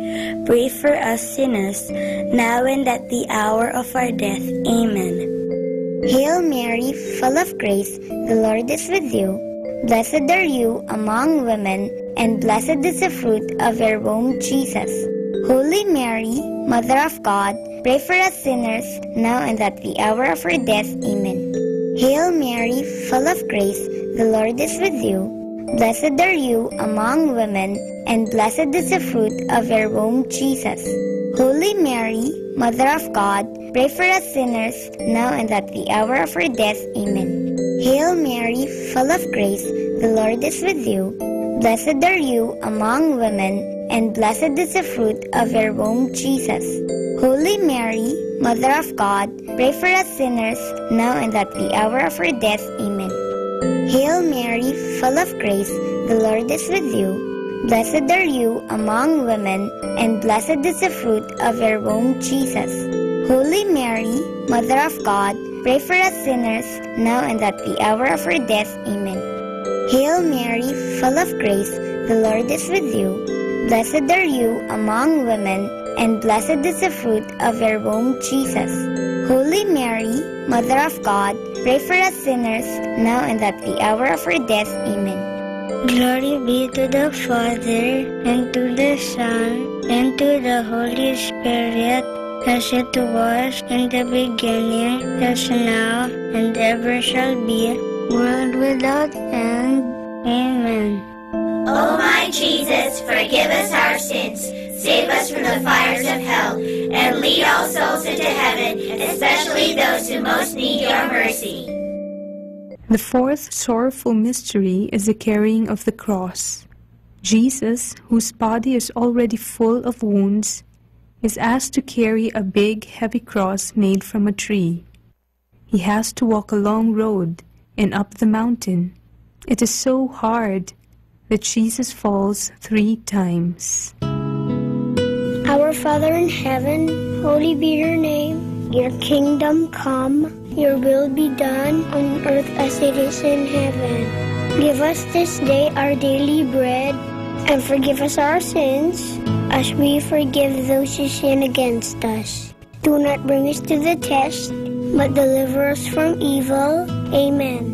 pray for us sinners, now and at the hour of our death. Amen. Hail Mary, full of grace, the Lord is with you. Blessed are you among women, and blessed is the fruit of your womb, Jesus. Holy Mary, Mother of God, pray for us sinners, now and at the hour of our death. Amen. Hail Mary, full of grace, the Lord is with you. Blessed are you among women, and blessed is the fruit of your womb, Jesus. Holy Mary, Mother of God, pray for us sinners, now and at the hour of our death. Amen. Hail Mary, full of grace, the Lord is with you. Blessed are you among women, and blessed is the fruit of your womb, Jesus. Holy Mary, Mother of God, pray for us sinners, now and at the hour of our death. Amen. Hail Mary, full of grace, the Lord is with you. Blessed are you among women, and blessed is the fruit of your womb, Jesus. Holy Mary, Mother of God, pray for us sinners, now and at the hour of our death. Amen. Hail Mary, full of grace, the Lord is with you. Blessed are you among women, and blessed is the fruit of your womb, Jesus. Holy Mary, Mother of God, pray for us sinners, now and at the hour of our death. Amen. Glory be to the Father, and to the Son, and to the Holy Spirit, as it was in the beginning, as now, and ever shall be, world without end. Amen. O my Jesus, forgive us our sins, save us from the fires of hell, and lead all souls into heaven, especially those who most need your mercy. The fourth sorrowful mystery is the carrying of the cross. Jesus, whose body is already full of wounds, is asked to carry a big, heavy cross made from a tree. He has to walk a long road and up the mountain. It is so hard that Jesus falls 3 times. Our Father in heaven, holy be your name. Your kingdom come, your will be done on earth as it is in heaven. Give us this day our daily bread, and forgive us our sins, as we forgive those who sin against us. Do not bring us to the test, but deliver us from evil. Amen.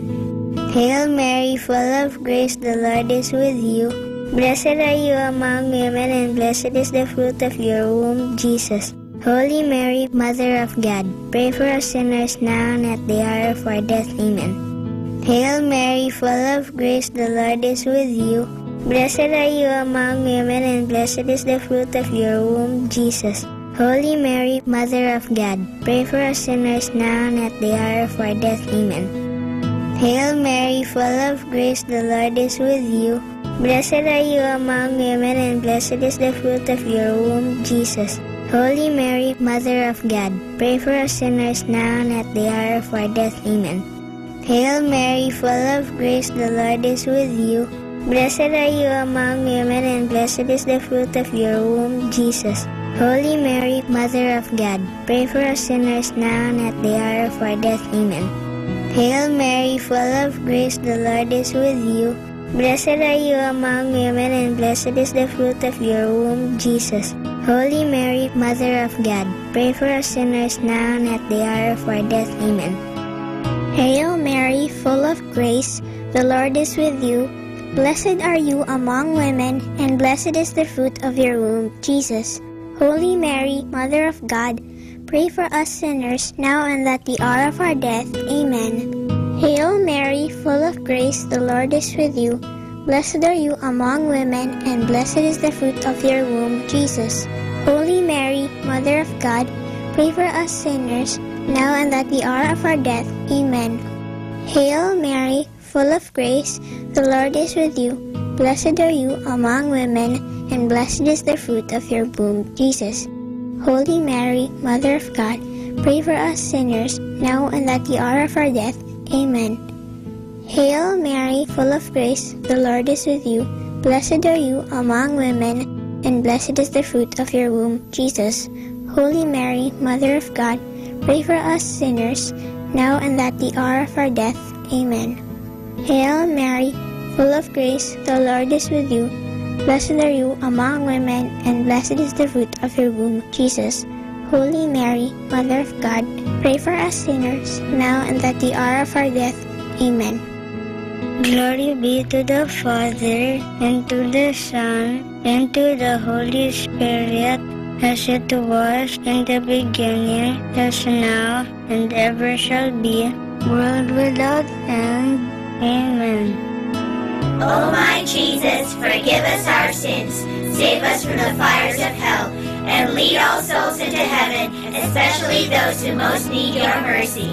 Hail Mary, full of grace, the Lord is with you. Blessed are you among women, and blessed is the fruit of your womb, Jesus. Holy Mary, Mother of God, pray for us sinners now and at the hour of our death. Amen. Hail Mary, full of grace, the Lord is with you. Blessed are you among women, and blessed is the fruit of your womb, Jesus. Holy Mary, Mother of God, pray for us sinners now and at the hour of our death. Amen. Hail Mary, full of grace, the Lord is with you. Blessed are you among women, and blessed is the fruit of your womb, Jesus. Holy Mary, Mother of God, pray for us sinners now and at the hour of our death. Amen. Hail Mary, full of grace, the Lord is with you. Blessed are you among women, and blessed is the fruit of your womb, Jesus. Holy Mary, Mother of God, pray for us sinners now and at the hour of our death. Amen. Hail Mary, full of grace, the Lord is with you. Blessed are you among women, and blessed is the fruit of your womb, Jesus. Holy Mary, Mother of God, pray for us sinners now and at the hour of our death. Amen. Hail Mary, full of grace, the Lord is with you. Blessed are you among women, and blessed is the fruit of your womb, Jesus. Holy Mary, Mother of God, pray for us sinners, now and at the hour of our death. Amen. Hail Mary, full of grace, the Lord is with you. Blessed are you among women, and blessed is the fruit of your womb, Jesus. Holy Mary, Mother of God, pray for us sinners, now and at the hour of our death. Amen. Hail Mary, full of grace, the Lord is with you. Blessed are you among women, and blessed is the fruit of your womb, Jesus. Holy Mary, Mother of God, pray for us sinners, now and at the hour of our death. Amen. Hail Mary, full of grace, the Lord is with you. Blessed are you among women, and blessed is the fruit of your womb, Jesus. Holy Mary, Mother of God, pray for us sinners, now and at the hour of our death. Amen. Hail Mary, full of grace, the Lord is with you. Blessed are you among women, and blessed is the fruit of your womb, Jesus. Holy Mary, Mother of God, pray for us sinners, now and at the hour of our death. Amen. Glory be to the Father, and to the Son, and to the Holy Spirit, as it was in the beginning, as now, and ever shall be, world without end. Amen. O my Jesus, forgive us our sins, save us from the fires of hell, and lead all souls into heaven, especially those who most need your mercy.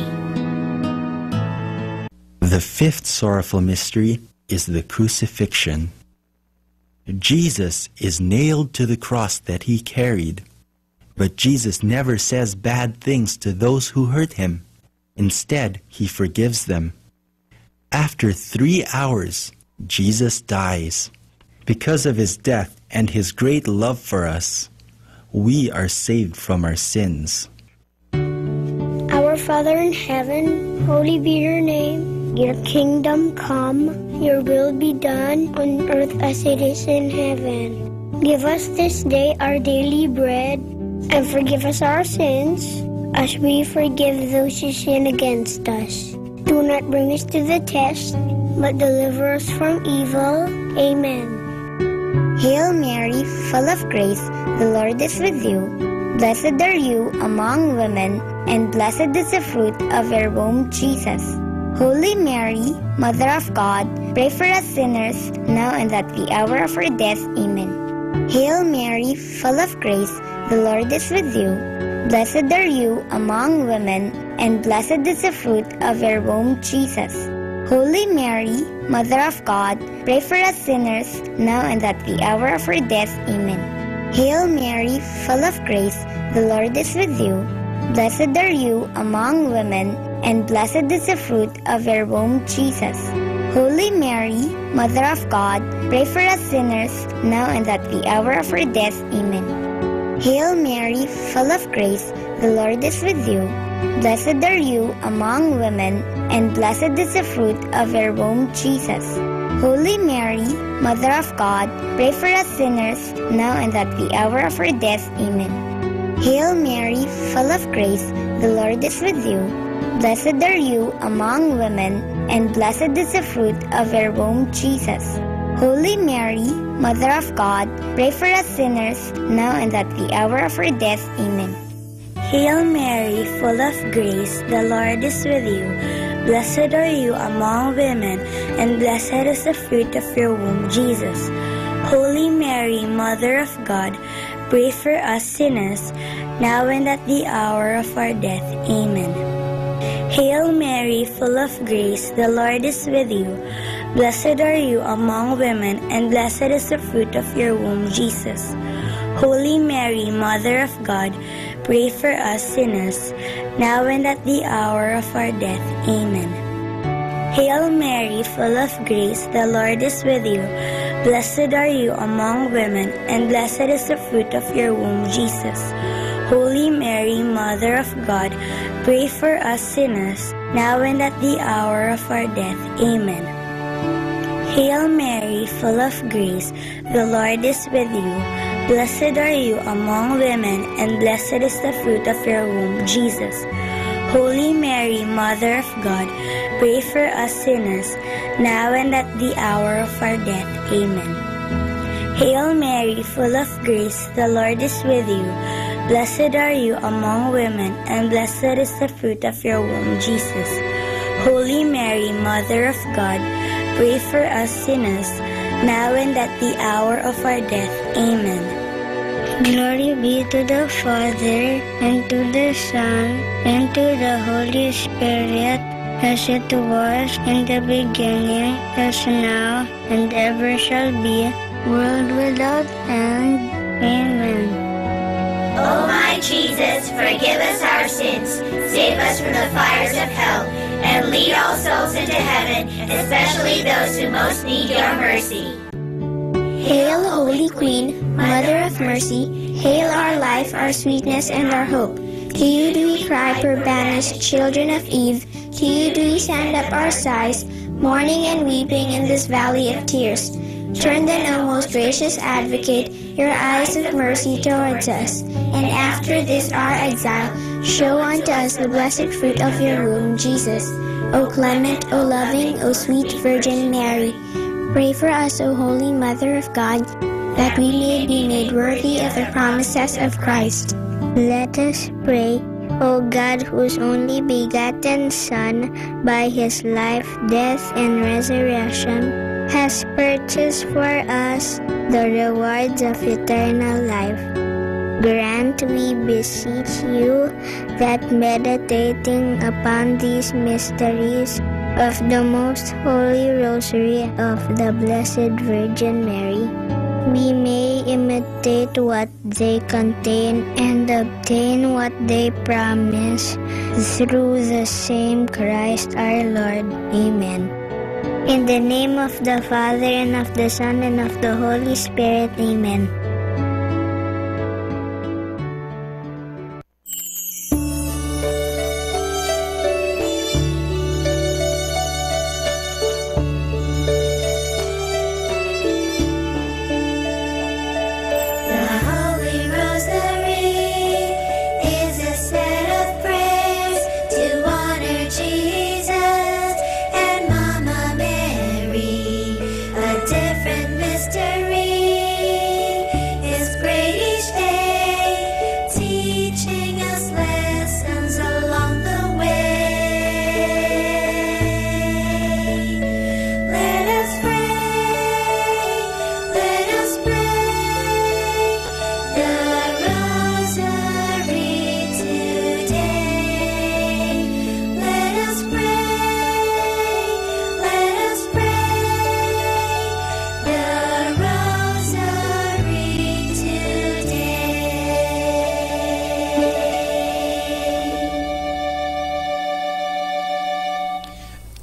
The fifth sorrowful mystery is the crucifixion. Jesus is nailed to the cross that he carried, but Jesus never says bad things to those who hurt him. Instead, he forgives them. After 3 hours, Jesus dies. Because of his death and his great love for us, we are saved from our sins. Our Father in heaven, holy be your name. Your kingdom come, your will be done on earth as it is in heaven. Give us this day our daily bread, and forgive us our sins, as we forgive those who sin against us. Do not bring us to the test, but deliver us from evil. Amen. Hail Mary, full of grace, the Lord is with you. Blessed are you among women, and blessed is the fruit of your womb, Jesus. Holy Mary, Mother of God, pray for us sinners, now and at the hour of our death. Amen. Hail Mary, full of grace, the Lord is with you. Blessed are you among women, and blessed is the fruit of your womb, Jesus. Holy Mary, Mother of God, pray for us sinners, now and at the hour of our death. Amen. Hail Mary, full of grace, the Lord is with you. Blessed are you among women, and blessed is the fruit of your womb, Jesus. Holy Mary, Mother of God, pray for us sinners, now and at the hour of our death. Amen. Hail Mary, full of grace, the Lord is with you. Blessed are you among women, and blessed is the fruit of your womb, Jesus. Holy Mary, Mother of God, pray for us sinners, now and at the hour of our death. Amen. Hail Mary, full of grace, the Lord is with you. Blessed are you among women, and blessed is the fruit of your womb, Jesus. Holy Mary, Mother of God, pray for us sinners, now and at the hour of our death. Amen. Hail Mary, full of grace, the Lord is with you. Blessed are you among women, and blessed is the fruit of your womb, Jesus. Holy Mary, Mother of God, pray for us sinners, now and at the hour of our death. Amen. Hail Mary, full of grace, the Lord is with you. Blessed are you among women, and blessed is the fruit of your womb, Jesus. Holy Mary, Mother of God, pray for us sinners, now and at the hour of our death. Amen. Hail Mary, full of grace, the Lord is with you. Blessed are you among women, and blessed is the fruit of your womb, Jesus. Holy Mary, Mother of God, pray for us sinners, now and at the hour of our death. Amen. Hail Mary, full of grace, the Lord is with you. Blessed are you among women, and blessed is the fruit of your womb, Jesus. Holy Mary, Mother of God, pray for us sinners, now and at the hour of our death. Amen. Hail Mary, full of grace, the Lord is with you. Blessed are you among women, and blessed is the fruit of your womb, Jesus. Holy Mary, Mother of God, pray for us sinners, now and at the hour of our death. Amen. Glory be to the Father, and to the Son, and to the Holy Spirit, as it was in the beginning, as now, and ever shall be, world without end. Amen. O my Jesus, forgive us our sins, save us from the fires of hell, and lead all souls into heaven, especially those who most need your mercy. Hail, Holy Queen, Mother of Mercy, hail our life, our sweetness, and our hope. To you do we cry, poor banished children of Eve. To you do we send up our sighs, mourning and weeping in this valley of tears. Turn then, O most gracious Advocate, your eyes of mercy towards us, and after this our exile, show unto us the blessed fruit of your womb, Jesus. O clement, O loving, O sweet Virgin Mary, pray for us, O Holy Mother of God, that we may be made worthy of the promises of Christ. Let us pray. O God, whose only begotten Son, by his life, death, and resurrection, has purchased for us the rewards of eternal life, grant, we beseech you, that meditating upon these mysteries of the Most Holy Rosary of the Blessed Virgin Mary, we may imitate what they contain and obtain what they promise, through the same Christ our Lord. Amen. In the name of the Father, and of the Son, and of the Holy Spirit. Amen.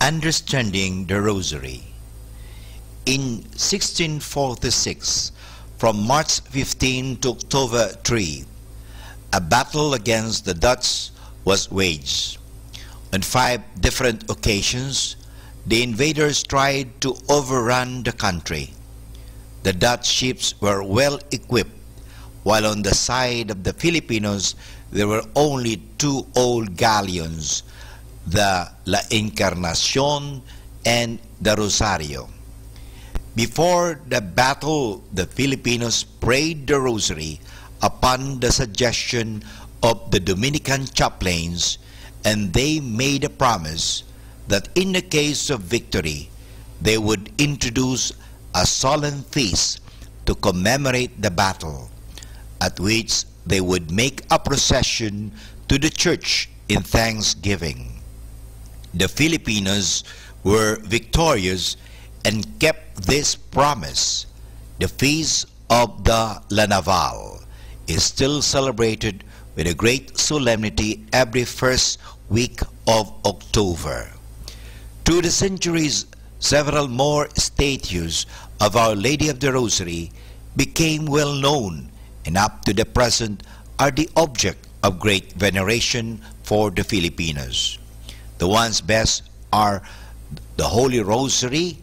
Understanding the Rosary. In 1646, from March 15 to October 3, a battle against the Dutch was waged. On 5 different occasions, the invaders tried to overrun the country. The Dutch ships were well equipped, while on the side of the Filipinos there were only 2 old galleons, the La Encarnacion and the Rosario. Before the battle, the Filipinos prayed the Rosary upon the suggestion of the Dominican chaplains, and they made a promise that in the case of victory, they would introduce a solemn feast to commemorate the battle, at which they would make a procession to the church in thanksgiving. The Filipinos were victorious and kept this promise. The feast of the La Naval is still celebrated with a great solemnity every first week of October. Through the centuries, several more statues of Our Lady of the Rosary became well known, and up to the present are the object of great veneration for the Filipinos. The ones best are the Holy Rosary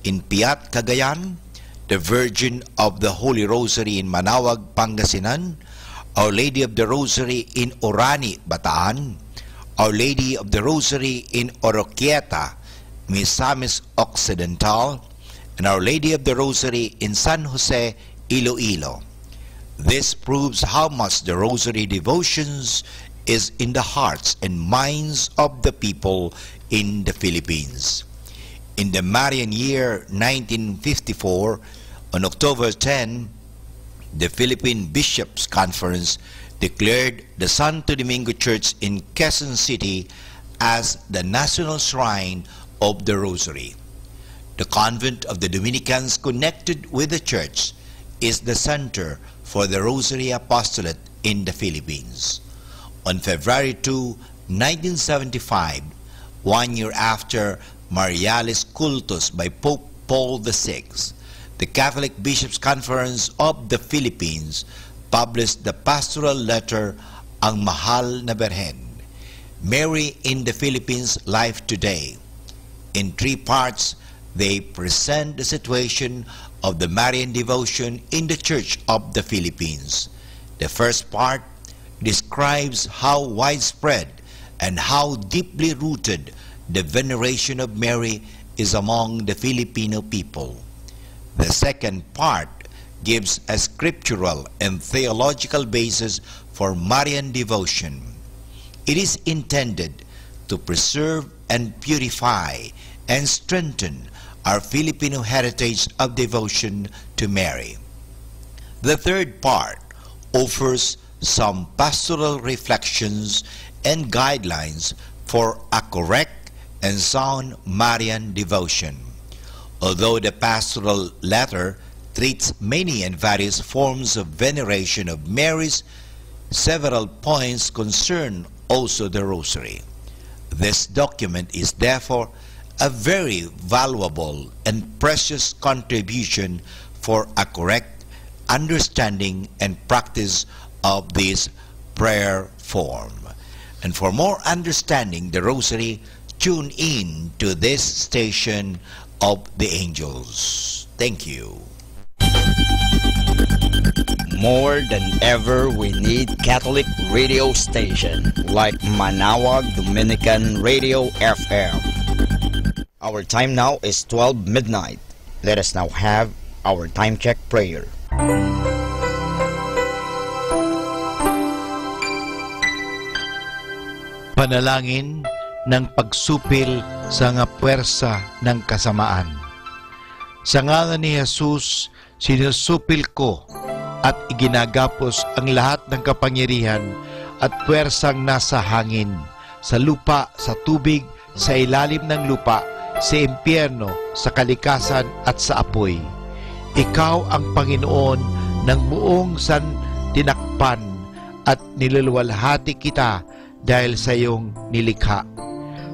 in Piat, Cagayan, the Virgin of the Holy Rosary in Manaoag, Pangasinan, Our Lady of the Rosary in Orani, Bataan, Our Lady of the Rosary in Oroquieta, Misamis Occidental, and Our Lady of the Rosary in San Jose, Iloilo. This proves how much the Rosary devotions is in the hearts and minds of the people in the Philippines. In the Marian year 1954, on October 10, the Philippine Bishops' Conference declared the Santo Domingo Church in Quezon City as the national shrine of the Rosary. The convent of the Dominicans connected with the church is the center for the Rosary Apostolate in the Philippines. On February 2, 1975, 1 year after Marialis Cultus by Pope Paul VI, the Catholic Bishops' Conference of the Philippines published the pastoral letter Ang Mahal na Birhen, Mary in the Philippines Life Today. In 3 parts, they present the situation of the Marian devotion in the Church of the Philippines. The first part describes how widespread and how deeply rooted the veneration of Mary is among the Filipino people. The second part gives a scriptural and theological basis for Marian devotion. It is intended to preserve and purify and strengthen our Filipino heritage of devotion to Mary. The third part offers some pastoral reflections and guidelines for a correct and sound Marian devotion. Although the pastoral letter treats many and various forms of veneration of Mary's, several points concern also the Rosary. This document is therefore a very valuable and precious contribution for a correct understanding and practice of this prayer form. And for more understanding the Rosary, tune in to this station of the angels. Thank you. More than ever, we need Catholic radio station like Manawag Dominican Radio FM. Our time now is 12 midnight. Let us now have our time check prayer. Panalangin ng pagsupil sa nga puwersa ng kasamaan. Sa ngalan ni Jesus, sinusupil ko at iginagapos ang lahat ng kapangyarihan at puwersang nasa hangin, sa lupa, sa tubig, sa ilalim ng lupa, sa impyerno, sa kalikasan at sa apoy. Ikaw ang Panginoon ng buong tinakpan at niluluwalhati kita dahil sa iyong nilikha.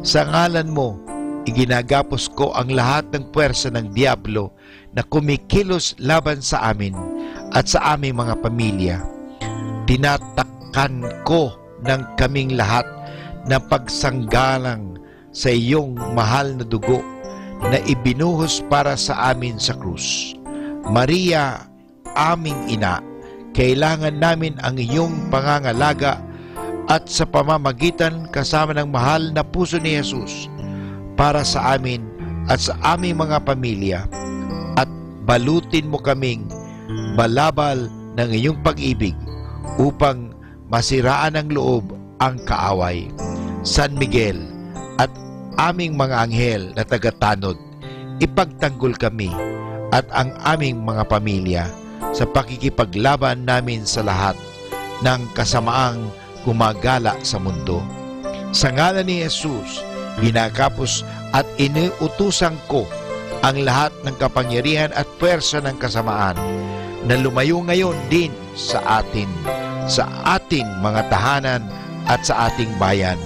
Sa ngalan mo, iginagapos ko ang lahat ng puwersa ng diablo na kumikilos laban sa amin at sa aming mga pamilya. Tinatakpan ko ng kaming lahat na pagsanggalang sa iyong mahal na dugo na ibinuhos para sa amin sa krus. Maria, aming ina, kailangan namin ang iyong pangangalaga at sa pamamagitan kasama ng mahal na puso ni Jesus para sa amin at sa aming mga pamilya, at balutin mo kaming balabal ng iyong pag-ibig upang masiraan ng loob ang kaaway. San Miguel at aming mga anghel na tagatanod, ipagtanggol kami at ang aming mga pamilya sa pakikipaglaban namin sa lahat ng kasamaang gumagala sa mundo. Sa ngalan ni Jesus, ginagapos at iniutusan ko ang lahat ng kapangyarihan at puwersa ng kasamaan na lumayo ngayon din sa ating mga tahanan at sa ating bayan,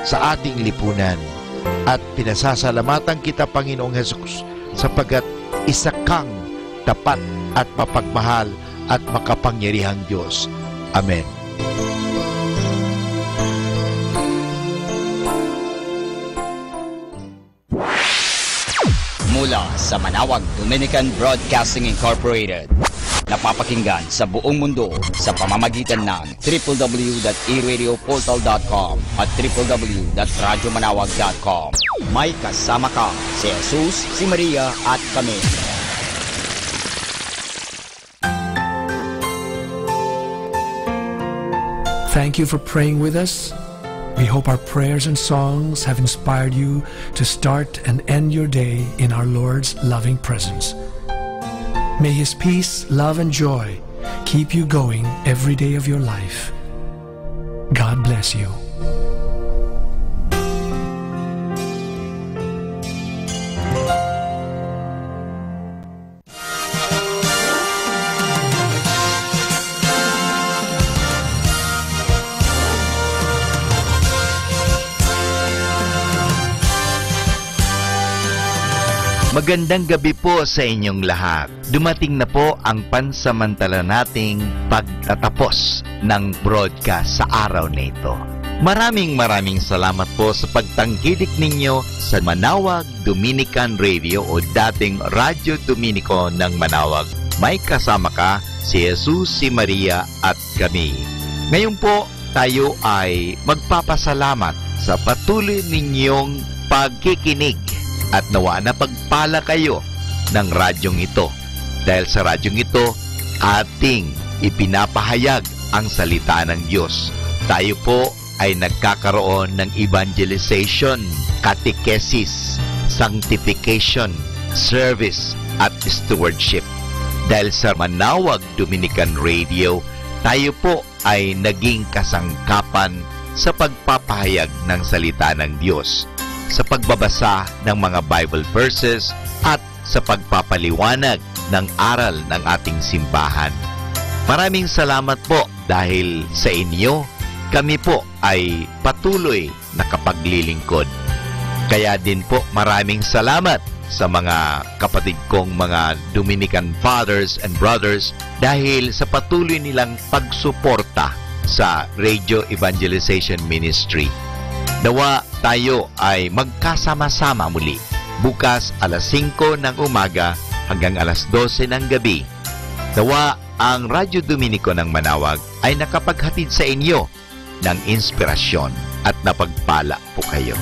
sa ating lipunan. At pinasasalamatan kita, Panginoong Jesus, sapagkat isa kang tapat at mapagmahal at makapangyarihang Diyos. Amen. Mula sa Manawag Dominican Broadcasting Incorporated, napapakinggan sa buong mundo sa pamamagitan ng www.eradioportal.com at www.radyomanawag.com. May kasama ka, si Jesus, si Maria at kami. Thank you for praying with us. We hope our prayers and songs have inspired you to start and end your day in our Lord's loving presence. May His peace, love, and joy keep you going every day of your life. God bless you. Magandang gabi po sa inyong lahat. Dumating na po ang pansamantala nating pagtatapos ng broadcast sa araw na ito. Maraming salamat po sa pagtangkilik ninyo sa Manawag Dominican Radio o dating Radyo Dominico ng Manawag. May kasama ka si Jesus, si Maria at kami. Ngayon po tayo ay magpapasalamat sa patuloy ninyong pagkikinig at nawa na pagpala kayo ng radyong ito. Dahil sa radyong ito, ating ipinapahayag ang salita ng Diyos. Tayo po ay nagkakaroon ng evangelization, catechesis, sanctification, service at stewardship. Dahil sa Manawag Dominican Radio, tayo po ay naging kasangkapan sa pagpapahayag ng salita ng Diyos, sa pagbabasa ng mga Bible verses at sa pagpapaliwanag ng aral ng ating simbahan. Maraming salamat po dahil sa inyo, kami po ay patuloy nakapaglilingkod. Kaya din po maraming salamat sa mga kapatid kong mga Dominican fathers and brothers dahil sa patuloy nilang pagsuporta sa Radio Evangelization Ministry. Nawa tayo ay magkasama-sama muli bukas alas 5 ng umaga hanggang alas 12 ng gabi. Nawa ang Radyo Dominico ng Manawag ay nakapaghatid sa inyo ng inspirasyon at napagpala po kayo.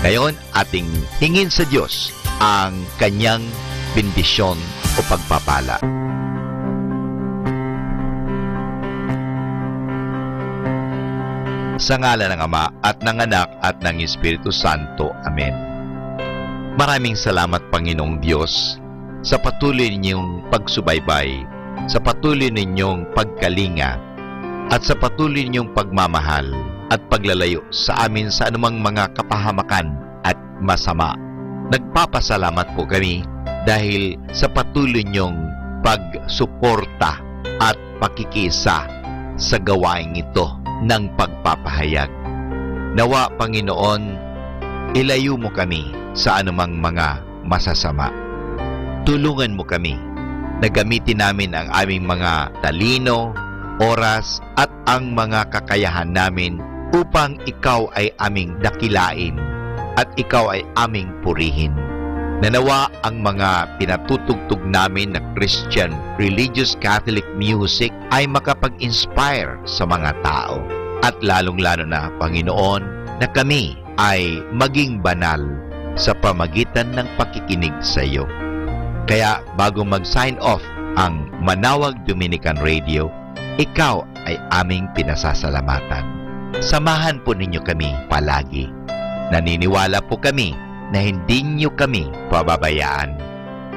Ngayon, ating hingin sa Diyos ang kanyang bendisyon o pagpapala. Sa ngalan ng Ama at ng Anak at ng Espiritu Santo. Amen. Maraming salamat, Panginoong Diyos, sa patuloy ninyong pagsubaybay, sa patuloy ninyong pagkalinga, at sa patuloy ninyong pagmamahal at paglalayo sa amin sa anumang mga kapahamakan at masama. Nagpapasalamat po kami dahil sa patuloy ninyong pagsuporta at pakikisa sa gawaing ito ng pagpapahayag. Nawa, Panginoon, ilayo mo kami sa anumang mga masasama. Tulungan mo kami na gamitin namin ang aming mga talino, oras at ang mga kakayahan namin upang ikaw ay aming dakilain at ikaw ay aming purihin. Nanawa ang mga pinatutugtog namin na Christian religious Catholic music ay makapag-inspire sa mga tao. At lalong-lalo na, Panginoon, na kami ay maging banal sa pamagitan ng pakikinig sa iyo. Kaya bago mag-sign off ang Manawag Dominican Radio, ikaw ay aming pinasasalamatan. Samahan po ninyo kami palagi. Naniniwala po kami na hindi niyo kami pababayaan,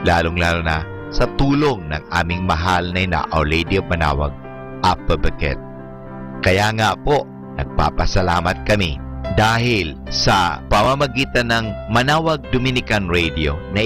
lalong-lalo na sa tulong ng aming mahal na ina, Our Lady of Manawag, Apa Baquet. Kaya nga po, nagpapasalamat kami dahil sa pamamagitan ng Manawag Dominican Radio na